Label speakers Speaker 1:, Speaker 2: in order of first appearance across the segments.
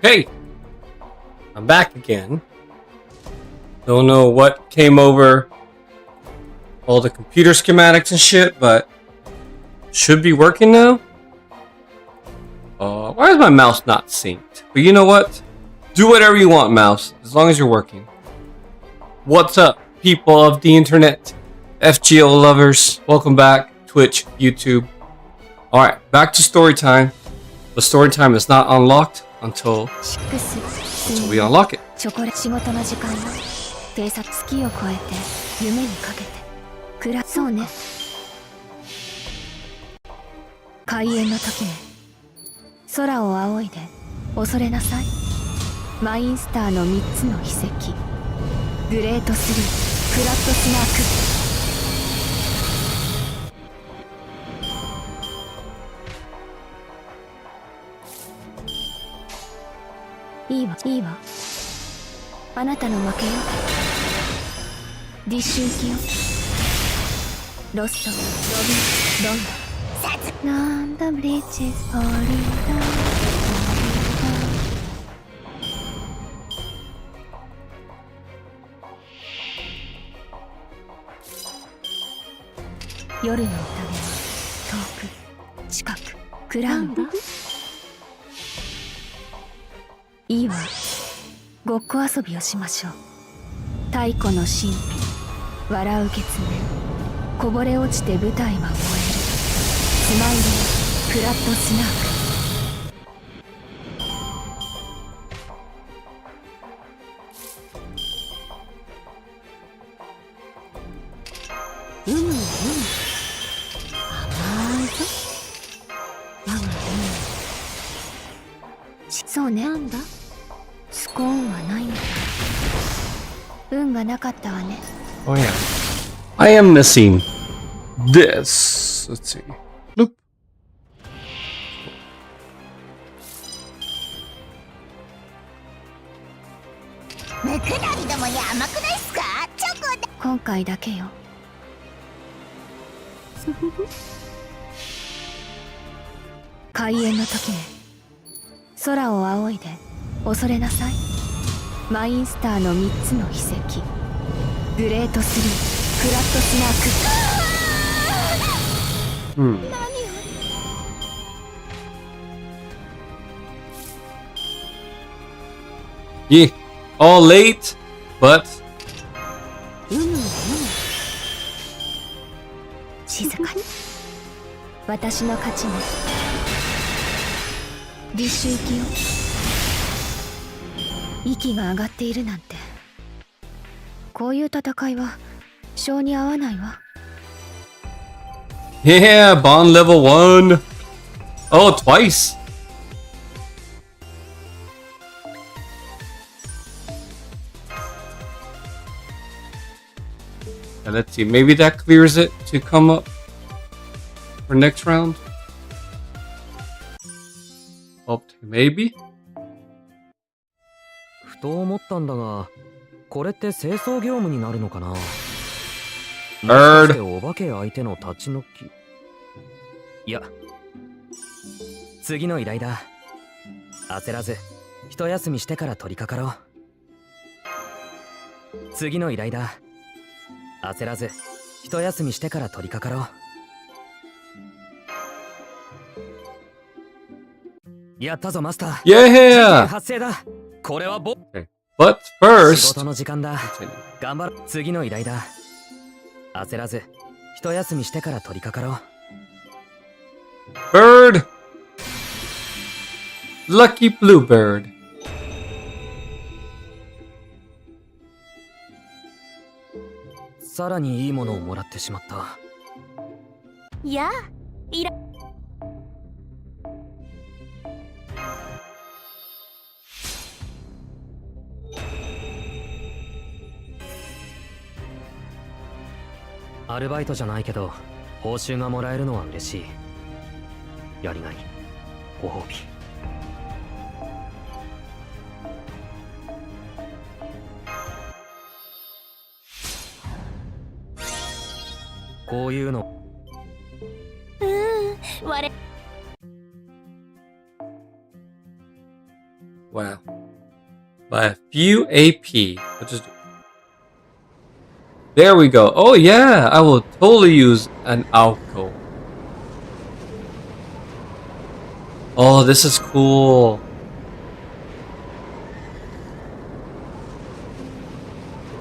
Speaker 1: Okay, I'm back again. Don't know what came over all the computer schematics and shit, but should be working now. Why is my mouse not synced? But you know what? Do whatever you want, mouse, as long as you're working. What's up, people of the internet? FGO lovers, welcome back. Twitch, YouTube. Alright, back to story time. The story time is not unlocked until we unlock it.
Speaker 2: 仕事の時間よ。偵察月を超えて夢にかけてそうね。開演の時ね。空を仰いで恐れなさい。マインスターの3つの秘跡。グレート3、クラットスナーク。いいわ、いいわ。あなたの負けよ。ディッシュ行きよ。ロスト、ロビン、ドン。なんだブリッジズフォーリンダ夜の宴は遠く近くクラウンだ。いいわ。ごっこ遊びをしましょう。太古の神秘、笑う血面、こぼれ落ちて舞台は燃える。スマイル、クラットスナーク。甘いぞ。そうね。なんだ。スコーンはないんだ。運がなかったわね。
Speaker 1: Oh yeah. I am missing this. Let's see. Loop.
Speaker 3: ムクドリどもに甘くないっすか？チョコだ。
Speaker 2: 今回だけよ。開演の時ね。空を仰いで恐れなさい。マインスターの3つの秘跡。グレート3、クラットスナーク。
Speaker 1: Yeah, all late, but
Speaker 2: 静かに。私の勝ちね。ディッシュ行きよ。息が上がっているなんて。こういう戦いは性に合わないわ。
Speaker 1: yeah, bond level 1. Oh, twice. And let's see, maybe that clears it to come up for next round. Oh, maybe?
Speaker 4: ふと思ったんだが、これって清掃業務になるのかな。もしかしてお化け相手の立ち退き。いや、次の依頼だ。焦らず一休みしてから取り掛かろう。次の依頼だ。焦らず一休みしてから取り掛かろう。やったぞマスター。
Speaker 1: Yeah!
Speaker 4: 発生だ。これは
Speaker 1: Okay. But
Speaker 4: 仕
Speaker 1: first,
Speaker 4: 事の時間だ。頑張る。次の依頼だ。焦らず一休みしてから取り掛かろう。
Speaker 1: bird! Lucky bluebird.
Speaker 4: さらにいいものをもらってしまった。
Speaker 3: いや、いら。
Speaker 4: アルバイトじゃないけど報酬がもらえるのは嬉しい。やりがい、ご褒美。こういうの
Speaker 3: 我
Speaker 1: Wow. By a few AP. There we go. Oh yeah, I will totally use an Alco. Oh, this is cool.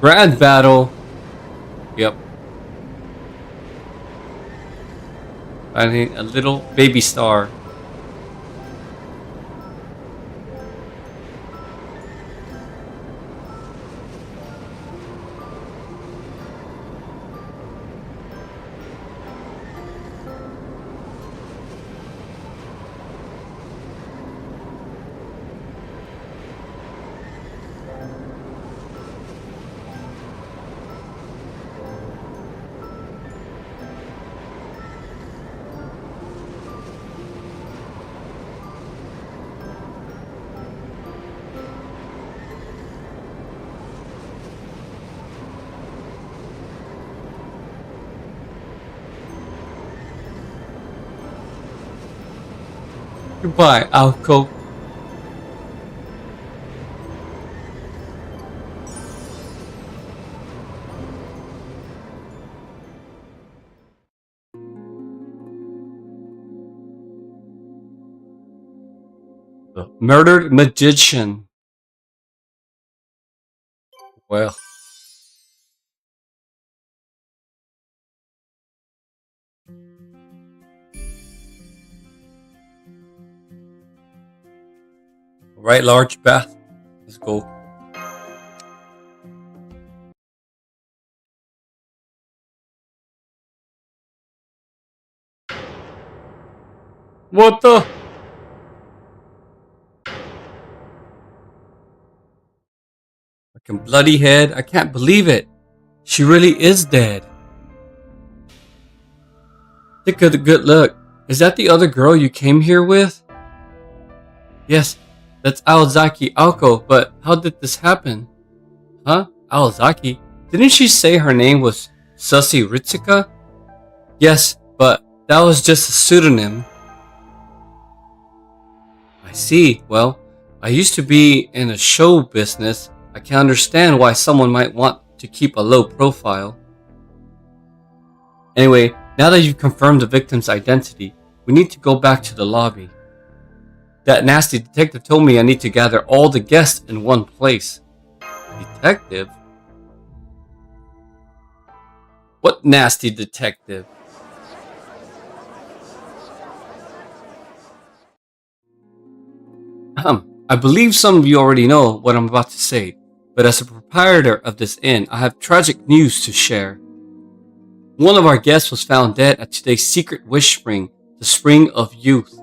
Speaker 1: Grand battle. Yep. Finding a little baby star. Goodbye, Alco. The murdered magician. Well. Right, large bath. Let's go. What the? Fucking bloody head. I can't believe it. She really is dead. Take a good look. Is that the other girl you came here with? Yes, that's Aozaki Aoko, but how did this happen? Huh? Aozaki? Didn't she say her name was Sussy Ritsuka? Yes, but that was just a pseudonym. I see. Well, I used to be in a show business. I can understand why someone might want to keep a low profile. Anyway, now that you've confirmed the victim's identity, we need to go back to the lobby. That nasty detective told me I need to gather all the guests in one place. Detective? What nasty detective? I believe some of you already know what I'm about to say, but as a proprietor of this inn, I have tragic news to share. One of our guests was found dead at today's secret wish spring, the Spring of Youth.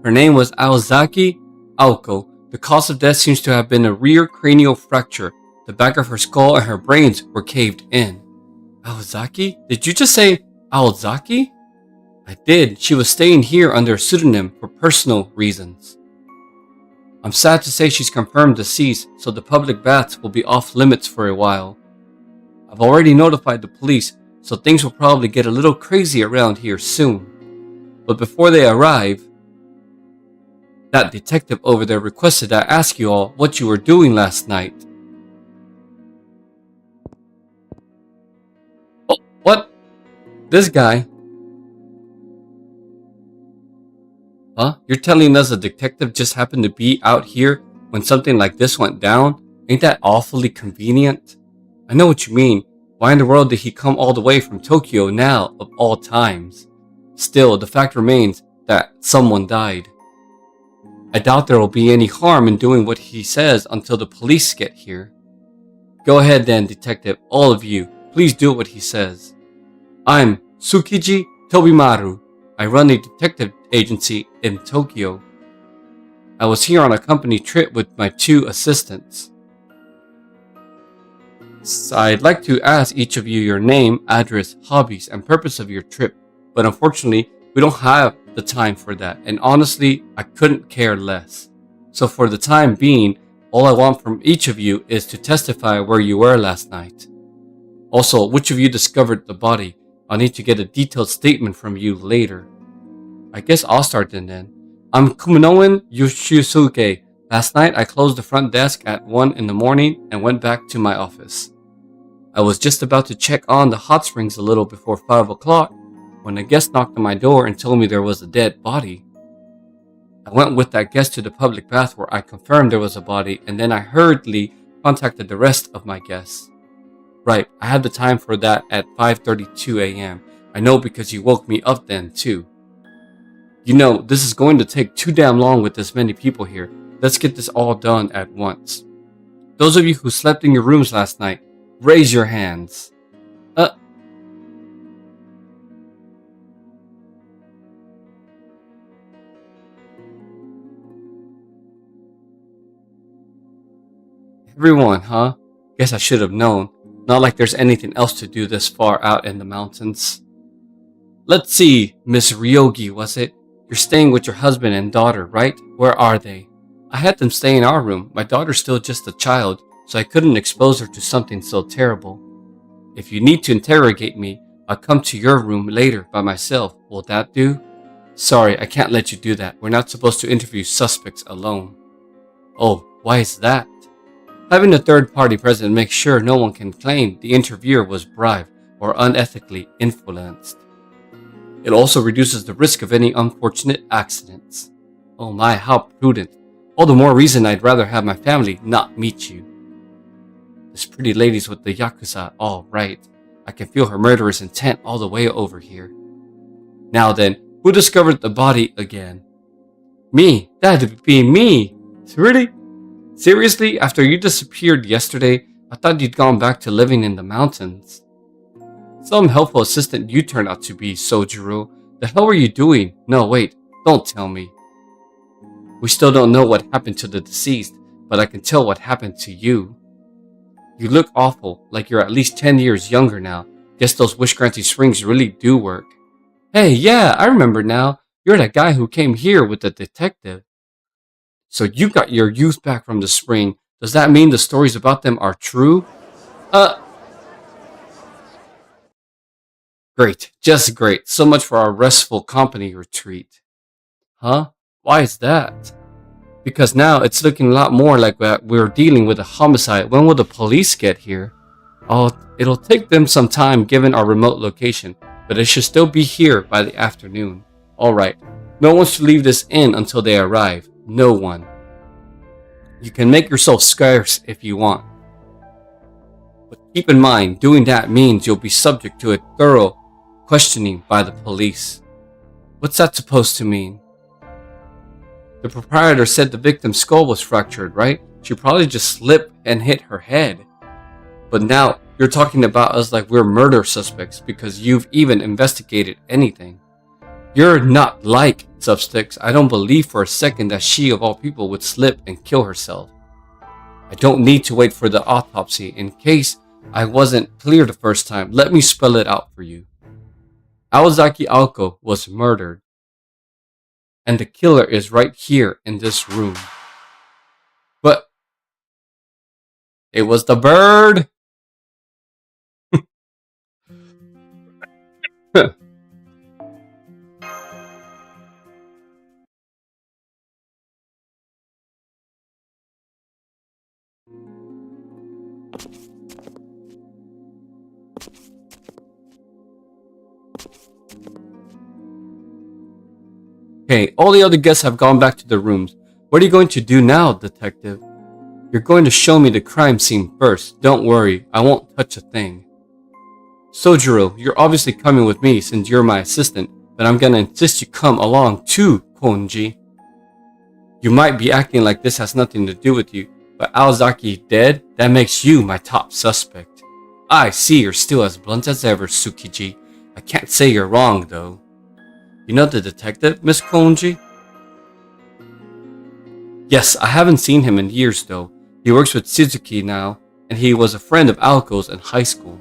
Speaker 1: Her name was Aozaki Aoko. The cause of death seems to have been a rear cranial fracture. The back of her skull and her brains were caved in. Aozaki? Did you just say Aozaki? I did. She was staying here under a pseudonym for personal reasons. I'm sad to say she's confirmed deceased, so the public baths will be off limits for a while. I've already notified the police, so things will probably get a little crazy around here soon. But before they arrive, that detective over there requested I ask you all what you were doing last night. Oh, what? This guy? Huh? You're telling us a detective just happened to be out here when something like this went down? Ain't that awfully convenient? I know what you mean. Why in the world did he come all the way from Tokyo now, of all times? Still, the fact remains that someone died. I doubt there will be any harm in doing what he says until the police get here. Go ahead then, detective, all of you. Please do what he says. I'm Tsukiji Tobimaru. I run a detective agency in Tokyo. I was here on a company trip with my 2 assistants. So I'd like to ask each of you your name, address, hobbies, and purpose of your trip, but unfortunately, we don't have the time for that, and honestly, I couldn't care less. So for the time being, all I want from each of you is to testify where you were last night. Also, which of you discovered the body? I'll need to get a detailed statement from you later. I guess I'll start then. I'm Kumano Yoshisuke. Last night, I closed the front desk at 1 in the morning and went back to my office. I was just about to check on the hot springs a little before 5 o'clock when a guest knocked on my door and told me there was a dead body. I went with that guest to the public bath where I confirmed there was a body, and then I hurriedly contacted the rest of my guests. Right, I had the time for that at 5:32 a.m. I know because you woke me up then too. You know, this is going to take too damn long with this many people here. Let's get this all done at once. Those of you who slept in your rooms last night, raise your hands. Everyone, huh? Guess I should have known. Not like there's anything else to do this far out in the mountains. Let's see, Miss Ryogi, was it? You're staying with your husband and daughter, right? Where are they? I had them stay in our room. My daughter's still just a child, so I couldn't expose her to something so terrible. If you need to interrogate me, I'll come to your room later by myself. Will that do? Sorry, I can't let you do that. We're not supposed to interview suspects alone. Oh, why is that? Having a third party present makes sure no one can claim the interviewer was bribed or unethically influenced. It also reduces the risk of any unfortunate accidents. Oh my, how prudent. All the more reason I'd rather have my family not meet you. This pretty lady's with the Yakuza, all right. I can feel her murderous intent all the way over here. Now then, who discovered the body again? Me, that'd be me. Really? Seriously, after you disappeared yesterday, I thought you'd gone back to living in the mountains. Some helpful assistant you turned out to be, Sojiro. The hell were you doing? No, wait, don't tell me. We still don't know what happened to the deceased, but I can tell what happened to you. You look awful, like you're at least 10 years younger now. Guess those wish-granting springs really do work. Hey, yeah, I remember now. You're that guy who came here with the detective. So you got your youth back from the spring. Does that mean the stories about them are true? Great, just great. So much for our restful company retreat. Huh? Why is that? Because now it's looking a lot more like we're dealing with a homicide. When will the police get here? Oh, it'll take them some time given our remote location, but it should still be here by the afternoon. Alright, no one should leave this inn until they arrive. No one. You can make yourself scarce if you want. But keep in mind, doing that means you'll be subject to a thorough questioning by the police. What's that supposed to mean? The proprietor said the victim's skull was fractured, right? She probably just slipped and hit her head. But now, you're talking about us like we're murder suspects because you've even investigated anything. You're not like Substicks. I don't believe for a second that she of all people would slip and kill herself. I don't need to wait for the autopsy. In case I wasn't clear the first time, let me spell it out for you. Awazaki Aoko was murdered. And the killer is right here in this room. But it was the bird. Okay, all the other guests have gone back to their rooms. What are you going to do now, detective? You're going to show me the crime scene first. Don't worry, I won't touch a thing. Sojiro, you're obviously coming with me since you're my assistant, but I'm gonna insist you come along too, Konji. You might be acting like this has nothing to do with you, but Aozaki dead? That makes you my top suspect. I see you're still as blunt as ever, Tsukiji. I can't say you're wrong, though. You know the detective, Miss Konji? Yes, I haven't seen him in years, though. He works with Suzuki now, and he was a friend of Aoko's in high school.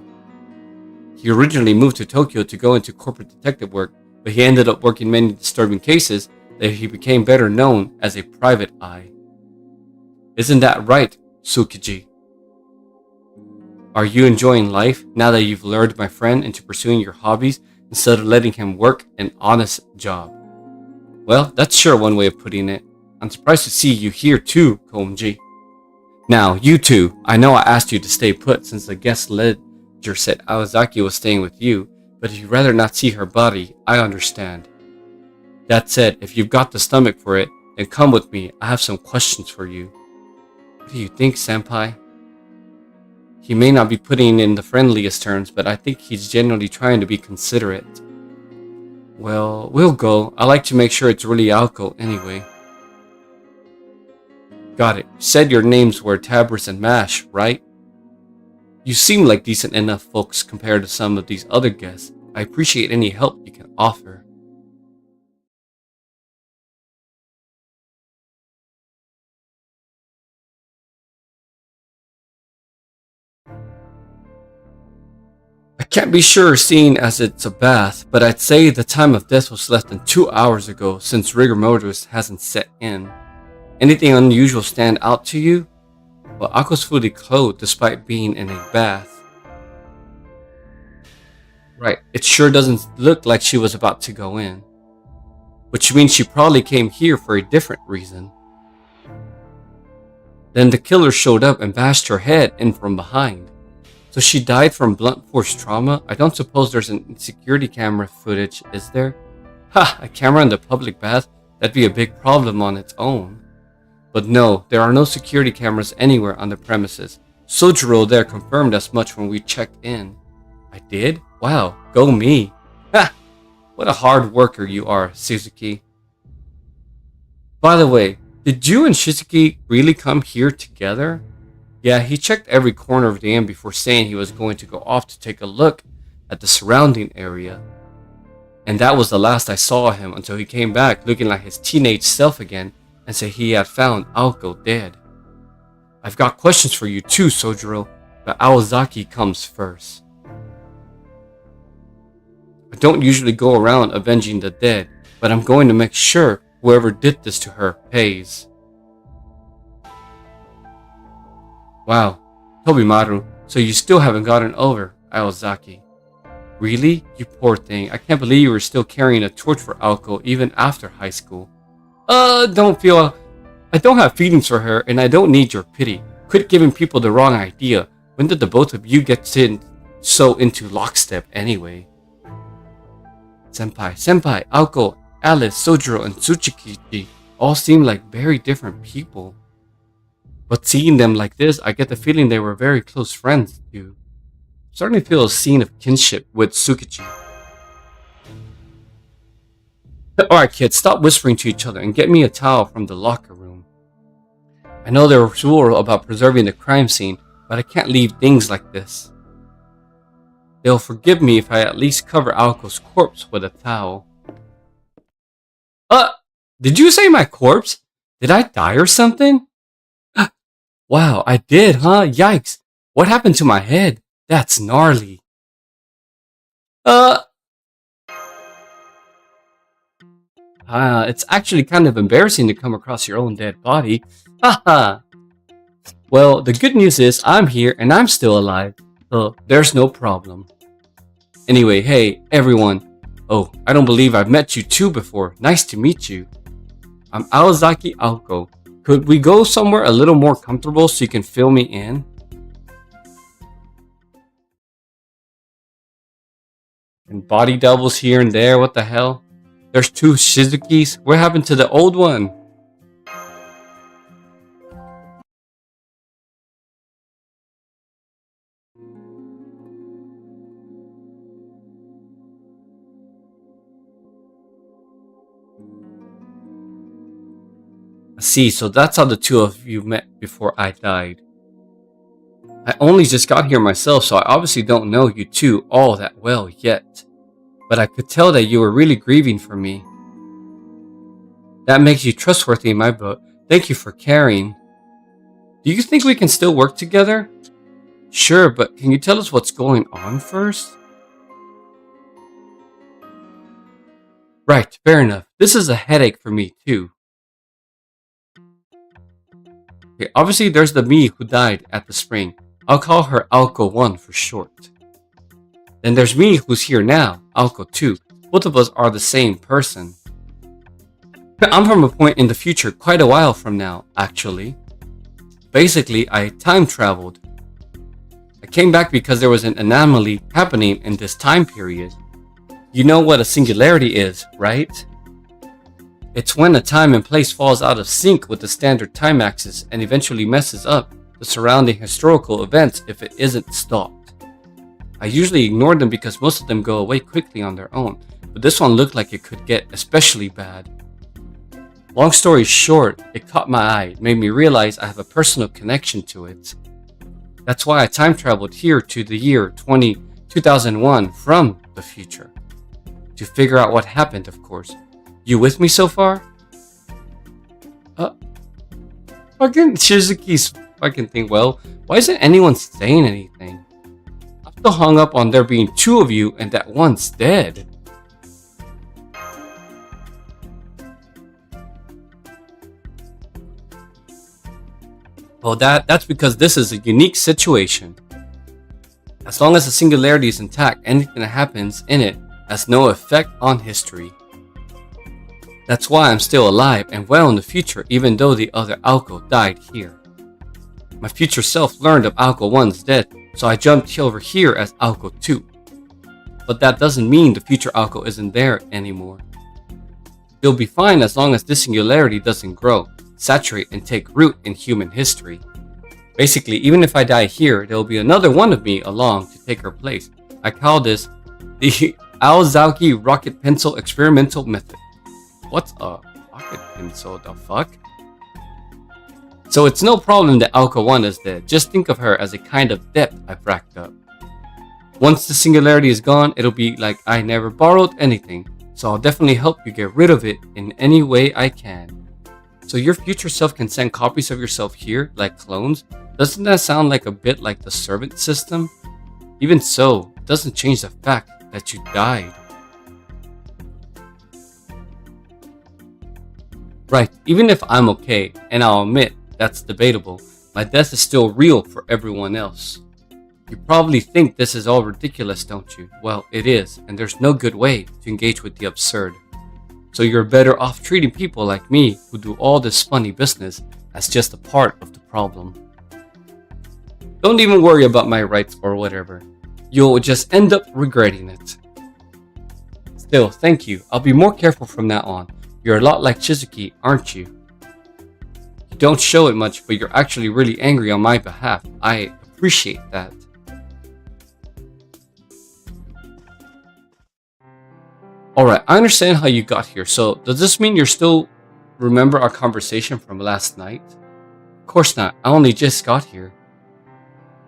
Speaker 1: He originally moved to Tokyo to go into corporate detective work, but he ended up working many disturbing cases that he became better known as a private eye. Isn't that right, Tsukiji? Are you enjoying life now that you've lured my friend into pursuing your hobbies instead of letting him work an honest job? Well, that's sure one way of putting it. I'm surprised to see you here too, Komji. Now, you two, I know I asked you to stay put since the guest ledger said Awazaki was staying with you, but if you'd rather not see her body, I understand. That said, if you've got the stomach for it, then come with me. I have some questions for you. What do you think, Senpai? He may not be putting in the friendliest terms, but I think he's genuinely trying to be considerate. Well, we'll go. I like to make sure it's really Aoko anyway. Got it. You said your names were Tabris and Mash, right? You seem like decent enough folks compared to some of these other guests. I appreciate any help you can offer. I can't be sure seeing as it's a bath, but I'd say the time of death was less than 2 hours ago since rigor mortis hasn't set in. Anything unusual stand out to you? Well, Ako's fully clothed despite being in a bath. Right, it sure doesn't look like she was about to go in. Which means she probably came here for a different reason. Then the killer showed up and bashed her head in from behind. So she died from blunt force trauma? I don't suppose there's an security camera footage, is there? Ha! A camera in the public bath? That'd be a big problem on its own. But no, there are no security cameras anywhere on the premises. Sojiro there confirmed as much when we checked in. I did? Wow, go me. Ha! What a hard worker you are, Suzuki. By the way, did you and Shizuki really come here together? Yeah, he checked every corner of the inn before saying he was going to go off to take a look at the surrounding area. And that was the last I saw him until he came back looking like his teenage self again and said he had found Aoko dead. I've got questions for you too, Sojiro, but Awazaki comes first. I don't usually go around avenging the dead, but I'm going to make sure whoever did this to her pays. Wow, Tobimaru, so you still haven't gotten over Awazaki. Really? You poor thing. I can't believe you were still carrying a torch for Aoko even after high school. I don't have feelings for her and I don't need your pity. Quit giving people the wrong idea. When did the both of you get so into lockstep anyway? Senpai, Aoko, Alice, Sojiro, and Tsuchikichi all seem like very different people. But seeing them like this, I get the feeling they were very close friends too. I'm starting to feel a scene of kinship with Tsukichi. Alright kids, stop whispering to each other and get me a towel from the locker room. I know there was rule about preserving the crime scene, but I can't leave things like this. They'll forgive me if I at least cover Aoko's corpse with a towel. Did you say my corpse? Did I die or something? Wow, I did, huh? Yikes. What happened to my head? That's gnarly. It's actually kind of embarrassing to come across your own dead body. Haha. Well, the good news is I'm here and I'm still alive, so there's no problem. Anyway, hey, everyone. Oh, I don't believe I've met you two before. Nice to meet you. I'm Awazaki Aoko. Could we go somewhere a little more comfortable so you can fill me in? And body doubles here and there, what the hell? There's two Shizukis? What happened to the old one? I see, so that's how the two of you met before I died. I only just got here myself, so I obviously don't know you two all that well yet. But I could tell that you were really grieving for me. That makes you trustworthy in my book. Thank you for caring. Do you think we can still work together? Sure, but can you tell us what's going on first? Right, fair enough. This is a headache for me too. Okay, obviously there's the me who died at the spring. I'll call her Aoko 1 for short. Then there's me who's here now, Aoko 2. Both of us are the same person. I'm from a point in the future quite a while from now, actually. Basically, I time traveled. I came back because there was an anomaly happening in this time period. You know what a singularity is, right? It's when a time and place falls out of sync with the standard time axis and eventually messes up the surrounding historical events if it isn't stopped. I usually ignore them because most of them go away quickly on their own, but this one looked like it could get especially bad. Long story short, it caught my eye, made me realize I have a personal connection to it. That's why I time traveled here to the year 2001 from the future. To figure out what happened, of course. You with me so far? Fucking Shizuki's fucking thing. Well, why isn't anyone saying anything? I'm still hung up on there being two of you and that one's dead. Well, that's because this is a unique situation. As long as the singularity is intact, anything that happens in it has no effect on history. That's why I'm still alive and well in the future, even though the other Alco died here. My future self learned of Alco 1's death, so I jumped over here as Alco 2. But that doesn't mean the future Alco isn't there anymore. You'll be fine as long as this singularity doesn't grow, saturate, and take root in human history. Basically, even if I die here, there will be another one of me along to take her place. I call this the Aozaki Rocket Pencil Experimental Method. What's a rocket pencil? The fuck? So it's no problem that Alco 1 is dead. Just think of her as a kind of debt I've racked up. Once the singularity is gone, it'll be like I never borrowed anything. So I'll definitely help you get rid of it in any way I can. So your future self can send copies of yourself here, like clones? Doesn't that sound like a bit like the servant system? Even so, it doesn't change the fact that you died. Right, even if I'm okay, and I'll admit that's debatable, my death is still real for everyone else. You probably think this is all ridiculous, don't you? Well, it is, and there's no good way to engage with the absurd. So you're better off treating people like me who do all this funny business as just a part of the problem. Don't even worry about my rights or whatever. You'll just end up regretting it. Still, thank you. I'll be more careful from now on. You're a lot like Shizuki, aren't you? You don't show it much, but you're actually really angry on my behalf. I appreciate that. Alright, I understand how you got here, so does this mean you still remember our conversation from last night? Of course not, I only just got here.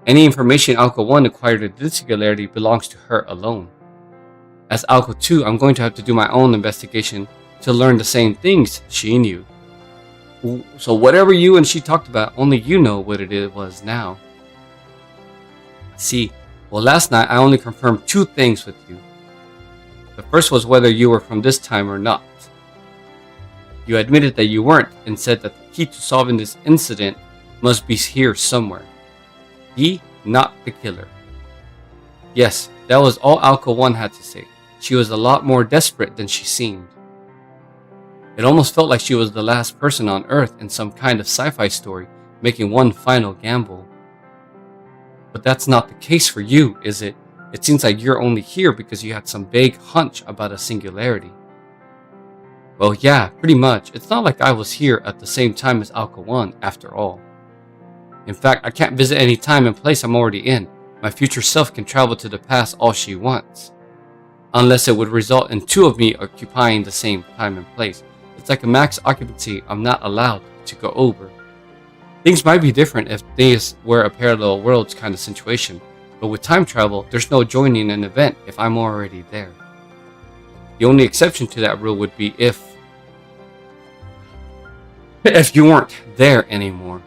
Speaker 1: Any information Alco 1 acquired in this singularity belongs to her alone. As Alco 2, I'm going to have to do my own investigation to learn the same things she knew. So whatever you and she talked about, only you know what it was now. See, well, last night I only confirmed two things with you. The first was whether you were from this time or not. You admitted that you weren't and said that the key to solving this incident must be here somewhere. He, not the killer. Yes, that was all Alco 1 had to say. She was a lot more desperate than she seemed. It almost felt like she was the last person on Earth in some kind of sci-fi story, making one final gamble. But that's not the case for you, is it? It seems like you're only here because you had some vague hunch about a singularity. Well, yeah, pretty much. It's not like I was here at the same time as Alco 1, after all. In fact, I can't visit any time and place I'm already in. My future self can travel to the past all she wants. Unless it would result in two of me occupying the same time and place. It's like a max occupancy I'm not allowed to go over. Things might be different if these were a parallel worlds kind of situation, but with time travel, there's no joining an event if I'm already there. The only exception to that rule would be if you weren't there anymore.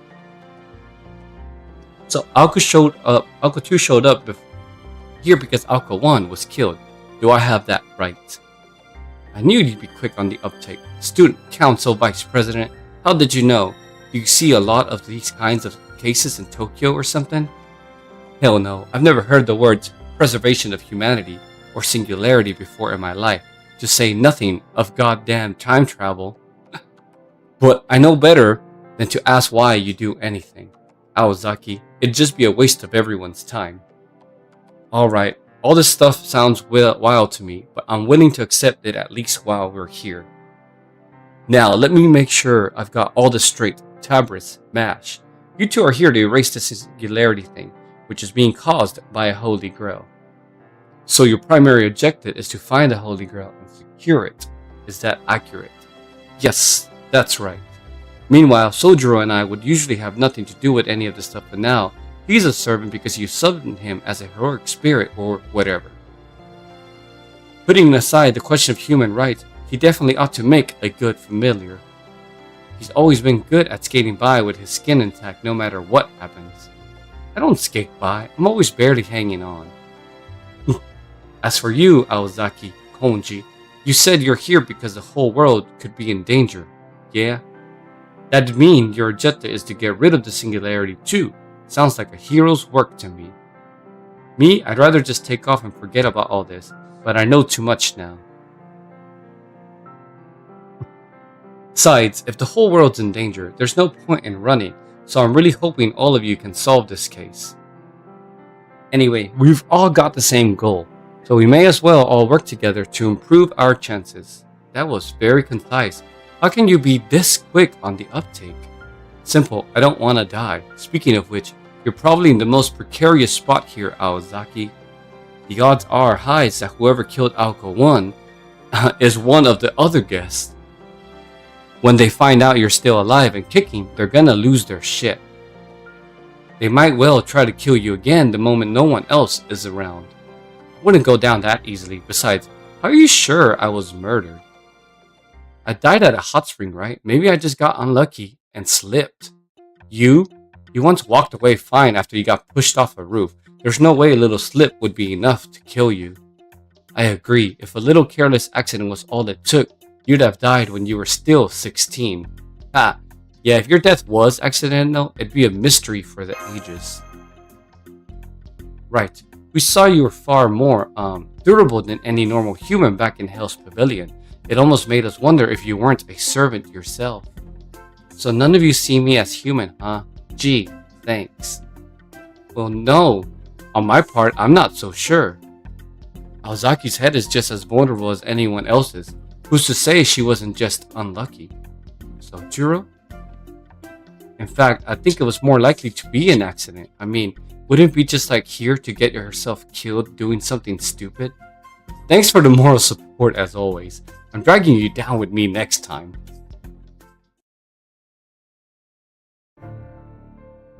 Speaker 1: So Alco 2 showed up here because Alco 1 was killed. Do I have that right? I knew you'd be quick on the uptake. Student Council Vice President, how did you know? Do you see a lot of these kinds of cases in Tokyo or something? Hell no, I've never heard the words preservation of humanity or singularity before in my life, to say nothing of goddamn time travel. But I know better than to ask why you do anything. Aozaki, it'd just be a waste of everyone's time. Alright, all this stuff sounds wild to me, but I'm willing to accept it at least while we're here. Now, let me make sure I've got all this straight. Tabris, Mash, you two are here to erase the singularity thing, which is being caused by a Holy Grail. So your primary objective is to find the Holy Grail and secure it. Is that accurate? Yes, that's right. Meanwhile, Sojiro and I would usually have nothing to do with any of this stuff, but now, he's a servant because you summoned him as a heroic spirit or whatever. Putting aside the question of human rights, he definitely ought to make a good familiar. He's always been good at skating by with his skin intact no matter what happens. I don't skate by, I'm always barely hanging on. As for you, Aozaki, Konji, you said you're here because the whole world could be in danger, yeah? That'd mean your objective is to get rid of the singularity too. Sounds like a hero's work to me. Me, I'd rather just take off and forget about all this, but I know too much now. Besides, if the whole world's in danger, there's no point in running, so I'm really hoping all of you can solve this case. Anyway, we've all got the same goal, so we may as well all work together to improve our chances. That was very concise. How can you be this quick on the uptake? Simple, I don't want to die. Speaking of which, you're probably in the most precarious spot here, Aozaki. The odds are high that whoever killed Aoko 1 is one of the other guests. When they find out you're still alive and kicking, they're gonna lose their shit. They might well try to kill you again the moment no one else is around. I wouldn't go down that easily. Besides, how are you sure I was murdered? I died at a hot spring, right? Maybe I just got unlucky and slipped. You once walked away fine after you got pushed off a roof. There's no way a little slip would be enough to kill you. I agree. If a little careless accident was all it took, you'd have died when you were still 16. Ah, yeah, if your death was accidental, it'd be a mystery for the ages. Right. We saw you were far more, durable than any normal human back in Hell's Pavilion. It almost made us wonder if you weren't a servant yourself. So none of you see me as human, huh? Gee, thanks. Well, no. On my part, I'm not so sure. Aozaki's head is just as vulnerable as anyone else's. Who's to say she wasn't just unlucky? Sojiro? In fact, I think it was more likely to be an accident. I mean, wouldn't it be just like here to get yourself killed doing something stupid? Thanks for the moral support as always. I'm dragging you down with me next time.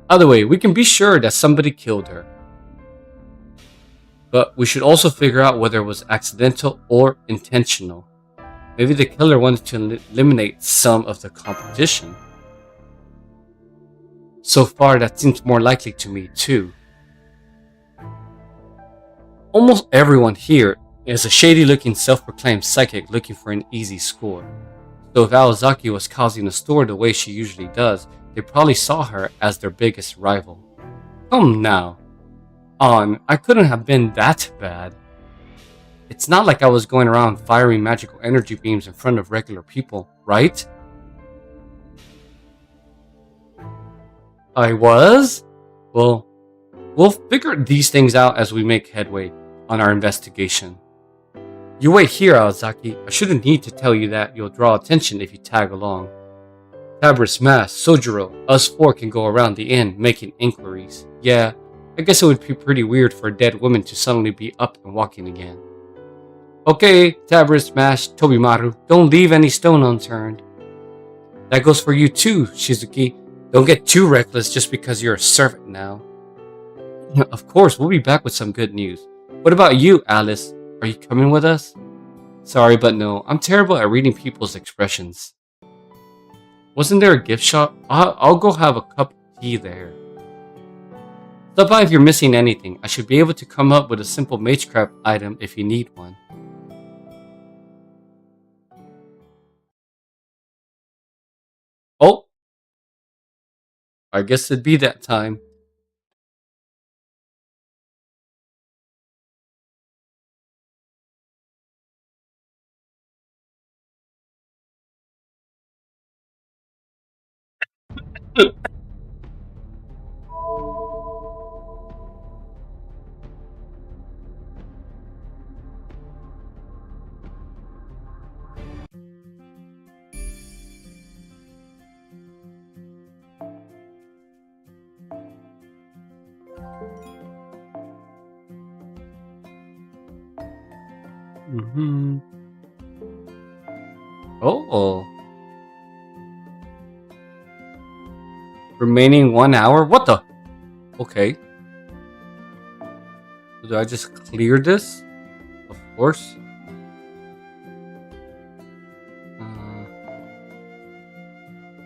Speaker 1: Either way, we can be sure that somebody killed her. But we should also figure out whether it was accidental or intentional. Maybe the killer wanted to eliminate some of the competition. So far, that seems more likely to me too. Almost everyone here is a shady-looking self-proclaimed psychic looking for an easy score. So if Aozaki was causing the store the way she usually does, they probably saw her as their biggest rival. Come now. I couldn't have been that bad. It's not like I was going around firing magical energy beams in front of regular people, right? I was? Well, we'll figure these things out as we make headway on our investigation. You wait here, Aozaki. I shouldn't need to tell you that you'll draw attention if you tag along. Tabris, Mass, Sojiro, us four can go around the inn making inquiries. Yeah, I guess it would be pretty weird for a dead woman to suddenly be up and walking again. Okay, Tabris, Mash, Tobimaru, don't leave any stone unturned. That goes for you too, Shizuki. Don't get too reckless just because you're a servant now. Of course, we'll be back with some good news. What about you, Alice? Are you coming with us? Sorry, but no, I'm terrible at reading people's expressions. Wasn't there a gift shop? I'll go have a cup of tea there. Stop by if you're missing anything. I should be able to come up with a simple magecraft item if you need one. Oh! I guess it'd be that time. Mm-hmm. Oh. Remaining 1 hour? What the? Okay. So do I just clear this? Of course.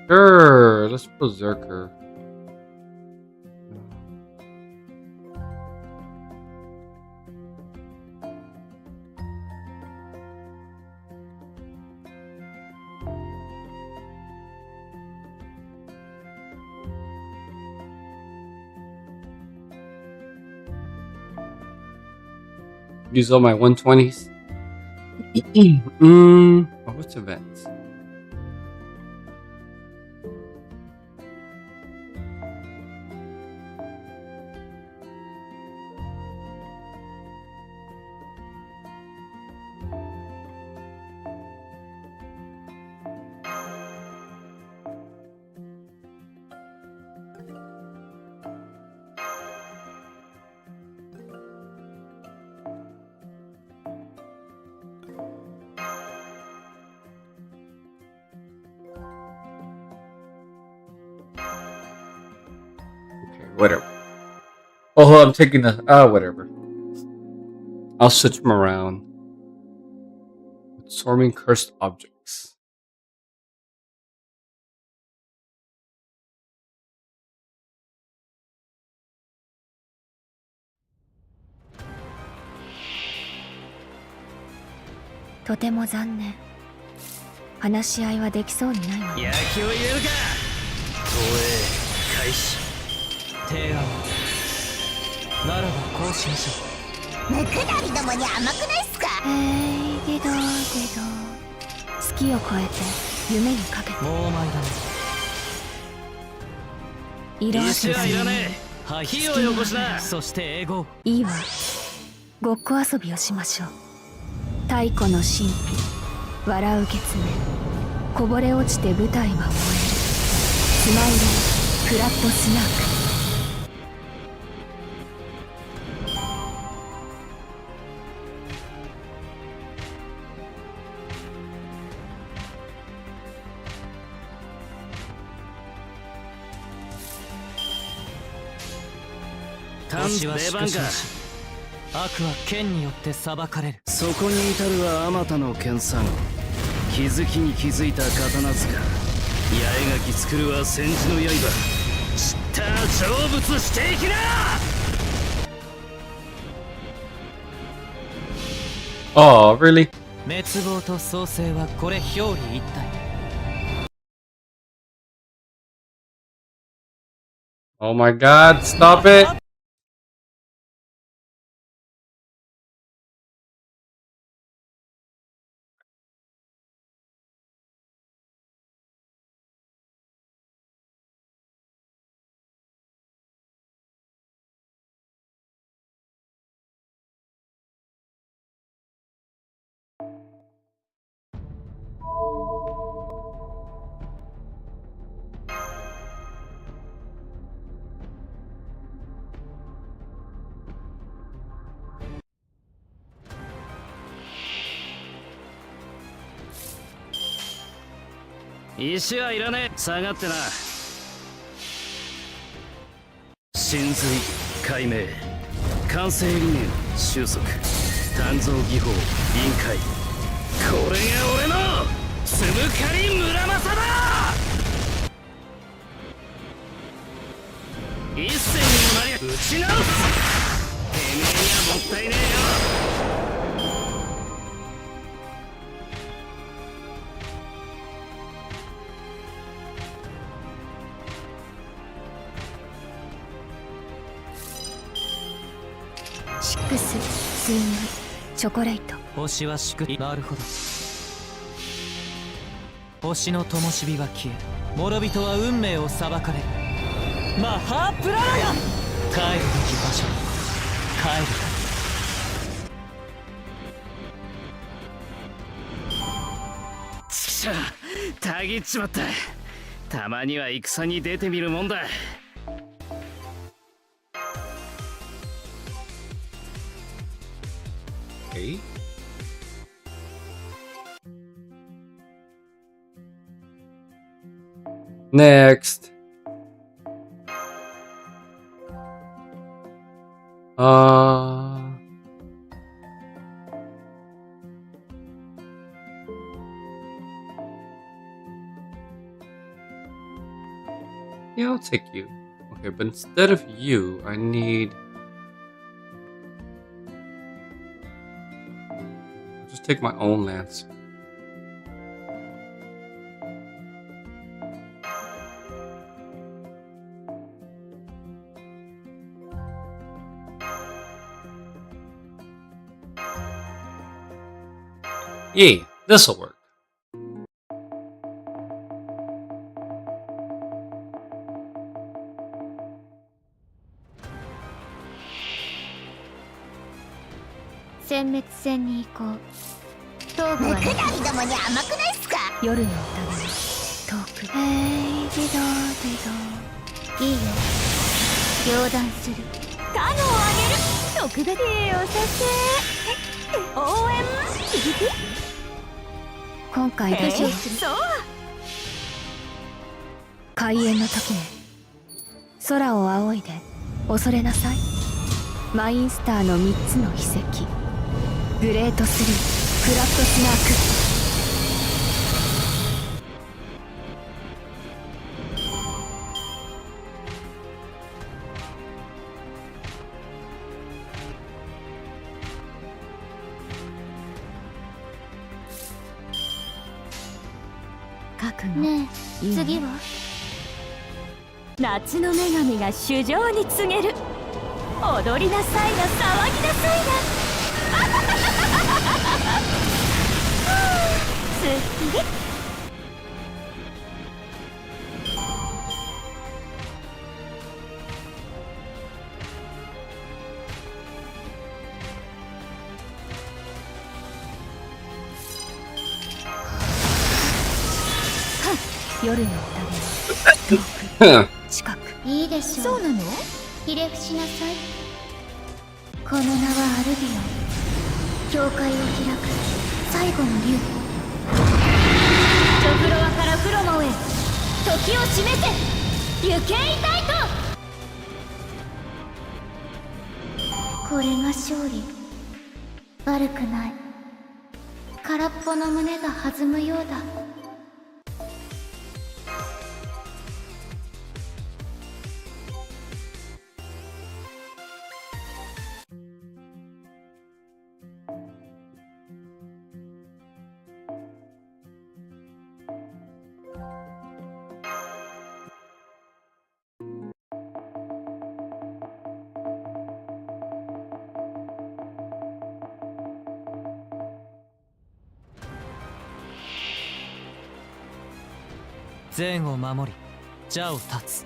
Speaker 1: Sure. Let's Berserker. Use all my 120s. Oh, what's events? Whatever. Oh, I'm taking the... whatever. I'll switch them around. Swarming cursed objects.
Speaker 2: とても残念。話し合いはできそうにないわね。
Speaker 4: 焼きを入れるか。投影開始。提案ならばこうしましょう。
Speaker 3: ムクドリどもに甘くないっすか。
Speaker 2: けど月を超えて夢にかけて
Speaker 4: もう前だね。
Speaker 2: 色あせず
Speaker 4: 石はいらねえ。はい、火をよこしな。そして英語。
Speaker 2: いいわ。ごっこ遊びをしましょう。太古の神秘、笑う月面、こぼれ落ちて舞台は燃える。スマイルフラットスナーク。
Speaker 4: 星は出番か。悪は剣によって裁かれる。
Speaker 5: そこに至るはあまたの剣さん。気づきに気づいた刀塚。八重垣作るは戦時の刃。知った成仏していきな。
Speaker 1: Oh, really?
Speaker 4: 滅亡と創生はこれ表裏一体。
Speaker 1: Oh my god, stop it!
Speaker 5: 石はいらねえ。下がってな。神髄解明、完成理念収束、鍛造技法臨界。これが俺のつぶかり村正だ。一戦にもなりゃ打ち直す。てめえにはもったいねえよ。
Speaker 2: シックス、スイング、チョコレート。
Speaker 4: 星は祝なるほど。星の灯火は消える。諸人は運命を裁かれる。マハープララヤ、帰るべき場所に帰るか。
Speaker 5: ちくしょう、たぎっちまった。たまには戦に出てみるもんだ。
Speaker 1: Okay. Next. Yeah, I'll take you. Okay, but instead of you, I need... I'll just take my own lance. Yeah, this'll work.
Speaker 4: 「善を守り邪を断つ」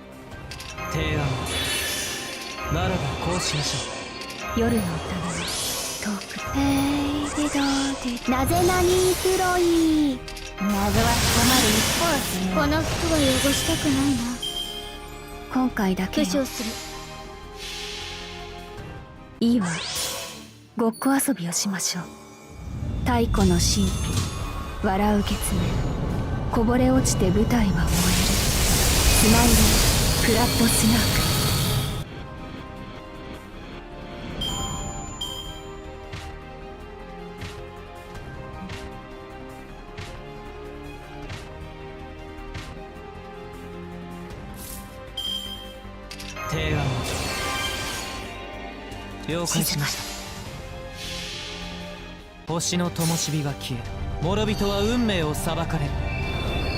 Speaker 4: 提案を。ならばこうしましょう。夜の宴は遠く。なぜなにプロイ。謎は深まる一方ですね。この服は汚したくないな。今回だけは。する。いいわ。ごっこ遊びをしましょう。太古の神秘、笑う月面。こぼれ落ちて舞台は燃える。スマイルクラッドスナーク。提案を了解しました。星の灯火が消え、諸人は運命を裁かれる。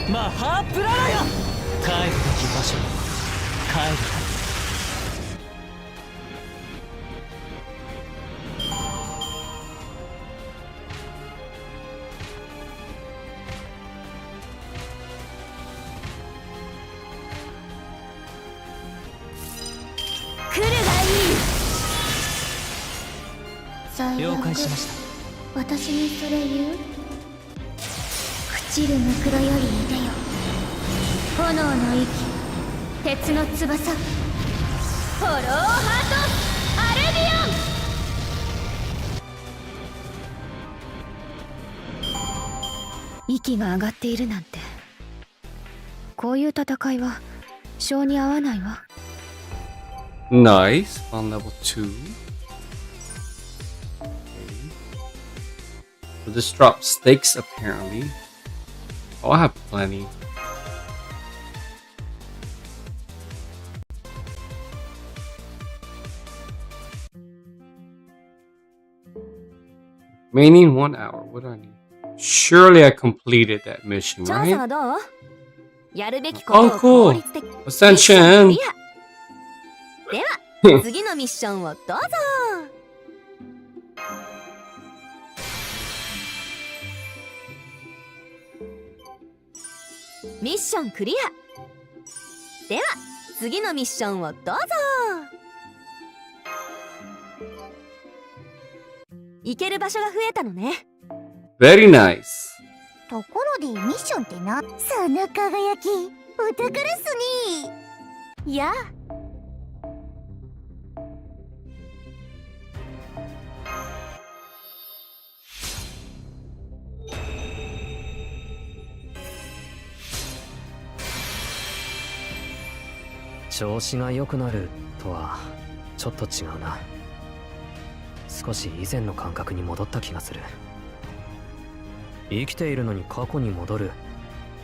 Speaker 4: マハープララヤ、帰るべき場所に帰るか。
Speaker 3: 最悪
Speaker 4: 了解しました。
Speaker 3: 私にそれ言う？朽ちるムクロよりいでよ。炎の息、鉄の翼、フォローハートアルビ
Speaker 2: 息が上がっているなんて、こういう戦いは性に合わないわ。
Speaker 1: Nice. On level 2. Okay. So this drops stakes apparently. Oh, I have plenty. Remaining 1 hour. What do I need? Surely I completed that mission,
Speaker 2: 調査
Speaker 1: right?
Speaker 2: はどう？やるべきことを
Speaker 1: Oh,
Speaker 2: 効
Speaker 1: cool.
Speaker 2: 率的。
Speaker 1: Ascension.
Speaker 2: では次のミッションをどうぞ。ミッションクリア。では次のミッションをどうぞ。行ける場所が増えたのね。
Speaker 1: Very nice.
Speaker 3: ところでミッションってな、その輝きお宝っすね。
Speaker 2: やあ、
Speaker 4: 調子が良くなるとはちょっと違うな。少し以前の感覚に戻った気がする。生きているのに過去に戻る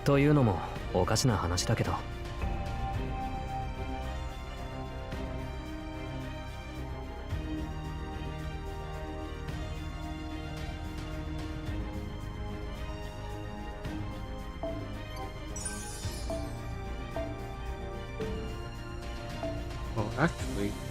Speaker 4: というのもおかしな話だけど。
Speaker 1: Oh, actually.
Speaker 4: 「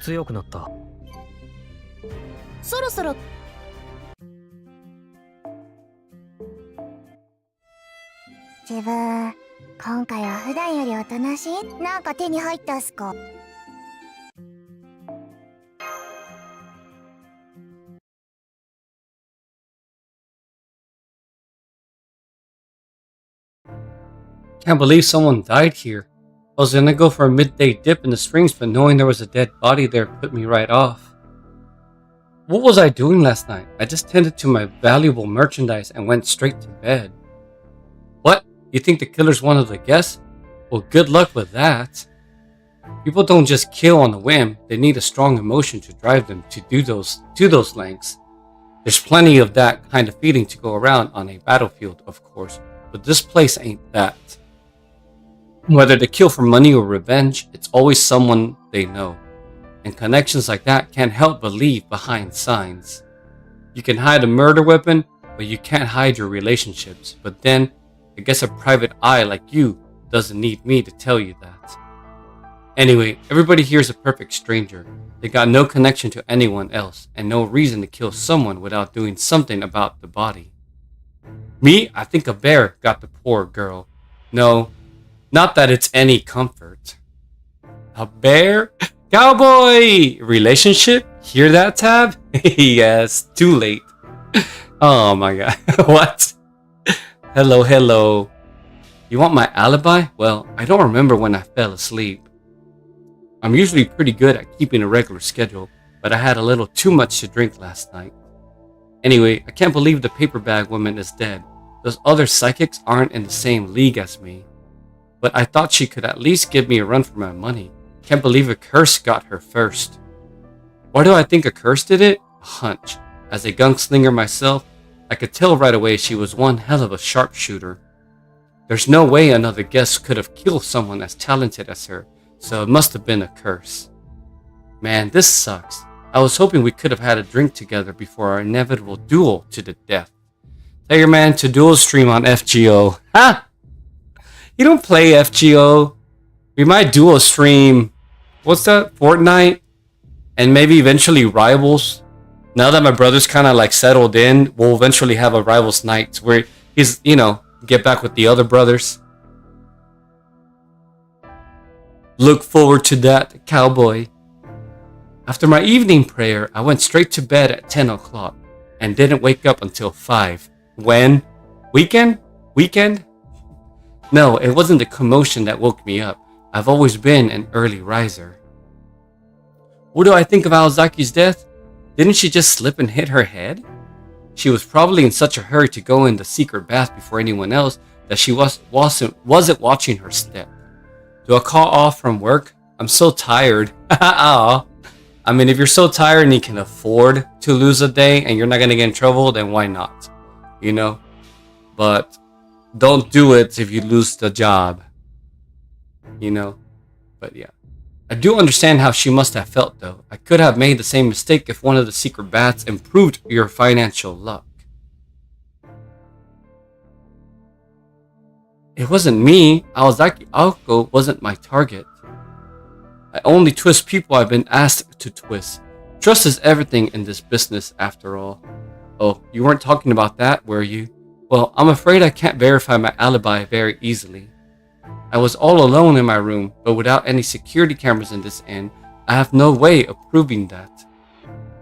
Speaker 4: 強くなった。
Speaker 2: そろそろ
Speaker 3: 自分今回は普段よりおとなしい？なんか手に入ったっすか？
Speaker 1: Can't believe someone died here. I was gonna go for a midday dip in the springs, but knowing there was a dead body there put me right off. What was I doing last night? I just tended to my valuable merchandise and went straight to bed. What? You think the killer's one of the guests? Well, good luck with that. People don't just kill on a whim. They need a strong emotion to drive them to do those lengths. There's plenty of that kind of feeling to go around on a battlefield, of course, but this place ain't that. Whether they kill for money or revenge, it's always someone they know. And connections like that can't help but leave behind signs. You can hide a murder weapon, but you can't hide your relationships. But then, I guess a private eye like you doesn't need me to tell you that. Anyway, everybody here is a perfect stranger. They got no connection to anyone else, and no reason to kill someone without doing something about the body. Me? I think a bear got the poor girl. No, not that it's any comfort. A bear? Cowboy! Relationship? Hear that, Tab? Yes, too late. Oh my god. What? Hello, hello. You want my alibi? Well, I don't remember when I fell asleep. I'm usually pretty good at keeping a regular schedule, but I had a little too much to drink last night. Anyway, I can't believe the paper bag woman is dead. Those other psychics aren't in the same league as me. But I thought she could at least give me a run for my money. Can't believe a curse got her first. Why do I think a curse did it? A hunch. As a gunslinger myself, I could tell right away she was one hell of a sharpshooter. There's no way another guest could have killed someone as talented as her, so it must have been a curse. Man, this sucks. I was hoping we could have had a drink together before our inevitable duel to the death. Tell your man to dual stream on FGO. Ha! You don't play FGO. We might dual stream. What's that? Fortnite? And maybe eventually Rivals. Now that my brother's kind of like settled in, we'll eventually have a Rivals night where he's, get back with the other brothers. Look forward to that, cowboy. After my evening prayer, I went straight to bed at 10 o'clock and didn't wake up until 5. When? Weekend? No, it wasn't the commotion that woke me up. I've always been an early riser. What do I think of Aozaki's death? Didn't she just slip and hit her head? She was probably in such a hurry to go in the secret bath before anyone else that she wasn't watching her step. Do I call off from work? I'm so tired. I mean, if you're so tired and you can afford to lose a day and you're not going to get in trouble, then why not? But don't do it if you lose the job. But yeah. I do understand how she must have felt though. I could have made the same mistake if one of the secret baths improved your financial luck. It wasn't me. Aozaki Aoko wasn't my target. I only twist people I've been asked to twist. Trust is everything in this business after all. Oh, you weren't talking about that, were you? Well, I'm afraid I can't verify my alibi very easily. I was all alone in my room, but without any security cameras in this inn, I have no way of proving that.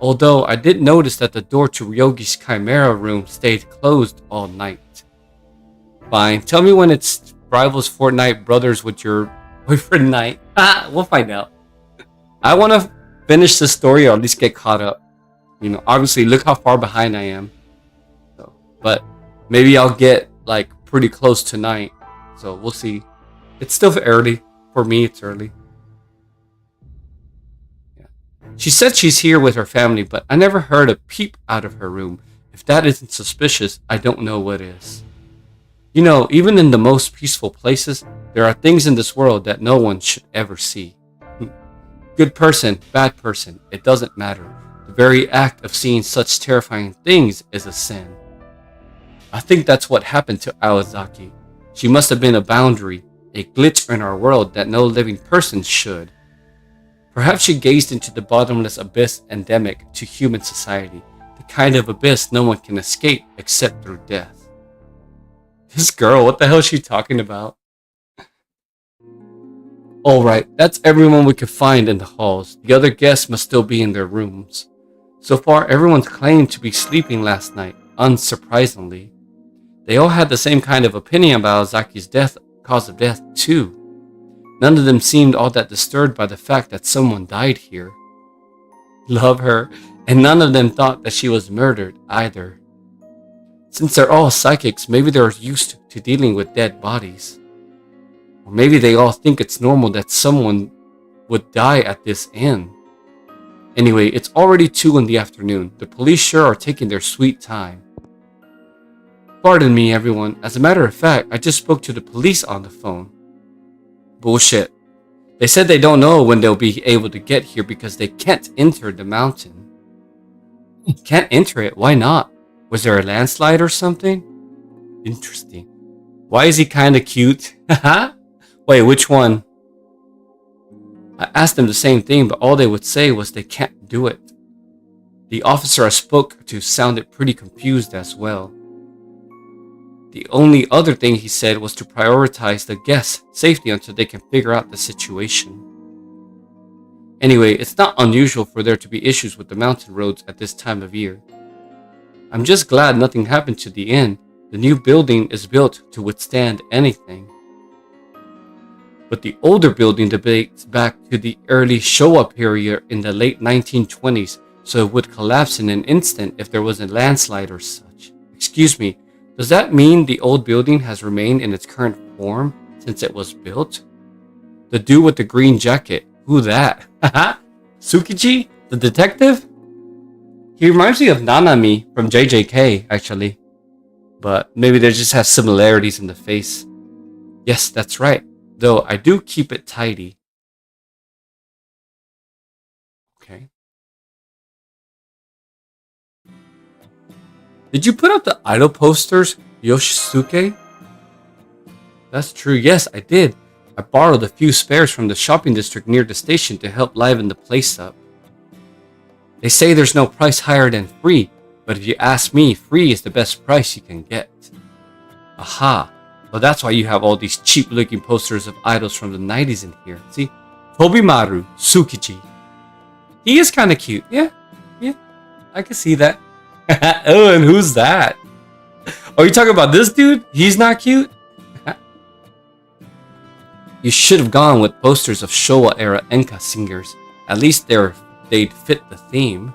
Speaker 1: Although I did notice that the door to Ryogi's Chimera room stayed closed all night. Fine, tell me when it's Rivals Fortnite Brothers with your boyfriend night. We'll find out. I want to finish the story or at least get caught up. Obviously look how far behind I am. But maybe I'll get like pretty close tonight. So we'll see. It's still early. For me, it's early. Yeah. She said she's here with her family, but I never heard a peep out of her room. If that isn't suspicious, I don't know what is. Even in the most peaceful places, there are things in this world that no one should ever see. Good person, bad person, it doesn't matter. The very act of seeing such terrifying things is a sin. I think that's what happened to Aozaki. She must have been a boundary, a glitch in our world that no living person should. Perhaps she gazed into the bottomless abyss endemic to human society, the kind of abyss no one can escape except through death. This girl, what the hell is she talking about? Alright, that's everyone we could find in the halls. The other guests must still be in their rooms. So far, everyone's claimed to be sleeping last night, unsurprisingly. They all had the same kind of opinion about Aozaki's cause of death too. None of them seemed all that disturbed by the fact that someone died here. Love her, and none of them thought that she was murdered either. Since they're all psychics, maybe they're used to dealing with dead bodies. Or maybe they all think it's normal that someone would die at this inn. Anyway, it's already 2 in the afternoon. The police sure are taking their sweet time. Pardon me, everyone. As a matter of fact, I just spoke to the police on the phone. Bullshit. They said they don't know when they'll be able to get here because they can't enter the mountain. Can't enter it? Why not? Was there a landslide or something? Interesting. Why is he kinda cute? Haha? Wait, which one? I asked them the same thing, but all they would say was they can't do it. The officer I spoke to sounded pretty confused as well. The only other thing he said was to prioritize the guests' safety until they can figure out the situation. Anyway, it's not unusual for there to be issues with the mountain roads at this time of year. I'm just glad nothing happened to the inn. The new building is built to withstand anything. But the older building dates back to the early Showa period in the late 1920s, so it would collapse in an instant if there was a landslide or such. Excuse me, does that mean the old building has remained in its current form since it was built? The dude with the green jacket, who that? Haha? Tsukiji, the detective? He reminds me of Nanami from JJK, actually. But maybe they just have similarities in the face. Yes, that's right. Though I do keep it tidy. Okay. Did you put up the idol posters, Yoshisuke? That's true, yes, I did. I borrowed a few spares from the shopping district near the station to help liven the place up. They say there's no price higher than free, but if you ask me, free is the best price you can get. Aha, well that's why you have all these cheap looking posters of idols from the 90s in here. See, Tobimaru Tsukiji. He is kind of cute, yeah, I can see that. Oh, and who's that? Oh, you talking about this dude? He's not cute? You should have gone with posters of Showa-era enka singers. At least they'd fit the theme.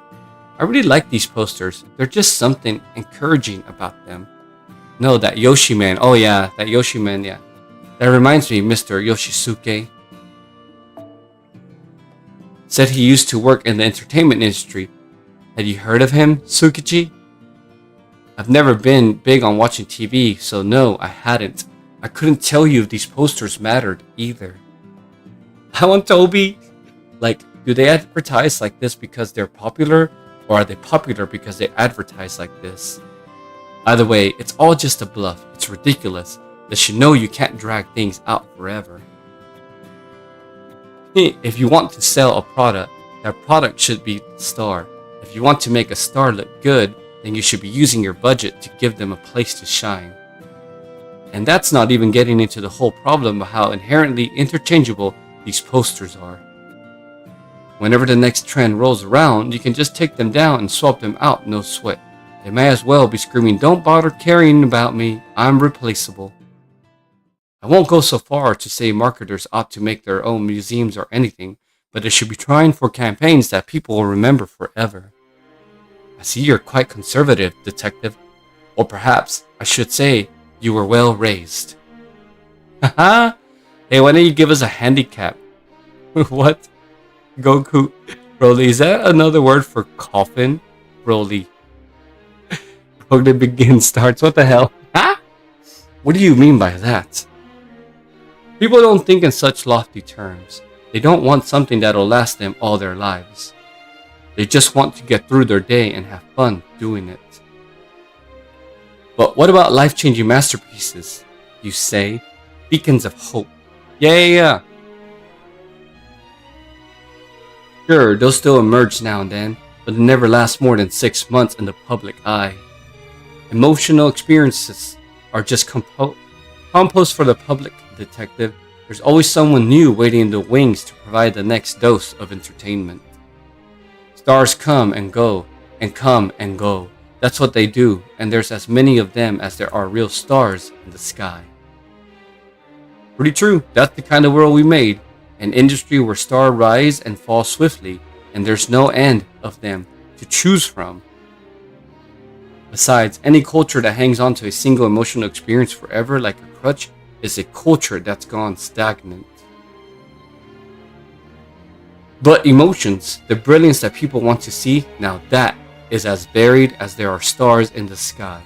Speaker 1: I really like these posters. There's just something encouraging about them. No, that Yoshi man. Oh yeah, that Yoshi man, yeah. That reminds me, Mr. Yoshisuke. Said he used to work in the entertainment industry. Had you heard of him, Tsukichi? I've never been big on watching TV, so no, I hadn't. I couldn't tell you if these posters mattered either. I want Toby. Like, do they advertise like this because they're popular, or are they popular because they advertise like this? Either way, it's all just a bluff. It's ridiculous. They should know you can't drag things out forever. If you want to sell a product, that product should be the star. If you want to make a star look good, then you should be using your budget to give them a place to shine. And that's not even getting into the whole problem of how inherently interchangeable these posters are. Whenever the next trend rolls around, you can just take them down and swap them out, no sweat. They may as well be screaming, "Don't bother caring about me, I'm replaceable." I won't go so far to say marketers ought to make their own museums or anything, but they should be trying for campaigns that people will remember forever. I see you're quite conservative, detective. Or perhaps I should say you were well raised. Haha! Hey, why don't you give us a handicap? What? Goku. Broly, is that another word for coffin? Broly. Broly begins starts. What the hell? Huh? What do you mean by that? People don't think in such lofty terms. They don't want something that'll last them all their lives. They just want to get through their day and have fun doing it. But what about life-changing masterpieces? You say? Beacons of hope. Yeah. Sure, they'll still emerge now and then, but they never last more than 6 months in the public eye. Emotional experiences are just compost for the public, detective. There's always someone new waiting in the wings to provide the next dose of entertainment. Stars come and go, and come and go. That's what they do, and there's as many of them as there are real stars in the sky. Pretty true, that's the kind of world we made. An industry where stars rise and fall swiftly, and there's no end of them to choose from. Besides, any culture that hangs on to a single emotional experience forever like a crutch is a culture that's gone stagnant. But emotions, the brilliance that people want to see, now that is as varied as there are stars in the sky.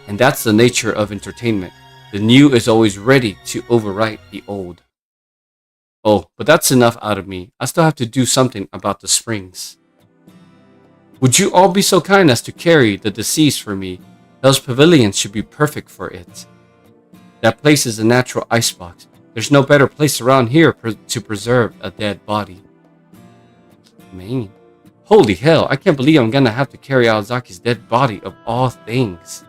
Speaker 1: And that's the nature of entertainment. The new is always ready to overwrite the old. Oh, but that's enough out of me. I still have to do something about the springs. Would you all be so kind as to carry the deceased for me? Those pavilions should be perfect for it. That place is a natural icebox. There's no better place around here to preserve a dead body. Man, holy hell, I can't believe I'm gonna have to carry Aozaki's dead body of all things.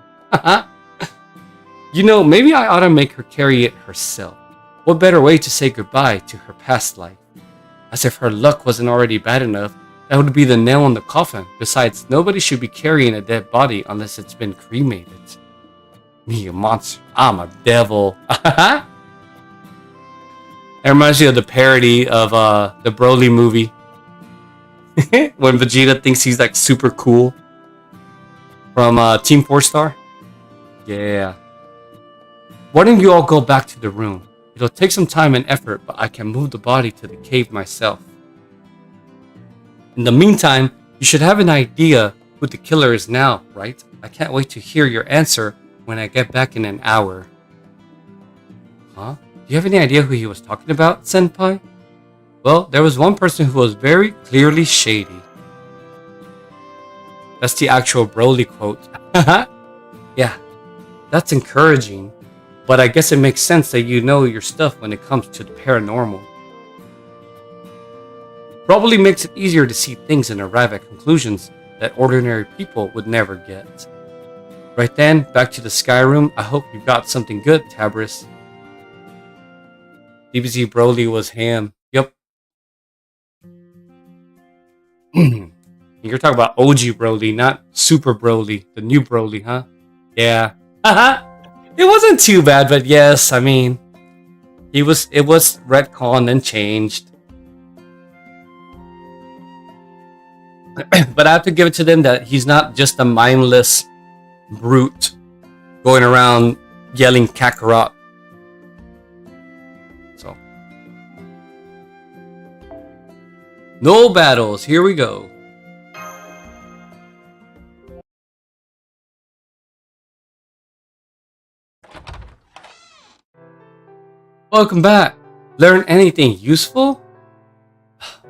Speaker 1: You know, maybe I ought to make her carry it herself. What better way to say goodbye to her past life? As if her luck wasn't already bad enough, that would be the nail in the coffin. Besides, nobody should be carrying a dead body unless it's been cremated. Me, a monster. I'm a devil. It reminds me of the parody of the Broly movie. When Vegeta thinks he's like super cool. From Team 4 Star. Yeah. Why don't you all go back to the room? It'll take some time and effort, but I can move the body to the cave myself. In the meantime, you should have an idea who the killer is now, right? I can't wait to hear your answer when I get back in an hour. Huh? Do you have any idea who he was talking about, Senpai? Well, there was one person who was very clearly shady. That's the actual Broly quote. Yeah, that's encouraging. But I guess it makes sense that you know your stuff when it comes to the paranormal. Probably makes it easier to see things and arrive at conclusions that ordinary people would never get. Right then, back to the sky room. I hope you got something good, Tabris. DBZ Broly was ham. Yup. You're talking about OG Broly, not Super Broly, the new Broly, huh? Yeah. Haha. It wasn't too bad, but yes, I mean, it was retconned and changed. But I have to give it to them that he's not just a mindless brute going around yelling Kakarot. So, no battles. Here we go. Welcome back. Learn anything useful?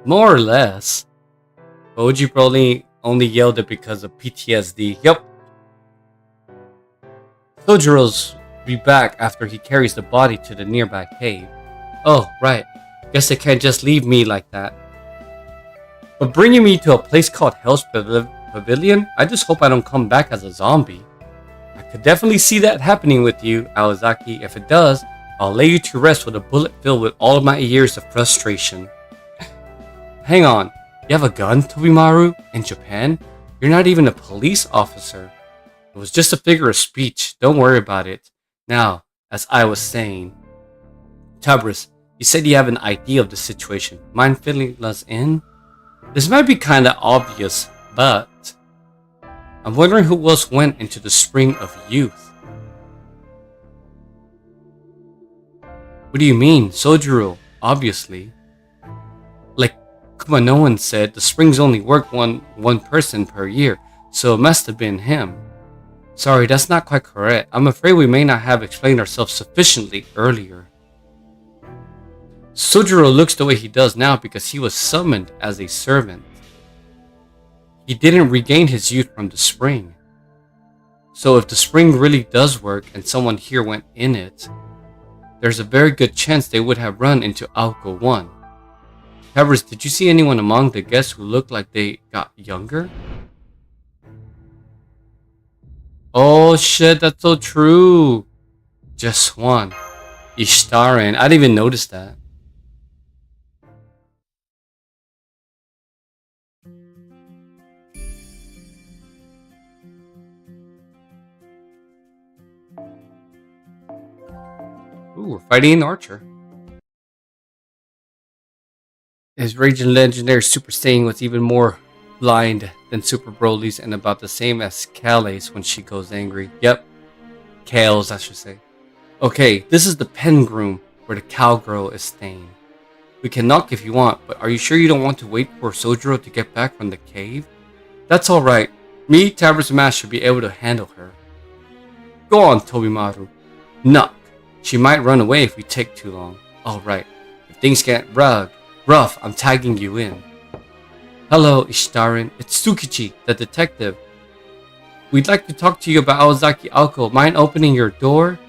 Speaker 1: More or less. OG Broly only yelled it because of PTSD. Yup. Sojiro's be back after he carries the body to the nearby cave. Oh, right. Guess they can't just leave me like that. But bringing me to a place called Hell's Pavilion? I just hope I don't come back as a zombie. I could definitely see that happening with you, Awazaki. If it does, I'll lay you to rest with a bullet filled with all of my years of frustration. Hang on. You have a gun, Tobimaru? In Japan? You're not even a police officer. It was just a figure of speech. Don't worry about it. Now, as I was saying, Tabris, you said you have an idea of the situation. Mind filling us in? This might be kinda obvious, but I'm wondering who else went into the Spring of Youth. What do you mean? Sojiro, obviously. Like Kumano said, the springs only work one person per year, so it must have been him. Sorry, that's not quite correct. I'm afraid we may not have explained ourselves sufficiently earlier. Sojiro looks the way he does now because he was summoned as a servant. He didn't regain his youth from the spring. So if the spring really does work and someone here went in it, there's a very good chance they would have run into Aoko 1. Tabris, did you see anyone among the guests who looked like they got younger? Oh shit, that's so true. Just one. Ishtaran. I didn't even notice that. Ooh, we're fighting an archer. His Raging Legendary Super Saiyan was even more blind than Super Broly's and about the same as Kale's when she goes angry. Yep. Kale's, I should say. Okay, this is the pen room where the cowgirl is staying. We can knock if you want, but are you sure you don't want to wait for Sojiro to get back from the cave? That's alright. Me, Tabris, and Mash should be able to handle her. Go on, Tobimaru. Knock. She might run away if we take too long. Alright. If things get rough, I'm tagging you in. Hello, Ishtaran. It's Tsukichi, the detective. We'd like to talk to you about Awazaki Aoko. Mind opening your door?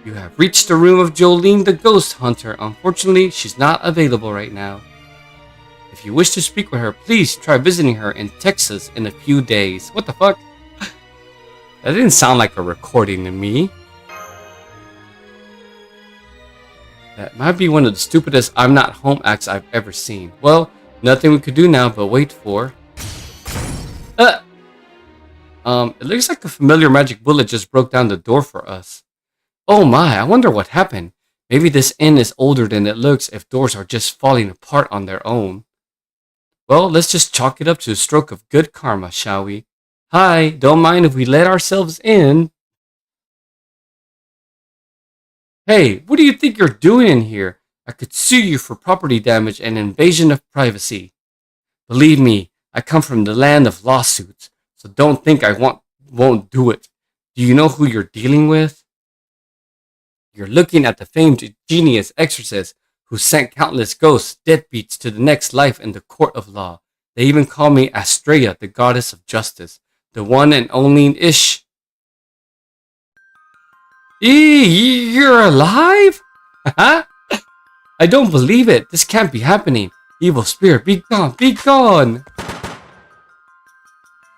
Speaker 1: You have reached the room of Jolene the Ghost Hunter. Unfortunately, she's not available right now. If you wish to speak with her, please try visiting her in Texas in a few days. What the fuck? That didn't sound like a recording to me. That might be one of the stupidest I'm not home acts I've ever seen. Well, nothing we could do now but wait for... It looks like a familiar magic bullet just broke down the door for us. Oh my, I wonder what happened. Maybe this inn is older than it looks if doors are just falling apart on their own. Well, let's just chalk it up to a stroke of good karma, shall we? Hi, don't mind if we let ourselves in. Hey, what do you think you're doing in here? I could sue you for property damage and invasion of privacy. Believe me, I come from the land of lawsuits, so don't think I won't do it. Do you know who you're dealing with? You're looking at the famed genius exorcist who sent countless ghosts, deadbeats to the next life in the court of law. They even call me Astrea, the goddess of justice. The one and only Ish. You're alive? I don't believe it. This can't be happening. Evil spirit, be gone, be gone.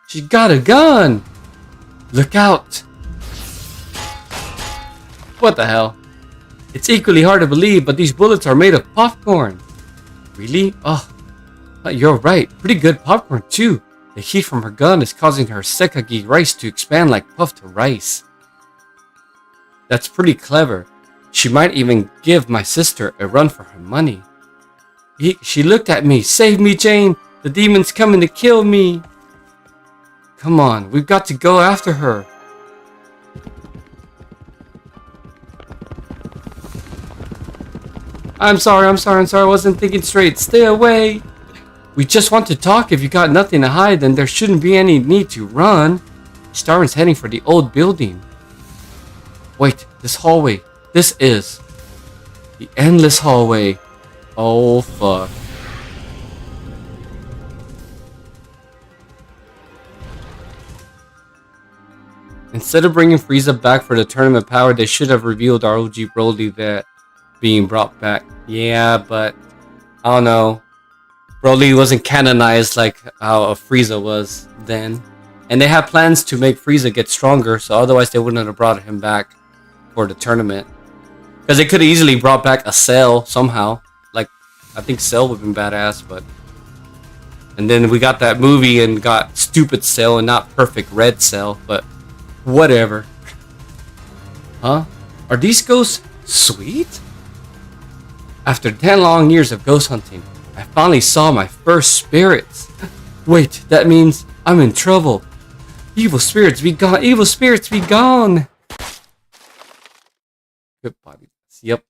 Speaker 1: She got a gun. Look out. What the hell? It's equally hard to believe, but these bullets are made of popcorn. Really? Oh, you're right. Pretty good popcorn too. The heat from her gun is causing her sekagi rice to expand like puffed rice. That's pretty clever. She might even give my sister a run for her money. She looked at me. Save me, Jane. The demon's coming to kill me. Come on, we've got to go after her. I'm sorry, I wasn't thinking straight. Stay away. We just want to talk. If you got nothing to hide, then there shouldn't be any need to run. Starman's heading for the old building. Wait, this hallway. This is the endless hallway. Oh, fuck. Instead of bringing Frieza back for the tournament power, they should have revealed our OG Broly that being brought back. Yeah, but I don't know. Broly wasn't canonized like how Frieza was then. And they had plans to make Frieza get stronger, so otherwise they wouldn't have brought him back for the tournament. Because they could have easily brought back a Cell somehow. Like, I think Cell would have been badass, but... And then we got that movie and got stupid Cell and not perfect Red Cell, but... Whatever. Huh? Are these ghosts sweet? After 10 long years of ghost hunting, I finally saw my first spirits. Wait, that means I'm in trouble. Evil spirits be gone. Evil spirits be gone. Good body. Yep.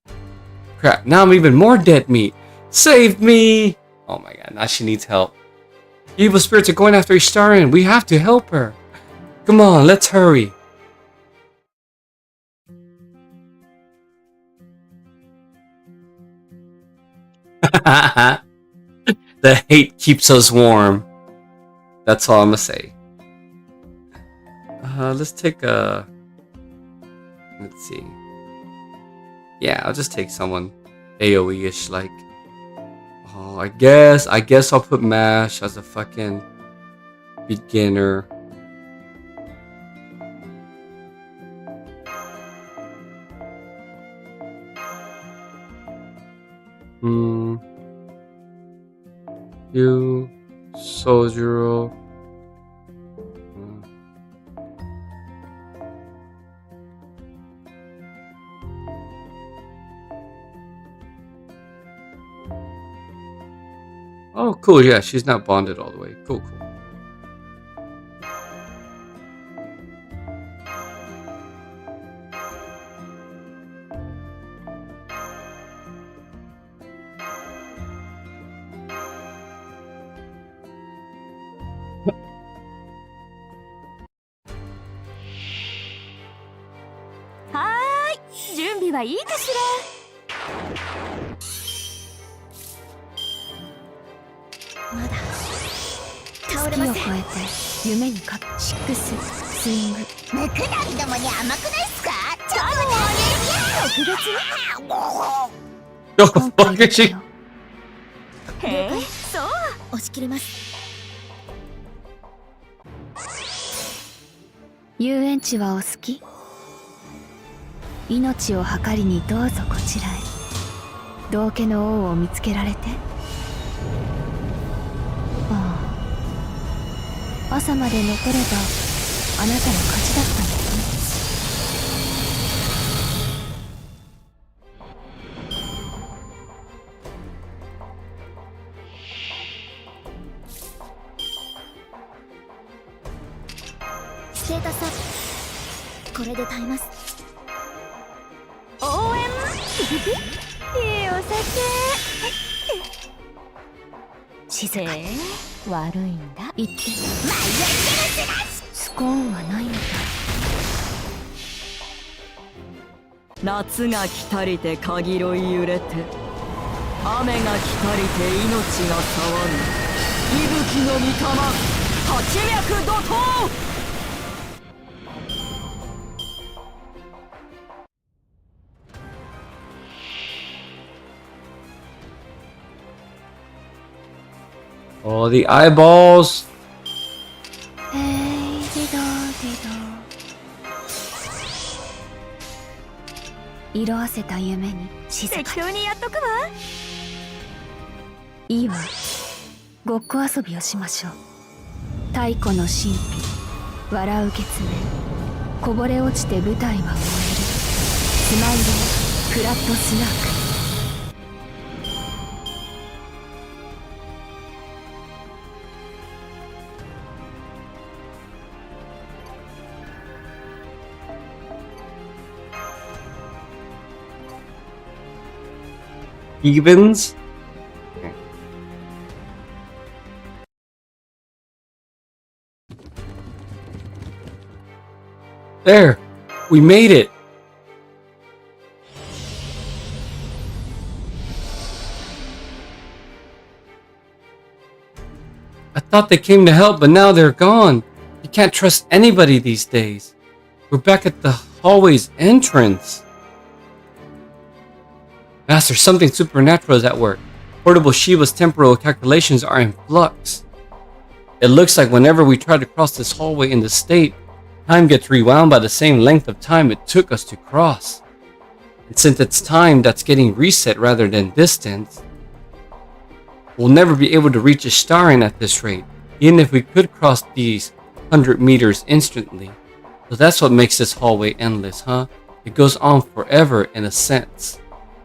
Speaker 1: Crap, now I'm even more dead meat. Save me! Oh my god, now she needs help. Evil spirits are going after Ishtaran. We have to help her. Come on, let's hurry. The hate keeps us warm. That's all I'm gonna say. Let's take a... Let's see. Yeah, I'll just take someone AoE-ish, like... Oh, I guess I'll put MASH as a fucking beginner. You, Sojiro. Oh, cool. Yeah, she's not bonded all the way. Cool, cool. The fuck is she?
Speaker 2: Inochiを計りにどうぞこちらへ。道家の王を見つけられて。ああ。朝まで残ればあなたの勝ちだったんだよね。
Speaker 3: ステータスアップ。これで耐えます。応援いいお酒静かに悪いんだ言ってスコーンはないみたい
Speaker 6: 夏が来たりて限り揺れて雨が来たりて命が騒ぐ吹の御霊八脈怒涛。
Speaker 1: Oh, the eyeballs.
Speaker 2: ディドディド色あせた夢に静かに。
Speaker 3: 適当にやっとくわ。
Speaker 2: いいわ。ごっこ遊びをしましょう。太古の神秘、笑う月面、こぼれ落ちて舞台は燃える。スマイルフラットスナーク。
Speaker 1: Evens. There, we made it. I thought they came to help, but now they're gone. You can't trust anybody these days. We're back at the hallway's entrance. Master, something supernatural is at work. Portable Shiva's temporal calculations are in flux. It looks like whenever we try to cross this hallway in the state, time gets rewound by the same length of time it took us to cross. And since it's time that's getting reset rather than distance, we'll never be able to reach Ishtaran at this rate, even if we could cross these 100 meters instantly. So that's what makes this hallway endless, huh? It goes on forever in a sense.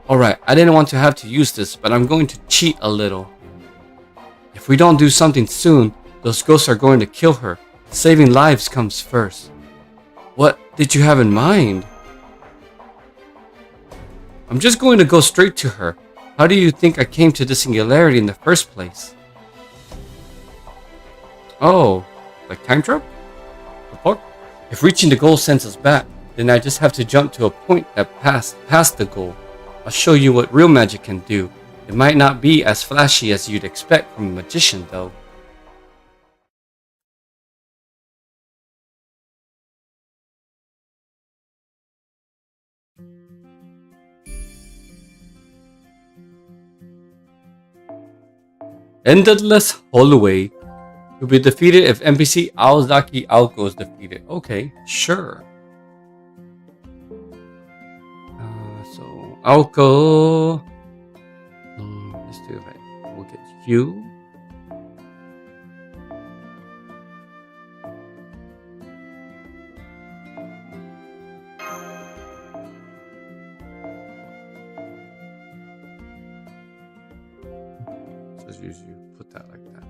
Speaker 1: Alright, I didn't want to have to use this, but I'm going to cheat a little. If we don't do something soon, those ghosts are going to kill her. Saving lives comes first. What did you have in mind? I'm just going to go straight to her. How do you think I came to this singularity in the first place? Oh, like time travel? The fuck? If reaching the goal sends us back, then I just have to jump to a point that past the goal. I'll show you what real magic can do. It might not be as flashy as you'd expect from a magician, though. Endless hallway. You'll be defeated if NPC Aozaki Aoko is defeated. Okay, sure. So Aoko. Let's do it. We'll get you. So usually put that like that.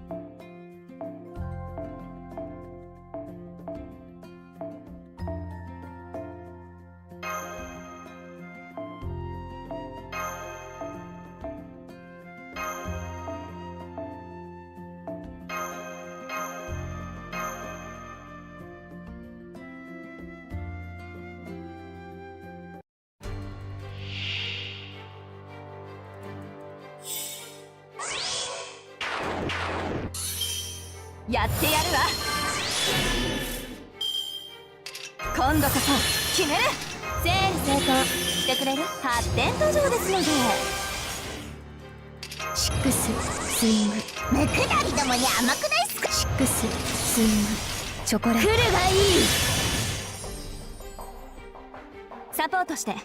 Speaker 3: やってやるわ。今度こそ決める。整理整頓してくれる。発展途上ですので。
Speaker 2: シックススイング。
Speaker 3: ムクダリどもに甘くないっすか。
Speaker 2: シックススイング。チョコレート。
Speaker 3: 来るがいい。サポートして。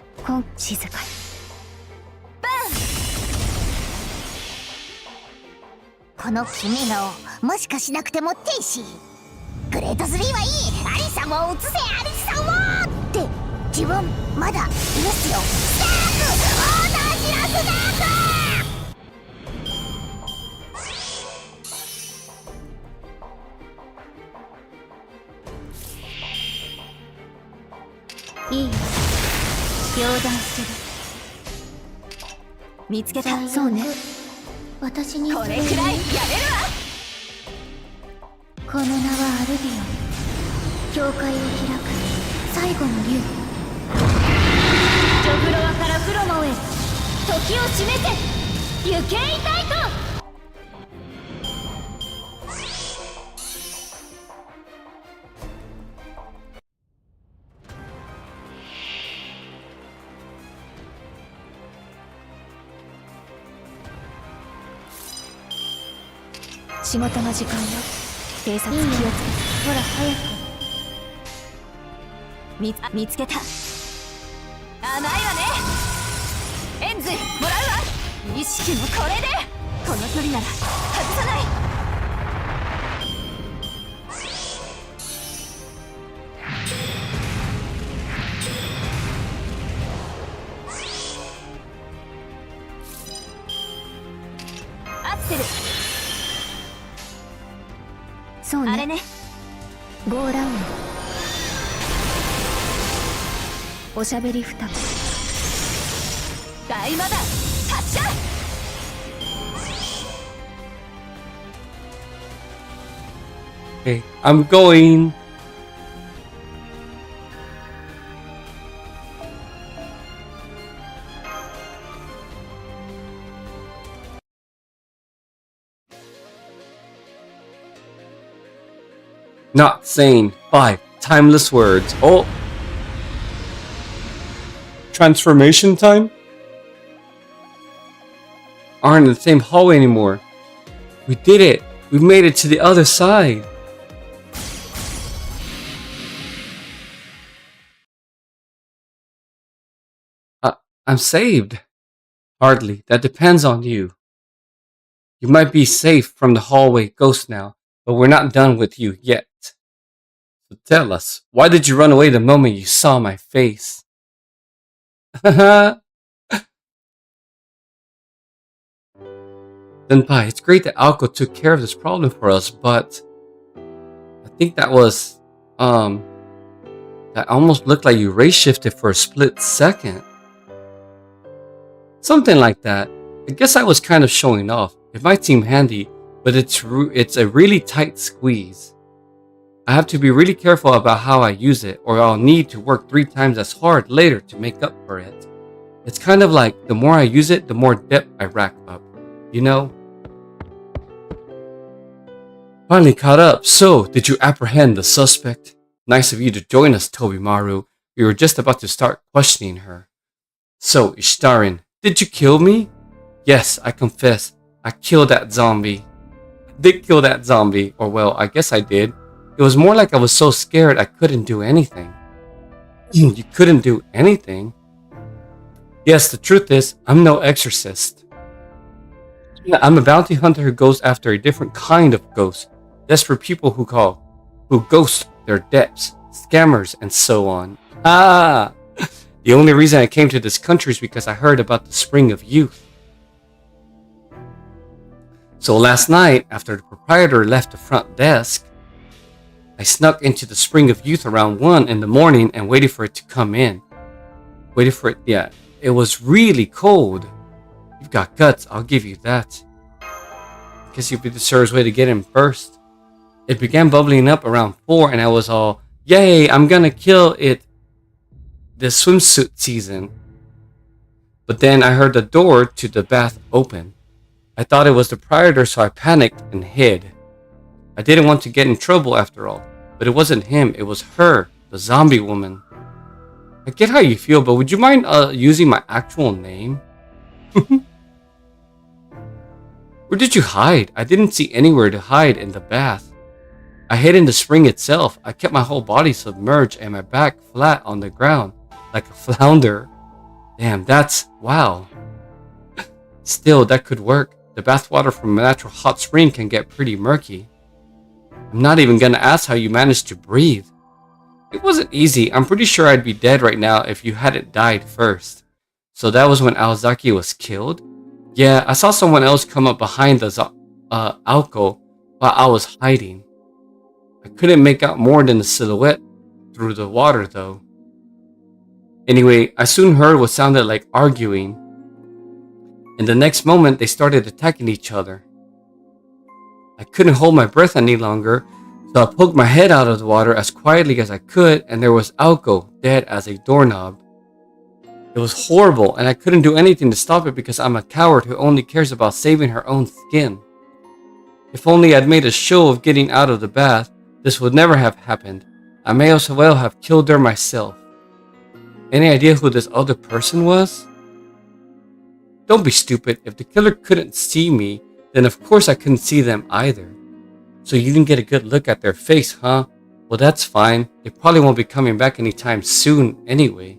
Speaker 2: 静かに。
Speaker 3: この君のもしかしなくても天使グレート3はいい。アリさんを移せ。アリさんをって自分まだいますよ。スターク同じラスダーク。いいよ、両断してる。見つけた。
Speaker 2: そうね。
Speaker 3: 私にこれくらいやれるわ。この名はアルビオン。教会を開く最後の竜。ジョフロワからフロモへ時を示せ。行けいたいと。
Speaker 2: 仕事の時間よ。警察気をつけて。
Speaker 3: ほら早く。
Speaker 6: 見つけた。甘いわね。エンズもらうわ。意識もこれで。この距離なら外さない。合ってる。
Speaker 2: そうね。
Speaker 6: あれね。
Speaker 2: 5ラウンド。おしゃべり2つ。
Speaker 6: 大魔だ。発射。
Speaker 1: Okay, I'm going. Not sane. 5 timeless words. Oh. Transformation time? Aren't in the same hallway anymore. We did it. We made it to the other side. I'm saved. Hardly. That depends on you. You might be safe from the hallway ghost now, but we're not done with you yet. So tell us, why did you run away the moment you saw my face? Senpai, it's great that Alko took care of this problem for us, but I think that was, that almost looked like you race shifted for a split second. Something like that. I guess I was kind of showing off. It might seem handy, but it's a really tight squeeze. I have to be really careful about how I use it, or I'll need to work 3 times as hard later to make up for it. It's kind of like the more I use it, the more depth I rack up. You know? Finally caught up. So, did you apprehend the suspect? Nice of you to join us, Tobimaru. We were just about to start questioning her. So, Ishtarin, did you kill me? Yes, I confess. I killed that zombie. Did kill that zombie. Or well, I guess I did. It was more like I was so scared I couldn't do anything. You couldn't do anything? Yes, the truth is, I'm no exorcist. I'm a bounty hunter who goes after a different kind of ghost. Desperate people who ghost their debts, scammers, and so on. Ah! The only reason I came to this country is because I heard about the Spring of Youth. So last night, after the proprietor left the front desk, I snuck into the Spring of Youth around 1 in the morning and waited for it to come in. Waited for it, yeah. It was really cold. You've got guts, I'll give you that. Guess you'd be the surest way to get in first. It began bubbling up around 4 and I was all, yay, I'm gonna kill it this swimsuit season. But then I heard the door to the bath open. I thought it was the proprietor, so I panicked and hid. I didn't want to get in trouble after all, but it wasn't him, it was her, the zombie woman. I get how you feel, but would you mind using my actual name? Where did you hide? I didn't see anywhere to hide in the bath. I hid in the spring itself. I kept my whole body submerged and my back flat on the ground, like a flounder. Damn, wow. Still, that could work. The bathwater from a natural hot spring can get pretty murky. I'm not even gonna ask how you managed to breathe. It wasn't easy. I'm pretty sure I'd be dead right now if you hadn't died first. So that was when Aozaki was killed? Yeah, I saw someone else come up behind the Alko while I was hiding. I couldn't make out more than the silhouette through the water though. Anyway, I soon heard what sounded like arguing. And the next moment, they started attacking each other. I couldn't hold my breath any longer, so I poked my head out of the water as quietly as I could, and there was Alko, dead as a doorknob. It was horrible, and I couldn't do anything to stop it because I'm a coward who only cares about saving her own skin. If only I'd made a show of getting out of the bath, this would never have happened. I may as well have killed her myself. Any idea who this other person was? Don't be stupid. If the killer couldn't see me, then of course I couldn't see them either. So you didn't get a good look at their face, huh? Well, that's fine. They probably won't be coming back anytime soon anyway.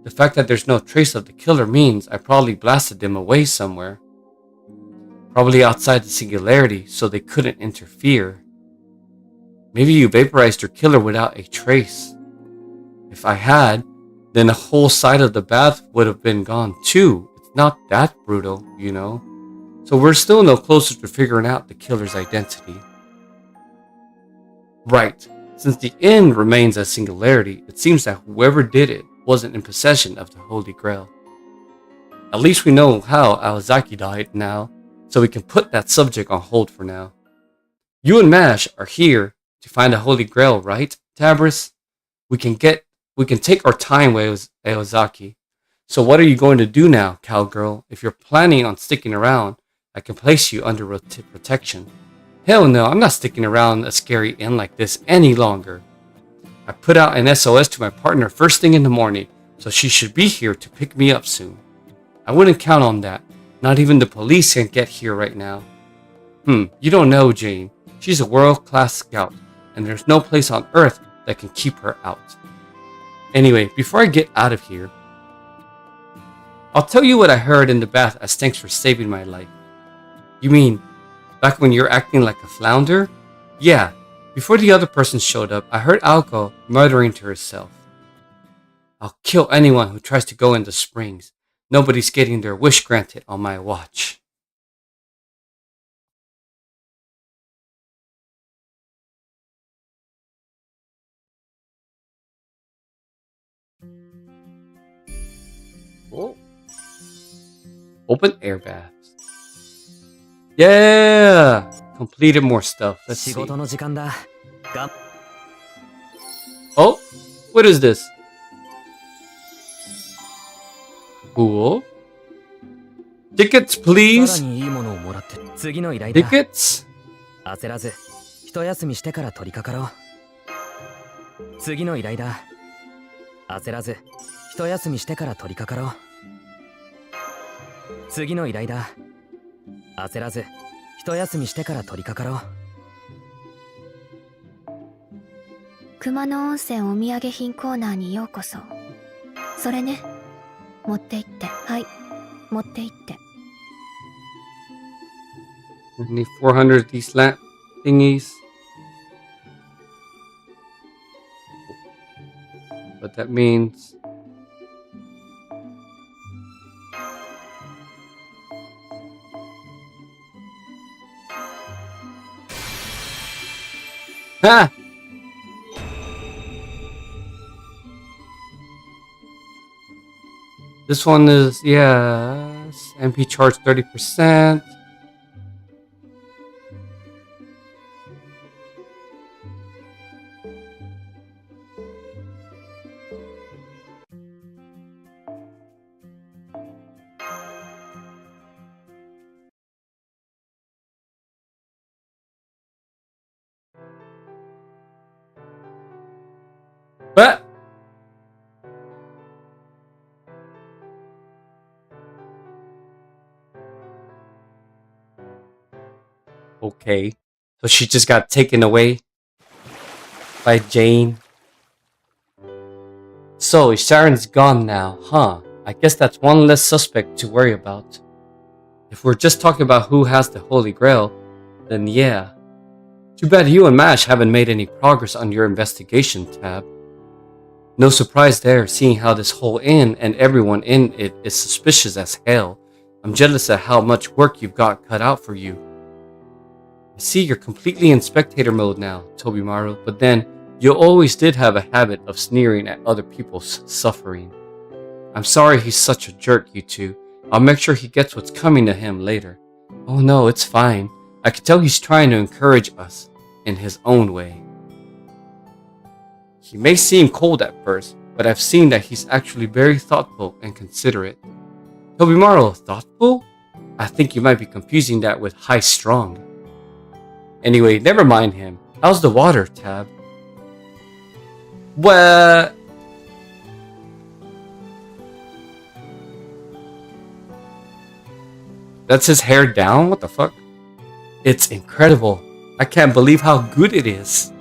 Speaker 1: The fact that there's no trace of the killer means I probably blasted them away somewhere. Probably outside the singularity, so they couldn't interfere. Maybe you vaporized your killer without a trace. If I had, then the whole side of the bath would have been gone too. It's not that brutal, you know. So we're still no closer to figuring out the killer's identity. Right. Since the end remains a singularity, it seems that whoever did it wasn't in possession of the Holy Grail. At least we know how Awazaki died now, so we can put that subject on hold for now. You and Mash are here to find the Holy Grail, right, Tabris? We can take our time with Awazaki. So what are you going to do now, cowgirl? If you're planning on sticking around, I can place you under protection. Hell no, I'm not sticking around a scary inn like this any longer. I put out an SOS to my partner first thing in the morning, so she should be here to pick me up soon. I wouldn't count on that. Not even the police can get here right now. You don't know Jane. She's a world-class scout, and there's no place on Earth that can keep her out. Anyway, before I get out of here, I'll tell you what I heard in the bath as thanks for saving my life. You mean, back when you're acting like a flounder? Yeah, before the other person showed up, I heard Aoko muttering to herself. I'll kill anyone who tries to go in the springs. Nobody's getting their wish granted on my watch. Oh. Open air baths. Yeah! Completed more stuff. Let's see. Oh, what is this? Cool. Tickets, please. Tickets?
Speaker 4: 焦らず、一休みしてから取り掛かろう。次の依頼だ。焦らず、一休みしてから取り掛かろう。次の依頼だ。焦らず、一休みしてから取り掛かろう。
Speaker 2: 熊野温泉お土産品コーナーにようこそ。それね。持って行って。はい。持って行って。
Speaker 1: Only 400 of these lamp thingies. What that means. Ha! This one is, yes, MP charge 30%. But okay, so she just got taken away by Jane. So Sharon's gone now, huh? I guess that's one less suspect to worry about. If we're just talking about who has the Holy Grail, then yeah. Too bad you and Mash haven't made any progress on your investigation, Tab. No surprise there, seeing how this whole inn and everyone in it is suspicious as hell. I'm jealous at how much work you've got cut out for you. I see you're completely in spectator mode now, Tobimaru, but then you always did have a habit of sneering at other people's suffering. I'm sorry he's such a jerk, you two. I'll make sure he gets what's coming to him later. Oh no, it's fine. I can tell he's trying to encourage us in his own way. He may seem cold at first, but I've seen that he's actually very thoughtful and considerate. Tobimaru, thoughtful? I think you might be confusing that with high-strung. Anyway, never mind him. How's the water, Tab? What? That's his hair down? What the fuck? It's incredible. I can't believe how good it is.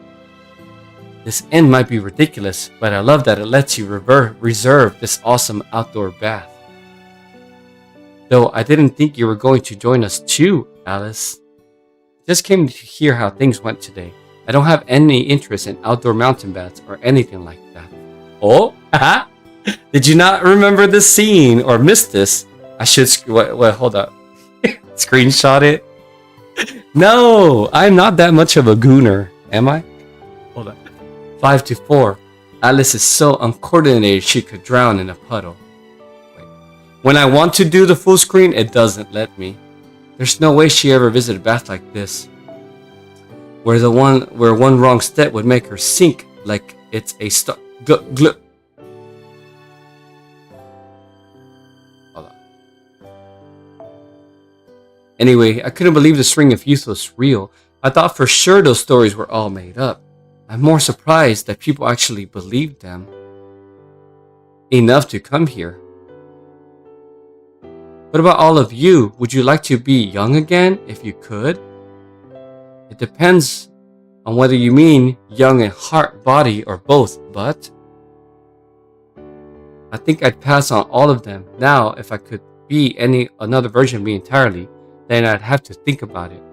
Speaker 1: This inn might be ridiculous, but I love that it lets you reserve this awesome outdoor bath. Though I didn't think you were going to join us too, Alice. Just came to hear how things went today. I don't have any interest in outdoor mountain baths or anything like that. Oh, haha! Did you not remember this scene or miss this? I should wait, hold up. Screenshot it. No, I'm not that much of a gooner, am I? Hold on. 5-4. Alice is so uncoordinated she could drown in a puddle. Wait. When I want to do the full screen, it doesn't let me. There's no way she ever visited a bath like this, where one wrong step would make her sink like it's a stuck. Hold on. Anyway, I couldn't believe the string of youth was real. I thought for sure those stories were all made up. I'm more surprised that people actually believed them enough to come here. What about all of you? Would you like to be young again if you could? It depends on whether you mean young in heart, body, or both, but I think I'd pass on all of them. Now, if I could be another version of me entirely, then I'd have to think about it.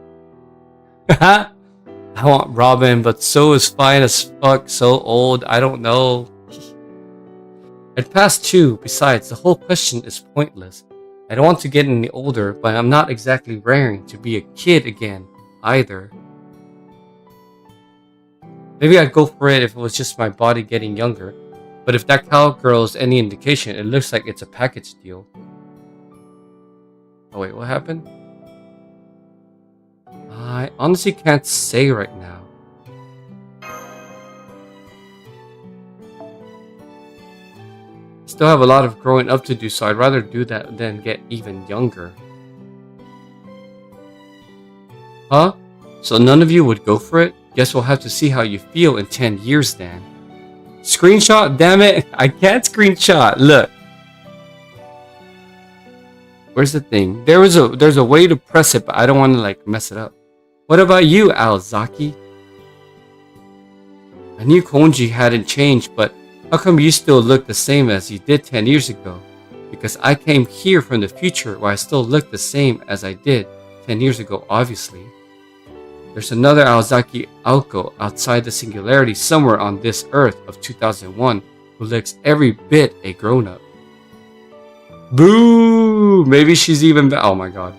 Speaker 1: I want Robin, but so is fine as fuck, so old, I don't know. I'd pass too. Besides, the whole question is pointless. I don't want to get any older, but I'm not exactly raring to be a kid again, either. Maybe I'd go for it if it was just my body getting younger, but if that cowgirl is any indication, it looks like it's a package deal. Oh wait, what happened? I honestly can't say right now. Still have a lot of growing up to do, so I'd rather do that than get even younger. Huh? So none of you would go for it? Guess we'll have to see how you feel in 10 years then. Screenshot? Damn it! I can't screenshot! Look! Where's the thing? There's a way to press it, but I don't want to like mess it up. What about you, Alzaki? I knew Konji hadn't changed, but how come you still look the same as you did 10 years ago? Because I came here from the future where I still look the same as I did 10 years ago, obviously. There's another Alzaki Aoko outside the singularity somewhere on this Earth of 2001 who looks every bit a grown-up. Boo! Maybe she's even oh my god.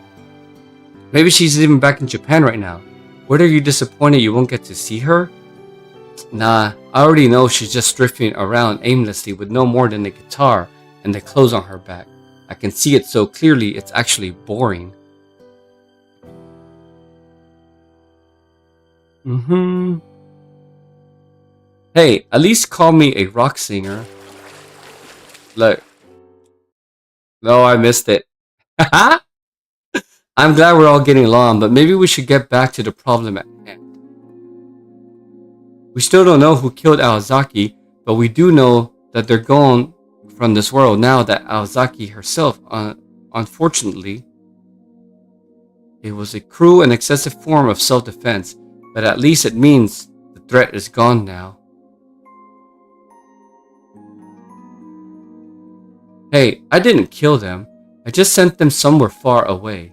Speaker 1: Maybe she's even back in Japan right now. What are you disappointed you won't get to see her? Nah, I already know she's just drifting around aimlessly with no more than a guitar and the clothes on her back. I can see it so clearly it's actually boring. Hey, at least call me a rock singer. Look. No, I missed it. I'm glad we're all getting along, but maybe we should get back to the problem at hand. We still don't know who killed Aozaki, but we do know that they're gone from this world now that Aozaki herself, unfortunately, it was a cruel and excessive form of self-defense, but at least it means the threat is gone now. Hey, I didn't kill them. I just sent them somewhere far away.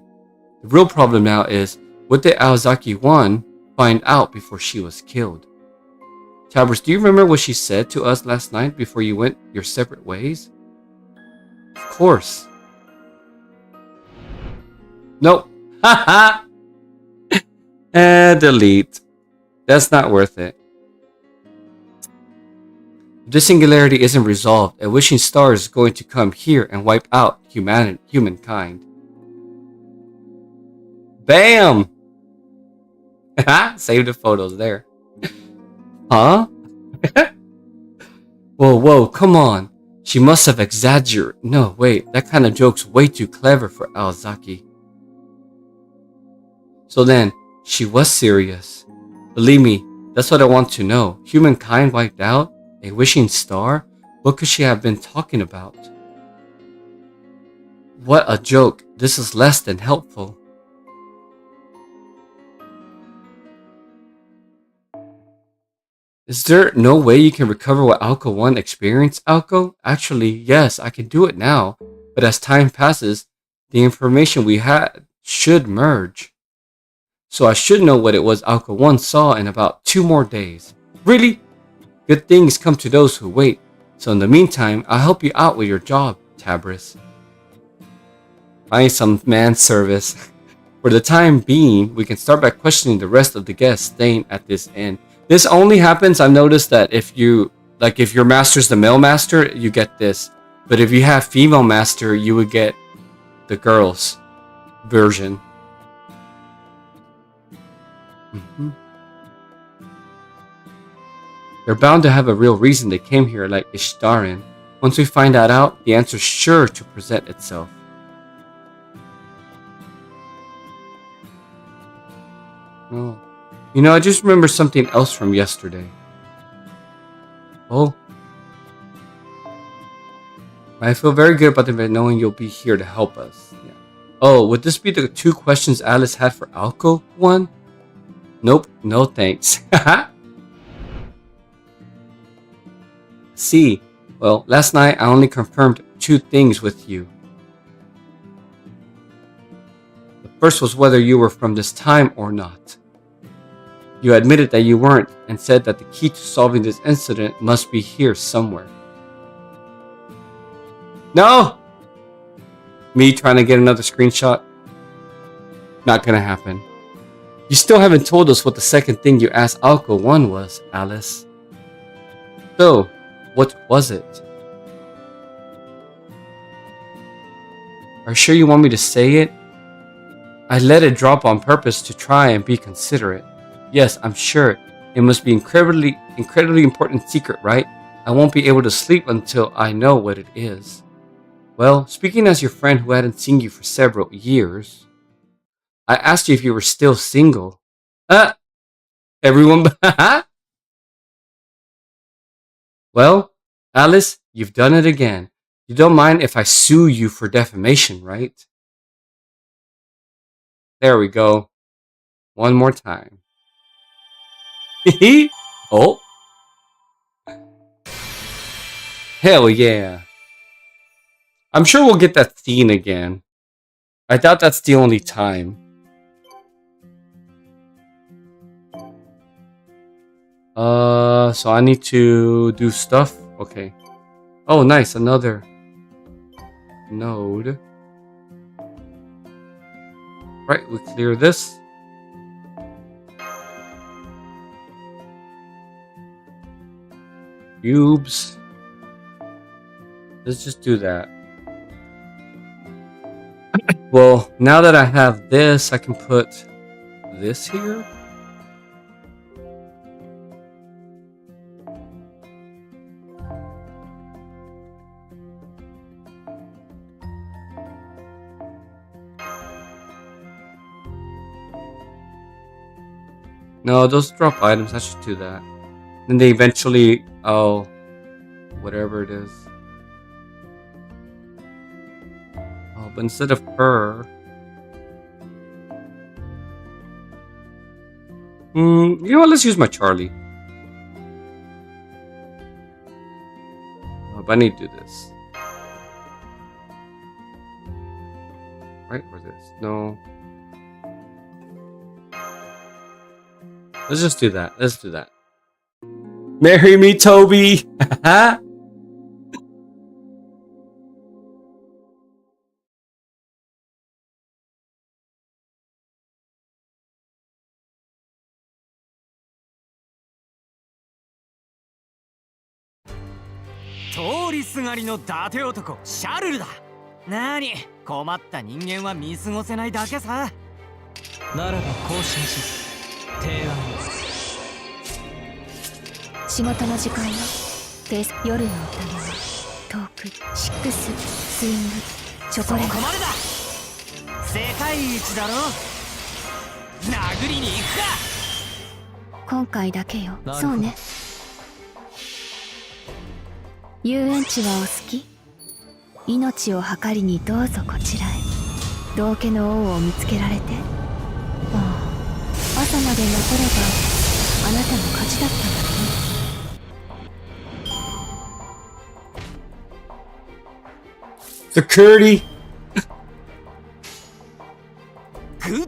Speaker 1: The real problem now is, what did Aozaki-1 find out before she was killed? Towers, do you remember what she said to us last night before you went your separate ways? Of course. Nope. Haha. Delete. That's not worth it. If this singularity isn't resolved, a wishing star is going to come here and wipe out humankind. Bam! Save the photos there. Huh? Whoa, come on. She must have exaggerated. No, wait, that kind of joke's way too clever for Aozaki. So then, she was serious. Believe me, that's what I want to know. Humankind wiped out? A wishing star? What could she have been talking about? What a joke. This is less than helpful. Is there no way you can recover what Alco 1 experienced, Alco? Actually, yes, I can do it now. But as time passes, the information we had should merge. So I should know what it was Alco 1 saw in about 2 more days. Really? Good things come to those who wait. So in the meantime, I'll help you out with your job, Tabris. Find some man service. For the time being, we can start by questioning the rest of the guests staying at this inn. This only happens, I've noticed that if your master's the male master, you get this. But if you have female master, you would get the girls version. They're bound to have a real reason they came here like Ishtarin. Once we find that out, the answer's sure to present itself. Oh. You know, I just remember something else from yesterday. Oh. I feel very good about them knowing you'll be here to help us. Yeah. Oh, would this be the 2 questions Alice had for Alco 1? Nope, no thanks. See, well, last night I only confirmed 2 things with you. The first was whether you were from this time or not. You admitted that you weren't and said that the key to solving this incident must be here somewhere. No! Me trying to get another screenshot? Not gonna happen. You still haven't told us what the second thing you asked Alco 1 was, Alice. So, what was it? Are you sure you want me to say it? I let it drop on purpose to try and be considerate. Yes, I'm sure. It must be incredibly important secret, right? I won't be able to sleep until I know what it is. Well, speaking as your friend who hadn't seen you for several years, I asked you if you were still single. Everyone. Well, Alice, you've done it again. You don't mind if I sue you for defamation, right? There we go. One more time. Oh. Hell yeah. I'm sure we'll get that scene again. I doubt that's the only time. So I need to do stuff? Okay. Oh, nice. Another node. Right, we clear this. Cubes. Let's just do that. Well, now that I have this, I can put this here. No, those drop items. I should do that. Then they eventually, whatever it is. Oh, but instead of her, you know what? Let's use my Charlie. Oh, but I need to do this. Right, or this? No. Let's just do that. Let's do that. Marry me, Toby!
Speaker 4: 通りすがりの伊達男シャルルだ。なに困った人間は見過ごせないだけさ。ならばこうしましょう。提案を。
Speaker 2: 仕事の時間よ。夜の宴はトーク、シックス、スイング、チョコレート。そこまでだ。世界一だろ。殴りに行くか。今回だけよ。そうね。遊園地はお好き？命を計りにどうぞこちらへ。道化の王を見つけられて。ああ、朝まで残ればあなたの勝ちだったわね。
Speaker 1: Security.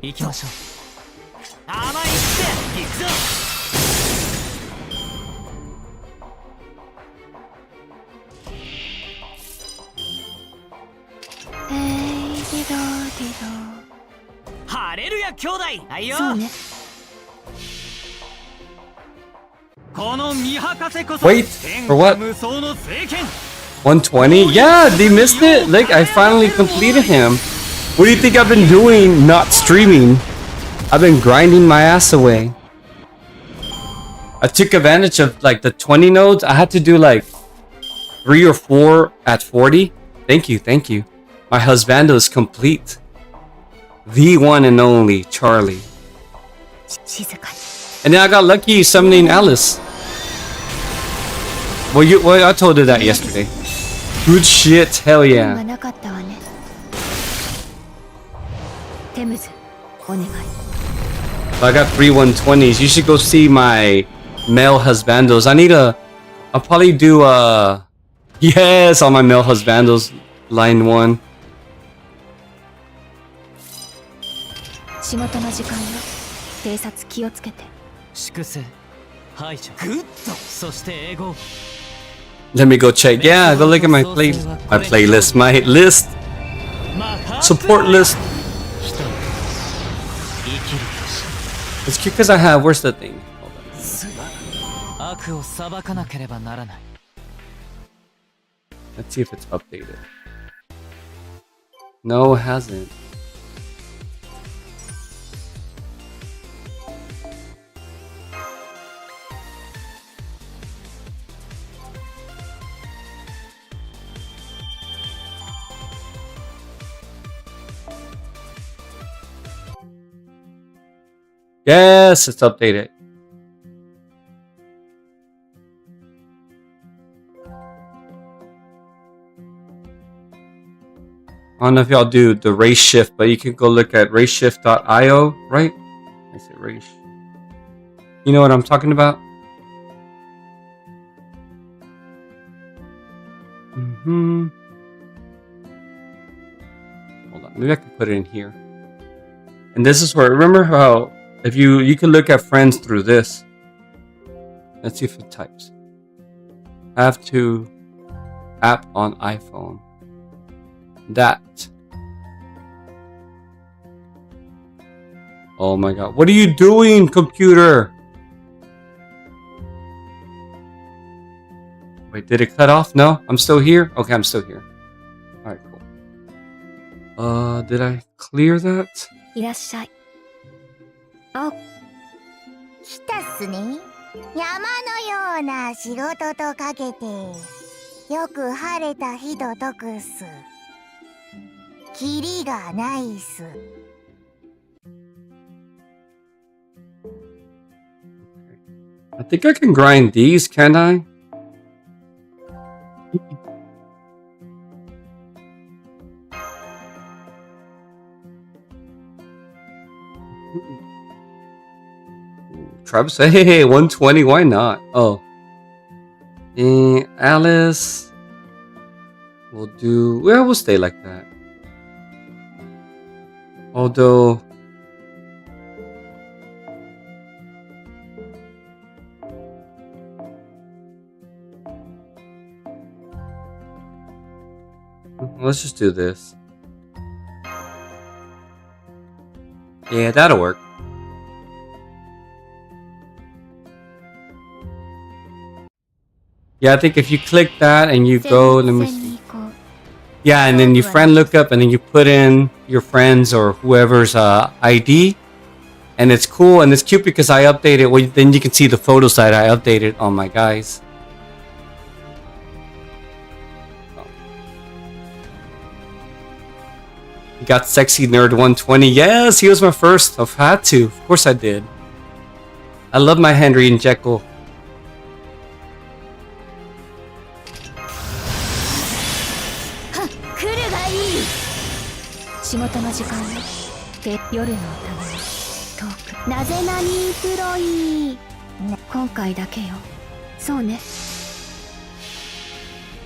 Speaker 4: 行きましょう。甘いって行くぞ。
Speaker 2: ディドディ
Speaker 4: ハレルヤ兄弟はいよ。
Speaker 2: ド。そうね。
Speaker 4: この見博士こそ
Speaker 1: Wait, for what?
Speaker 4: 無双の聖剣。
Speaker 1: 120? Yeah, they missed it. Like, I finally completed him. What do you think I've been doing not streaming? I've been grinding my ass away. I took advantage of like the 20 nodes. I had to do like 3 or 4 at 40. Thank you, thank you. My husbando is complete. The one and only Charlie.
Speaker 2: 静かに。
Speaker 1: And then I got lucky summoning Alice. Well, I told her that yesterday. Good shit, hell
Speaker 2: が
Speaker 1: yeah.
Speaker 2: なかったわね。テムズ、お願い。
Speaker 1: I got 3 120s. You should go see my male husbandos. I'll probably do yes, all my male husbandos line 1.
Speaker 2: 仕事の時間よ。偵察気をつけて。
Speaker 4: 粛清排除グッドそして英語
Speaker 1: Let me go check. Yeah, go look at my playlist, my list, support list. It's cute because I have, where's the thing? Hold on.
Speaker 4: 悪を裁かなければならない
Speaker 1: Let's see if it's updated. No, it hasn't. Yes, it's updated. I don't know if y'all do the race shift, but you can go look at raceshift.io, right? I say race. You know what I'm talking about? Hold on, maybe I can put it in here. And this is where, remember how if you can look at friends through this. Let's see if it types. I have to app on iPhone. That. Oh my god. What are you doing, computer? Wait, did it cut off? No? I'm still here? Okay, I'm still here. Alright, cool. Did I clear that?
Speaker 2: いらっしゃい。あ、
Speaker 3: 来たっすね。山のような仕事とかけて、よく晴れた日と解くっす。キリがないっす。
Speaker 1: I think I can grind these, can I? Travis said, hey, 120, why not? Oh. And Alice. We'll stay like that. Although. Let's just do this. Yeah, that'll work. Yeah, I think if you click that and you go, let me see. Yeah, and then your friend look up and then you put in your friends or whoever's ID. And it's cool and it's cute because I updated. Well, then you can see the photos that I updated on my guys. You got Sexy Nerd 120. Yes, he was my first. I've had to. Of course I did. I love my Henry and Jekyll.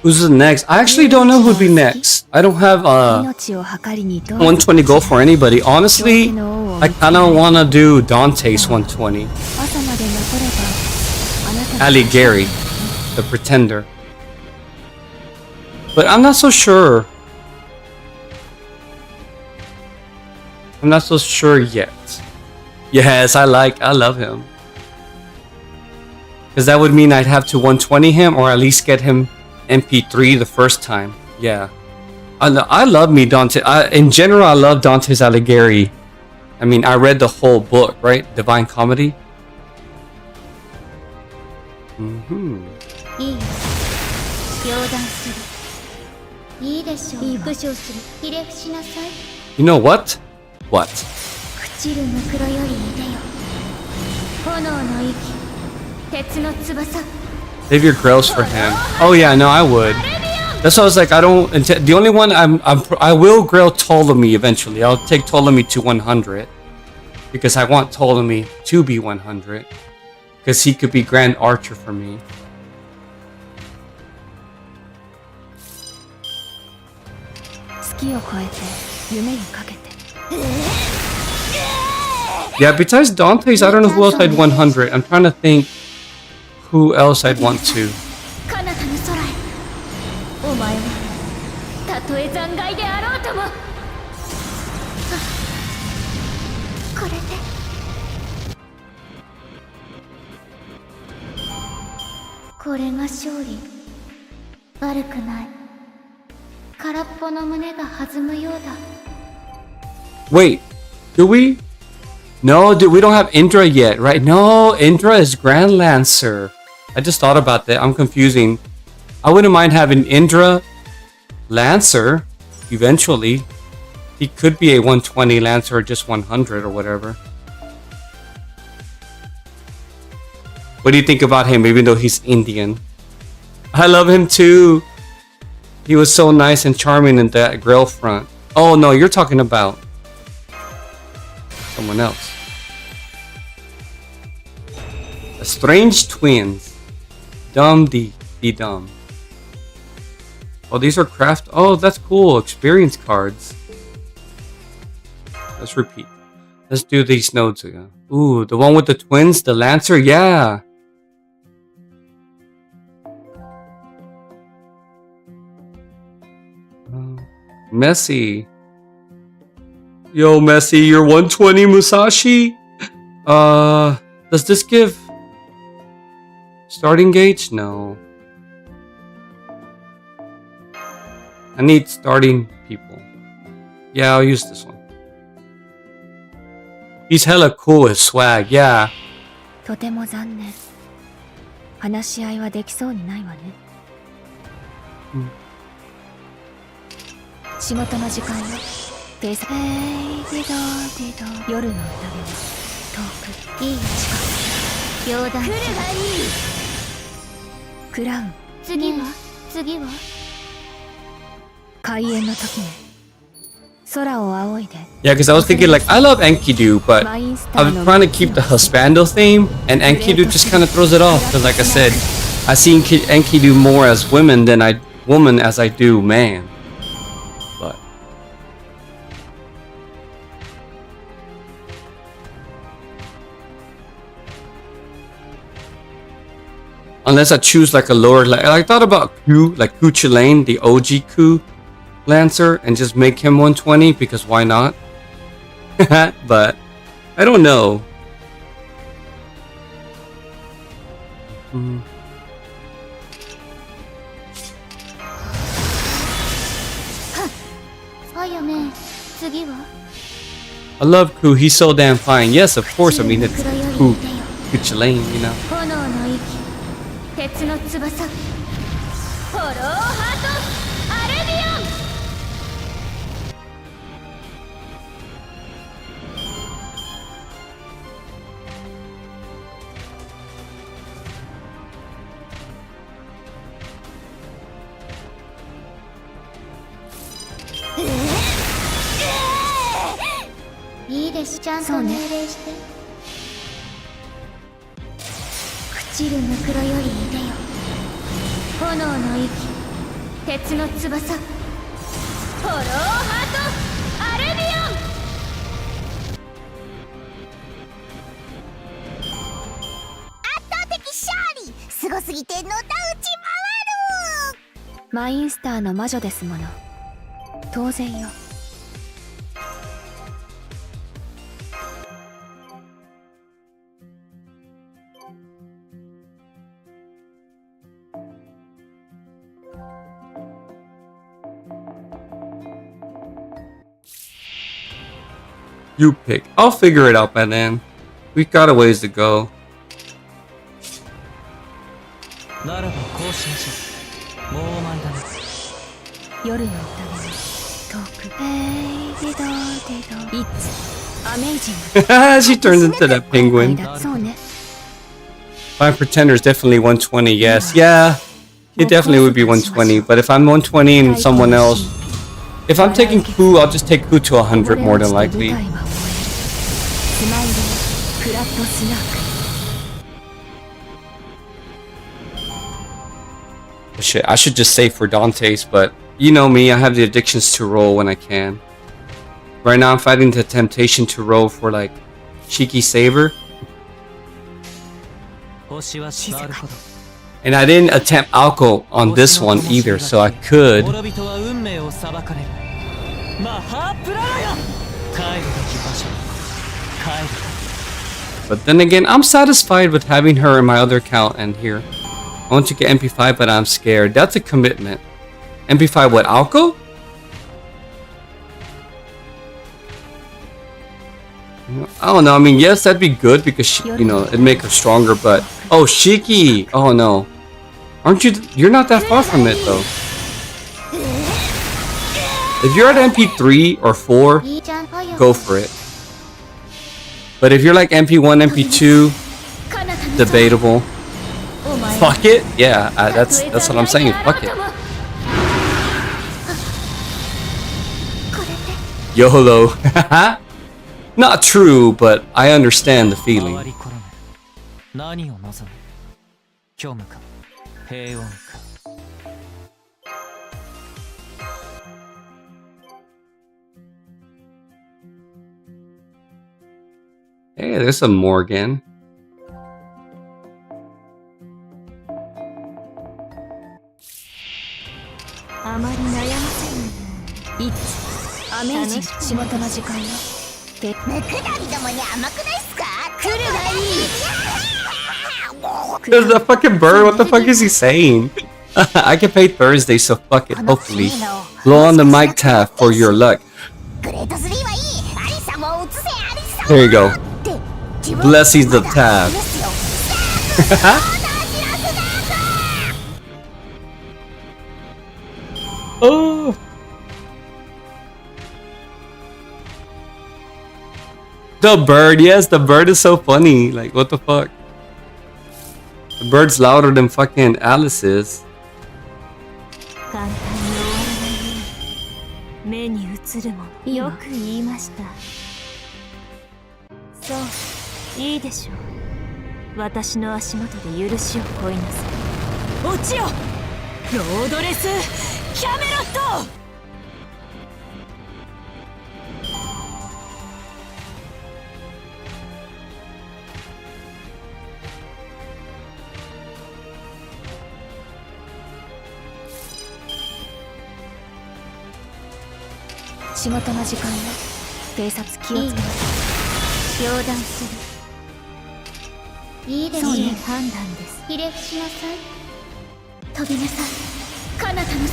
Speaker 1: Who's the next? I actually don't know who'd be next. I don't have 120 gold for anybody. Honestly, I kind of want to do Dante's 120. Alighieri, the Pretender. But I'm not so sure. I'm not so sure yet. Yes, I love him. Because that would mean I'd have to 120 him or at least get him MP3 the first time. Yeah. I love me Dante. In general, I love Dante's Alighieri. I mean, I read the whole book, right? Divine Comedy. Mm-hmm.
Speaker 3: 冗談する。いいでしょう。復唱する。ひれ伏しなさい。
Speaker 1: You know what? What?
Speaker 3: 朽ちるムクロよりいでよ。炎の息、鉄の翼。
Speaker 1: Save your grails for him. Oh yeah, no, I would. That's why I was like, I don't. The only one I will grail Ptolemy eventually. I'll take Ptolemy to 100 because I want Ptolemy to be 100 because he could be Grand Archer for me. Yeah, besides Dante's, I don't know who else I'd 100. I'm trying to think who else I'd want to.
Speaker 3: 彼方の空へ。お前はたとえ残骸であろうとも。これで。これが勝利。悪くない。空っぽの胸が弾むようだ。
Speaker 1: Wait, do we? No, dude, we don't have Indra yet, right? No, Indra is Grand Lancer. I just thought about that. I'm confusing. I wouldn't mind having Indra Lancer eventually. He could be a 120 Lancer or just 100 or whatever. What do you think about him, even though he's Indian? I love him too. He was so nice and charming in that grill front. Oh no, you're talking about someone else. The Strange Twins. Dum dee dum. Oh, these are craft. Oh, that's cool. Experience cards. Let's repeat. Let's do these nodes again. Ooh, the one with the twins, the Lancer. Yeah. Messi. Yo, Messi, you're 120 Musashi. Does this give starting gauge? No. I need starting people. Yeah, I'll use this one. He's hella cool, his swag, yeah.
Speaker 2: とても残念。話し合いはできそうにないわね。仕事の時間よ。偵察。夜の宴は遠く。いい近く。冗談。来るがいい。クラウン。次は？次は？開演の時ね。空を仰いで。
Speaker 1: Yeah, because I was thinking like I love Enkidu, but I'm trying to keep the Husbando theme, and Enkidu just kind of throws it off. Because like I said, I see Enkidu more as woman as I do man. But unless I choose like a lower, like I thought about Ku, like Ku Chilane, the OG Ku Lancer, and just make him 120 because why not? But I don't know. I love Ku, he's so damn fine. Yes, of course, I mean it's Ku Chilane, you know.
Speaker 3: 鉄の翼フォローハートアレビオンいいですちゃんと命令して朽ちるムクロよりいでよ炎の息鉄の翼フォローハートアルビオン。圧倒的勝利。すごすぎてのたうち回る。
Speaker 2: マインスターの魔女ですもの。当然よ。
Speaker 1: You pick. I'll figure it out by then. We've got a ways to go.
Speaker 4: ならばこうしましょう。もう間だね。
Speaker 2: 夜の宴に遠くディドディド It's amazing.
Speaker 1: She turns into that penguin.
Speaker 2: そうね。
Speaker 1: Fine Pretender is definitely 120, yes. Yeah, it definitely would be 120. But if I'm 120 and someone else... If I'm taking Ku, I'll just take Ku to 100 more than likely. Shit, I should just save for Dante's, but you know me, I have the addictions to roll when I can. Right now I'm fighting the temptation to roll for like Shiki Saver. And I didn't attempt Alco on this one either, so I could. But then again, I'm satisfied with having her in my other account and here. I want to get MP5, but I'm scared. That's a commitment. MP5 what, Alco? I don't know, I mean, yes, that'd be good because, she, you know, it'd make her stronger, but... Oh, Shiki! Oh, no. Aren't you... You're not that far from it, though. If you're at MP3 or 4, go for it. But if you're like MP1, MP2, debatable. Fuck it? Yeah, that's what I'm saying. Fuck it. YOLO. Not true, but I understand the feeling. Hey, there's some Morgan. There's a fucking bird. What the fuck is he saying? I get paid Thursday, so fuck it. Hopefully, blow on the mic tab for your luck. There you go. Blessings the tab. Oh. The bird, yes, the bird is so funny. Like, what the fuck? The bird's louder than fucking Alice is.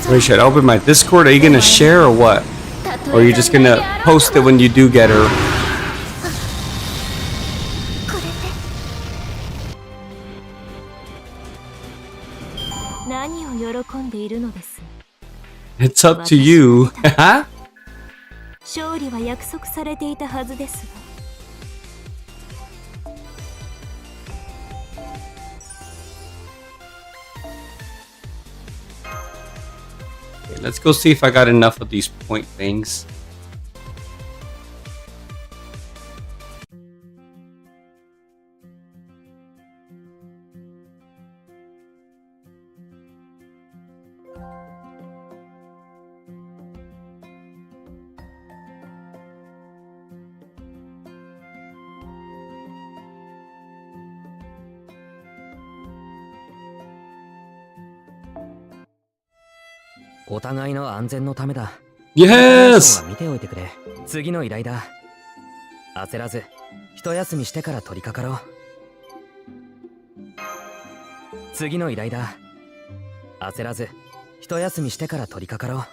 Speaker 1: Wait, should I open my Discord? Are you gonna share or what? Or are you just gonna post it when you do get her? It's up to you. Okay, let's go see if I got enough of these point things.
Speaker 4: お互いの安全のためだ。
Speaker 1: Yes!
Speaker 4: 見ておいてくれ。次の依頼だ。焦らず一休みしてから取り掛かろう。次の依頼だ。焦らず一休みしてから取り掛かろう。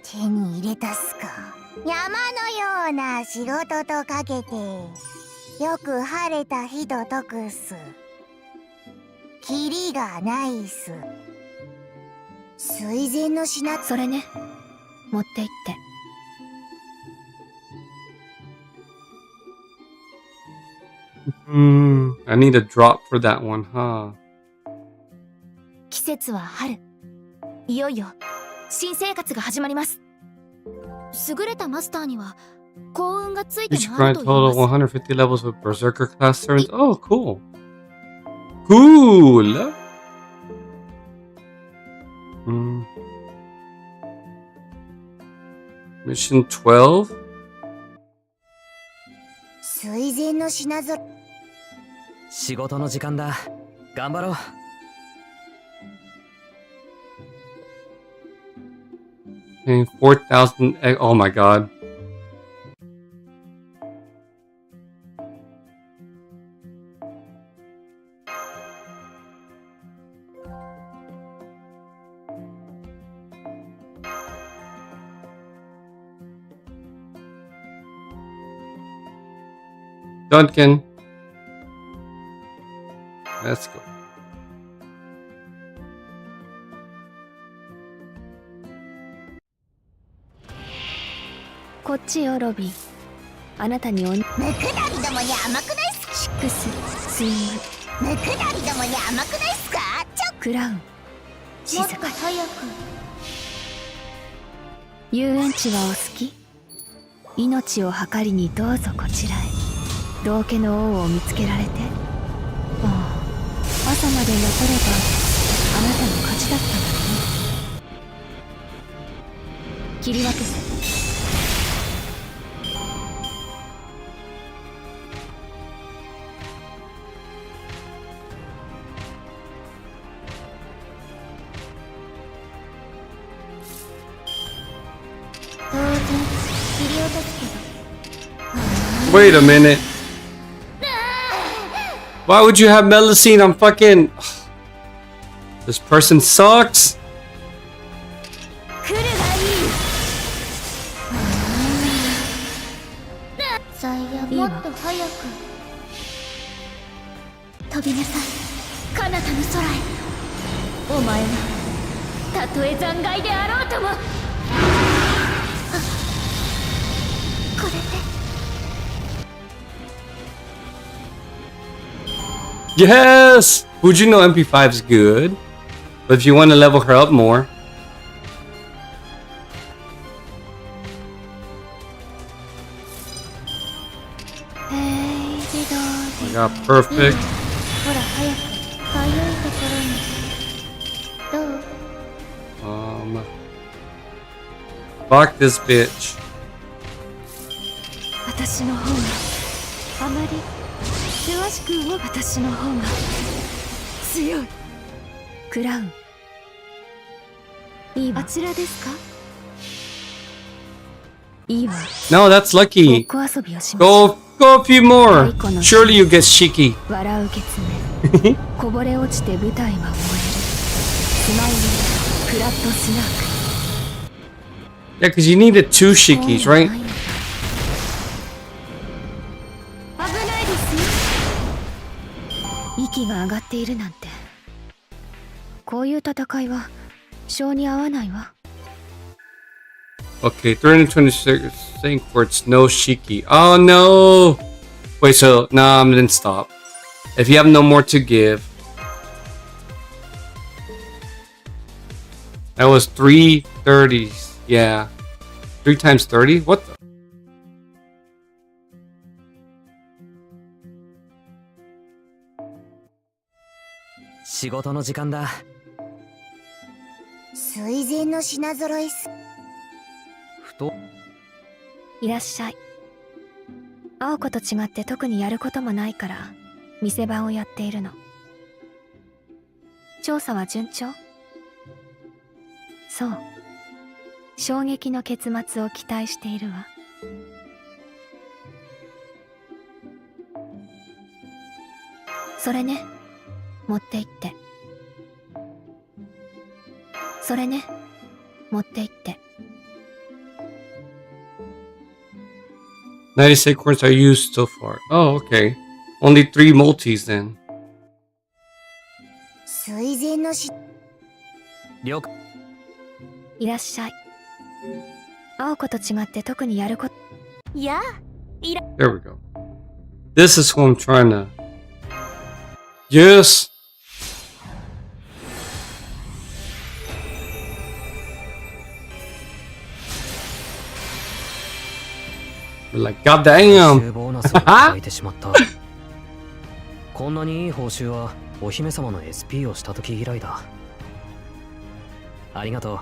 Speaker 3: 手に入れたっすか。山のような仕事とかけてよく晴れた日と解くっす。キリがないっす。水前の品。
Speaker 2: それね、持って行って。
Speaker 1: I need a drop for that one, huh?
Speaker 6: 季節は春。いよいよ新生活が始まります。優れたマスターには幸運がついて
Speaker 1: Each
Speaker 6: もある
Speaker 1: grind
Speaker 6: と言い
Speaker 1: total
Speaker 6: ます。
Speaker 1: 150 levels with Berserker class turns. Oh, cool. Cool! Mission 12?
Speaker 3: 水前の品ぞ。
Speaker 4: 仕事の時間だ。頑張ろう。
Speaker 1: Paying 4,000 egg. Oh my god. Duncan. Let's go.
Speaker 2: こっちよロビー。あなたに
Speaker 3: ムクダリどもに甘くないっすか。
Speaker 2: シックススイング
Speaker 3: ムクダリどもに甘くないっすか。
Speaker 2: クラウン静
Speaker 3: もっと
Speaker 2: か。
Speaker 3: 早く。
Speaker 2: 遊園地はお好き？命を計りにどうぞこちらへ。道家の王を見つけられて、ああ、朝まで残ればあなたの勝ちだったのに。切り分けて。
Speaker 3: 当然切り落とすけど。
Speaker 1: Wait a minute. Why would you have Melusine on fucking... This person sucks.
Speaker 6: 来るがいい。
Speaker 3: 最悪。もっと早く。
Speaker 6: 飛びなさい、彼方の空へ。お前はたとえ残骸であろうとも。これで
Speaker 1: Yes! Fujino MP5 is good. But if you want to level her up more... I got perfect.
Speaker 3: ほら早く。かゆいところに。どう？
Speaker 1: Fuck this bitch.
Speaker 2: 私の方があまり詳しく動く。私の方が強い。クラウンいいわ。あちらですか？いいわ。
Speaker 1: No, that's
Speaker 2: ごっ
Speaker 1: lucky.
Speaker 2: こ遊びをしましょう。
Speaker 1: Go a few more. Surely you get Shiki.
Speaker 2: 笑うケツメこぼれ落ちて舞台は燃える。スマイルフラットスナーク。
Speaker 1: Yeah, because you needed 2 Shikis, right?
Speaker 6: 危ないですよ。
Speaker 2: 息が上がっているなんて。こういう戦いは性に合わないわ。
Speaker 1: Okay, 326 Saint Quartz, no Shiki. Oh no! Wait, so, nah, then stop. If you have no more to give. That was 330s. Yeah. 3 times 30? What the?
Speaker 4: 仕事の時間だ。
Speaker 3: 水前の品揃えっす。
Speaker 4: ふと
Speaker 2: いらっしゃい。青子と違って特にやることもないから店番をやっているの。調査は順調？そう、衝撃の結末を期待しているわ。それね、持って行って。それね、持って行って。
Speaker 1: 96 coins are used so far. Oh, okay. Only 3 multis then.
Speaker 3: 水前のし
Speaker 4: 了解。
Speaker 2: いらっしゃい。青子と違って特にやること。
Speaker 3: いや
Speaker 1: There we go. This is who I'm trying to. Yes! We're like,
Speaker 4: 報
Speaker 1: goddamn!
Speaker 4: 酬ボーナスをいただいてしまった。こんなにいい報酬はお姫様の SP をした時以来だ。ありがとう。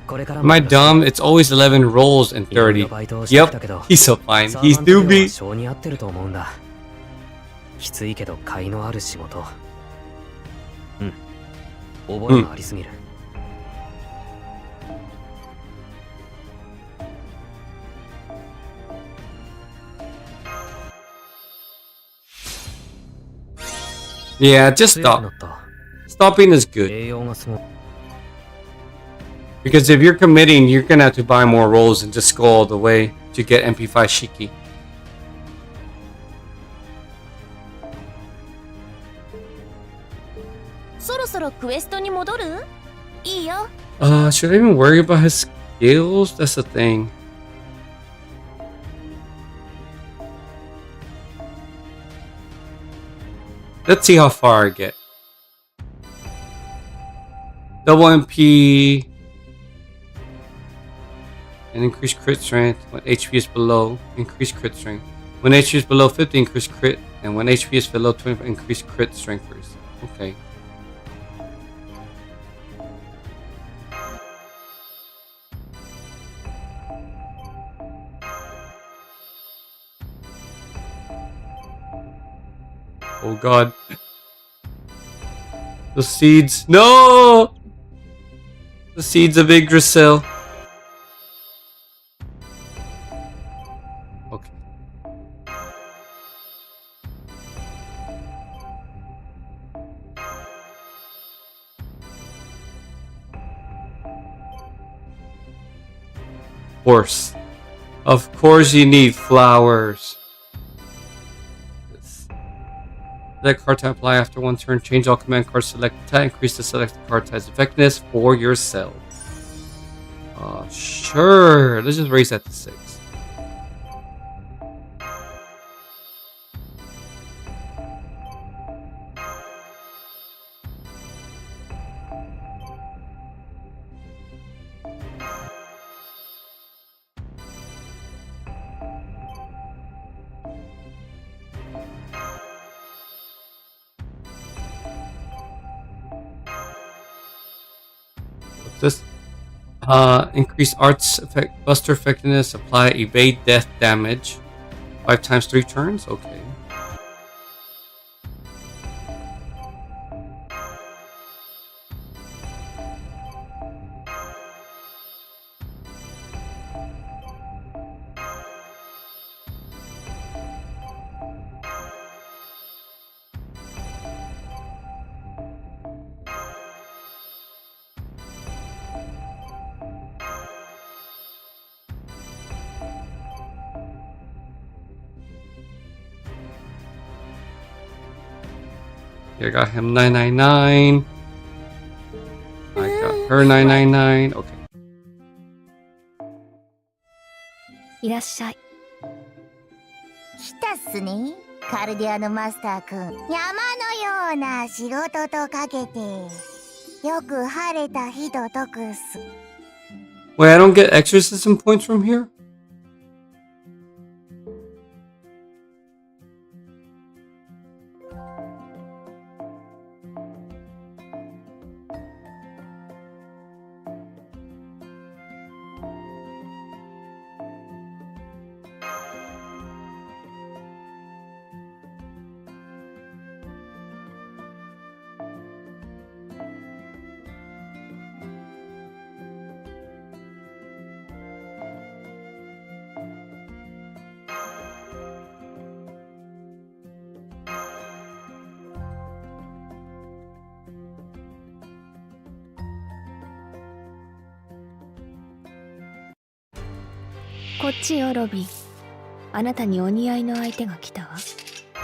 Speaker 4: これからも
Speaker 1: Am I dumb? It's always 11 rolls and 30.
Speaker 4: バイトをしてきたけ
Speaker 1: Yep,
Speaker 4: ど
Speaker 1: he's so fine.
Speaker 4: サー
Speaker 1: He's
Speaker 4: バント業は
Speaker 1: doobie.
Speaker 4: 性に合ってると思うんだ。きついけど甲斐のある仕事。覚えがありすぎる。
Speaker 1: Yeah, just
Speaker 4: 強く
Speaker 1: stop.
Speaker 4: なった。
Speaker 1: Stopping is good.
Speaker 4: 栄養がすごい。
Speaker 1: Because if you're committing, you're gonna have to buy more rolls and just go all the way to get MP5 Shiki.
Speaker 3: そろそろクエストに戻る？いいよ。
Speaker 1: Should I even worry about his skills? That's the thing. Let's see how far I get. Double MP and increase crit strength when HP is below. Increase crit strength. When HP is below 50, increase crit. And when HP is below 20, increase crit strength first. Okay. Oh god. The seeds. No! The seeds of Yggdrasil. Okay. Of course you need flowers. Select card type apply after one turn. Change all command cards selected to increase the selected card type's effectiveness for yourself. Sure. Let's just raise that to 6. What's this? Increase arts effect, buster effectiveness, apply evade death damage. 5 times 3 turns? Okay. I got him 999. I got her 999. Okay.
Speaker 2: いらっしゃい。
Speaker 3: 来たっすね。カルディアのマスターくん。山のような仕事とかけて、よく晴れた日と解くっす。
Speaker 1: Wait, I don't get exorcism points from here?
Speaker 2: こっちよロビン。あなたにお似合いの相手が来たわ。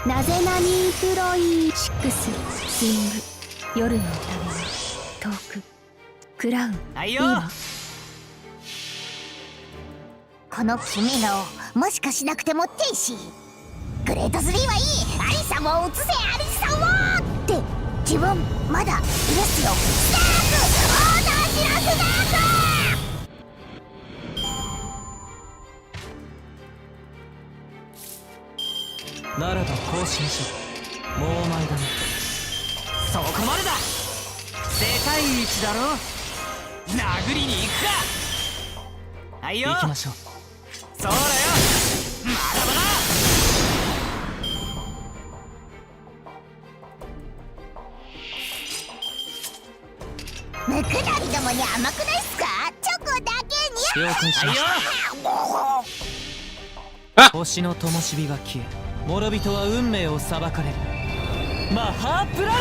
Speaker 2: なぜなにプロイシックススイング夜の宴は遠くクラウンいいわ。
Speaker 3: この君のもしかしなくても天使グレート3はいい。アリサも移せアリサをって自分まだいますよ。スタークオーダーしろスターク。
Speaker 4: ならばこうしましょう。もうお前だね。そこまでだ。世界一だろ。殴りに行くか。はいよ、行きましょう。そうだよ、まだまだ。
Speaker 3: ムクドリどもに甘くないっすか。チョコだけに
Speaker 4: 了解しました。星の灯火は消え、諸人は運命を裁かれる。マハープララよ、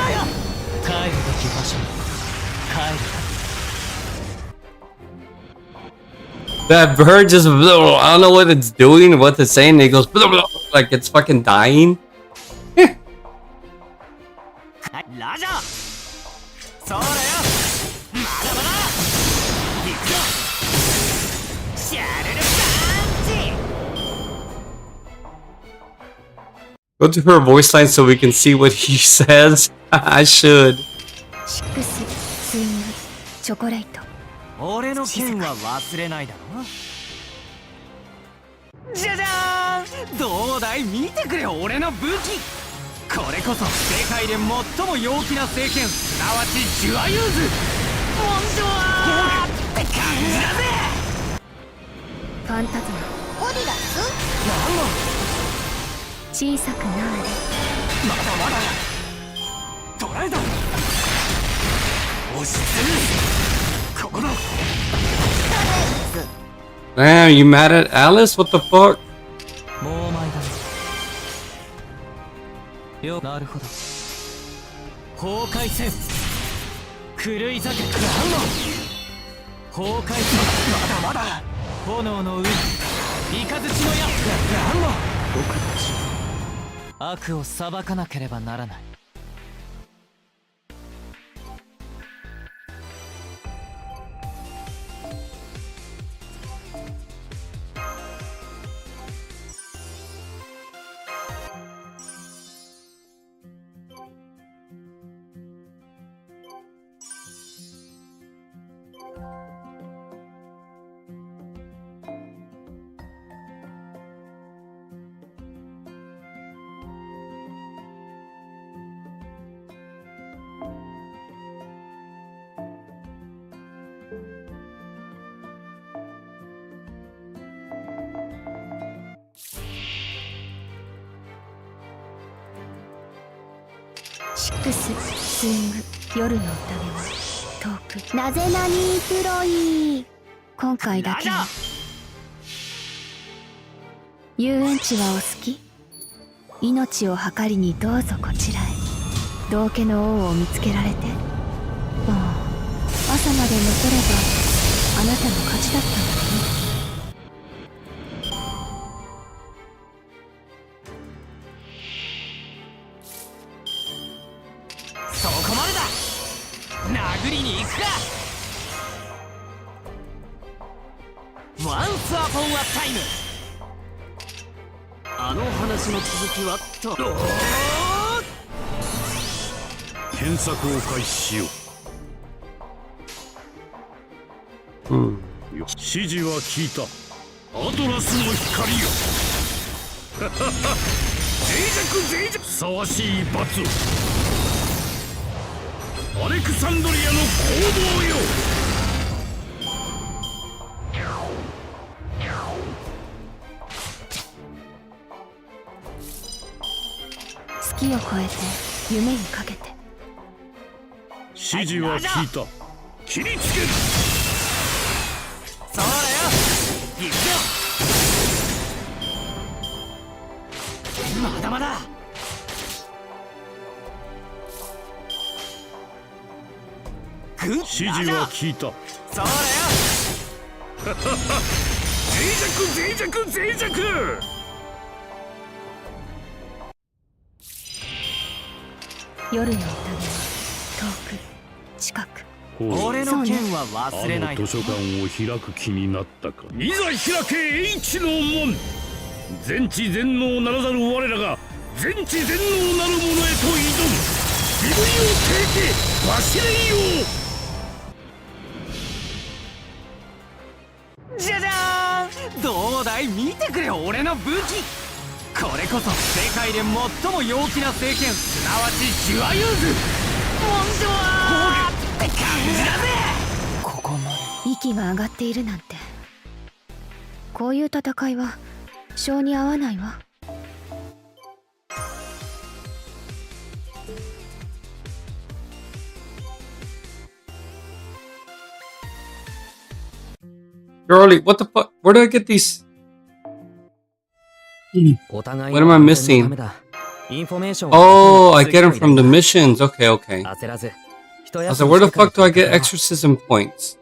Speaker 4: 帰るべき場所に帰る。
Speaker 1: That bird just, I don't know what it's doing, what it's saying. It goes like it's fucking dying.
Speaker 4: ラジャー、そうだよ、まだまだ行くよ。シャルルパンチ。
Speaker 1: Go to her voice line so we can see what he says. I should.
Speaker 2: シックススイングチョコレート。
Speaker 4: 俺の剣は忘れないだろ。じゃじゃーん、どうだい、見てくれ俺の武器。これこそ世界で最も陽気な聖剣、すなわちジュアユーズ。モンジョアーって感じだぜ。
Speaker 2: ファンタズマ
Speaker 3: オリラス
Speaker 4: なんだ、
Speaker 2: 小さくなれ。
Speaker 4: まだまだ捕らえた。押しつぶここだ。
Speaker 1: Damn, you mad at Alice? What the fuck?
Speaker 4: もうお前だね。よ、なるほど。崩壊せん。狂い酒。なんだ。崩壊せん。まだまだ。炎の上に三日月の矢。なんだ。僕たち悪を裁かなければならない。
Speaker 2: シックススイング夜の宴は遠くなぜなにプロイ。今回だけは遊園地はお好き。命を計りにどうぞこちらへ。道化の王を見つけられて、もう朝まで残ればあなたの勝ちだったのに。
Speaker 4: そこまでだ。殴りに行くか。ワンスアポンアタイム。あの話の続きはと。
Speaker 5: 検索を開始しよう。指示は聞いた。アドラスの光よ。脆弱ふさわしい罰を。アレクサンドリアの攻防よ。
Speaker 2: 月を超えて夢にかけて。
Speaker 5: 指示は聞いた。切りつける。
Speaker 4: そうだよ、行くよ。まだまだ。
Speaker 5: 指示は聞いた。
Speaker 4: そうだよ。
Speaker 5: 脆脆弱脆弱脆弱。
Speaker 2: 夜の宴は遠く近く。
Speaker 4: 俺の剣は忘れない。
Speaker 5: 図書館を開く気になったか。いざ開け H の門。全知全能ならざる我らが全知全能なる者へと挑む。身振りをてけ忘れよ
Speaker 4: じゃじゃーん、どうだい、見てくれ俺の武器。これこそ世界で最も陽気な聖剣、すなわちジュアユーズ。モンジョワーって感じだぜ。ここまで
Speaker 2: 息が上がっているなんて、こういう戦いは性に合わないわ。
Speaker 1: Girlie, what the fuck? Where did I get these?
Speaker 4: お互い
Speaker 1: What am I missing?
Speaker 4: インフォメーション
Speaker 1: Oh, I get them from the missions. Okay, okay.
Speaker 4: 焦らず
Speaker 1: I was like, where the fuck do I get exorcism points?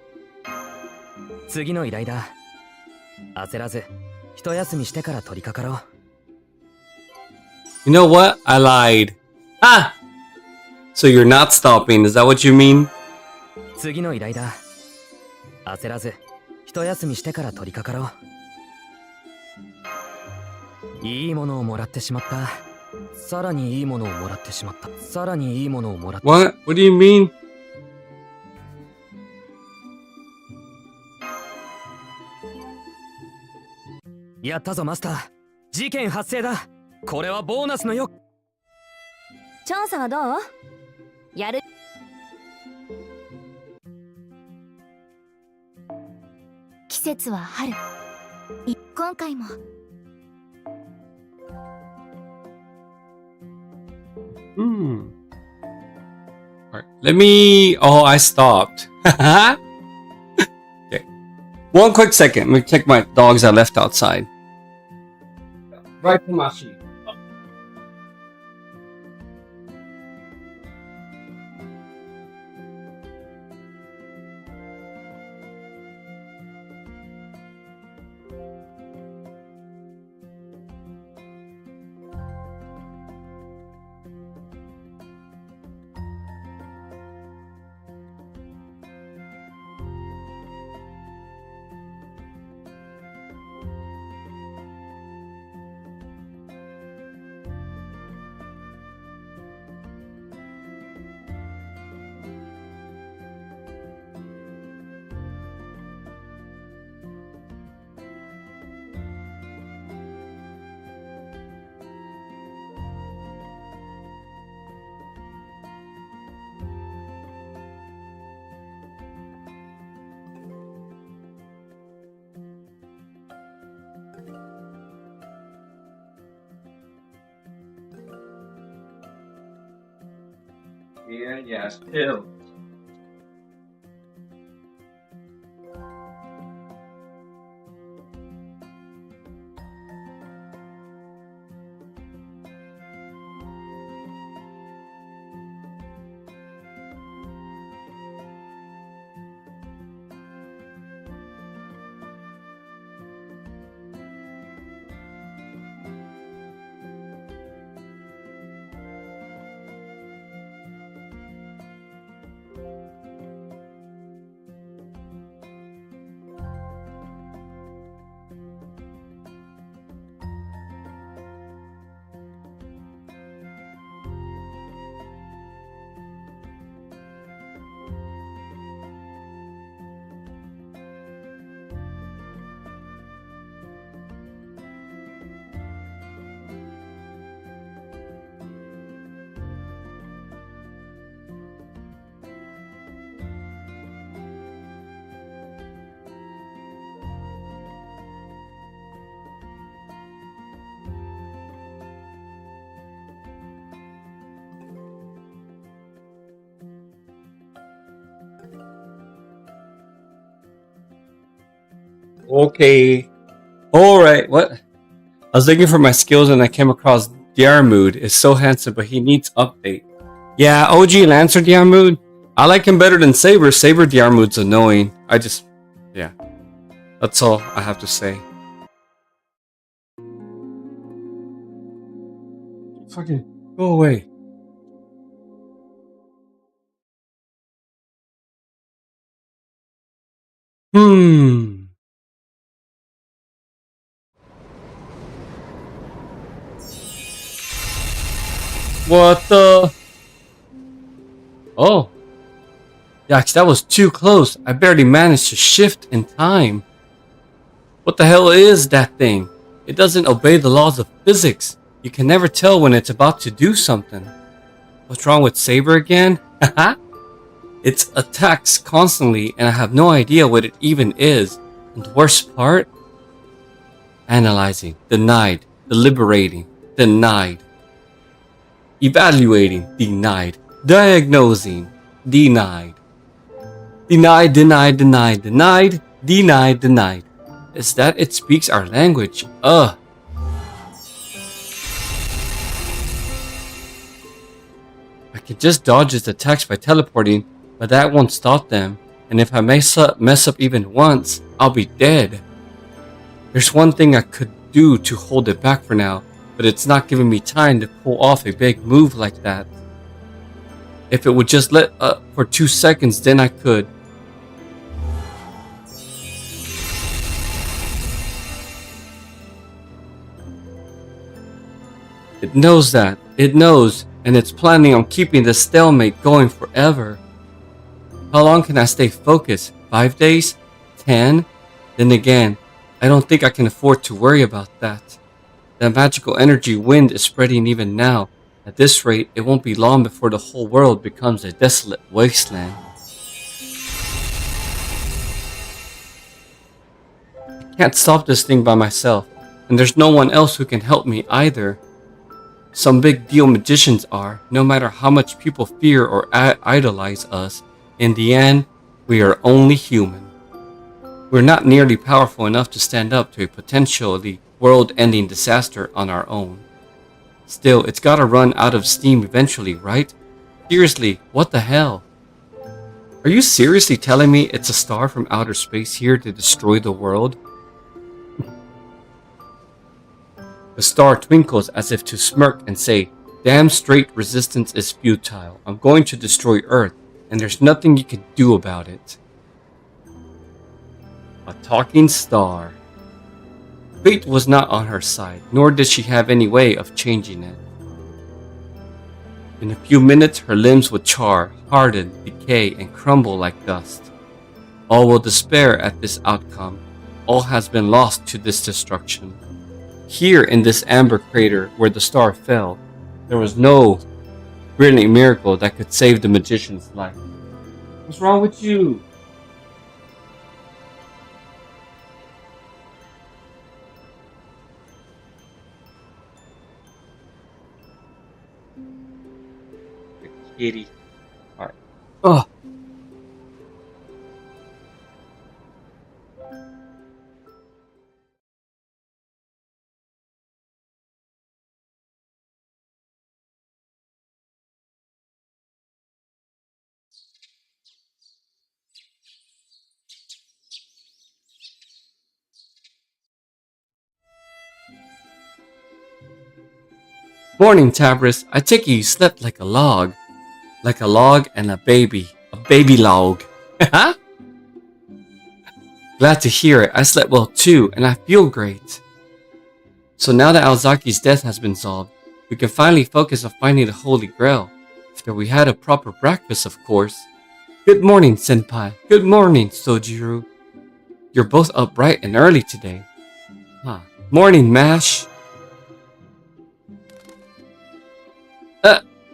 Speaker 4: 次の依頼だ。焦らず一休みしてから取り掛かろう。
Speaker 1: You know what? I lied. Ah! So you're not stopping, is that what you mean?
Speaker 4: 次の依頼だ。焦らず一休みしてから取り掛かろう。いいものをもらってしまった。さらにいいものをもらってしまった。さらにいいものをもらって。
Speaker 1: What? What do you mean?
Speaker 4: やったぞマスター。事件発生だ。これはボーナスのよ。
Speaker 6: 調査はどう？やる。季節は春。今回も。
Speaker 1: Hmm. Alright, let me... Oh, I stopped. Okay. One quick second. Let me check my dogs I left outside. Right, Kumashi. Yeah, still. Okay. Alright, what? I was looking for my skills and I came across Diarmuid. Is so handsome, but he needs update. Yeah, OG Lancer Diarmuid. I like him better than Saber. Saber Diarmuid's annoying. Yeah. That's all I have to say. Fucking go away. What the? Oh. Yikes, that was too close. I barely managed to shift in time. What the hell is that thing? It doesn't obey the laws of physics. You can never tell when it's about to do something. What's wrong with Saber again? Haha. It attacks constantly and I have no idea what it even is. And the worst part? Analyzing, denied, deliberating, denied. Evaluating, denied. Diagnosing, denied. Denied, denied, denied, denied, denied, denied. Is that it speaks our language? Ugh. I could just dodge its attacks by teleporting, but that won't stop them. And if I mess up even once, I'll be dead. There's one thing I could do to hold it back for now, but it's not giving me time to pull off a big move like that. If it would just let up for 2 seconds, then I could. It knows that. It knows, and it's planning on keeping the stalemate going forever. How long can I stay focused? 5 days? 10? Then again, I don't think I can afford to worry about that. That magical energy wind is spreading even now. At this rate, it won't be long before the whole world becomes a desolate wasteland. I can't stop this thing by myself, and there's no one else who can help me either. Some big deal magicians are, no matter how much people fear or idolize us, in the end, we are only human. We're not nearly powerful enough to stand up to a potentially world-ending disaster on our own. Still, it's gotta run out of steam eventually, right? Seriously, what the hell? Are you seriously telling me it's a star from outer space here to destroy the world? The star twinkles as if to smirk and say, "Damn straight resistance is futile. I'm going to destroy Earth, and there's nothing you can do about it." A talking star. Fate was not on her side, nor did she have any way of changing it. In a few minutes, her limbs would char, harden, decay, and crumble like dust. All will despair at this outcome. All has been lost to this destruction. Here in this amber crater where the star fell, there was no brilliant miracle that could save the magician's life. What's wrong with you? The kitty. Alright. Ugh. Morning, Tabris. I take it you slept like a log. Like a log and a baby. A baby log. Glad to hear it. I slept well too, and I feel great. So now that Alzaki's death has been solved, we can finally focus on finding the Holy Grail. After we had a proper breakfast, of course. Good morning, Senpai. Good morning, Sojiru. You're both up bright and early today. Huh. Morning, Mash.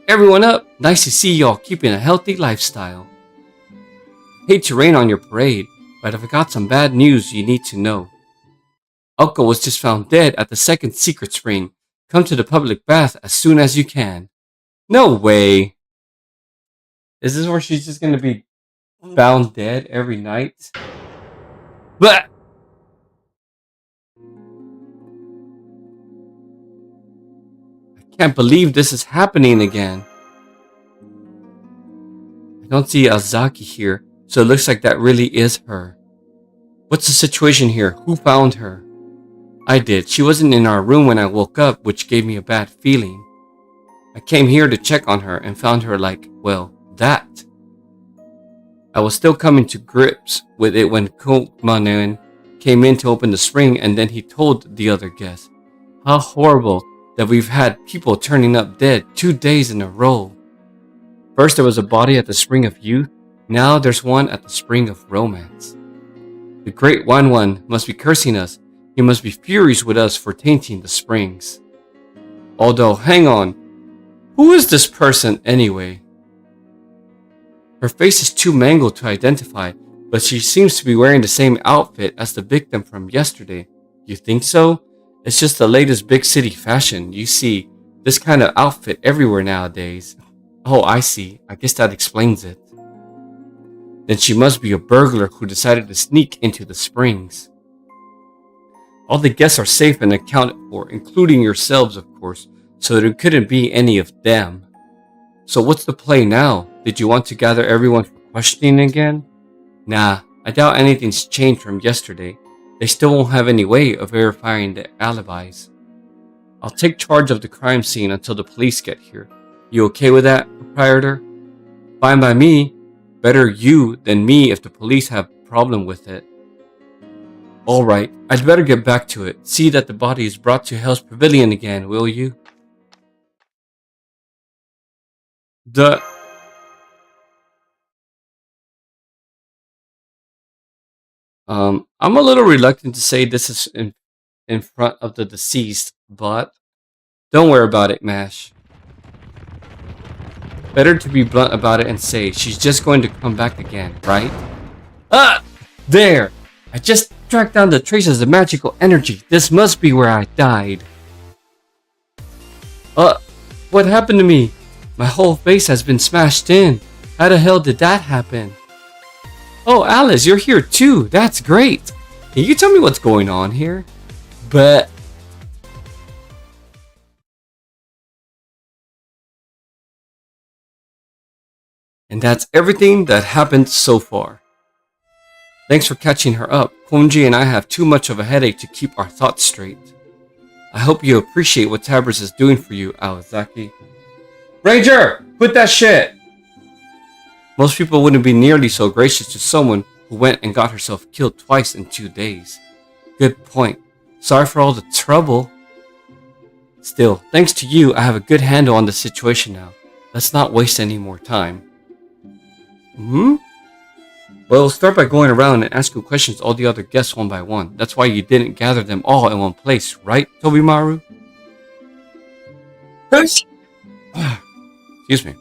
Speaker 1: Everyone up. Nice to see y'all keeping a healthy lifestyle. Hate to rain on your parade, but I've got some bad news you need to know. Uko was just found dead at the second secret spring. Come to the public bath as soon as you can. No way. Is this where she's just gonna be found dead every night? But can't believe this is happening again. I don't see Azaki here, so it looks like that really is her. What's the situation here? Who found her? I did. She wasn't in our room when I woke up, which gave me a bad feeling. I came here to check on her and found her like, well, that. I was still coming to grips with it when Kumano came in to open the spring, and then he told the other guests. How horrible that we've had people turning up dead 2 days in a row. First there was a body at the spring of youth, now there's one at the spring of romance. The great One must be cursing us. He must be furious with us for tainting the springs. Although, hang on, who is this person anyway? Her face is too mangled to identify, but she seems to be wearing the same outfit as the victim from yesterday. You think so? It's just the latest big city fashion. You see this kind of outfit everywhere nowadays. Oh, I see. I guess that explains it. Then she must be a burglar who decided to sneak into the springs. All the guests are safe and accounted for, including yourselves, of course, so there couldn't be any of them. So what's the play now? Did you want to gather everyone for questioning again? Nah, I doubt anything's changed from yesterday. They still won't have any way of verifying the alibis. I'll take charge of the crime scene until the police get here. You okay with that, proprietor? Fine by me. Better you than me if the police have a problem with it. Alright, I'd better get back to it. See that the body is brought to Hell's Pavilion again, will you? I'm a little reluctant to say this is in front of the deceased, but don't worry about it, Mash. Better to be blunt about it and say she's just going to come back again, right? Ah! There! I just tracked down the traces of magical energy. This must be where I died. What happened to me? My whole face has been smashed in. How the hell did that happen? Oh, Alice, you're here too. That's great. Can you tell me what's going on here? But and that's everything that happened so far. Thanks for catching her up. Konji and I have too much of a headache to keep our thoughts straight. I hope you appreciate what Tabris is doing for you, Awazaki. Ranger! Quit that shit! Most people wouldn't be nearly so gracious to someone who went and got herself killed twice in 2 days. Good point. Sorry for all the trouble. Still, thanks to you, I have a good handle on the situation now. Let's not waste any more time. Well, we'll start by going around and asking questions to all the other guests one by one. That's why you didn't gather them all in one place, right, Tobimaru? Excuse me.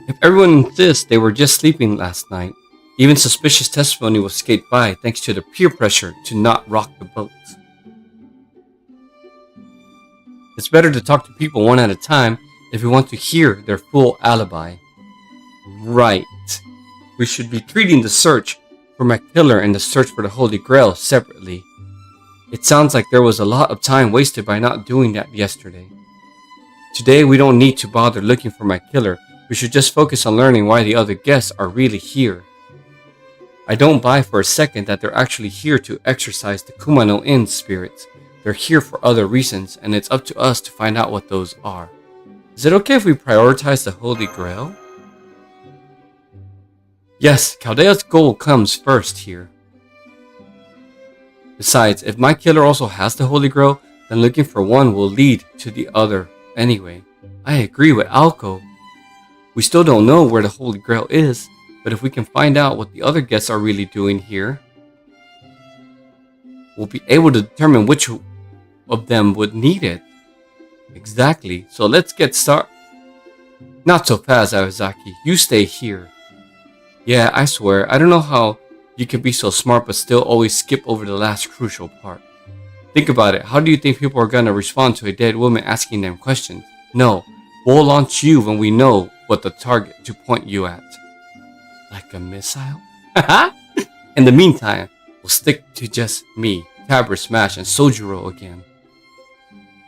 Speaker 1: If everyone insists they were just sleeping last night, even suspicious testimony will skate by thanks to the peer pressure to not rock the boat. It's better to talk to people one at a time if we want to hear their full alibi. Right. We should be treating the search for my killer and the search for the Holy Grail separately. It sounds like there was a lot of time wasted by not doing that yesterday. Today we don't need to bother looking for my killer. We should just focus on learning why the other guests are really here. I don't buy for a second that they're actually here to exorcise the Kumano Inn spirits. They're here for other reasons, and it's up to us to find out what those are. Is it okay if we prioritize the Holy Grail? Yes, Chaldea's goal comes first here. Besides, if my killer also has the Holy Grail, then looking for one will lead to the other anyway. I agree with Alco. We still don't know where the Holy Grail is, but if we can find out what the other guests are really doing here, we'll be able to determine which of them would need it. Exactly, so let's get started. Not so fast, Awazaki. You stay here. Yeah, I swear, I don't know how you can be so smart but still always skip over the last crucial part. Think about it, how do you think people are gonna respond to a dead woman asking them questions? No, we'll launch you when we know what the target to point you at. Like a missile? In the meantime, we'll stick to just me, Tabris, Smash, and Sojiro again.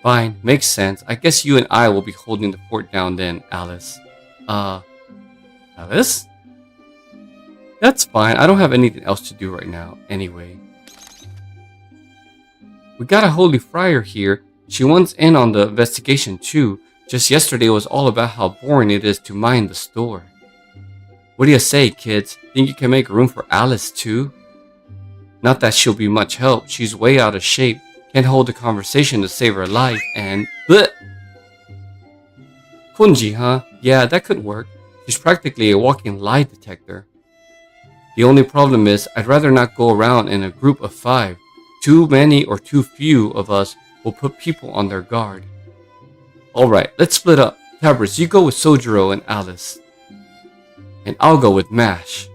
Speaker 1: Fine, makes sense. I guess you and I will be holding the fort down then, Alice. Alice? That's fine. I don't have anything else to do right now, anyway. We got a holy friar here. She wants in on the investigation too. Just yesterday was all about how boring it is to mind the store. What do you say, kids? Think you can make room for Alice too? Not that she'll be much help. She's way out of shape. Can't hold a conversation to save her life and... Bleh! Kunji, huh? Yeah, that could work. She's practically a walking lie detector. The only problem is, I'd rather not go around in a group of 5. Too many or too few of us will put people on their guard. Alright, let's split up. Tabris, you go with Sojiro and Alice. And I'll go with Mash.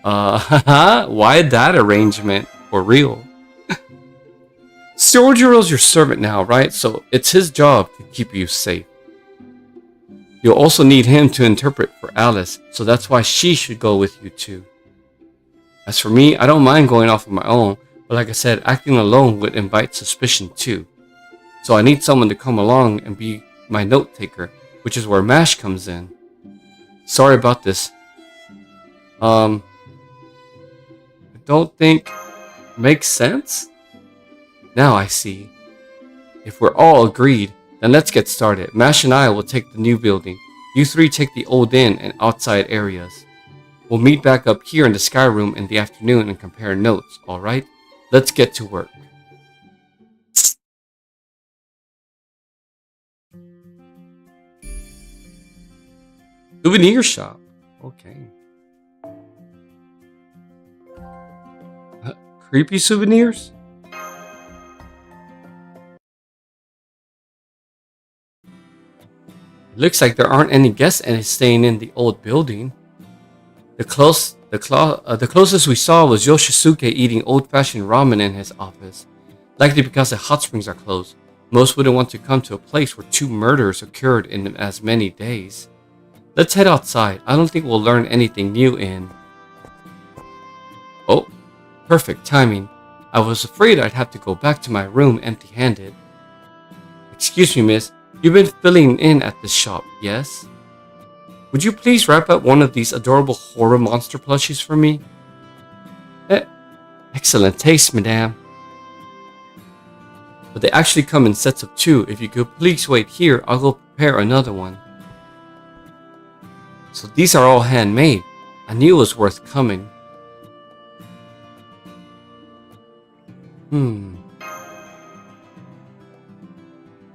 Speaker 1: Why that arrangement? For real. Sojiro's your servant now, right? So it's his job to keep you safe. You'll also need him to interpret for Alice, so that's why she should go with you too. As for me, I don't mind going off on my own, but like I said, acting alone would invite suspicion too. So I need someone to come along and be my note taker, which is where Mash comes in. Sorry about this. I don't think makes sense? Now I see. If we're all agreed, then let's get started. Mash and I will take the new building. You 3 take the old inn and outside areas. We'll meet back up here in the Sky Room in the afternoon and compare notes, alright? Let's get to work. Souvenir shop. Okay. Creepy souvenirs? Looks like there aren't any guests staying in the old building. The closest we saw was Yoshisuke eating old-fashioned ramen in his office. Likely because the hot springs are closed. Most wouldn't want to come to a place where 2 murders occurred in as many days. Let's head outside. I don't think we'll learn anything new in... Oh, perfect timing. I was afraid I'd have to go back to my room empty-handed. Excuse me, miss. You've been filling in at this shop, yes? Would you please wrap up one of these adorable horror monster plushies for me? Excellent taste, madame. But they actually come in sets of 2. If you could please wait here, I'll go prepare another one. So these are all handmade. I knew it was worth coming.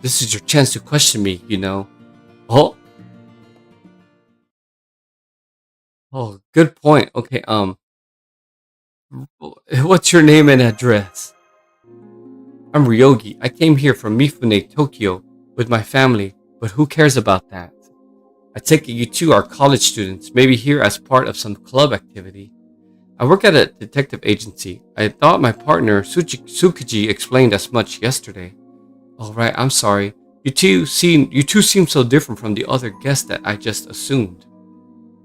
Speaker 1: This is your chance to question me, you know. Oh, good point. Okay, what's your name and address? I'm Ryogi. I came here from Mifune, Tokyo, with my family, but who cares about that? I take it you two are college students, maybe here as part of some club activity. I work at a detective agency. I thought my partner, Tsukuji, explained as much yesterday. Alright, I'm sorry. You two seem so different from the other guests that I just assumed.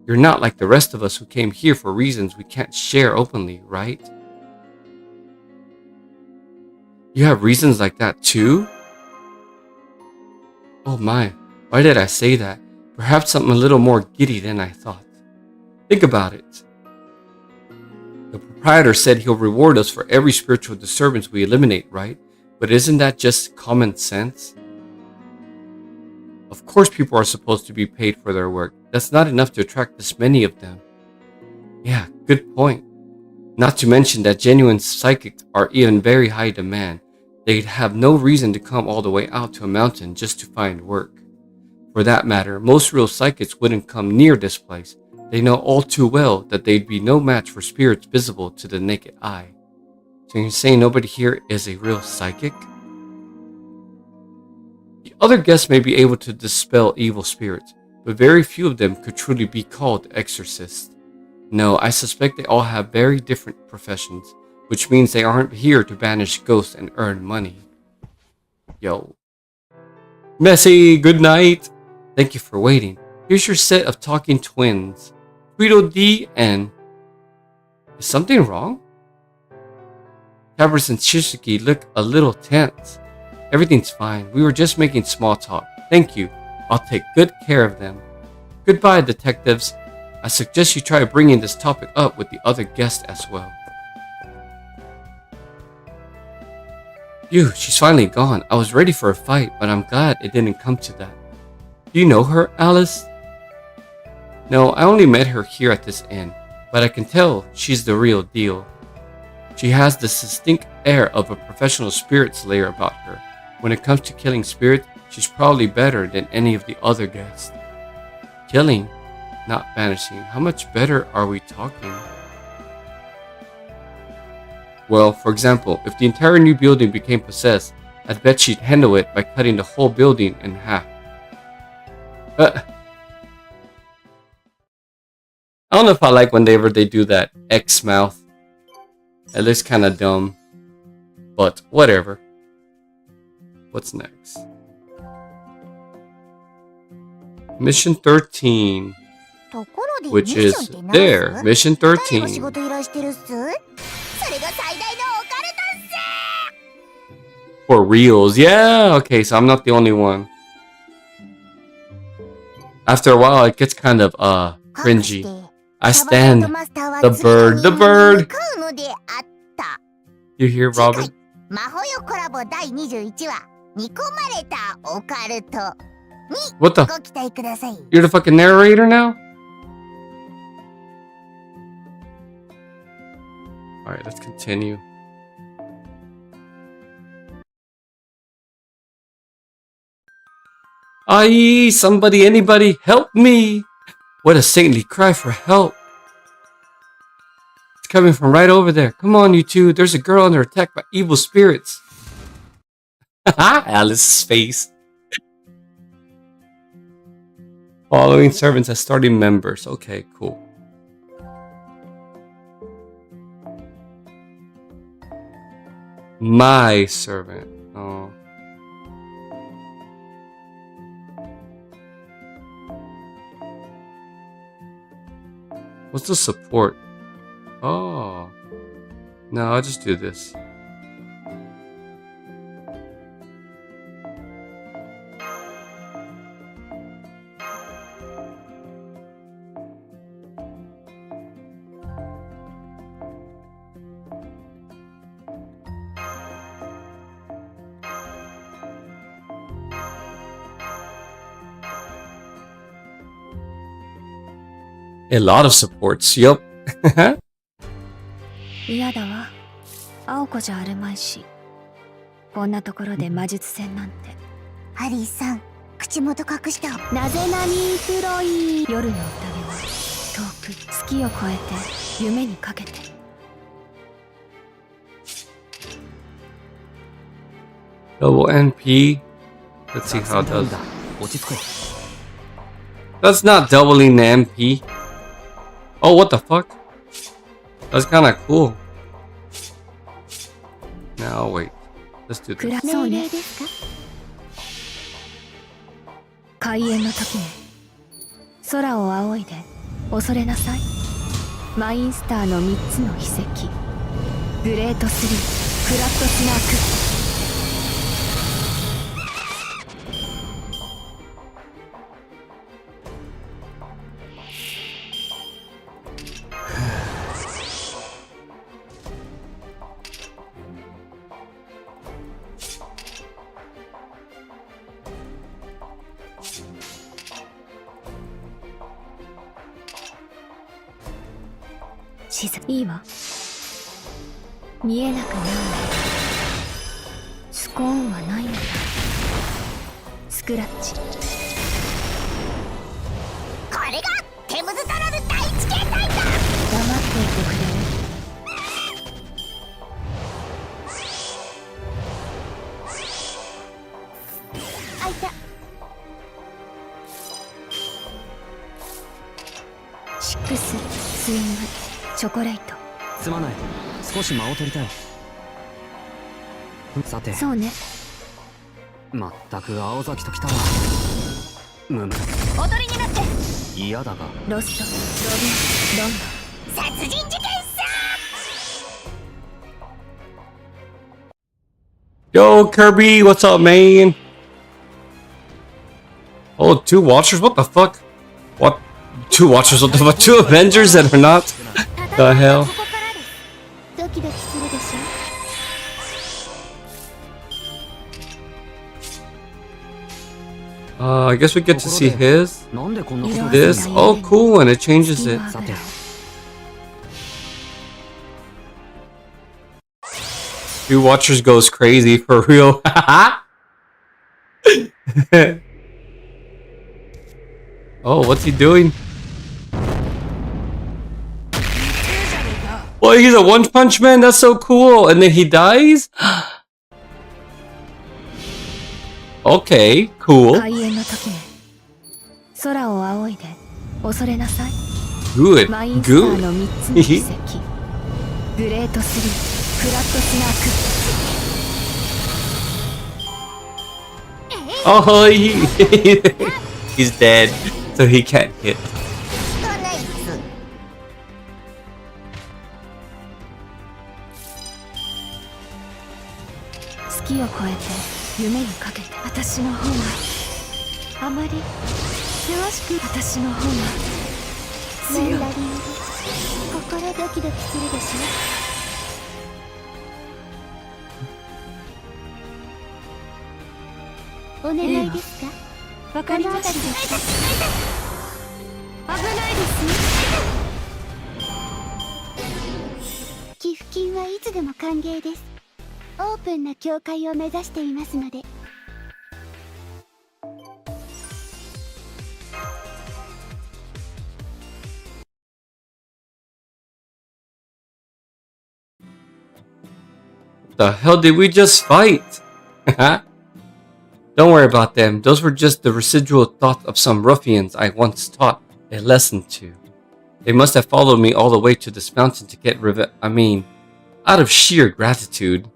Speaker 1: You're not like the rest of us who came here for reasons we can't share openly, right? You have reasons like that too? Oh my, why did I say that? Perhaps something a little more giddy than I thought. Think about it. The proprietor said he'll reward us for every spiritual disturbance we eliminate, right? But isn't that just common sense? Of course people are supposed to be paid for their work. That's not enough to attract this many of them. Yeah, good point. Not to mention that genuine psychics are in very high demand. They'd have no reason to come all the way out to a mountain just to find work. For that matter, most real psychics wouldn't come near this place. They know all too well that they'd be no match for spirits visible to the naked eye. So you're saying nobody here is a real psychic? The other guests may be able to dispel evil spirits, but very few of them could truly be called exorcists. No, I suspect they all have very different professions, which means they aren't here to banish ghosts and earn money. Yo. Messi, good night. Thank you for waiting. Here's your set of talking twins. Tweedledee and... Is something wrong? Tabris and Shizuki look a little tense. Everything's fine. We were just making small talk. Thank you. I'll take good care of them. Goodbye, detectives. I suggest you try bringing this topic up with the other guests as well. Phew, she's finally gone. I was ready for a fight, but I'm glad it didn't come to that. Do you know her, Alice? No, I only met her here at this inn, but I can tell she's the real deal. She has this distinct air of a professional spirit slayer about her. When it comes to killing spirits, she's probably better than any of the other guests. Killing, not banishing. How much better are we talking? Well, for example, if the entire new building became possessed, I'd bet she'd handle it by cutting the whole building in half. I don't know if I like whenever they do that X mouth. It looks kind of dumb, but whatever. What's next? Mission 13, which is there. Mission 13. For reals, yeah. Okay, so I'm not the only one. After a while, it gets kind of cringy. I stand the bird, the bird. You hear, Robin? What the? You're the fucking narrator now? Alright, let's continue. Aye, somebody, anybody, help me! What a saintly cry for help. It's coming from right over there. Come on, you two. There's a girl under attack by evil spirits. Haha, Alice's face. Following servants as starting members. Okay, cool. My servant. Oh. What's the support? Oh. No, I'll just do this. A lot of supports, yup.
Speaker 2: 嫌だわ。青子じゃあるまいし。こんなところで魔術戦なんて。
Speaker 3: ハリーさん、口元隠した。
Speaker 2: なぜなにプロイ。夜の宴は遠く月を越えて夢にかけて。
Speaker 1: Double NP. Let's see how it does. That's not doubling the MP. Oh, what the fuck? That's kind of cool. Now wait. Let's do this.
Speaker 2: そうね。開演の時ね。空を仰いで恐れなさい。マインスターの3つの秘跡。グレート3、クラットスナーク。いいわ。見えなくなる。スコーンはないのだ。スクラッチ。
Speaker 3: これがテムズタラル第一形態だ。
Speaker 2: 黙っていてくれる。
Speaker 3: あいた。
Speaker 2: シックス、スイング。チョコレート。
Speaker 4: すまない。少し間を取りたい。さて。
Speaker 2: そうね。
Speaker 4: まったく青崎ときたら。むむ。
Speaker 6: 踊りになって。
Speaker 4: 嫌だが。
Speaker 2: ロスト、ロビン、ロンドン。
Speaker 3: 殺人事件さ。
Speaker 1: Yo, Kirby, what's up, man? Oh, 2 watchers? What the fuck? What? Two Watchers, what the fuck? Two Avengers that are not? The hell?
Speaker 3: ここからですドキドキするでしょ
Speaker 1: I guess we get to see his.
Speaker 4: なんでこんなことが
Speaker 1: This. Oh, cool, and it changes it.
Speaker 4: さて
Speaker 1: Two Watchers goes crazy for real. Oh, what's he doing? Well, he's a one-punch man? That's so cool. And then he dies? Okay, cool.
Speaker 2: 開演の時ね空を仰いで恐れなさい
Speaker 1: Good.
Speaker 2: マインスター
Speaker 1: Good.
Speaker 2: の3つの奇跡グレート3フラットスナーク
Speaker 1: Oh, he's dead. So he can't hit.
Speaker 3: ストナイツ
Speaker 2: 月を超えて夢にかけて私の方があまりよろしく私の方が
Speaker 3: マンダリンで心ドキドキするでしょお願いですか
Speaker 2: わかりました
Speaker 3: この辺りですか危ないです寄付金はいつでも歓迎ですオープンな教会を目指していますので
Speaker 1: The hell did we just fight? Don't worry about them. Those were just the residual thoughts of some ruffians I once taught a lesson to. They must have followed me all the way to this mountain to get out of sheer gratitude.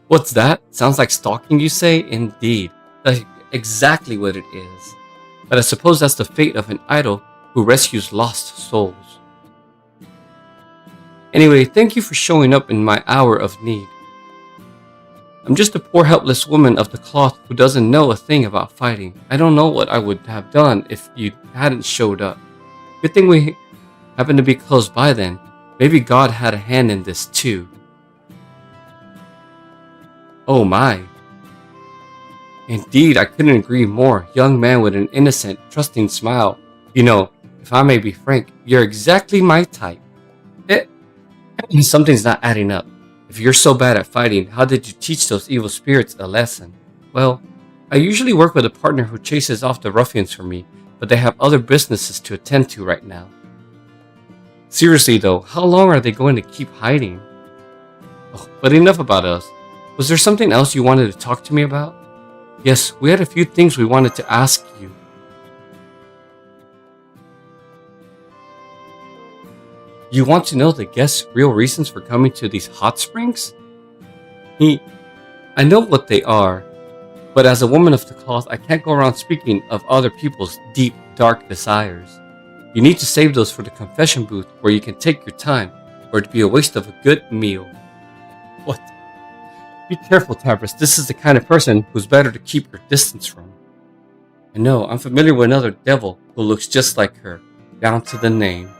Speaker 1: What's that? Sounds like stalking, you say? Indeed. That's exactly what it is. But I suppose that's the fate of an idol who rescues lost souls. Anyway, thank you for showing up in my hour of need. I'm just a poor helpless woman of the cloth who doesn't know a thing about fighting. I don't know what I would have done if you hadn't showed up. Good thing we happened to be close by then. Maybe God had a hand in this too. Oh my. Indeed, I couldn't agree more. Young man with an innocent, trusting smile. You know, if I may be frank, you're exactly my type. Something's not adding up. If you're so bad at fighting, how did you teach those evil spirits a lesson? Well, I usually work with a partner who chases off the ruffians for me, but they have other businesses to attend to right now. Seriously though, how long are they going to keep hiding? Oh, but enough about us. Was there something else you wanted to talk to me about? Yes, we had a few things we wanted to ask you. You want to know the guests' real reasons for coming to these hot springs? I know what they are, but as a woman of the cloth, I can't go around speaking of other people's deep, dark desires. You need to save those for the confession booth where you can take your time, or it'd be a waste of a good meal. What? Be careful, Tabris. This is the kind of person who's better to keep your distance from. I know, I'm familiar with another devil who looks just like her, down to the name.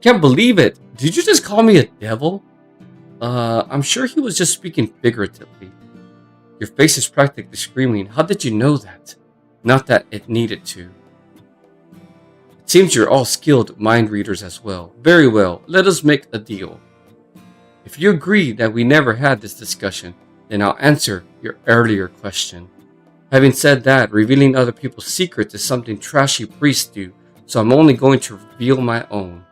Speaker 1: Can't believe it! Did you just call me a devil? I'm sure he was just speaking figuratively. Your face is practically screaming. How did you know that? Not that it needed to. It seems you're all skilled mind readers as well. Very well, let us make a deal. If you agree that we never had this discussion, then I'll answer your earlier question. Having said that, revealing other people's secrets is something trashy priests do, so I'm only going to reveal my own.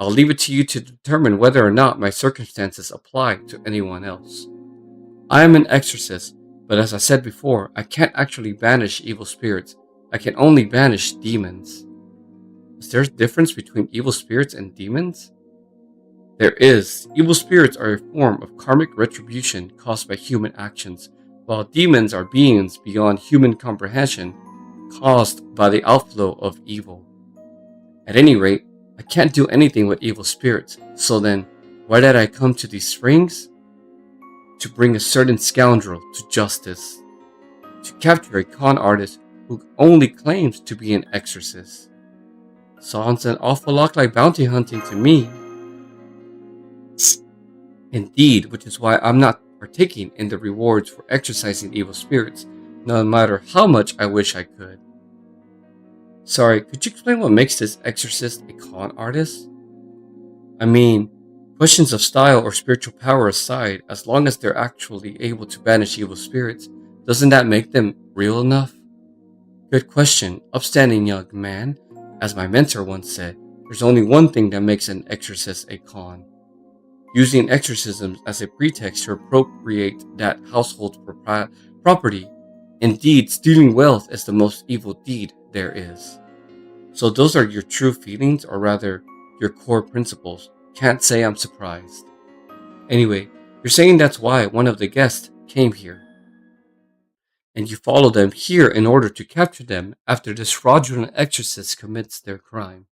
Speaker 1: I'll leave it to you to determine whether or not my circumstances apply to anyone else. I am an exorcist, but as I said before, I can't actually banish evil spirits. I can only banish demons. Is there a difference between evil spirits and demons? There is. Evil spirits are a form of karmic retribution caused by human actions, while demons are beings beyond human comprehension, caused by the outflow of evil. At any rate, I can't do anything with evil spirits, so then, why did I come to these springs? To bring a certain scoundrel to justice. To capture a con artist who only claims to be an exorcist. Sounds an awful lot like bounty hunting to me. Indeed, which is why I'm not partaking in the rewards for exorcising evil spirits, no matter how much I wish I could. Sorry, could you explain what makes this exorcist a con artist? I mean, questions of style or spiritual power aside, as long as they're actually able to banish evil spirits, doesn't that make them real enough? Good question, upstanding young man. As my mentor once said, there's only one thing that makes an exorcist a con. Using exorcisms as a pretext to appropriate that household's property. Indeed, stealing wealth is the most evil deed there is. So those are your true feelings, or rather, your core principles. Can't say I'm surprised. Anyway, you're saying that's why one of the guests came here. And you follow them here in order to capture them after this fraudulent exorcist commits their crime.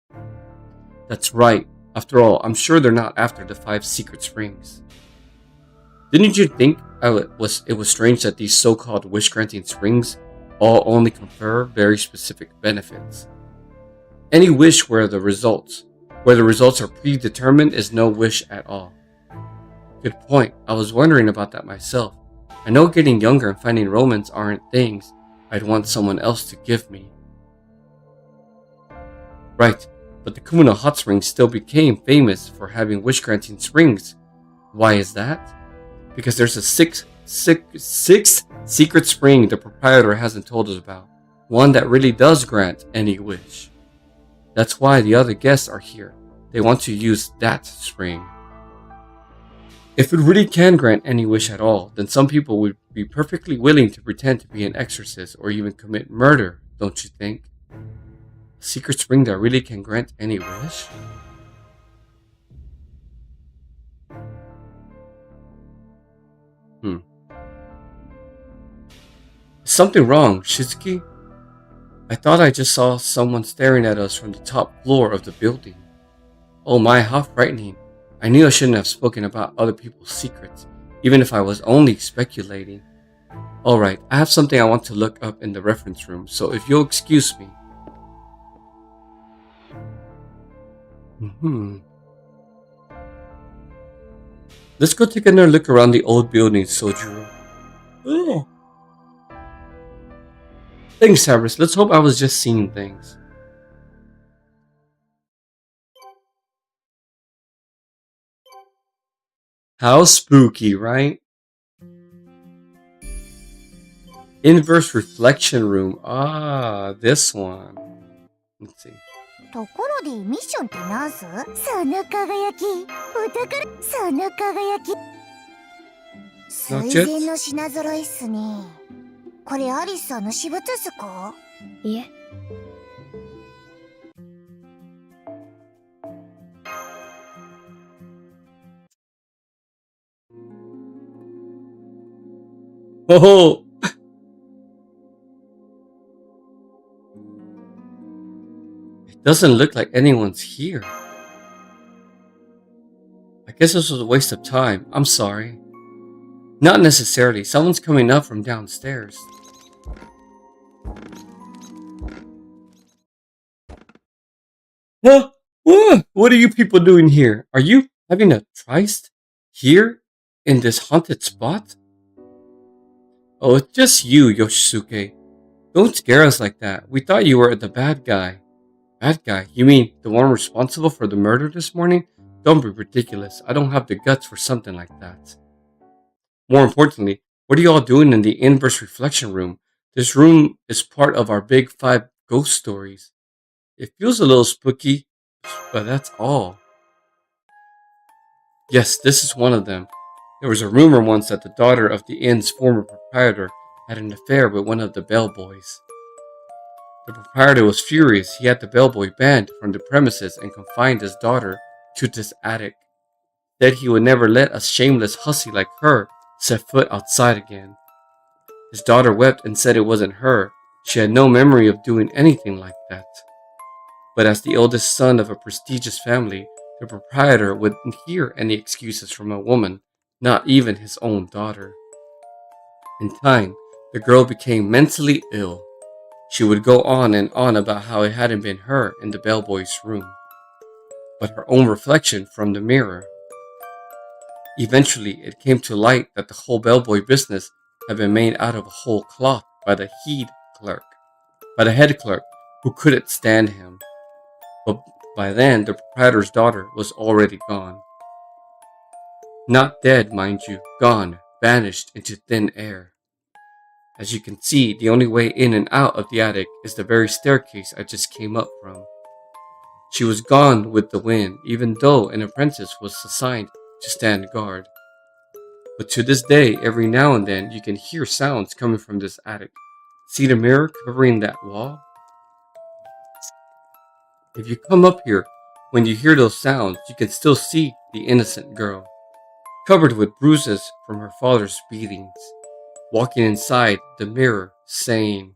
Speaker 1: That's right. After all, I'm sure they're not after the 5 secret springs. Didn't you think it was strange that these so-called wish-granting springs all only confer very specific benefits? Any wish where the results are predetermined is no wish at all. Good point. I was wondering about that myself. I know getting younger and finding romance aren't things I'd want someone else to give me. Right, but the Kumano hot springs still became famous for having wish-granting springs. Why is that? Because there's a sixth secret spring the proprietor hasn't told us about. One that really does grant any wish. That's why the other guests are here. They want to use that spring. If it really can grant any wish at all, then some people would be perfectly willing to pretend to be an exorcist or even commit murder, don't you think? A secret spring that really can grant any wish? Is something wrong, Shizuki? I thought I just saw someone staring at us from the top floor of the building. Oh my, how frightening. I knew I shouldn't have spoken about other people's secrets, even if I was only speculating. Alright, I have something I want to look up in the reference room, so if you'll excuse me. Let's go take another look around the old building, Sojuro. Oh. Thanks, Cyrus. Let's hope I was just seeing things. How spooky, right? Inverse reflection room. Ah, this one. Let's see.
Speaker 3: ところでミッションって何す？その輝き、お宝、その輝き。垂涎の品揃いっすね。これアリスさんの私物っすか？
Speaker 2: いえ。
Speaker 1: Oh! It doesn't look like anyone's here. I guess this was a waste of time. I'm sorry. Not necessarily. Someone's coming up from downstairs. Huh? What are you people doing here? Are you having a tryst? Here? In this haunted spot? Oh, it's just you, Yoshisuke. Don't scare us like that. We thought you were the bad guy. Bad guy? You mean the one responsible for the murder this morning? Don't be ridiculous. I don't have the guts for something like that. More importantly, what are you all doing in the inverse reflection room? This room is part of our big 5 ghost stories. It feels a little spooky, but that's all. Yes, this is one of them. There was a rumor once that the daughter of the inn's former proprietor had an affair with one of the bellboys. The proprietor was furious. He had the bellboy banned from the premises and confined his daughter to this attic. Said he would never let a shameless hussy like her set foot outside again. His daughter wept and said it wasn't her. She had no memory of doing anything like that. But as the eldest son of a prestigious family, the proprietor wouldn't hear any excuses from a woman, not even his own daughter. In time, the girl became mentally ill. She would go on and on about how it hadn't been her in the bellboy's room, but her own reflection from the mirror. Eventually, it came to light that the whole bellboy business had been made out of a whole cloth by the head clerk, who couldn't stand him. But by then, the proprietor's daughter was already gone. Not dead, mind you, gone, vanished into thin air. As you can see, the only way in and out of the attic is the very staircase I just came up from. She was gone with the wind, even though an apprentice was assigned to stand guard. But to this day, every now and then, you can hear sounds coming from this attic. See the mirror covering that wall? If you come up here, when you hear those sounds, you can still see the innocent girl, covered with bruises from her father's beatings, walking inside the mirror, saying,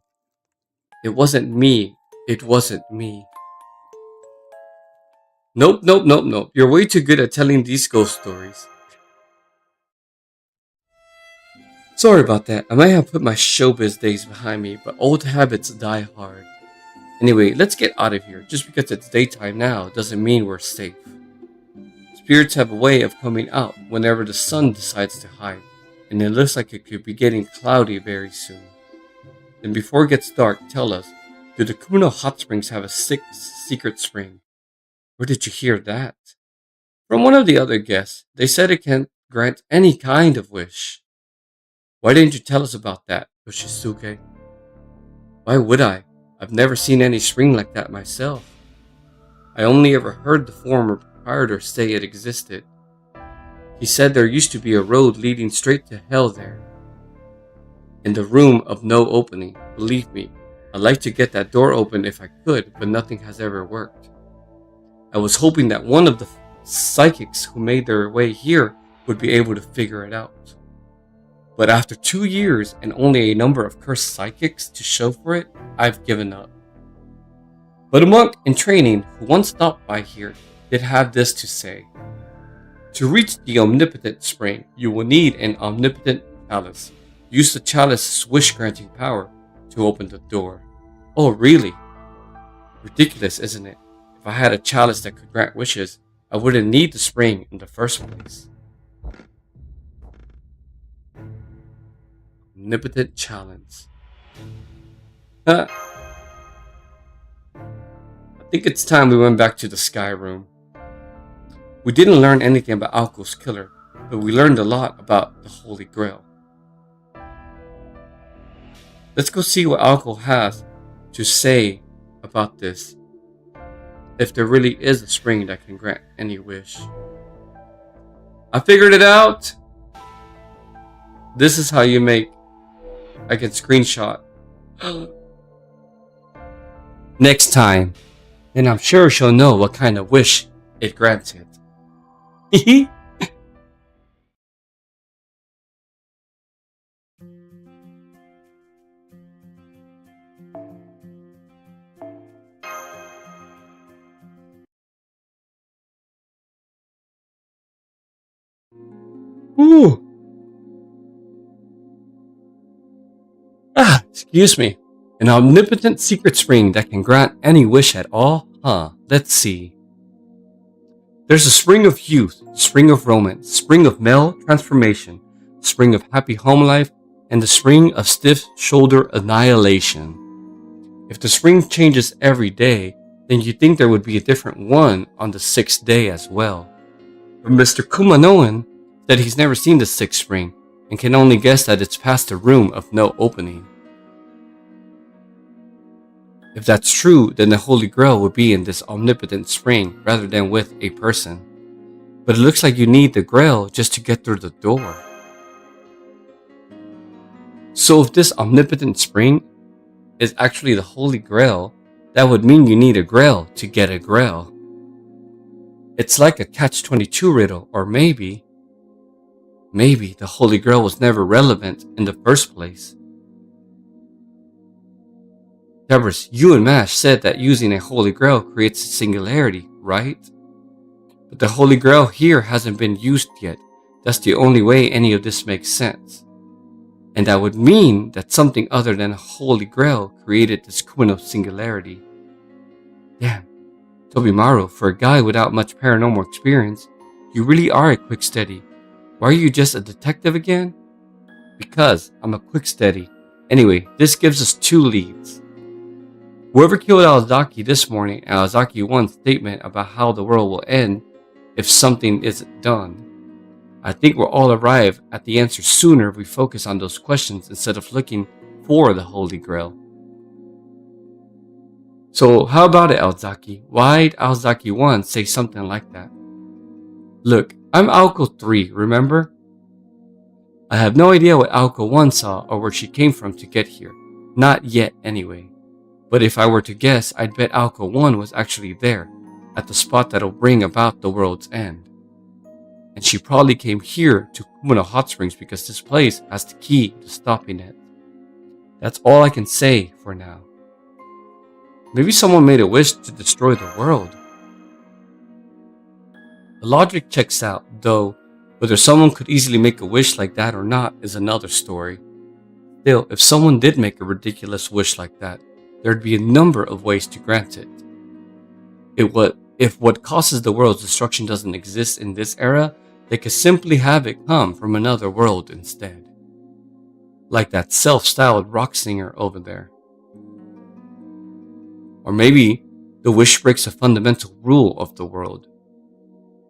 Speaker 1: "It wasn't me, it wasn't me." Nope. You're way too good at telling these ghost stories. Sorry about that. I might have put my showbiz days behind me, but old habits die hard. Anyway, let's get out of here. Just because it's daytime now doesn't mean we're safe. Spirits have a way of coming out whenever the sun decides to hide, and it looks like it could be getting cloudy very soon. Then before it gets dark, tell us, do the Kumano hot springs have a secret spring? Where did you hear that? From one of the other guests. They said it can grant any kind of wish. Why didn't you tell us about that, Yoshisuke? Why would I? I've never seen any spring like that myself. I only ever heard the former proprietor say it existed. He said there used to be a road leading straight to hell there. In the room of no opening, believe me, I'd like to get that door open if I could, but nothing has ever worked. I was hoping that one of the psychics who made their way here would be able to figure it out. But after 2 years and only a number of cursed psychics to show for it, I've given up. But a monk in training who once stopped by here did have this to say. To reach the omnipotent spring, you will need an omnipotent chalice. Use the chalice's wish-granting power to open the door. Oh, really? Ridiculous, isn't it? If I had a chalice that could grant wishes, I wouldn't need the spring in the first place. Omnipotent challenge. I think it's time we went back to the Sky Room. We didn't learn anything about Alko's killer, but we learned a lot about the Holy Grail. Let's go see what Alko has to say about this. If there really is a spring that can grant any wish. I figured it out! This is how you make... I can screenshot. Next time. Then I'm sure she'll know what kind of wish it granted. Ooh. Excuse me. An omnipotent secret spring that can grant any wish at all? Huh, let's see. There's a spring of youth, spring of romance, spring of male transformation, spring of happy home life, and the spring of stiff shoulder annihilation. If the spring changes every day, then you'd think there would be a different one on the 6th day as well. But Mr. Kumanoan said he's never seen the 6th spring, and can only guess that it's past the room of no opening. If that's true, then the Holy Grail would be in this omnipotent spring rather than with a person. But it looks like you need the Grail just to get through the door. So if this omnipotent spring is actually the Holy Grail, that would mean you need a Grail to get a Grail. It's like a catch-22 riddle, or maybe the Holy Grail was never relevant in the first place. Tebris, you and Mash said that using a Holy Grail creates a singularity, right? But the Holy Grail here hasn't been used yet. That's the only way any of this makes sense. And that would mean that something other than a holy grail created this Kumano singularity. Damn, Tobimaru, for a guy without much paranormal experience, you really are a quick steady. Why are you just a detective again? Because I'm a quick steady. Anyway, this gives us 2 leads. Whoever killed Aozaki this morning and Aozaki 1's statement about how the world will end if something isn't done. I think we'll all arrive at the answer sooner if we focus on those questions instead of looking for the Holy Grail. So how about it, Aozaki? Why'd Aozaki 1 say something like that? Look, I'm Aoko 3, remember? I have no idea what Aoko 1 saw or where she came from to get here. Not yet, anyway. But if I were to guess, I'd bet Aoko 1 was actually there, at the spot that'll bring about the world's end. And she probably came here to Kumano Hot Springs because this place has the key to stopping it. That's all I can say for now. Maybe someone made a wish to destroy the world. The logic checks out, though whether someone could easily make a wish like that or not is another story. Still, if someone did make a ridiculous wish like that, there'd be a number of ways to grant it. If what causes the world's destruction doesn't exist in this era, they could simply have it come from another world instead. Like that self-styled rock singer over there. Or maybe the wish breaks a fundamental rule of the world.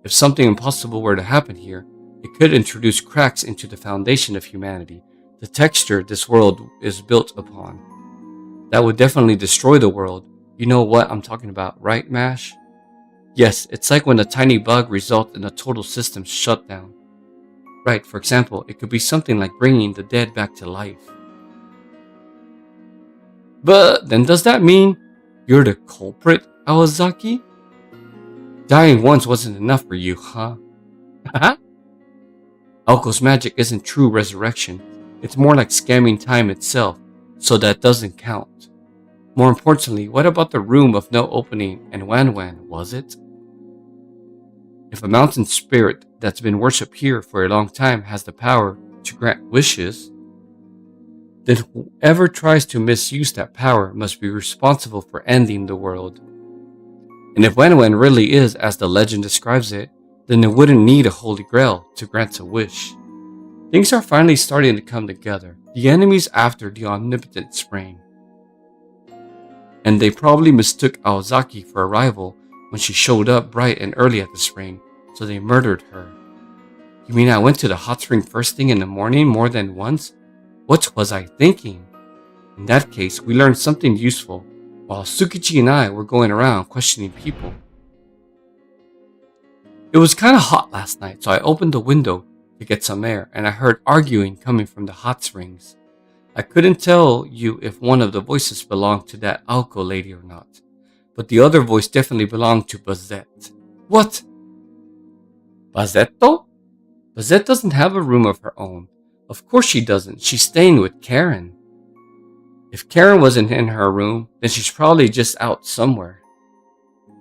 Speaker 1: If something impossible were to happen here, it could introduce cracks into the foundation of humanity, the texture this world is built upon. That would definitely destroy the world. You know what I'm talking about, right, Mash? Yes, it's like when a tiny bug results in a total system shutdown. Right, for example, it could be something like bringing the dead back to life. But then does that mean you're the culprit, Aozaki? Dying once wasn't enough for you, huh? Aoko's magic isn't true resurrection. It's more like scamming time itself, so that doesn't count. More importantly, what about the room of no opening and Wan Wan, was it? If a mountain spirit that's been worshipped here for a long time has the power to grant wishes, then whoever tries to misuse that power must be responsible for ending the world. And if Wan Wan really is as the legend describes it, then it wouldn't need a holy grail to grant a wish. Things are finally starting to come together. The enemy's after the omnipotent spring. And they probably mistook Aozaki for a rival when she showed up bright and early at the spring, so they murdered her. You mean I went to the hot spring first thing in the morning more than once? What was I thinking? In that case, we learned something useful, while Tsukichi and I were going around questioning people. It was kind of hot last night, so I opened the window to get some air, and I heard arguing coming from the hot springs. I couldn't tell you if one of the voices belonged to that Aoko lady or not, but the other voice definitely belonged to Bazette. What? Bazetto? Bazette doesn't have a room of her own. Of course she doesn't. She's staying with Karen. If Karen wasn't in her room, then she's probably just out somewhere.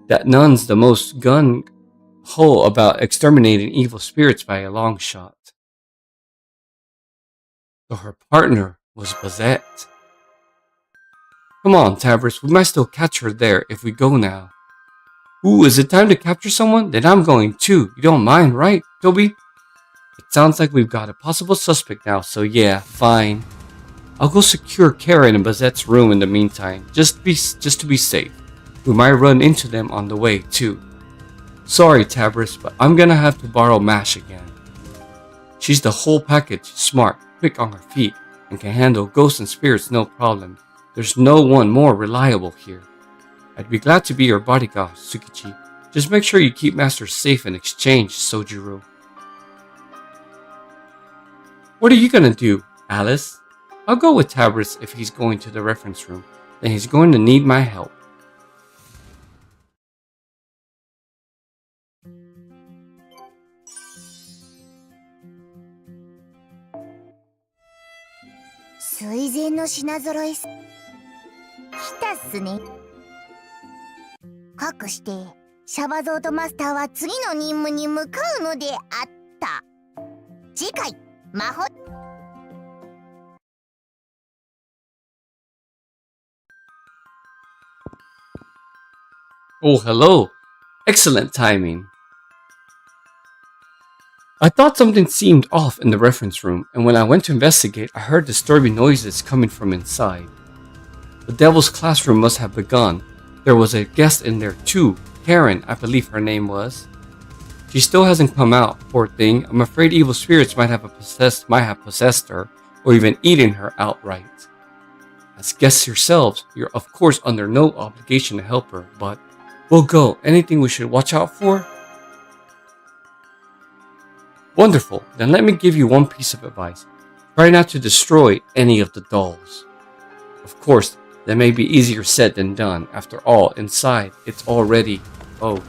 Speaker 1: That nun's the most gung-ho about exterminating evil spirits by a long shot. So her partner was Bazette. Come on, Tabris, we might still catch her there if we go now. Ooh, is it time to capture someone? Then I'm going too. You don't mind, right, Toby? It sounds like we've got a possible suspect now, so yeah, fine. I'll go secure Karen in Bazette's room in the meantime, just to be safe. We might run into them on the way too. Sorry, Tabris, but I'm gonna have to borrow Mash again. She's the whole package, smart, quick on her feet, and can handle ghosts and spirits no problem. There's no one more reliable here. I'd be glad to be your bodyguard, Tsukichi. Just make sure you keep Master safe in exchange, Sojiro. What are you gonna do, Alice? I'll go with Tabris if he's going to the reference room. Then he's going to need my help.
Speaker 3: 水前の品揃えす。来たっすね。かくして、シャバゾートマスターは次の任務に向かうのであった。次回、魔法。
Speaker 1: Oh, hello. Excellent timing. I thought something seemed off in the reference room, and when I went to investigate, I heard disturbing noises coming from inside. The devil's classroom must have begun. There was a guest in there too, Karen, I believe her name was. She still hasn't come out, poor thing. I'm afraid evil spirits might have possessed her, or even eaten her outright. As guests yourselves, you're of course under no obligation to help her, but we'll go. Anything we should watch out for? Wonderful. Then let me give you one piece of advice. Try not to destroy any of the dolls. Of course, that may be easier said than done. After all, inside, it's already... Oh.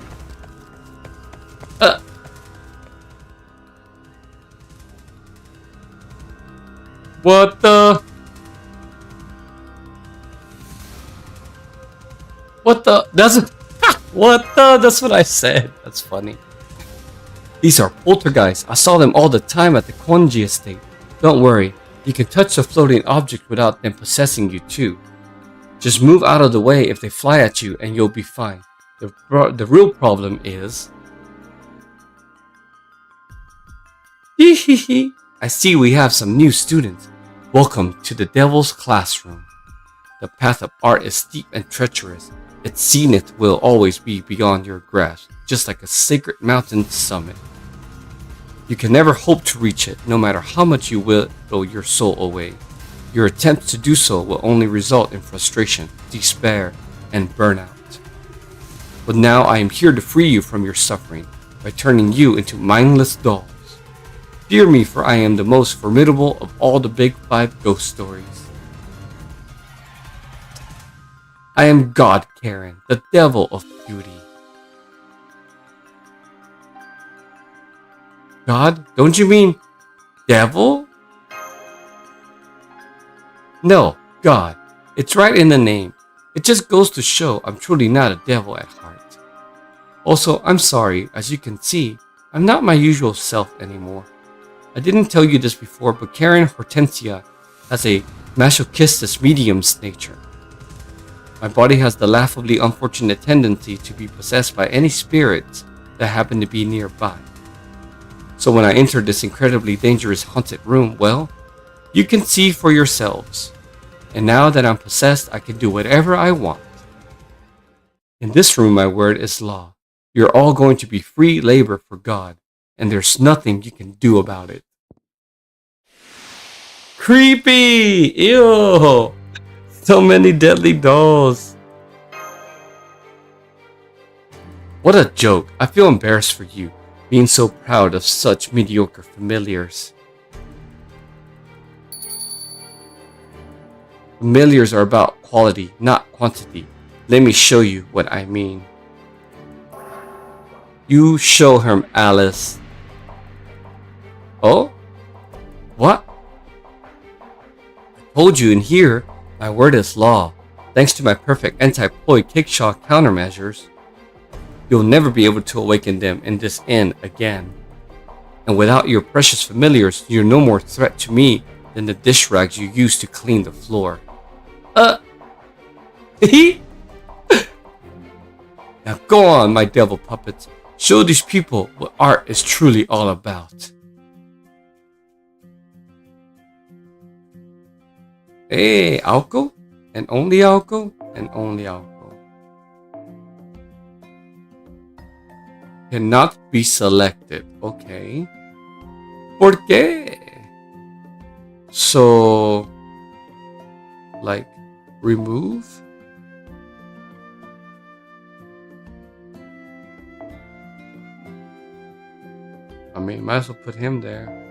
Speaker 1: What the... What the... That's... What the... That's what I said. That's funny. These are poltergeists. I saw them all the time at the Konji estate. Don't worry, you can touch the floating object without them possessing you too. Just move out of the way if they fly at you and you'll be fine. The real problem is... Hehehe. I see we have some new students. Welcome to the Devil's Classroom. The path of art is steep and treacherous. Its zenith will always be beyond your grasp, just like a sacred mountain summit. You can never hope to reach it, no matter how much you will throw your soul away. Your attempts to do so will only result in frustration, despair, and burnout. But now I am here to free you from your suffering by turning you into mindless dolls. Fear me, for I am the most formidable of all the big 5 ghost stories. I am God Karen, the devil of beauty. God? Don't you mean devil? No, God. It's right in the name. It just goes to show I'm truly not a devil at heart. Also, I'm sorry, as you can see, I'm not my usual self anymore. I didn't tell you this before, but Karen Hortensia has a masochistic medium's nature. My body has the laughably unfortunate tendency to be possessed by any spirits that happen to be nearby. So when I enter this incredibly dangerous haunted room, well, you can see for yourselves. And now that I'm possessed, I can do whatever I want. In this room, my word is law. You're all going to be free labor for God, and there's nothing you can do about it. Creepy! Ew! So many deadly dolls. What a joke. I feel embarrassed for you, being so proud of such mediocre familiars. Familiars are about quality, not quantity. Let me show you what I mean. You show him, Alice. Oh? What? I told you in here, my word is law. Thanks to my perfect anti-ploy kickshaw countermeasures, you'll never be able to awaken them in this inn again. And without your precious familiars, you're no more threat to me than the dish rags you use to clean the floor. Now go on, my devil puppets. Show these people what art is truly all about. Hey, Alco? And only Alco? And only Alco. Cannot be selected. Okay. ¿Por qué? So, like, remove? I mean, might as well put him there.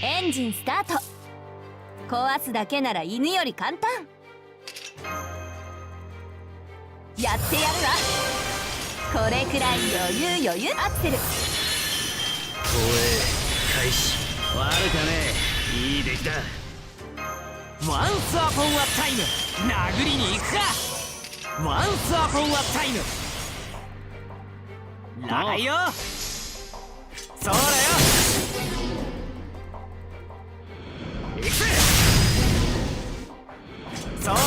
Speaker 6: エンジンスタート。壊すだけなら犬より簡単。やってやるわ。これくらい余裕アクセル。
Speaker 5: 開始。悪かねえ。いい出来だ。
Speaker 7: ワンスアポンアタイム殴りに行くか。ワンスアポンアタイムライよ。そうだよ。行くぜ。そうだよ。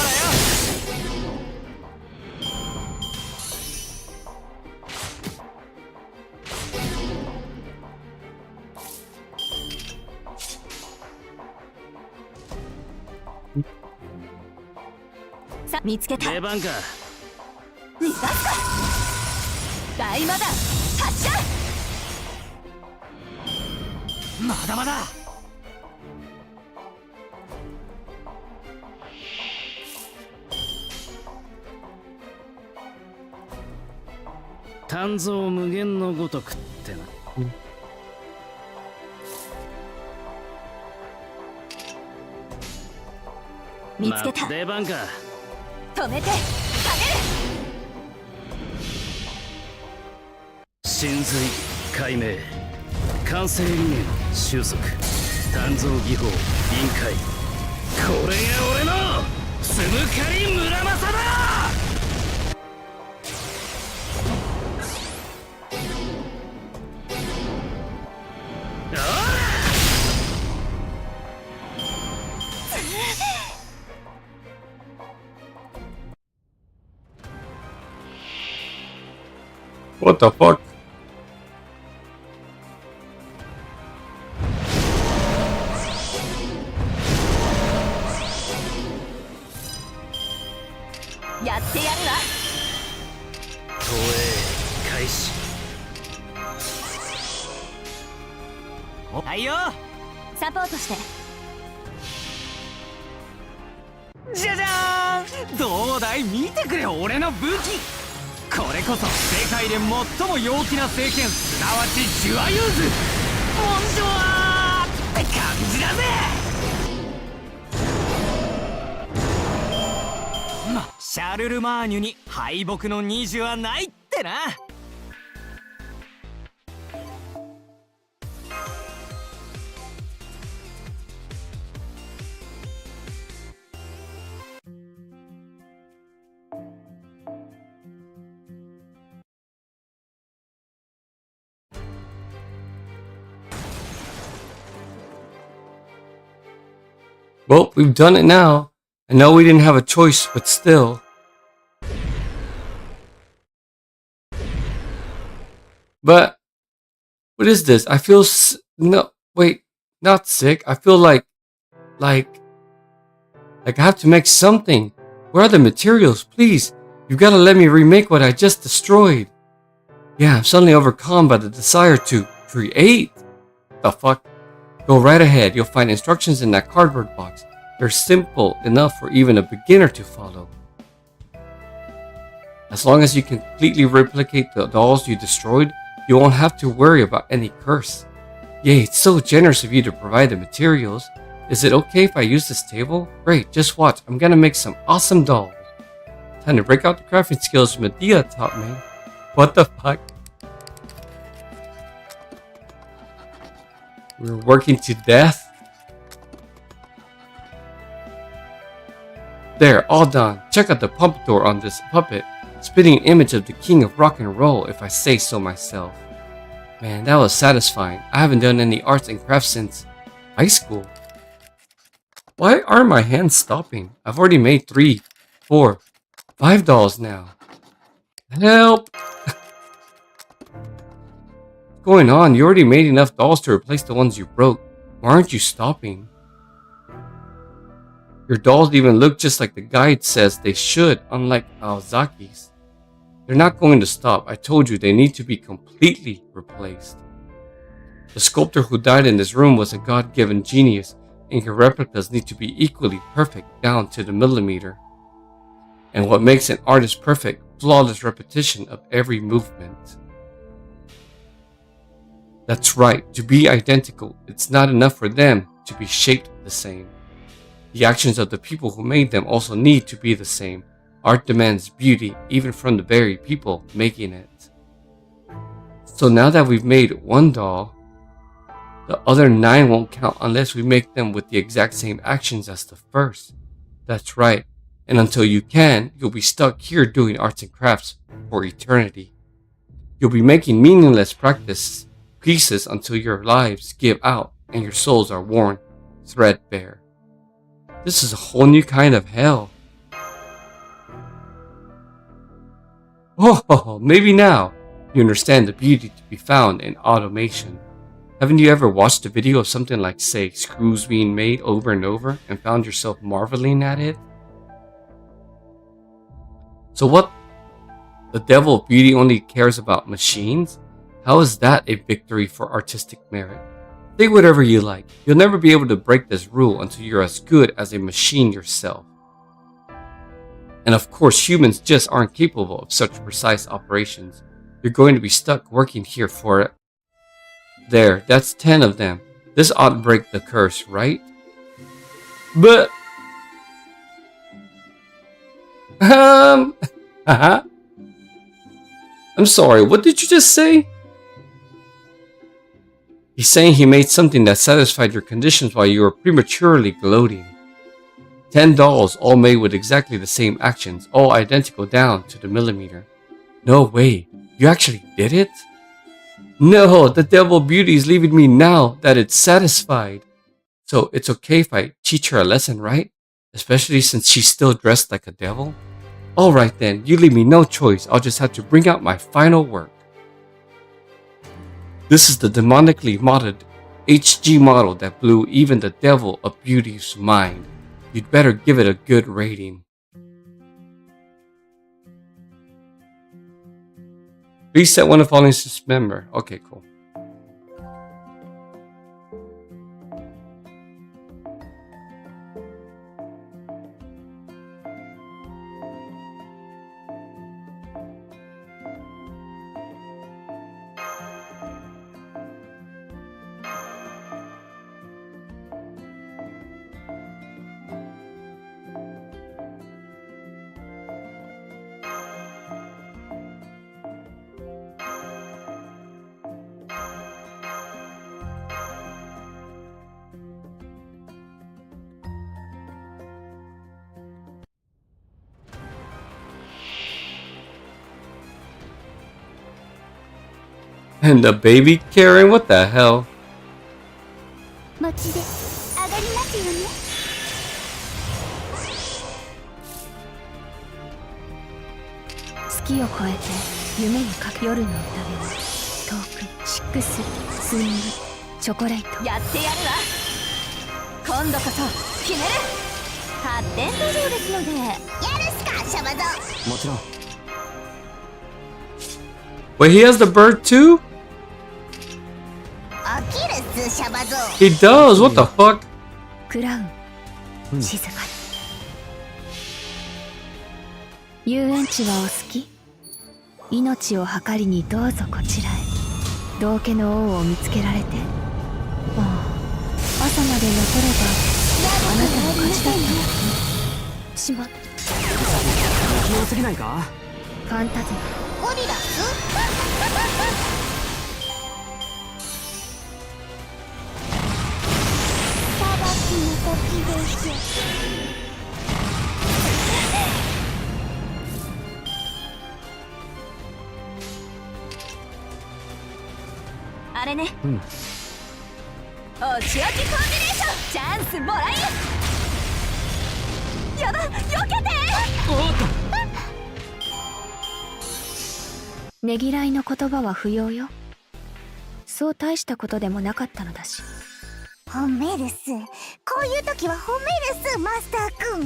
Speaker 6: さ見つけた。
Speaker 5: 出番か。
Speaker 6: 逃がすか。大魔弾発射。
Speaker 7: まだまだ。
Speaker 5: 鍛造無限のごとくってな。
Speaker 6: 見つけた。
Speaker 5: 出番か。
Speaker 6: 止めてか
Speaker 5: 真髄解明、完成理念収束、鍛造技法臨界。これが俺のつむかり村正だ。
Speaker 1: What the fuck?
Speaker 6: れやってやるわ。
Speaker 5: 投影開始。
Speaker 7: はいよ。
Speaker 6: サポートして。
Speaker 7: じゃじゃーん。どうだい見てくれ俺の武器。これこそ世界で最も陽気な聖剣、すなわちジュアユーズモンジョワーって感じだぜ。ま、シャルルマーニュに敗北の虹はないってな。
Speaker 1: Well, we've done it now. I know we didn't have a choice, but still. But what is this? I feel no, wait, not sick. I feel like I have to make something. Where are the materials? Please, you gotta let me remake what I just destroyed. Yeah, I'm suddenly overcome by the desire to create. The fuck? Go right ahead. You'll find instructions in that cardboard box. They're simple enough for even a beginner to follow. As long as you completely replicate the dolls you destroyed, you won't have to worry about any curse. Yay, it's so generous of you to provide the materials. Is it okay if I use this table? Great, just watch. I'm gonna make some awesome dolls. Time to break out the crafting skills Medea taught me. What the fuck? We're working to death? There, all done. Check out the pompadour on this puppet. Spitting an image of the king of rock and roll, if I say so myself. Man, that was satisfying. I haven't done any arts and crafts since high school. Why are my hands stopping? I've already made 3, 4, 5 dolls now. Help! What's going on? You already made enough dolls to replace the ones you broke. Why aren't you stopping? Your dolls even look just like the guide says they should, unlike Aozaki's. They're not going to stop. I told you they need to be completely replaced. The sculptor who died in this room was a God-given genius, and your replicas need to be equally perfect down to the millimeter. And what makes an artist perfect? Flawless repetition of every movement. That's right, to be identical, it's not enough for them to be shaped the same. The actions of the people who made them also need to be the same. Art demands beauty, even from the very people making it. So now that we've made one doll, The other 9 won't count unless we make them with the exact same actions as the first. That's right. And until you can, you'll be stuck here doing arts and crafts for eternity. You'll be making meaningless practice pieces until your lives give out and your souls are worn threadbare. This is a whole new kind of hell. Oh, maybe now you understand the beauty to be found in automation. Haven't you ever watched a video of something like, say, screws being made over and over and found yourself marveling at it? So what? The devil of beauty only cares about machines? How is that a victory for artistic merit? Think whatever you like. You'll never be able to break this rule until you're as good as a machine yourself. And of course, humans just aren't capable of such precise operations. You're going to be stuck working here for it. There, that's 10 of them. This ought to break the curse, right? But... I'm sorry, what did you just say? He's saying he made something that satisfied your conditions while you were prematurely gloating. 10 dolls, all made with exactly the same actions, all identical down to the millimeter. No way, you actually did it? No, the devil beauty is leaving me now that it's satisfied. So it's okay if I teach her a lesson, right? Especially since she's still dressed like a devil? Alright then, you leave me no choice, I'll just have to bring out my final work. This is the demonically modded HG model that blew even the devil of beauty's mind. You'd better give it a good rating. Please set one of the following to member. Okay, cool. And the baby Karen, what the hell?
Speaker 3: 持ちで上がりますよね。
Speaker 2: 月を越えて夢にかけ夜の宴は遠くシックススイングチョコレート
Speaker 6: やってやるわ。今度こそ決める。発展途上ですので。やるしかシャバゾ。
Speaker 4: もちろん。
Speaker 1: Wait, he has the bird too?
Speaker 3: 起きるっすシャバゾ。
Speaker 1: He does, what the fuck?
Speaker 2: クラウン静かに遊園地はお好き？命を計りにどうぞこちらへ。道化の王を見つけられて、ああ朝まで残ればあなたの勝ちだったのに。しまった。
Speaker 4: 強すぎないか？
Speaker 2: ファンタズマ。
Speaker 3: ゴリラス。裁きの時です。
Speaker 6: あれね。
Speaker 4: うん。
Speaker 6: お仕置きコンビネーションチャンスもらい。やだ、避けて。
Speaker 2: ねぎらいの言葉は不要よ。そう大したことでもなかったのだし。
Speaker 3: 褒めるっす。こういう時は褒めるっす、マスターく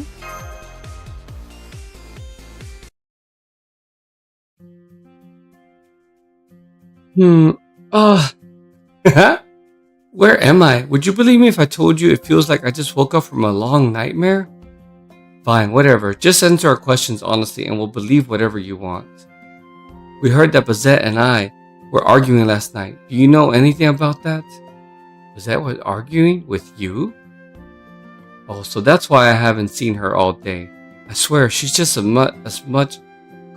Speaker 3: ん。
Speaker 1: Where am I? Would you believe me if I told you it feels like I just woke up from a long nightmare? Fine, whatever. Just answer our questions honestly and we'll believe whatever you want. We heard that Bazette and I were arguing last night. Do you know anything about that? Bazette was arguing with you? Oh, so that's why I haven't seen her all day. I swear, she's just as much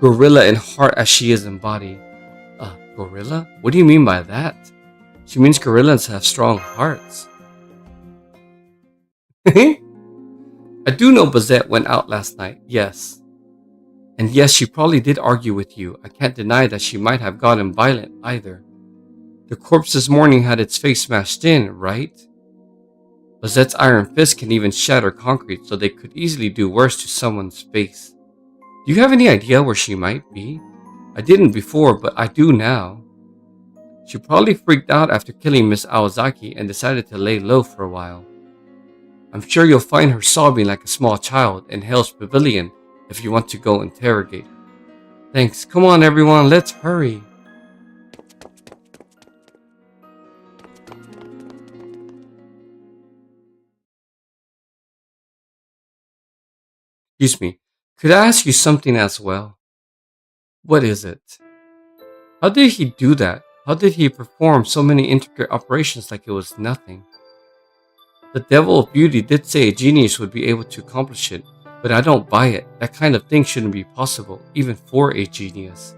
Speaker 1: gorilla in heart as she is in body. Gorilla? What do you mean by that? She means gorillas have strong hearts. I do know Bazette went out last night, yes. And yes, she probably did argue with you. I can't deny that she might have gotten violent either. The corpse this morning had its face smashed in, right? Bazette's iron fist can even shatter concrete, so they could easily do worse to someone's face. Do you have any idea where she might be? I didn't before, but I do now. She probably freaked out after killing Miss Awazaki and decided to lay low for a while. I'm sure you'll find her sobbing like a small child in Hell's Pavilion if you want to go interrogate her. Thanks. Come on, everyone, let's hurry. Excuse me. Could I ask you something as well? What is it? How did he do that? How did he perform so many intricate operations like it was nothing? The Devil of Beauty did say a genius would be able to accomplish it, but I don't buy it. That kind of thing shouldn't be possible, even for a genius.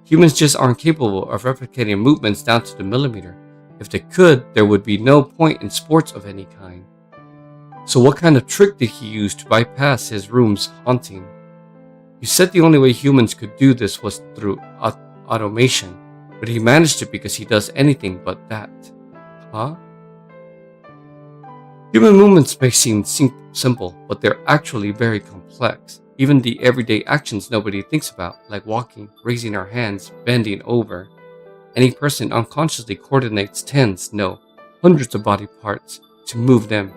Speaker 1: Humans just aren't capable of replicating movements down to the millimeter. If they could, there would be no point in sports of any kind. So what kind of trick did he use to bypass his room's haunting? You said the only way humans could do this was through automation, but he managed it because he does anything but that. Huh? Human movements may seem simple, but they're actually very complex. Even the everyday actions nobody thinks about, like walking, raising our hands, bending over. Any person unconsciously coordinates tens, no, hundreds of body parts to move them,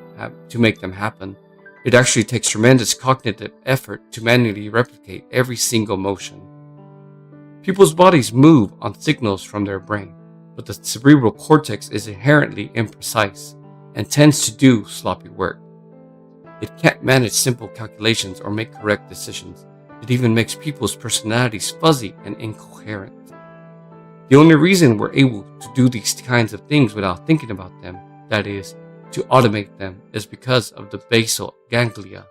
Speaker 1: to make them happen. It actually takes tremendous cognitive effort to manually replicate every single motion. People's bodies move on signals from their brain, but the cerebral cortex is inherently imprecise and tends to do sloppy work. It can't manage simple calculations or make correct decisions. It even makes people's personalities fuzzy and incoherent. The only reason we're able to do these kinds of things without thinking about them, that is, to automate them, is because of the basal ganglia.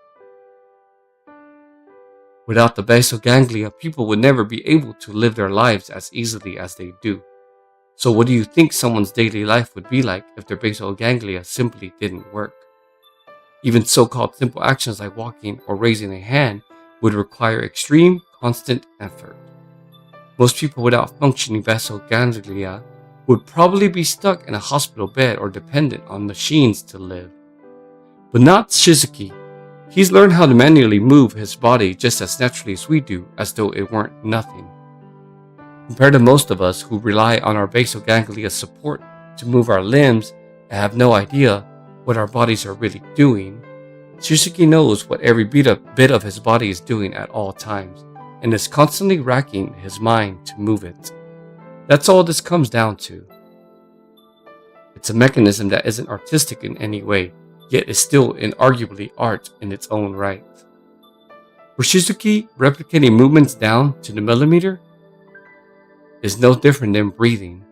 Speaker 1: Without the basal ganglia, people would never be able to live their lives as easily as they do. So what do you think someone's daily life would be like if their basal ganglia simply didn't work? Even so-called simple actions like walking or raising a hand would require extreme, constant effort. Most people without functioning basal ganglia would probably be stuck in a hospital bed or dependent on machines to live. But not Shizuki. He's learned how to manually move his body just as naturally as we do, as though it weren't nothing. Compared to most of us who rely on our basal ganglia support to move our limbs and have no idea what our bodies are really doing, Shizuki knows what every bit of his body is doing at all times, and is constantly racking his mind to move it. That's all this comes down to. It's a mechanism that isn't artistic in any way, yet is still inarguably art in its own right. For Shizuki, replicating movements down to the millimeter is no different than breathing.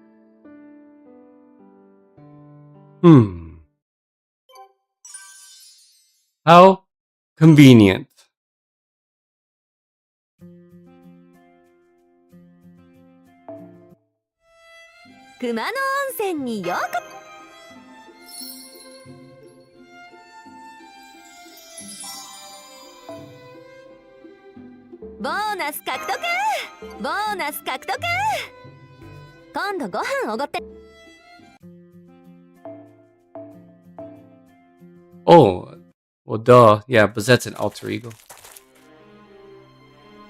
Speaker 1: How convenient.
Speaker 6: Kumano 温泉にようこボーナス獲得ボーナス獲得今度ご飯おごって
Speaker 1: Oh, well duh, yeah, but that's an alter ego.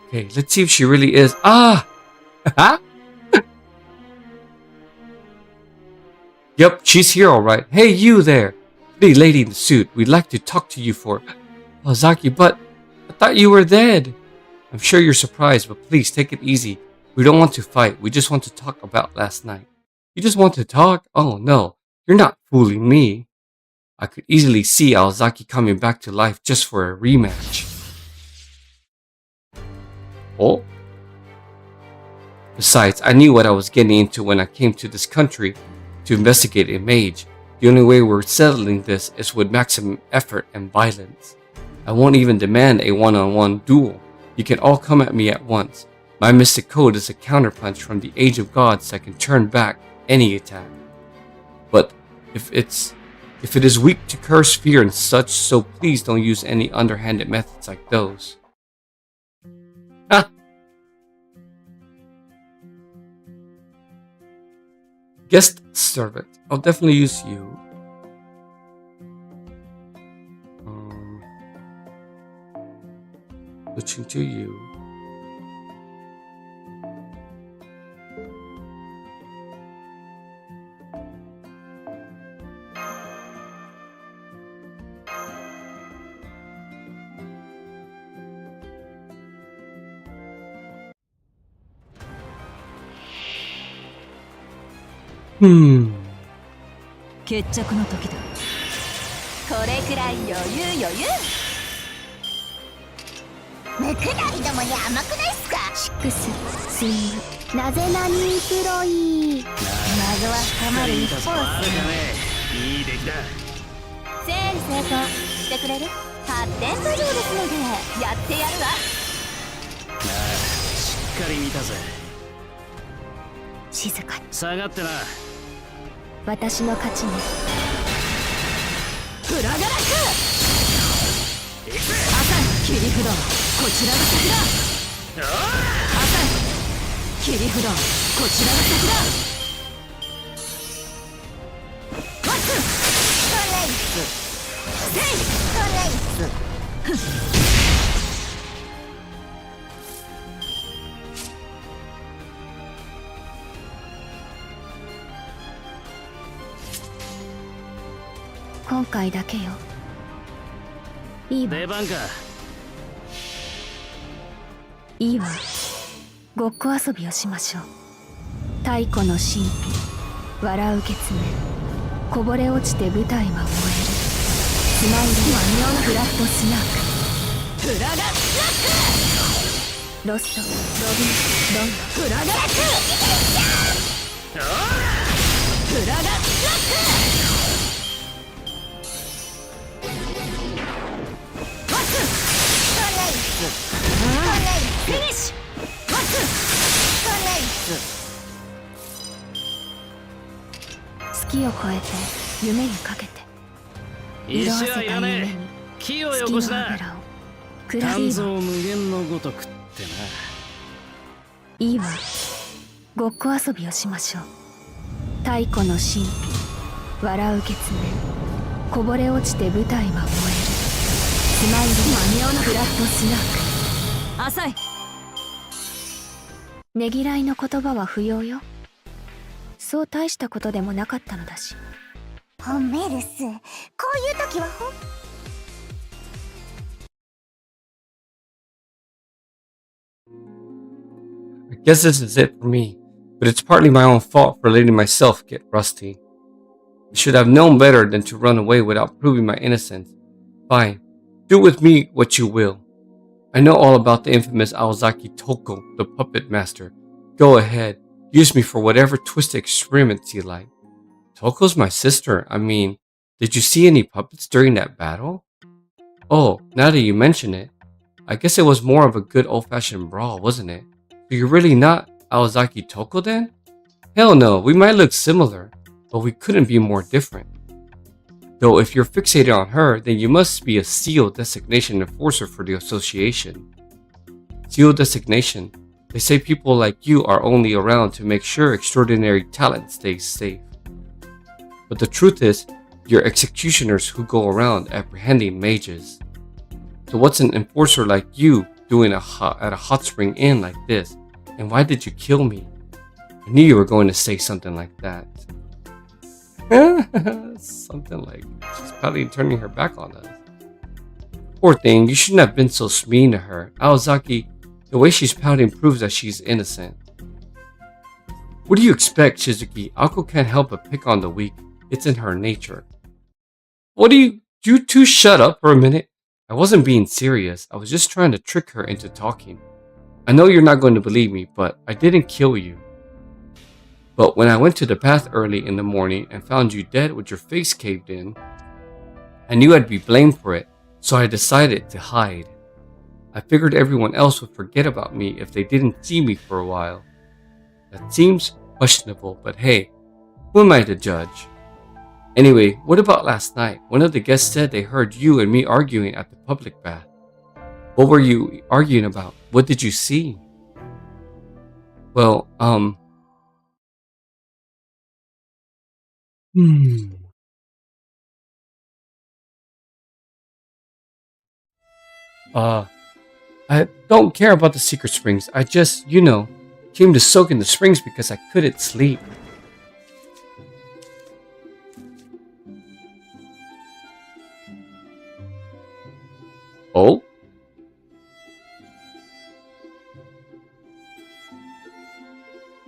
Speaker 1: Okay, let's see if she really is. Ah! Yep, she's here alright. Hey, you there! Pretty lady in the suit, we'd like to talk to you for... Ozaki, but I thought you were dead. I'm sure you're surprised, but please take it easy. We don't want to fight, we just want to talk about last night. You just want to talk? Oh no, you're not fooling me. I could easily see Aozaki coming back to life just for a rematch. Oh? Besides, I knew what I was getting into when I came to this country to investigate a mage. The only way we're settling this is with maximum effort and violence. I won't even demand a one-on-one duel. You can all come at me at once. My mystic code is a counterpunch from the Age of Gods that can turn back any attack. But if it is weak to curse, fear, and such, so please don't use any underhanded methods like those. Ah! Guest servant. I'll definitely use you. Switching to you. Hmm.
Speaker 6: 決着の時だ。これくらい余裕。
Speaker 3: ムクドリどもに甘くないっすか。
Speaker 2: シックススイングなぜなにプロイ
Speaker 3: 謎は深まる一方っすね。
Speaker 5: いい出来だ。
Speaker 6: 整理整頓してくれる？発展途上ですのでやってやるわ。
Speaker 5: ああ、しっかり見たぜ。
Speaker 2: 静かに。
Speaker 5: 下がってな。
Speaker 2: 私の勝ちね。
Speaker 6: フラガラク。朝切り札こちらが先だ。朝切り札こちらが先だ。ワッツ
Speaker 3: トレイストレイス
Speaker 2: 今回だけよ。いいわ
Speaker 5: 出番か。
Speaker 2: いいわ。ごっこ遊びをしましょう。太古の神秘、笑う月面、こぼれ落ちて舞台は燃える。スマイルは妙なフラットスナーク。
Speaker 6: フラガラク。
Speaker 2: ロスト、ロビン、ロンド。
Speaker 6: フラガラク。フラガラク。フィニッシュ。ワッツ
Speaker 3: トレイス
Speaker 2: 月を超えて夢にかけて色あせた夢に
Speaker 5: 木をよ
Speaker 2: 月の
Speaker 5: こしな。
Speaker 2: 油をクラリ
Speaker 5: 肝臓
Speaker 2: ーは
Speaker 5: 無限のごとくってな。
Speaker 2: いいわ。ごっこ遊びをしましょう。太古の神秘、笑う月面、こぼれ落ちて舞台は燃える。スマイルは妙なフラットスナーク。
Speaker 6: 浅い。
Speaker 2: ねぎらいの言葉は不要よ。そう大したことでもなかったのだし。
Speaker 3: 褒めるっす。こういう時は
Speaker 1: I guess this is it for me, but it's partly my own fault for letting myself get rusty. I should have known better than to run away without proving my innocence. Fine, do with me what you will. I know all about the infamous Aozaki Toko, the puppet master. Go ahead, use me for whatever twisted experiments you like. Toko's my sister. I mean, did you see any puppets during that battle? Oh, now that you mention it, I guess it was more of a good old-fashioned brawl, wasn't it? So you're really not Aozaki Toko then? Hell no, we might look similar, but we couldn't be more different. Though if you're fixated on her, then you must be a seal designation enforcer for the association. Seal designation. They say people like you are only around to make sure extraordinary talent stays safe. But the truth is, you're executioners who go around apprehending mages. So what's an enforcer like you doing at a hot spring inn like this? And why did you kill me? I knew you were going to say something like that. Something like she's probably turning her back on us. Poor thing, you shouldn't have been so mean to her. Aozaki, the way she's pouting proves that she's innocent. What do you expect, Shizuki? Ako can't help but pick on the weak. It's in her nature. What do you two shut up for a minute? I wasn't being serious. I was just trying to trick her into talking. I know you're not going to believe me, but I didn't kill you. But when I went to the bath early in the morning and found you dead with your face caved in, I knew I'd be blamed for it, so I decided to hide. I figured everyone else would forget about me if they didn't see me for a while. That seems questionable, but hey, who am I to judge? Anyway, what about last night? One of the guests said they heard you and me arguing at the public bath. What were you arguing about? What did you see? Well, I don't care about the secret springs. I just, came to soak in the springs because I couldn't sleep. Oh?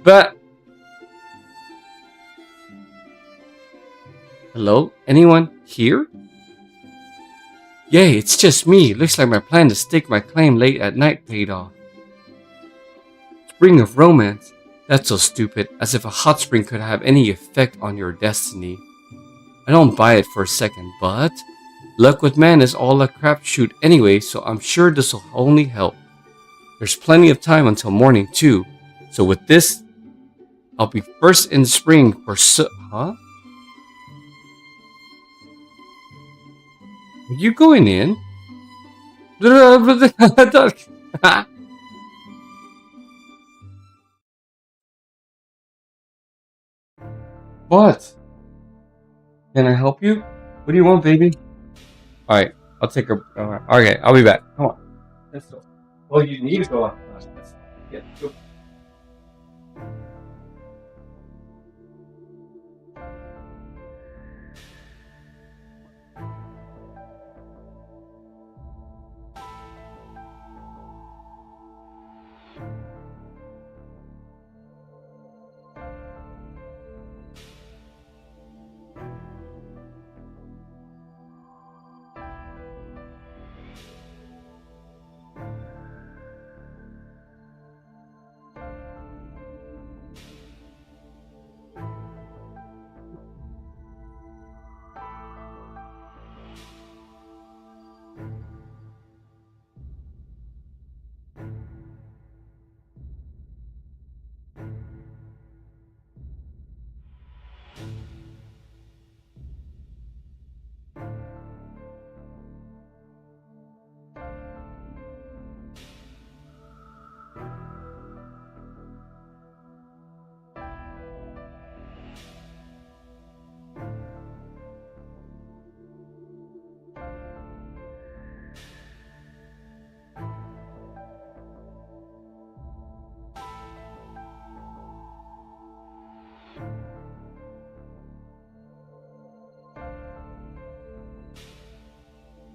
Speaker 1: But... Hello? Anyone here? Yay, it's just me. Looks like my plan to stake my claim late at night paid off. Spring of romance? That's so stupid, as if a hot spring could have any effect on your destiny. I don't buy it for a second, but... luck with man is all a crapshoot anyway, so I'm sure this will only help. There's plenty of time until morning too, so with this, I'll be first in the spring for huh? Are you going in? What? Can I help you? What do you want, baby? Alright, I'll take her. Okay, I'll be back. Come on. Let's go. Oh, you need to go out. Yeah, go.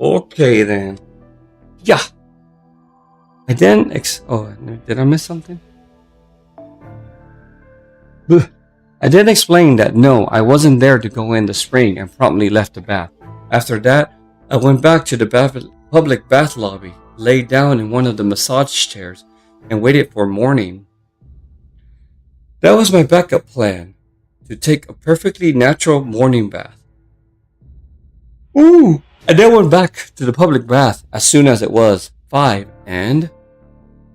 Speaker 1: Okay then. Yeah. I then did I miss something? I then explained that no, I wasn't there to go in the spring and promptly left the bath. After that, I went back to the public bath lobby, laid down in one of the massage chairs, and waited for morning. That was my backup plan, to take a perfectly natural morning bath. Ooh! I then went back to the public bath as soon as it was 5, and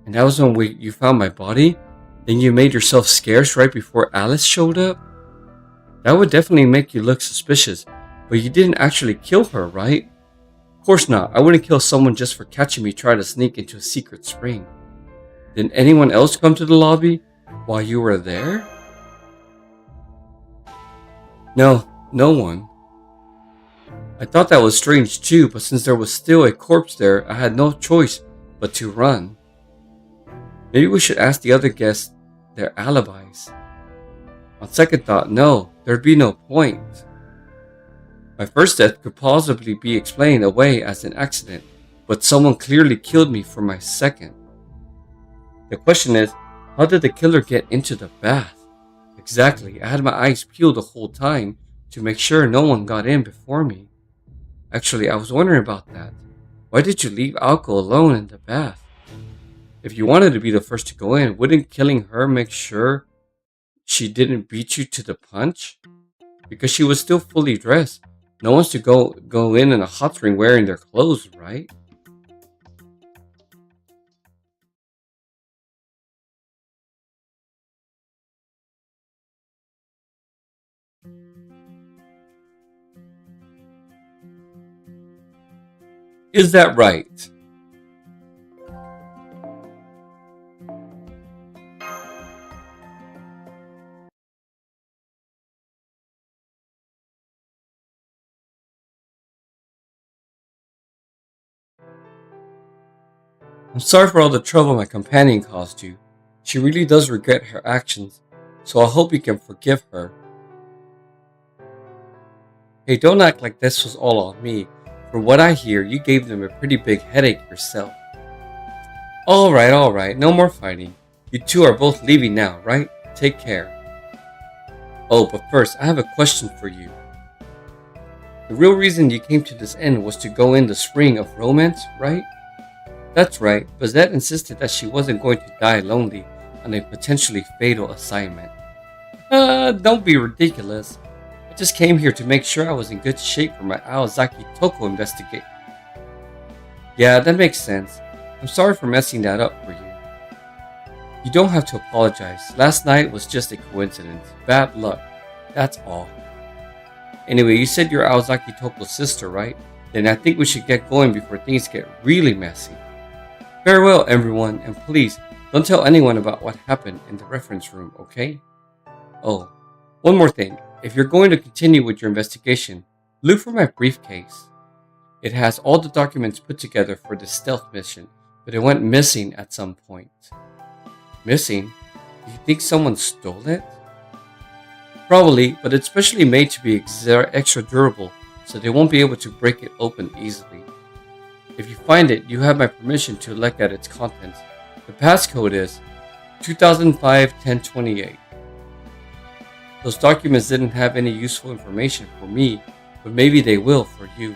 Speaker 1: that was when you found my body? Then you made yourself scarce right before Alice showed up? That would definitely make you look suspicious, but you didn't actually kill her, right? Of course not. I wouldn't kill someone just for catching me trying to sneak into a secret spring. Did anyone else come to the lobby while you were there? No, no one. I thought that was strange too, but since there was still a corpse there, I had no choice but to run. Maybe we should ask the other guests their alibis. On second thought, no, there'd be no point. My first death could plausibly be explained away as an accident, but someone clearly killed me for my second. The question is, how did the killer get into the bath? Exactly, I had my eyes peeled the whole time to make sure no one got in before me. Actually, I was wondering about that. Why did you leave Alko alone in the bath? If you wanted to be the first to go in, wouldn't killing her make sure she didn't beat you to the punch? Because she was still fully dressed. No one's to go in a hot spring wearing their clothes, right? Is that right? I'm sorry for all the trouble my companion caused you. She really does regret her actions, so I hope you can forgive her. Hey, don't act like this was all on me. From what I hear, you gave them a pretty big headache yourself. Alright, no more fighting. You two are both leaving now, right? Take care. Oh, but first, I have a question for you. The real reason you came to this inn was to go in the spring of romance, right? That's right, Bazette insisted that she wasn't going to die lonely on a potentially fatal assignment. Don't be ridiculous. I just came here to make sure I was in good shape for my Aozaki Toko investigate. Yeah, that makes sense. I'm sorry for messing that up for you. You don't have to apologize. Last night was just a coincidence. Bad luck. That's all. Anyway, you said you're Aozaki Toko's sister, right? Then I think we should get going before things get really messy. Farewell, everyone, and please, don't tell anyone about what happened in the reference room, okay? Oh, one more thing. If you're going to continue with your investigation, look for my briefcase. It has all the documents put together for the stealth mission, but it went missing at some point. Missing? Do you think someone stole it? Probably, but it's specially made to be extra durable, so they won't be able to break it open easily. If you find it, you have my permission to look at its contents. The passcode is 2005-1028. Those documents didn't have any useful information for me, but maybe they will for you.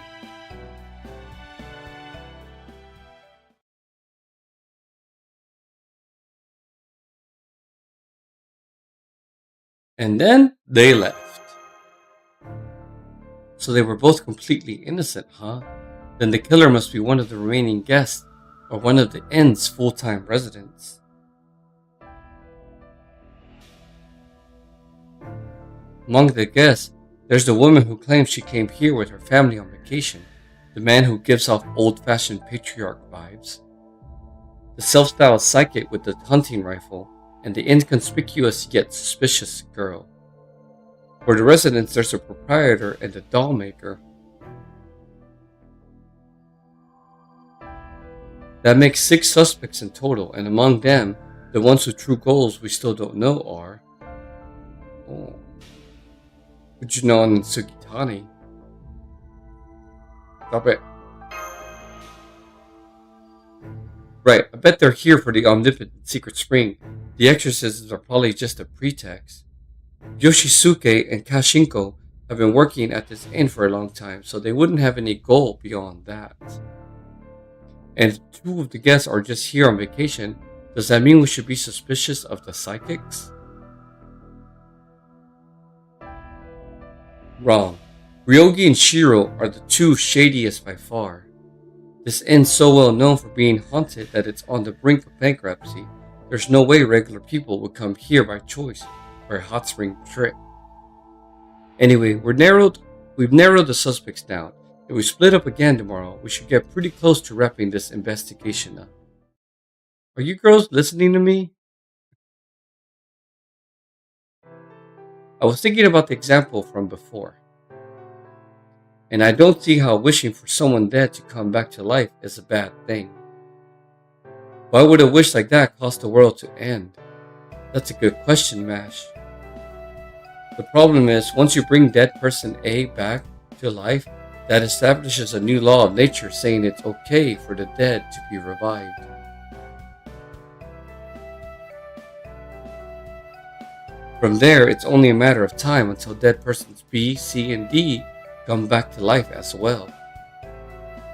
Speaker 1: And then they left. So they were both completely innocent, huh? Then the killer must be one of the remaining guests, or one of the inn's full-time residents. Among the guests, there's the woman who claims she came here with her family on vacation, the man who gives off old-fashioned patriarch vibes, the self-styled psychic with the hunting rifle, and the inconspicuous yet suspicious girl. For the residents, there's a proprietor and a doll maker. That makes 6 suspects in total, and among them, the ones whose true goals we still don't know are... Fujino and Sugitani. Stop it. Right, I bet they're here for the omnipotent secret spring. The exorcisms are probably just a pretext. Yoshisuke and Kashinko have been working at this inn for a long time, so they wouldn't have any goal beyond that. And if 2 of the guests are just here on vacation, does that mean we should be suspicious of the psychics? Wrong. Ryogi and Shiro are the 2 shadiest by far. This inn's so well known for being haunted that it's on the brink of bankruptcy. There's no way regular people would come here by choice for a hot spring trip. Anyway, we've narrowed the suspects down. If we split up again tomorrow, we should get pretty close to wrapping this investigation up. Are you girls listening to me? I was thinking about the example from before, and I don't see how wishing for someone dead to come back to life is a bad thing. Why would a wish like that cause the world to end? That's a good question, Mash. The problem is, once you bring dead person A back to life, that establishes a new law of nature saying it's okay for the dead to be revived. From there, it's only a matter of time until dead persons B, C, and D come back to life as well.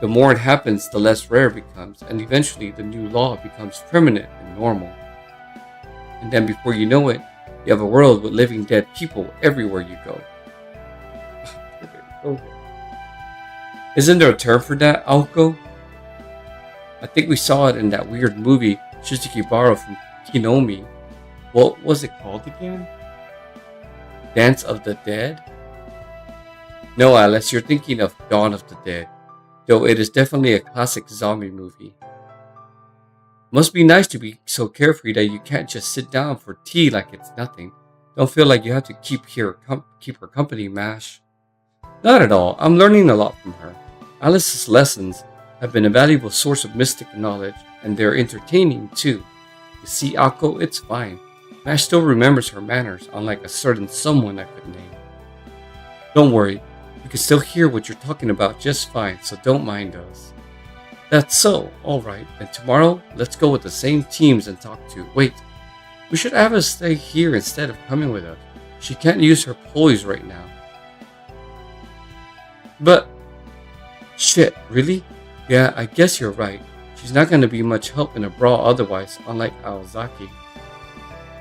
Speaker 1: The more it happens, the less rare it becomes, and eventually the new law becomes permanent and normal. And then before you know it, you have a world with living dead people everywhere you go. Isn't there a term for that, Aoko? I think we saw it in that weird movie Shizukibara from Kinomi. What was it called again? Dance of the Dead? No, Alice, you're thinking of Dawn of the Dead. though it is definitely a classic zombie movie. Must be nice to be so carefree that you can't just sit down for tea like it's nothing. Don't feel like you have to keep her company, Mash. Not at all. I'm learning a lot from her. Alice's lessons have been a valuable source of mystic knowledge, and they're entertaining too. You see, Akko, it's fine. Mash still remembers her manners, unlike a certain someone I could name. Don't worry, we can still hear what you're talking about just fine, so don't mind us. That's so. Alright, then tomorrow, let's go with the same teams and talk to. Wait, we should have her stay here instead of coming with us. She can't use her poise right now. But, shit, really? Yeah, I guess you're right. She's not going to be much help in a brawl otherwise, unlike Aozaki.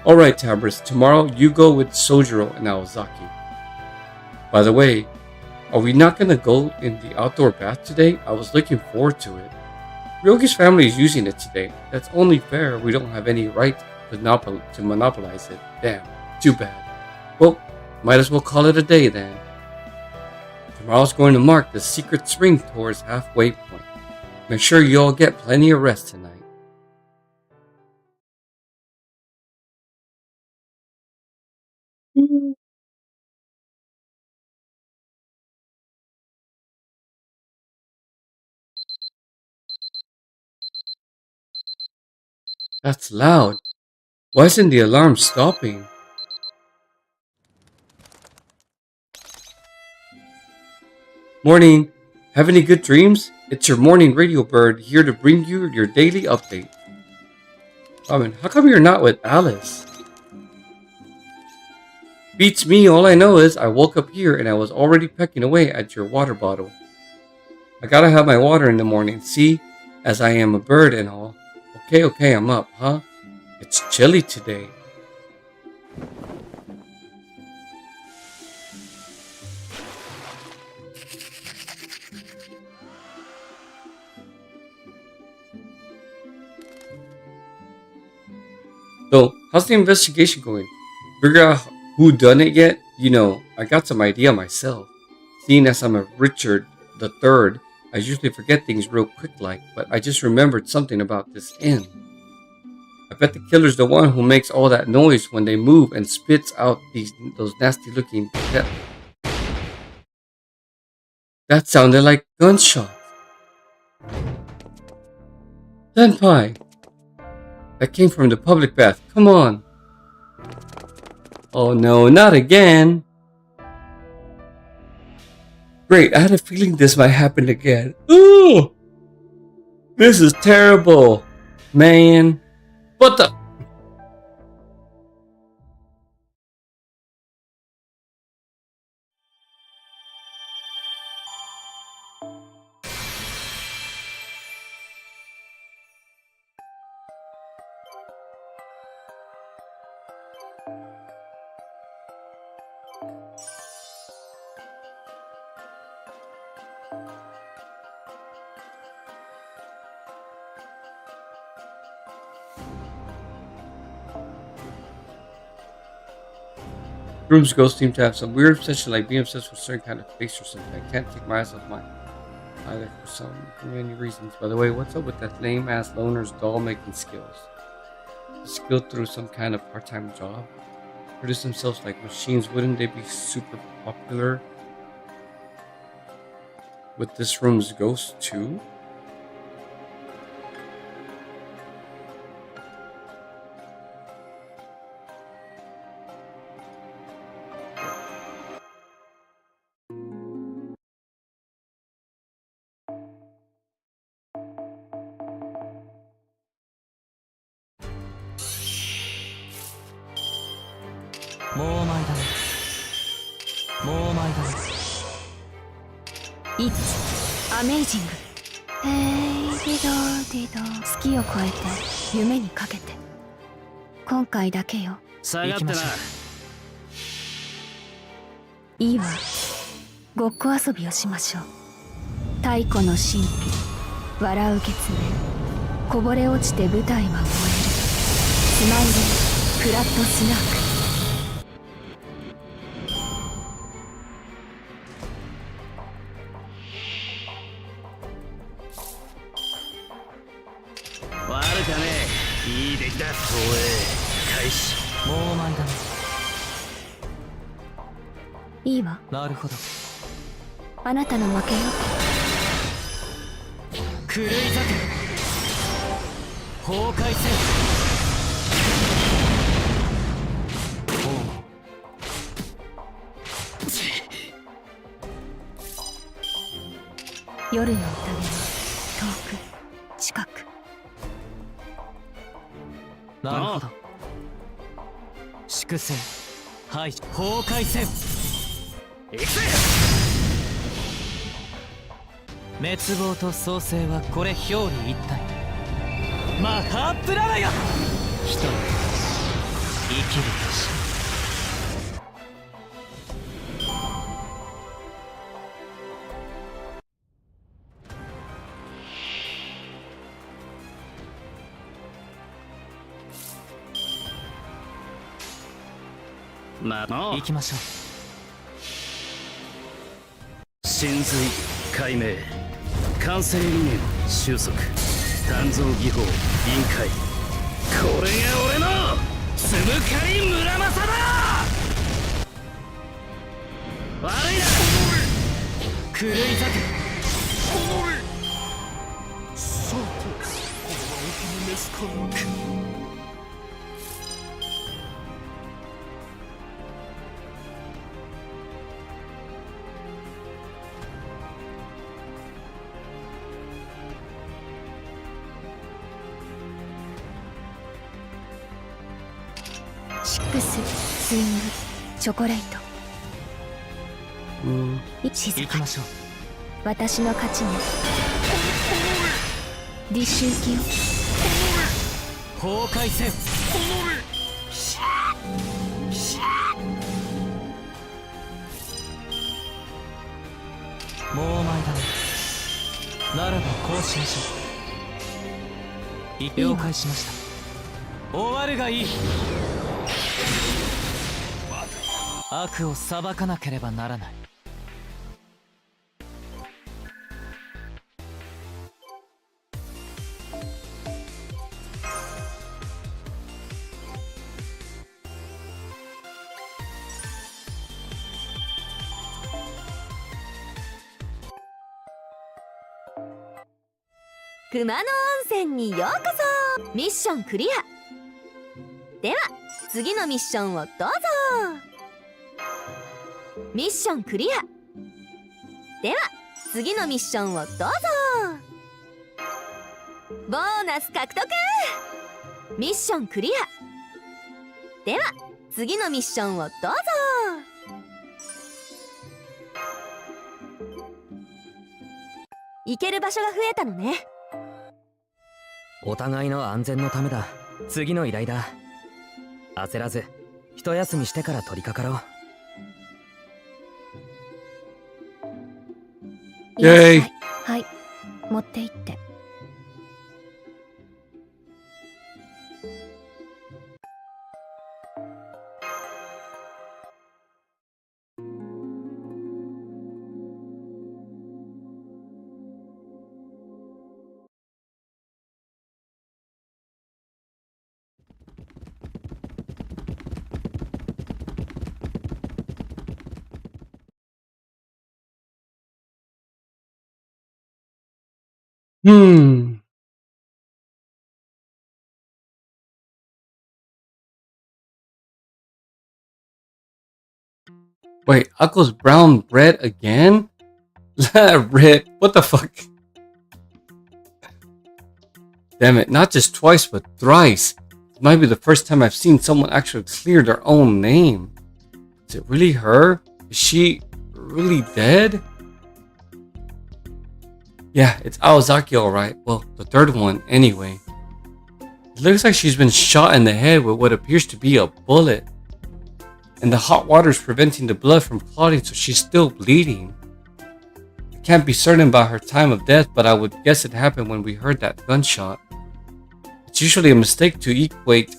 Speaker 1: Alright, Tabris, tomorrow you go with Sojiro and Aozaki. By the way, are we not going to go in the outdoor bath today? I was looking forward to it. Ryogi's family is using it today. That's only fair. We don't have any right to monopolize it. Damn, too bad. Well, might as well call it a day then. Tomorrow's going to mark the secret spring tour's halfway point. Make sure you all get plenty of rest tonight. That's loud. Why isn't the alarm stopping? Morning. Have any good dreams? It's your morning radio bird here to bring you your daily update. Robin, how come you're not with Alice? Beats me, all I know is I woke up here and I was already pecking away at your water bottle. I gotta have my water in the morning, see? As I am a bird and all. Okay, I'm up, huh? It's chilly today. So, how's the investigation going? Figure out who done it yet? You know, I got some idea myself. Seeing as I'm a Richard the Third, I usually forget things real quick like, but I just remembered something about this inn. I bet the killer's the one who makes all that noise when they move and spits out those nasty looking That sounded like gunshots. Senpai! That came from the public bath. Come on. Oh no, not again. Great, I had a feeling this might happen again. Ooh! This is terrible. Man. What the? Groom's ghosts seem to have some weird obsession, like being obsessed with a certain kind of face or something. I can't take my eyes off mine either for many reasons. By the way, what's up with that lame ass loner's doll making skills? Skill through some kind of part-time job? Produce themselves like machines, wouldn't they be super popular with this room's ghost too?
Speaker 2: It's amazing. ディドディド月を超えて夢にかけて今回だけよ。
Speaker 5: 下がってな。
Speaker 2: いいわ。ごっこ遊びをしましょう。太古の神秘、笑う月面、こぼれ落ちて舞台は燃える。スマイルフラットスナーク。
Speaker 5: るかね。いい出来だ。投影開始。
Speaker 4: もうお前だね。
Speaker 2: いいわ、
Speaker 4: なるほど。
Speaker 2: あなたの負けよ。
Speaker 4: 狂い咲く崩壊せ
Speaker 2: 夜の宴は遠く近く。
Speaker 4: なるほど。粛清はい崩壊せ
Speaker 5: 行くぜ。
Speaker 4: 滅亡と創生はこれ表裏一体。マハープラナヤ一人生きるとし。
Speaker 5: まあな
Speaker 4: 行きましょう。
Speaker 5: 真髄解明完成理念収束鍛造技法臨界。これが俺のつむかり村正だ。悪いな。
Speaker 4: 狂い咲
Speaker 2: シックススイングチョコレート。静か
Speaker 4: 行きましょう。
Speaker 2: 私の勝ちね。ディッシュ行きよ。
Speaker 4: 崩壊せもうお前だね。ならばこうしましょう。了解しました。終わるがいい。悪を裁かなければならない。
Speaker 6: 熊野温泉にようこそ。ミッションクリア。では次のミッションをどうぞ。ミッションクリア。では次のミッションをどうぞ。ボーナス獲得。ミッションクリア。では次のミッションをどうぞ。行ける場所が増えたのね。
Speaker 4: お互いの安全のためだ。次の依頼だ。焦らず一休みしてから取り掛かろう。
Speaker 1: イェイ。
Speaker 2: はい、持って行って。
Speaker 1: Hmm. Wait, Akko's brown bread again? Red, what the fuck? Damn it, not just twice, but thrice. It might be the first time I've seen someone actually clear their own name. Is it really her? Is she really dead? Yeah, it's Aozaki alright. Well, the third one anyway. It looks like she's been shot in the head with what appears to be a bullet. And the hot water is preventing the blood from clotting, so she's still bleeding. I can't be certain about her time of death, but I would guess it happened when we heard that gunshot. It's usually a mistake to equate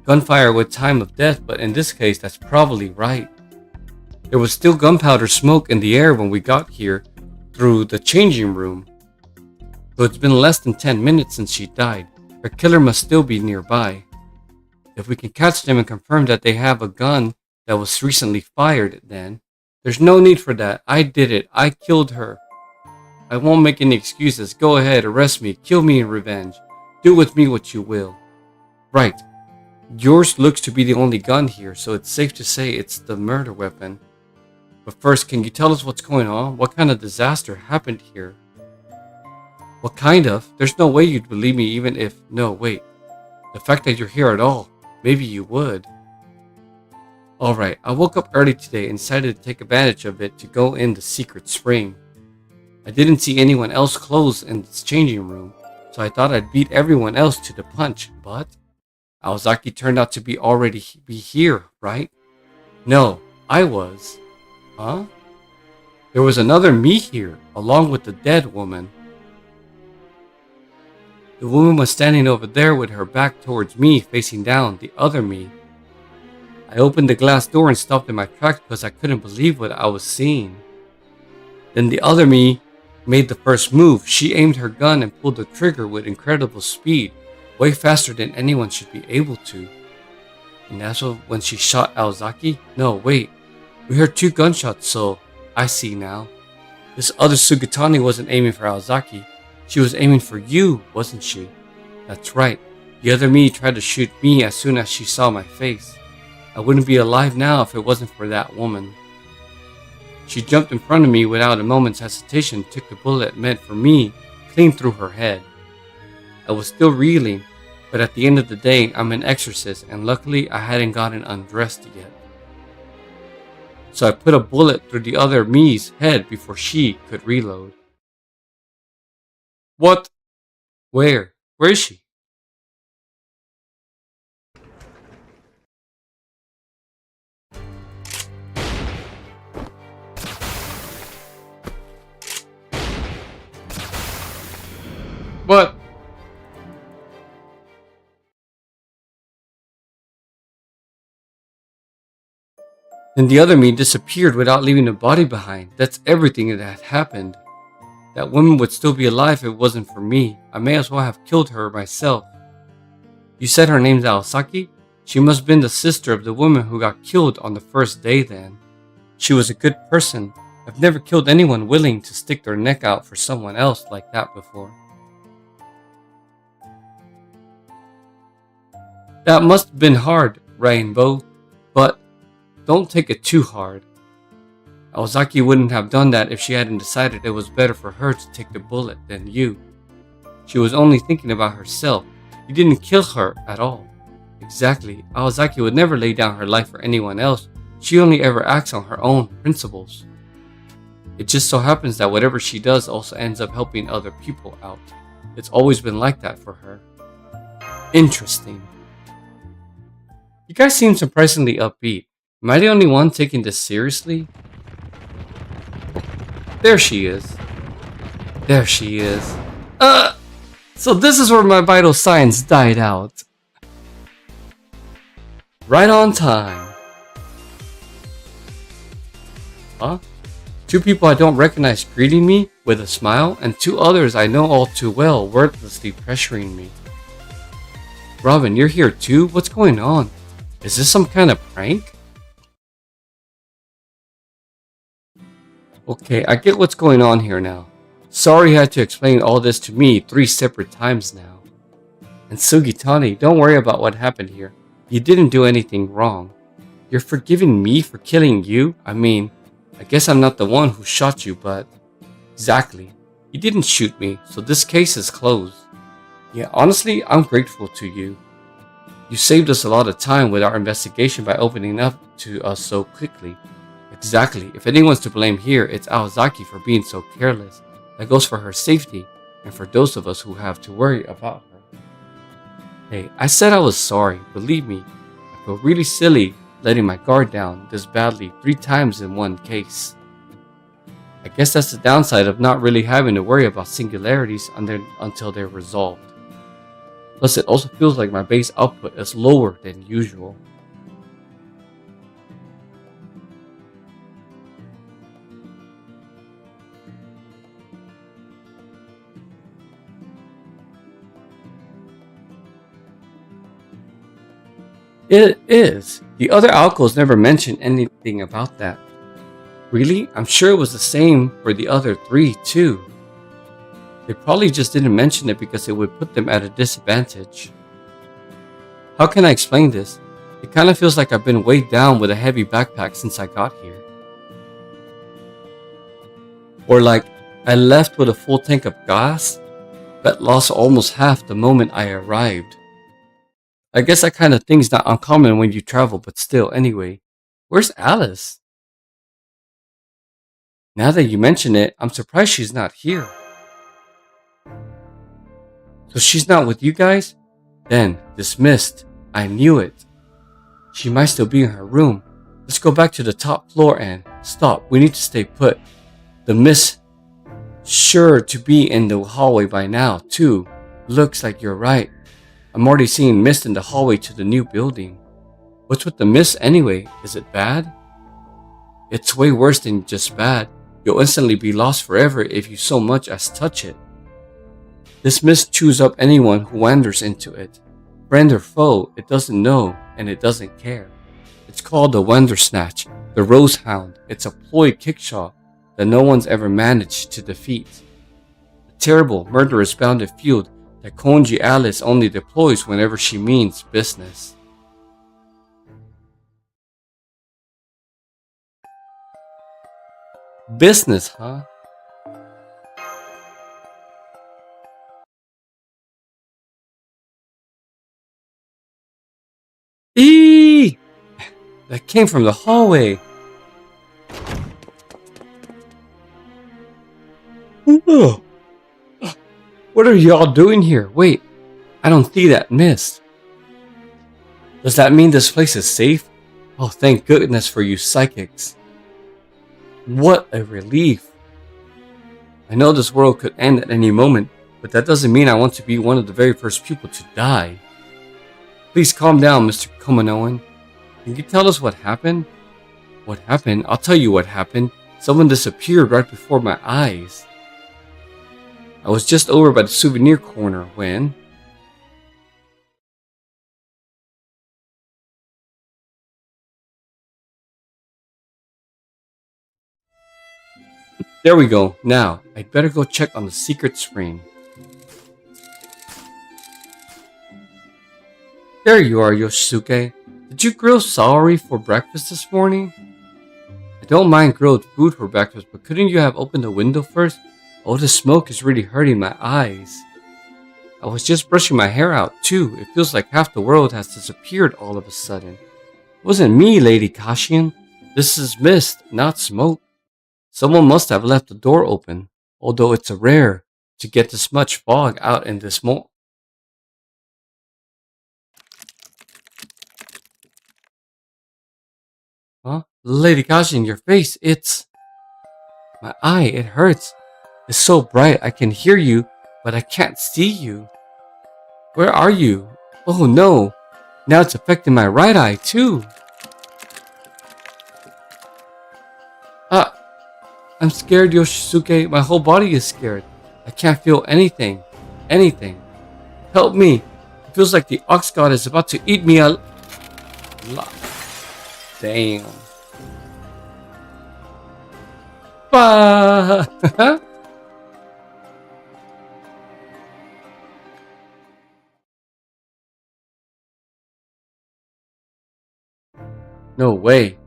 Speaker 1: gunfire with time of death, but in this case, that's probably right. There was still gunpowder smoke in the air when we got here through the changing room. So it's been less than 10 minutes since she died. Her killer must still be nearby. If we can catch them and confirm that they have a gun that was recently fired, then there's no need for that. I did it. I killed her. I won't make any excuses. Go ahead, arrest me, kill me in revenge. Do with me what you will. Right. Yours looks to be the only gun here, so it's safe to say it's the murder weapon. But first, can you tell us what's going on? What kind of disaster happened here? What kind of? There's no way you'd believe me even if... No, wait. The fact that you're here at all. Maybe you would. Alright, I woke up early today and decided to take advantage of it to go in the secret spring. I didn't see anyone else close in this changing room, so I thought I'd beat everyone else to the punch, but... Aozaki turned out to be already be here, right? No, I was. Huh? There was another me here, along with the dead woman. The woman was standing over there with her back towards me, facing down, the other me. I opened the glass door and stopped in my tracks because I couldn't believe what I was seeing. Then the other me made the first move. She aimed her gun and pulled the trigger with incredible speed, way faster than anyone should be able to. And that's when she shot Aozaki? No, wait. We heard 2 gunshots, so I see now. This other Sugatani wasn't aiming for Aozaki. She was aiming for you, wasn't she? That's right. The other me tried to shoot me as soon as she saw my face. I wouldn't be alive now if it wasn't for that woman. She jumped in front of me without a moment's hesitation, took the bullet meant for me clean through her head. I was still reeling, but at the end of the day, I'm an exorcist, and luckily I hadn't gotten undressed yet. So I put a bullet through the other me's head before she could reload. What? Where? Where is she? What? And the other me disappeared without leaving a body behind. That's everything that had happened. That woman would still be alive if it wasn't for me. I may as well have killed her myself. You said her name's Aosaki? She must have been the sister of the woman who got killed on the first day then. She was a good person. I've never killed anyone willing to stick their neck out for someone else like that before. That must have been hard, Rainbow, but don't take it too hard. Aozaki wouldn't have done that if she hadn't decided it was better for her to take the bullet than you. She was only thinking about herself. You didn't kill her at all. Exactly. Aozaki would never lay down her life for anyone else. She only ever acts on her own principles. It just so happens that whatever she does also ends up helping other people out. It's always been like that for her. Interesting. You guys seem surprisingly upbeat. Am I the only one taking this seriously? There she is. There she is. So this is where my vital signs died out. Right on time. Huh? 2 people I don't recognize greeting me with a smile, and 2 others I know all too well wordlessly pressuring me. Robin, you're here too? What's going on? Is this some kind of prank? Okay, I get what's going on here now. Sorry you had to explain all this to me 3 separate times now. And Sugitani, don't worry about what happened here. You didn't do anything wrong. You're forgiving me for killing you? I mean, I guess I'm not the one who shot you, but... Exactly. You didn't shoot me, so this case is closed. Yeah, honestly, I'm grateful to you. You saved us a lot of time with our investigation by opening up to us so quickly. Exactly. If anyone's to blame here, it's Aozaki for being so careless. That goes for her safety, and for those of us who have to worry about her. Hey, I said I was sorry. Believe me, I feel really silly letting my guard down this badly 3 times in one case. I guess that's the downside of not really having to worry about singularities until they're resolved. Plus, it also feels like my base output is lower than usual. It is. The other alcoves never mentioned anything about that. Really? I'm sure it was the same for the other 3 too. They probably just didn't mention it because it would put them at a disadvantage. How can I explain this? It kind of feels like I've been weighed down with a heavy backpack since I got here. Or like I left with a full tank of gas, but lost almost half the moment I arrived. I guess that kind of thing's not uncommon when you travel, but still, anyway. Where's Alice? Now that you mention it, I'm surprised she's not here. So she's not with you guys? Then, dismissed. I knew it. She might still be in her room. Let's go back to the top floor and stop. We need to stay put. The mist sure to be in the hallway by now, too. Looks like you're right. I'm already seeing mist in the hallway to the new building. What's with the mist anyway? Is it bad? It's way worse than just bad. You'll instantly be lost forever if you so much as touch it. This mist chews up anyone who wanders into it. Friend or foe, it doesn't know, and it doesn't care. It's called the Wandersnatch, the Rose Hound. It's a ploy kickshaw that no one's ever managed to defeat. A terrible, murderous bounded field that Konji Alice only deploys whenever she means business. Business, huh? Eee! That came from the hallway. Ugh. What are y'all doing here? Wait, I don't see that mist. Does that mean this place is safe? Oh, thank goodness for you psychics. What a relief. I know this world could end at any moment, but that doesn't mean I want to be one of the very first people to die. Please calm down, Mr. Kumano. Can you tell us what happened? What happened? I'll tell you what happened. Someone disappeared right before my eyes. I was just over by the souvenir corner when... There we go. Now, I'd better go check on the secret screen. There you are, Yoshisuke. Did you grill celery for breakfast this morning? I don't mind grilled food for breakfast, but couldn't you have opened the window first? Oh, the smoke is really hurting my eyes. I was just brushing my hair out, too. It feels like half the world has disappeared all of a sudden. It wasn't me, Lady Kashin. This is mist, not smoke. Someone must have left the door open, although it's rare to get this much fog out in this Huh? Lady Kashin, your face, it's... My eye, it hurts. It's so bright, I can hear you, but I can't see you. Where are you? Oh no, now it's affecting my right eye too. I'm scared, Yoshisuke. My whole body is scared. I can't feel anything. Anything. Help me. It feels like the ox god is about to eat me alive. Damn. Bah! No way.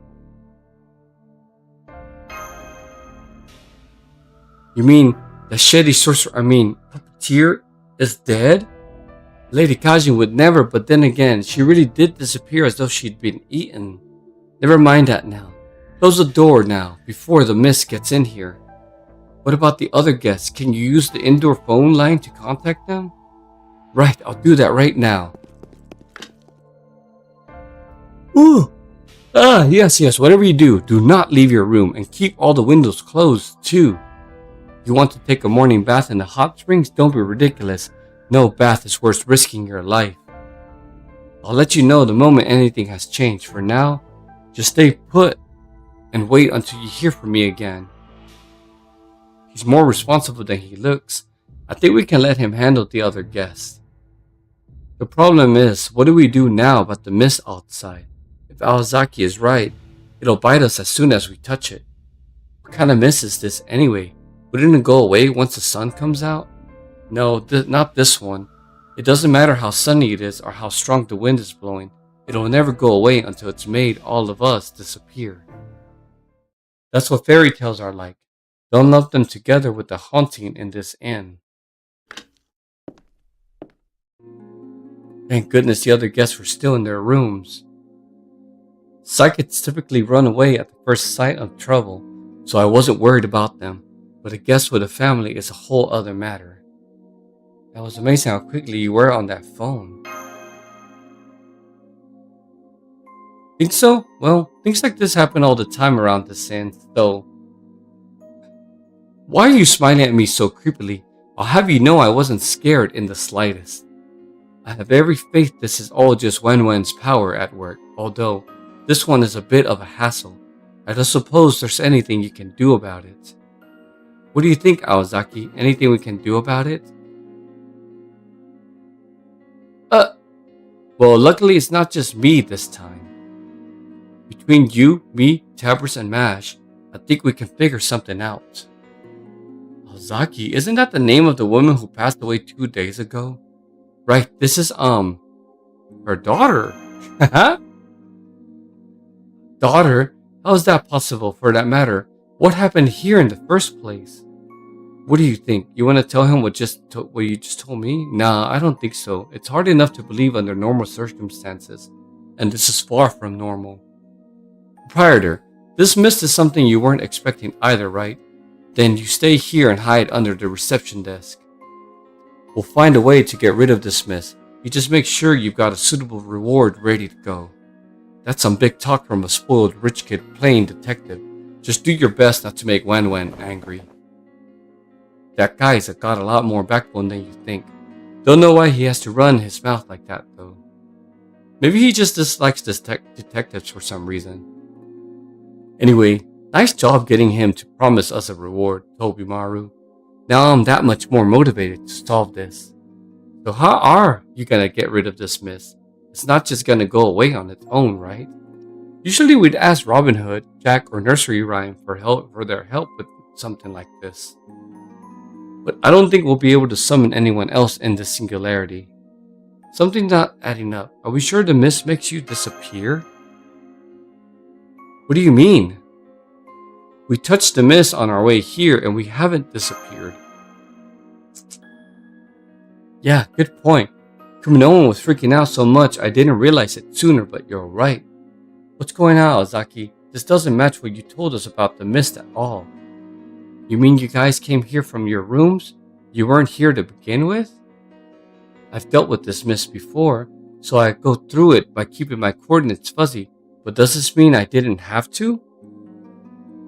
Speaker 1: You mean the shady sorcerer, puppeteer is dead? Lady Kajin would never, but then again, she really did disappear as though she'd been eaten. Never mind that now. Close the door now, before the mist gets in here. What about the other guests? Can you use the indoor phone line to contact them? Right, I'll do that right now. Ooh! Yes, whatever you do, do not leave your room and keep all the windows closed, too. You want to take a morning bath in the hot springs? Don't be ridiculous. No bath is worth risking your life. I'll let you know the moment anything has changed. For now, just stay put and wait until you hear from me again. He's more responsible than he looks. I think we can let him handle the other guests. The problem is, what do we do now about the mist outside? If Awazaki is right, it'll bite us as soon as we touch it. What kind of mist is this anyway? Wouldn't it go away once the sun comes out? No, not this one. It doesn't matter how sunny it is or how strong the wind is blowing. It'll never go away until it's made all of us disappear. That's what fairy tales are like. Don't lump them together with the haunting in this inn. Thank goodness the other guests were still in their rooms. Psychics typically run away at the first sight of trouble, so I wasn't worried about them, but a guest with a family is a whole other matter. That was amazing how quickly you were on that phone. Think so? Well, things like this happen all the time around this inn, though. Why are you smiling at me so creepily? I'll have you know I wasn't scared in the slightest. I have every faith this is all just Wenwen's power at work, although this one is a bit of a hassle. I don't suppose there's anything you can do about it. What do you think, Awazaki? Anything we can do about it? Well, luckily it's not just me this time. Between you, me, Tabris, and Mash, I think we can figure something out. Awazaki, isn't that the name of the woman who passed away 2 days ago? Right, this is, her daughter. Daughter? How is that possible, for that matter? What happened here in the first place? What do you think? You want to tell him what you just told me? Nah, I don't think so. It's hard enough to believe under normal circumstances, and this is far from normal. Proprietor, this mist is something you weren't expecting either, right? Then you stay here and hide under the reception desk. We'll find a way to get rid of this mist. You just make sure you've got a suitable reward ready to go. That's some big talk from a spoiled rich kid playing detective. Just do your best not to make Wen angry. That guy's got a lot more backbone than you think. Don't know why he has to run his mouth like that, though. Maybe he just dislikes detectives for some reason. Anyway, nice job getting him to promise us a reward, Tobimaru. Now I'm that much more motivated to solve this. So how are you gonna get rid of this mist? It's not just gonna go away on its own, right? Usually we'd ask Robin Hood, Jack, or Nursery Rhyme for their help with something like this. But I don't think we'll be able to summon anyone else in this singularity. Something's not adding up. Are we sure the mist makes you disappear? What do you mean? We touched the mist on our way here and we haven't disappeared. Yeah, good point. Kumano was freaking out so much I didn't realize it sooner, but you're right. What's going on, Ozaki? This doesn't match what you told us about the mist at all. You mean you guys came here from your rooms? You weren't here to begin with? I've dealt with this mist before, so I go through it by keeping my coordinates fuzzy, but does this mean I didn't have to?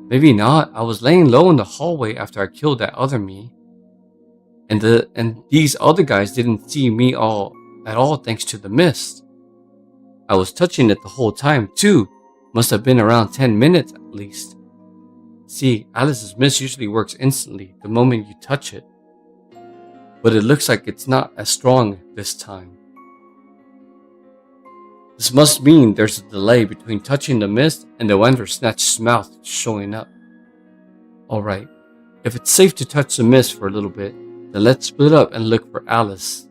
Speaker 1: Maybe not. I was laying low in the hallway after I killed that other me. And these other guys didn't see me at all thanks to the mist. I was touching it the whole time too. Must have been around 10 minutes at least. See, Alice's mist usually works instantly the moment you touch it. But it looks like it's not as strong this time. This must mean there's a delay between touching the mist and the Wandersnatch's mouth showing up. Alright, if it's safe to touch the mist for a little bit, then let's split up and look for Alice.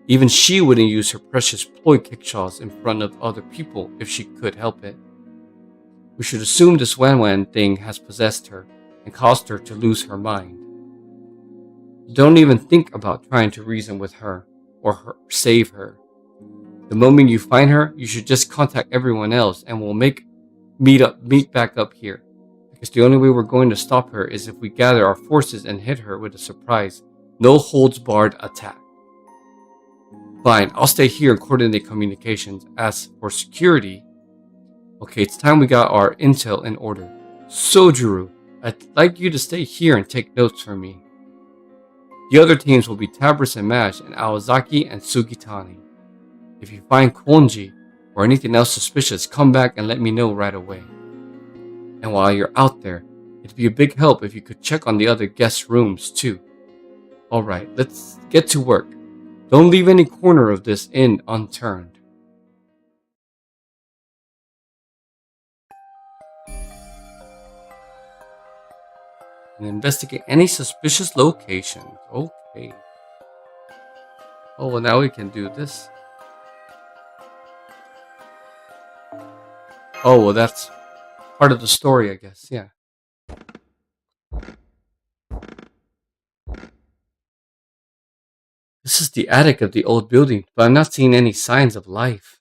Speaker 1: Even she wouldn't use her precious ploy kickshaws in front of other people if she could help it. We should assume this Wan thing has possessed her and caused her to lose her mind. Don't even think about trying to reason with her or save her. The moment you find her, you should just contact everyone else and we'll meet back up here. Because the only way we're going to stop her is if we gather our forces and hit her with a surprise, no holds barred attack. Fine, I'll stay here and coordinate communications. As for security, okay, it's time we got our intel in order. Sojuru, I'd like you to stay here and take notes for me. The other teams will be Tabris and Mash and Awazaki and Sugitani. If you find Konji or anything else suspicious, come back and let me know right away. And while you're out there, it'd be a big help if you could check on the other guest rooms too. Alright, let's get to work. Don't leave any corner of this inn unturned. And investigate any suspicious locations. Okay. Oh, well, now we can do this. Oh, well, that's part of the story, I guess. Yeah. This is the attic of the old building, but I'm not seeing any signs of life.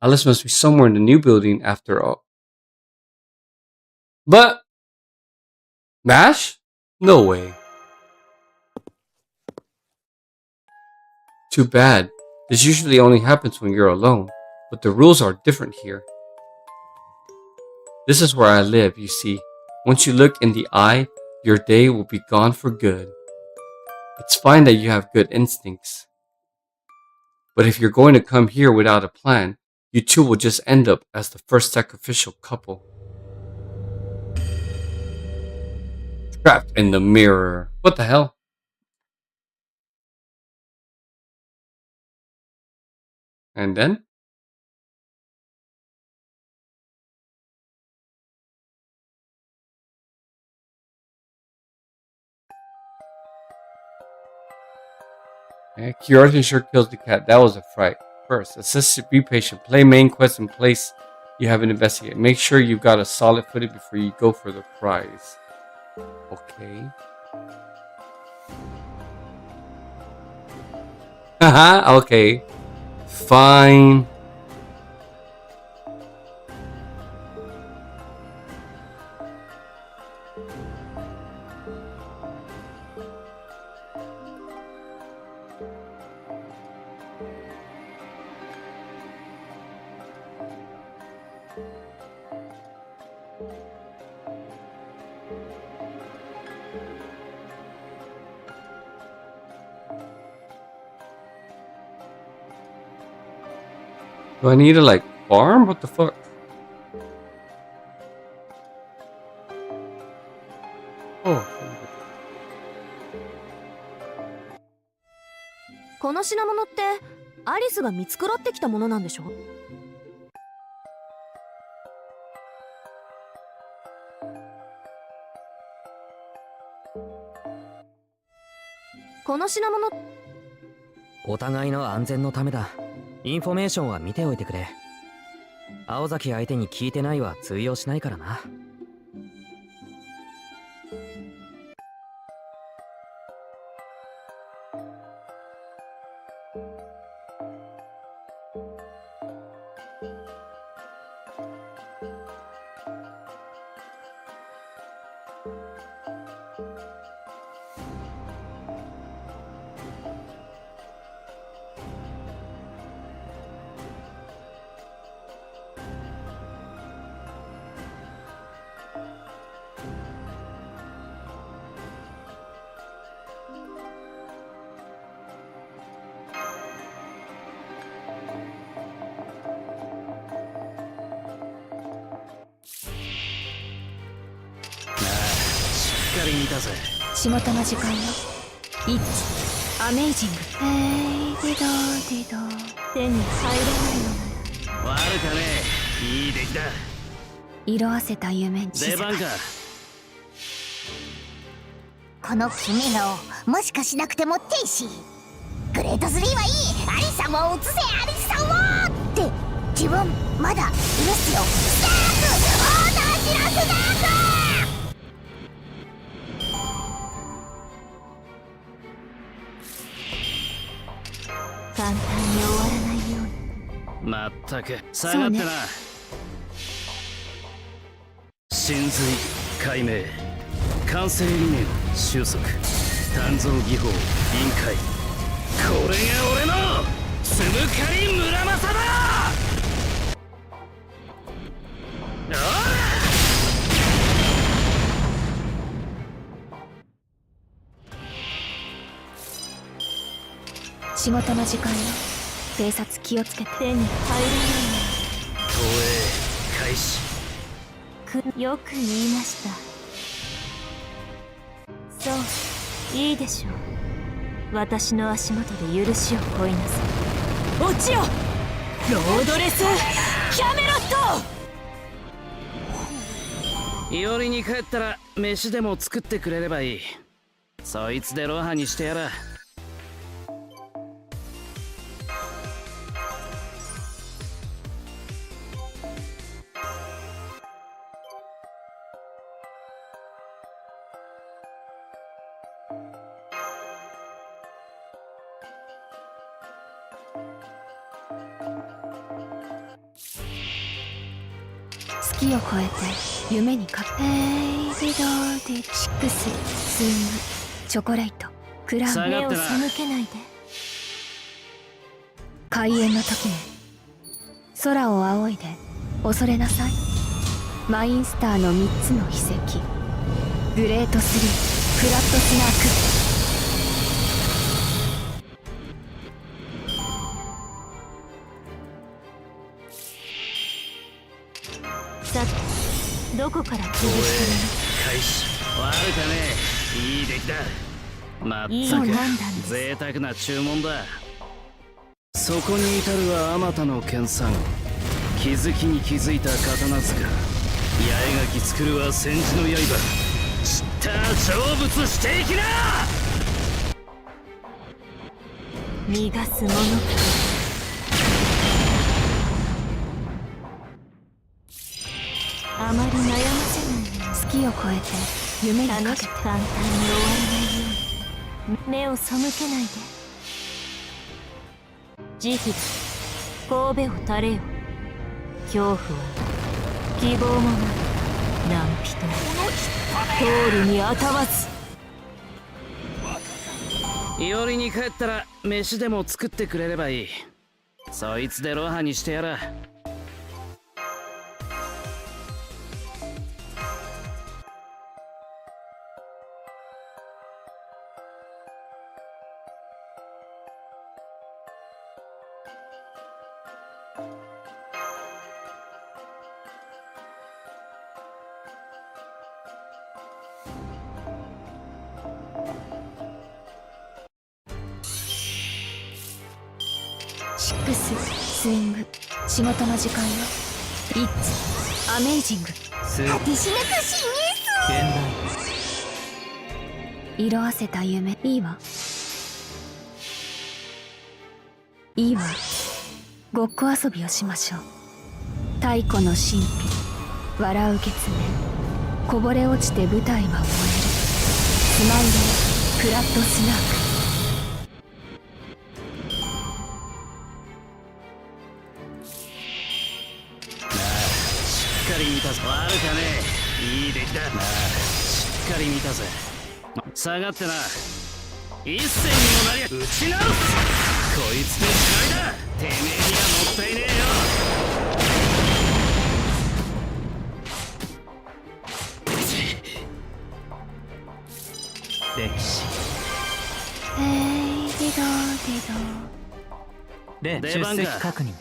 Speaker 1: Alice must be somewhere in the new building after all. But Mash? No way. Too bad. This usually only happens when you're alone, but the rules are different here. This is where I live, you see. Once you look in the eye, your day will be gone for good. It's fine that you have good instincts. But if you're going to come here without a plan, you two will just end up as the first sacrificial couple. Trapped in the mirror. What the hell? And then? Curiosity sure kills the cat. That was a fright. First, assist to be patient. Play main quest in place you haven't investigated. Make sure you've got a solid footing before you go for the prize. Okay. Haha, okay. Fine. Do I need to like farm? What the fuck? Oh.
Speaker 6: この品物ってアリスが見繕ってきたものなんでしょ？この品物。
Speaker 4: お互いの安全のためだ。インフォメーションは見ておいてくれ。青崎相手に聞いてないは通用しないからな。
Speaker 2: 仕事の時間よ。イッチ、アメイジング。ディドーディドー。手に入らないのなら。
Speaker 5: 悪かねえ。いい出来だ。
Speaker 2: 色あせた夢に
Speaker 5: 出番か。
Speaker 3: この君のもしかしなくても天使。グレート3はいい。アリさんを移せ、アリさんをって自分まだいますよ。スターク、同じラスダーク。簡単に終わらないように。
Speaker 5: まったく下がってな。真髄解明、完成理念収束、鍛造技法臨界。これが俺のつむかり村正だ。
Speaker 2: 仕事の時間よ。偵察気をつけて。手に入らないの。
Speaker 5: 投影開始。
Speaker 3: よく言いました。そう、いいでしょう。私の足元で許しを乞いなさい。落ちよロードレスキャメロット。
Speaker 5: いおりに帰ったら飯でも作ってくれればいい。そいつでロハにしてやら。
Speaker 2: 月を超えて夢にかヘイリドーデシックススイングチョコレートクラウン
Speaker 5: 下がってな。
Speaker 3: 背けないで。
Speaker 2: 開演の時ね。空を仰いで恐れなさい。マインスターの3つの秘跡グレート3フラットスナーク。
Speaker 3: さてどこから潰して
Speaker 5: 開始。悪かねえ。いい出来だ。まった
Speaker 3: いいそう
Speaker 5: く
Speaker 3: なんだんです。
Speaker 5: 贅沢な注文だ。そこに至るはあまたの研鑽。気づきに気づいた刀塚。八重垣作るは千字の刃。散った成仏していきな。
Speaker 3: 逃がすものか。あまり悩ませないよ
Speaker 2: 月を超えて夢にかけ
Speaker 3: 楽してく簡単に終わらないように目を背けないで。慈悲だ神戸を垂れよ。恐怖は希望もない何人通るにあたわず。
Speaker 5: いおりに帰ったら飯でも作ってくれればいい。そいつでロハにしてやら。
Speaker 2: シックススイング仕事の時間よ。イッツアメイジング
Speaker 4: 数
Speaker 3: 果てしなく死に
Speaker 4: 現
Speaker 2: 色あせた夢。いいわいいわ。ごっこ遊びをしましょう。太古の神秘笑う月面こぼれ落ちて舞台は燃える。スマイルフラットスナーク。
Speaker 5: しっかり見たぞ。悪かねえ。いい出来だ。なあしっかり見たぜ。下がってな。一戦にもなりゃ打ち直す。こいつと違いだ。てめえにはもったいね
Speaker 4: 歴史
Speaker 2: ヘイリドディド
Speaker 4: で出
Speaker 5: 番か
Speaker 4: 席確認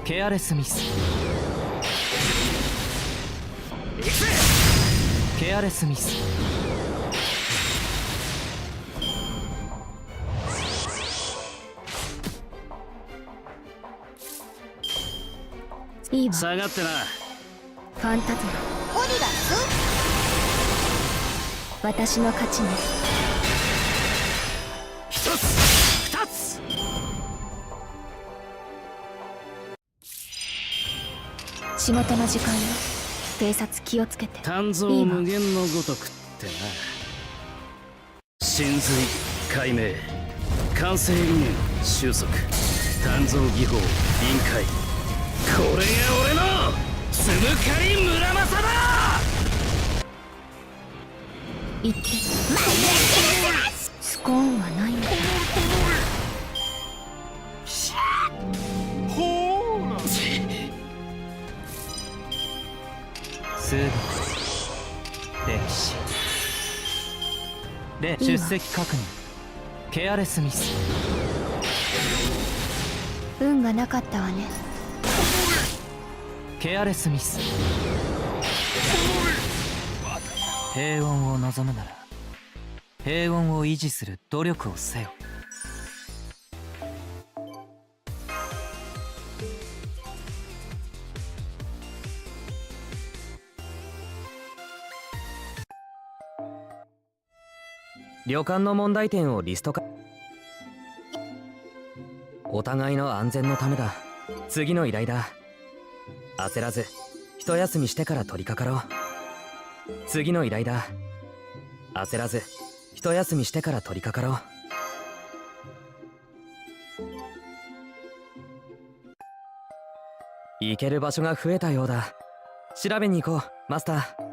Speaker 4: ケアレスミス
Speaker 5: え。行くぜ。
Speaker 4: ケアレスミス
Speaker 2: いいわ。
Speaker 5: 下がってな。
Speaker 2: ファンタズマ
Speaker 3: オリガス
Speaker 2: 私の勝ちね。
Speaker 5: 一つ二つ。
Speaker 2: 仕事の時間よ。偵察気をつけて。
Speaker 5: 鍛造
Speaker 2: いいわ
Speaker 5: 無限のごとくってな。真髄解明完成理念収束鍛造技法臨界。これが俺のつむかり村正だ。
Speaker 2: 言ってスコーンはないんだ。
Speaker 4: 数学歴史で
Speaker 2: いいわ
Speaker 4: 出席確認ケアレスミス
Speaker 2: 運がなかったわね。
Speaker 4: ケアレスミス平穏を望むなら平穏を維持する努力をせよ旅館の問題点をリスト化。お互いの安全のためだ。次の依頼だ。焦らず一休みしてから取り掛かろう。次の依頼だ。焦らず一休みしてから取り掛かろう。行ける場所が増えたようだ。調べに行こう、マスター。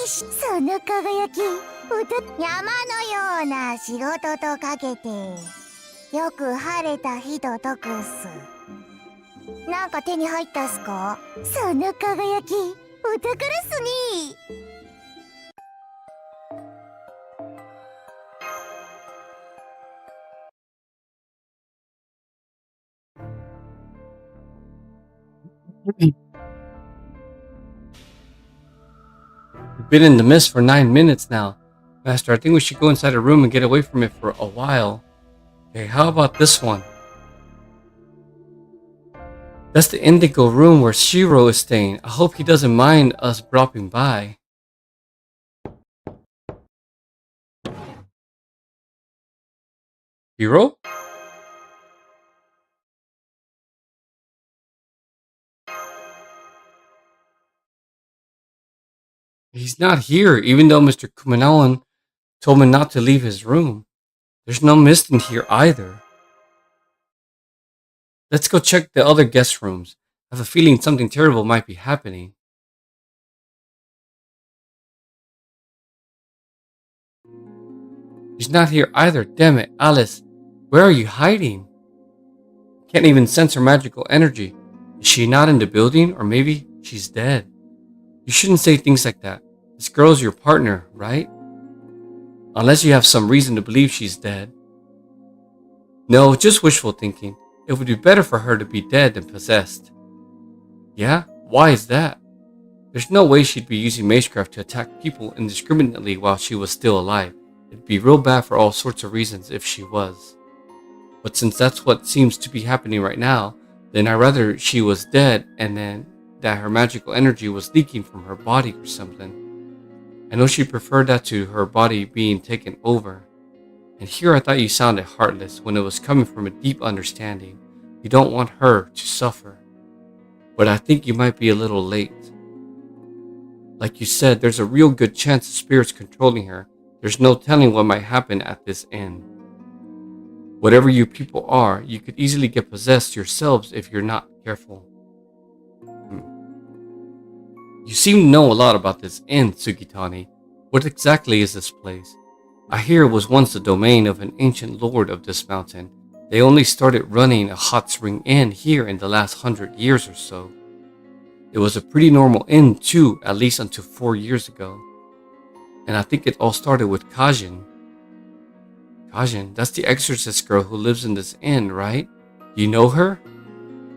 Speaker 3: その輝き、山のような仕事とかけて、よく晴れた日と解くす。なんか手に入ったっすか？その輝き、お宝っすね。
Speaker 1: We've been in the mist for 9 minutes now. Master, I think we should go inside a room and get away from it for a while. Okay, how about this one? That's the indigo room where Shiro is staying. I hope he doesn't mind us dropping by. Shiro? He's not here, even though Mr. Kumano told me not to leave his room. There's no mist in here either. Let's go check the other guest rooms. I have a feeling something terrible might be happening. He's not here either. Damn it, Alice. Where are you hiding? Can't even sense her magical energy. Is she not in the building? Or maybe she's dead. You shouldn't say things like that. This girl's your partner, right? Unless you have some reason to believe she's dead. No, just wishful thinking. It would be better for her to be dead than possessed. Yeah? Why is that? There's no way she'd be using magecraft to attack people indiscriminately while she was still alive. It'd be real bad for all sorts of reasons if she was. But since that's what seems to be happening right now, then I'd rather she was dead and then that her magical energy was leaking from her body or something. I know she preferred that to her body being taken over. And here I thought you sounded heartless when it was coming from a deep understanding. You don't want her to suffer. But I think you might be a little late. Like you said, there's a real good chance of spirits controlling her. There's no telling what might happen at this inn. Whatever you people are, you could easily get possessed yourselves if you're not careful. You seem to know a lot about this inn, Tsugitani. What exactly is this place? I hear it was once the domain of an ancient lord of this mountain. They only started running a hot spring inn here in the last 100 years or so. It was a pretty normal inn too, at least until 4 years ago. And I think it all started with Kajin. Kajin, that's the exorcist girl who lives in this inn, right? Do you know her?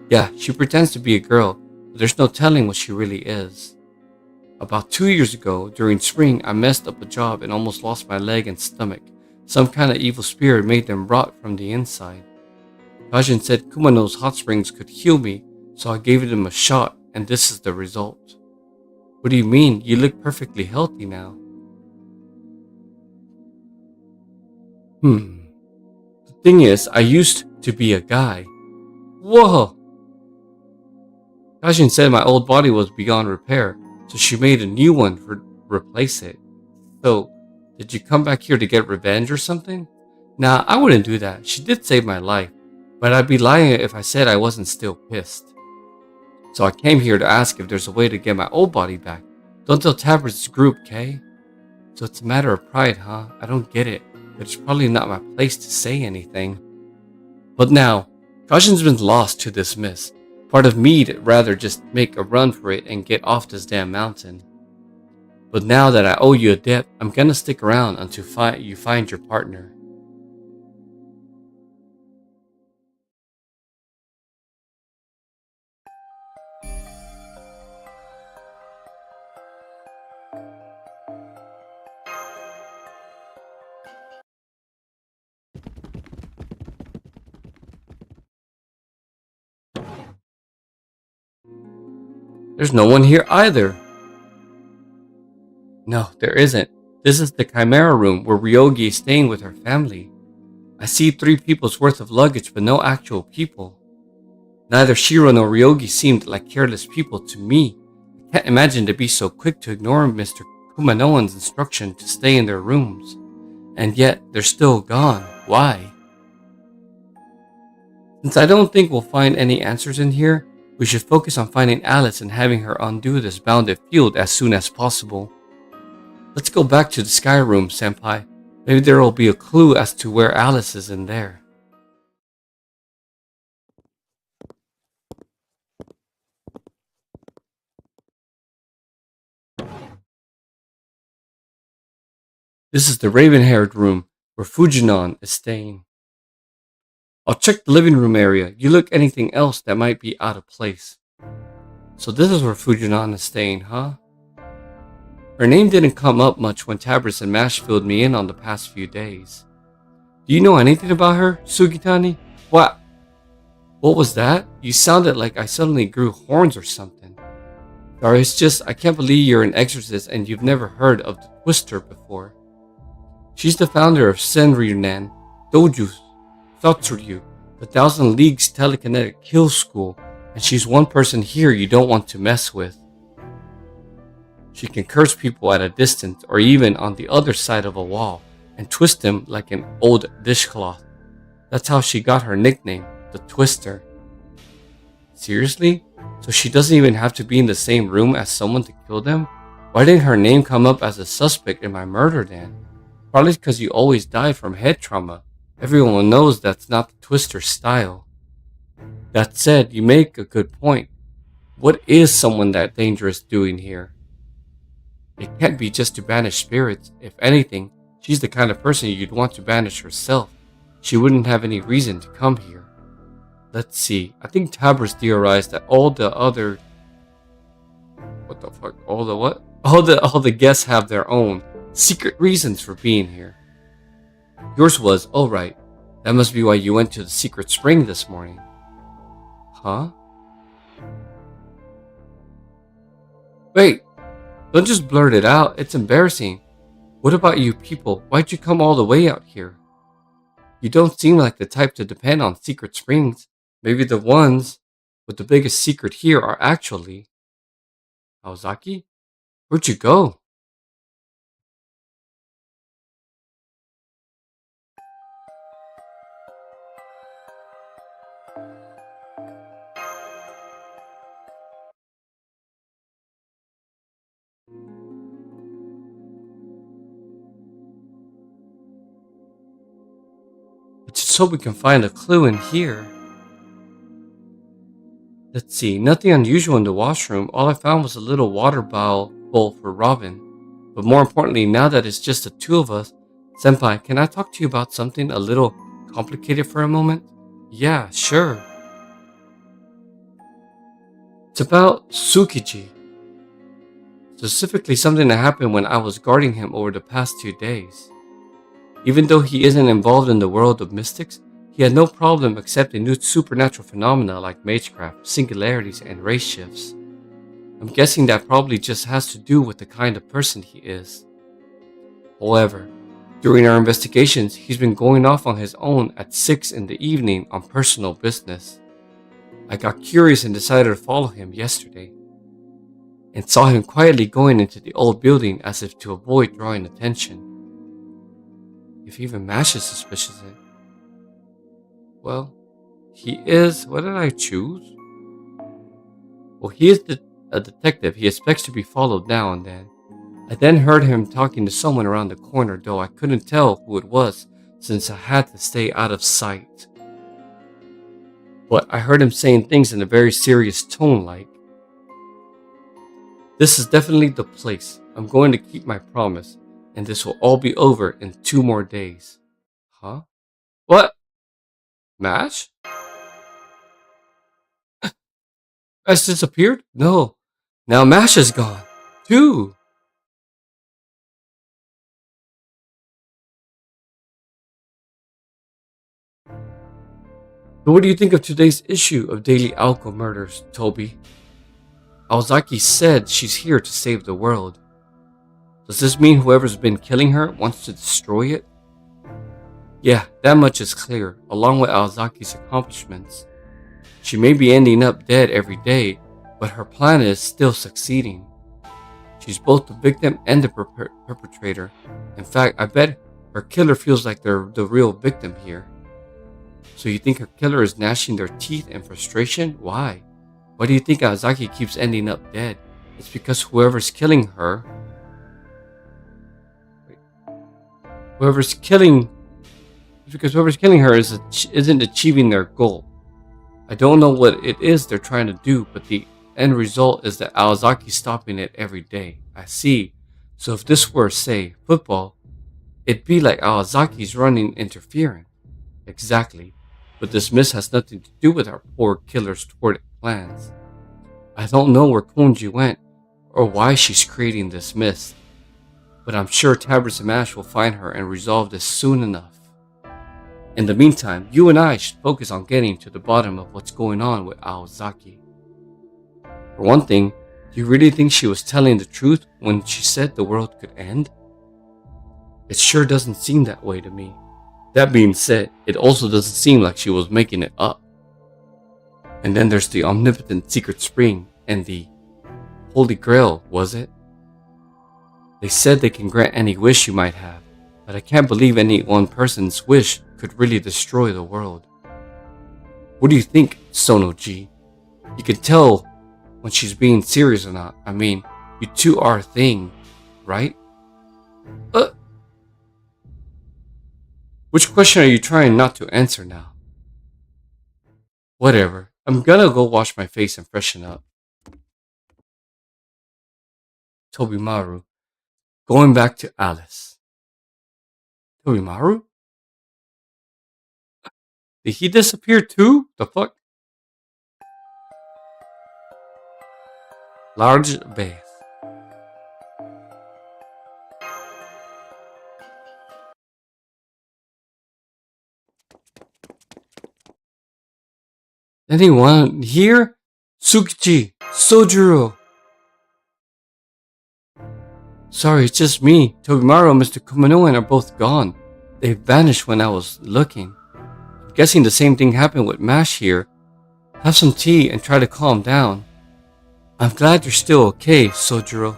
Speaker 1: Yeah, she pretends to be a girl, but there's no telling what she really is. About 2 years ago, during spring, I messed up a job and almost lost my leg and stomach. Some kind of evil spirit made them rot from the inside. Kajin said Kumano's hot springs could heal me, so I gave them a shot, and this is the result. What do you mean? You look perfectly healthy now. The thing is, I used to be a guy. Whoa! Kajin said my old body was beyond repair, so she made a new one to replace it. So, did you come back here to get revenge or something? Nah, I wouldn't do that. She did save my life, but I'd be lying if I said I wasn't still pissed. So I came here to ask if there's a way to get my old body back. Don't tell Tabr's group, Kay? So it's a matter of pride, huh? I don't get it, but it's probably not my place to say anything. But now, Kajin's been lost to this mist. Part of me'd rather just make a run for it and get off this damn mountain. But now that I owe you a debt, I'm gonna stick around until you find your partner. There's no one here either. No, there isn't. This is the Chimera room where Ryogi is staying with her family. I see 3 people's worth of luggage, but no actual people. Neither Shiro nor Ryogi seemed like careless people to me. I can't imagine they'd be so quick to ignore Mr. Kumanoan's instruction to stay in their rooms. And yet, they're still gone. Why? Since I don't think we'll find any answers in here, we should focus on finding Alice and having her undo this bounded field as soon as possible. Let's go back to the Sky Room, Senpai. Maybe there will be a clue as to where Alice is in there. This is the raven-haired room where Fujinon is staying. I'll check the living room area. You look anything else that might be out of place. So this is where Fujinon is staying, huh? Her name didn't come up much when Tabris and Mash filled me in on the past few days. Do you know anything about her, Sugitani? What was that? You sounded like I suddenly grew horns or something. Sorry, it's just I can't believe you're an exorcist and you've never heard of the Twister before. She's the founder of Senryunan Doju Satsuryu, the 1,000 Leagues Telekinetic Kill School, and she's one person here you don't want to mess with. She can curse people at a distance or even on the other side of a wall and twist them like an old dishcloth. That's how she got her nickname, the Twister. Seriously? So she doesn't even have to be in the same room as someone to kill them? Why didn't her name come up as a suspect in my murder then? Probably because you always die from head trauma. Everyone knows that's not the Twister style. That said, you make a good point. What is someone that dangerous doing here? It can't be just to banish spirits. If anything, she's the kind of person you'd want to banish herself. She wouldn't have any reason to come here. Let's see. I think Tabris theorized that all the other... What the fuck? All the what? All the guests have their own secret reasons for being here. Yours was, oh right, that must be why you went to the secret spring this morning. Huh? Wait, don't just blurt it out, it's embarrassing. What about you people? Why'd you come all the way out here? You don't seem like the type to depend on secret springs. Maybe the ones with the biggest secret here are actually... Aozaki? Where'd you go? Just hope we can find a clue in here. Let's see, nothing unusual in the washroom. All I found was a little water bowl for Robin. But more importantly, now that it's just the 2 of us, Senpai, can I talk to you about something a little complicated for a moment? Yeah, sure. It's about Tsukiji. Specifically something that happened when I was guarding him over the past 2 days. Even though he isn't involved in the world of mystics, he had no problem accepting new supernatural phenomena like magecraft, singularities, and race shifts. I'm guessing that probably just has to do with the kind of person he is. However, during our investigations, he's been going off on his own at 6 in the evening on personal business. I got curious and decided to follow him yesterday, and saw him quietly going into the old building as if to avoid drawing attention. If even Mash is suspicious of it. Well, he is... What did I choose? Well, he is a detective. He expects to be followed now and then. I then heard him talking to someone around the corner, though I couldn't tell who it was since I had to stay out of sight. But I heard him saying things in a very serious tone like, "This is definitely the place. I'm going to keep my promise, and this will all be over in 2 more days." Huh? What? Mash? Mash disappeared? No. Now Mash is gone. Too. So what do you think of today's issue of Daily Alco Murders, Toby? Aozaki said she's here to save the world. Does this mean whoever's been killing her wants to destroy it? Yeah, that much is clear, along with Aozaki's accomplishments. She may be ending up dead every day, but her plan is still succeeding. She's both the victim and the perpetrator. In fact, I bet her killer feels like they're the real victim here. So you think her killer is gnashing their teeth in frustration? Why? Why do you think Aozaki keeps ending up dead? It's because whoever's killing her... Whoever's killing her isn't achieving their goal. I don't know what it is they're trying to do, but the end result is that Aozaki's stopping it every day. I see. So if this were, say, football, it'd be like Aozaki's running interfering. Exactly. But this miss has nothing to do with our poor killer's thwarted plans. I don't know where Konji went, or why she's creating this mist, but I'm sure Tabris and Mash will find her and resolve this soon enough. In the meantime, you and I should focus on getting to the bottom of what's going on with Aozaki. For one thing, do you really think she was telling the truth when she said the world could end? It sure doesn't seem that way to me. That being said, it also doesn't seem like she was making it up. And then there's the omnipotent secret spring and the Holy Grail, was it? They said they can grant any wish you might have, but I can't believe any one person's wish could really destroy the world. What do you think, Sono-ji? You can tell when she's being serious or not. I mean, you two are a thing, right? Which question are you trying not to answer now? Whatever. I'm gonna go wash my face and freshen up. Tobimaru. Going back to Alice. Tobimaru? Did he disappear too? The fuck? Large bath. Anyone here? Tsukichi, Sojuro. Sorry, it's just me. Tobimaru and Mr. Kumano are both gone. They vanished when I was looking. I'm guessing the same thing happened with Mash here. Have some tea and try to calm down. I'm glad you're still okay, Sojuro.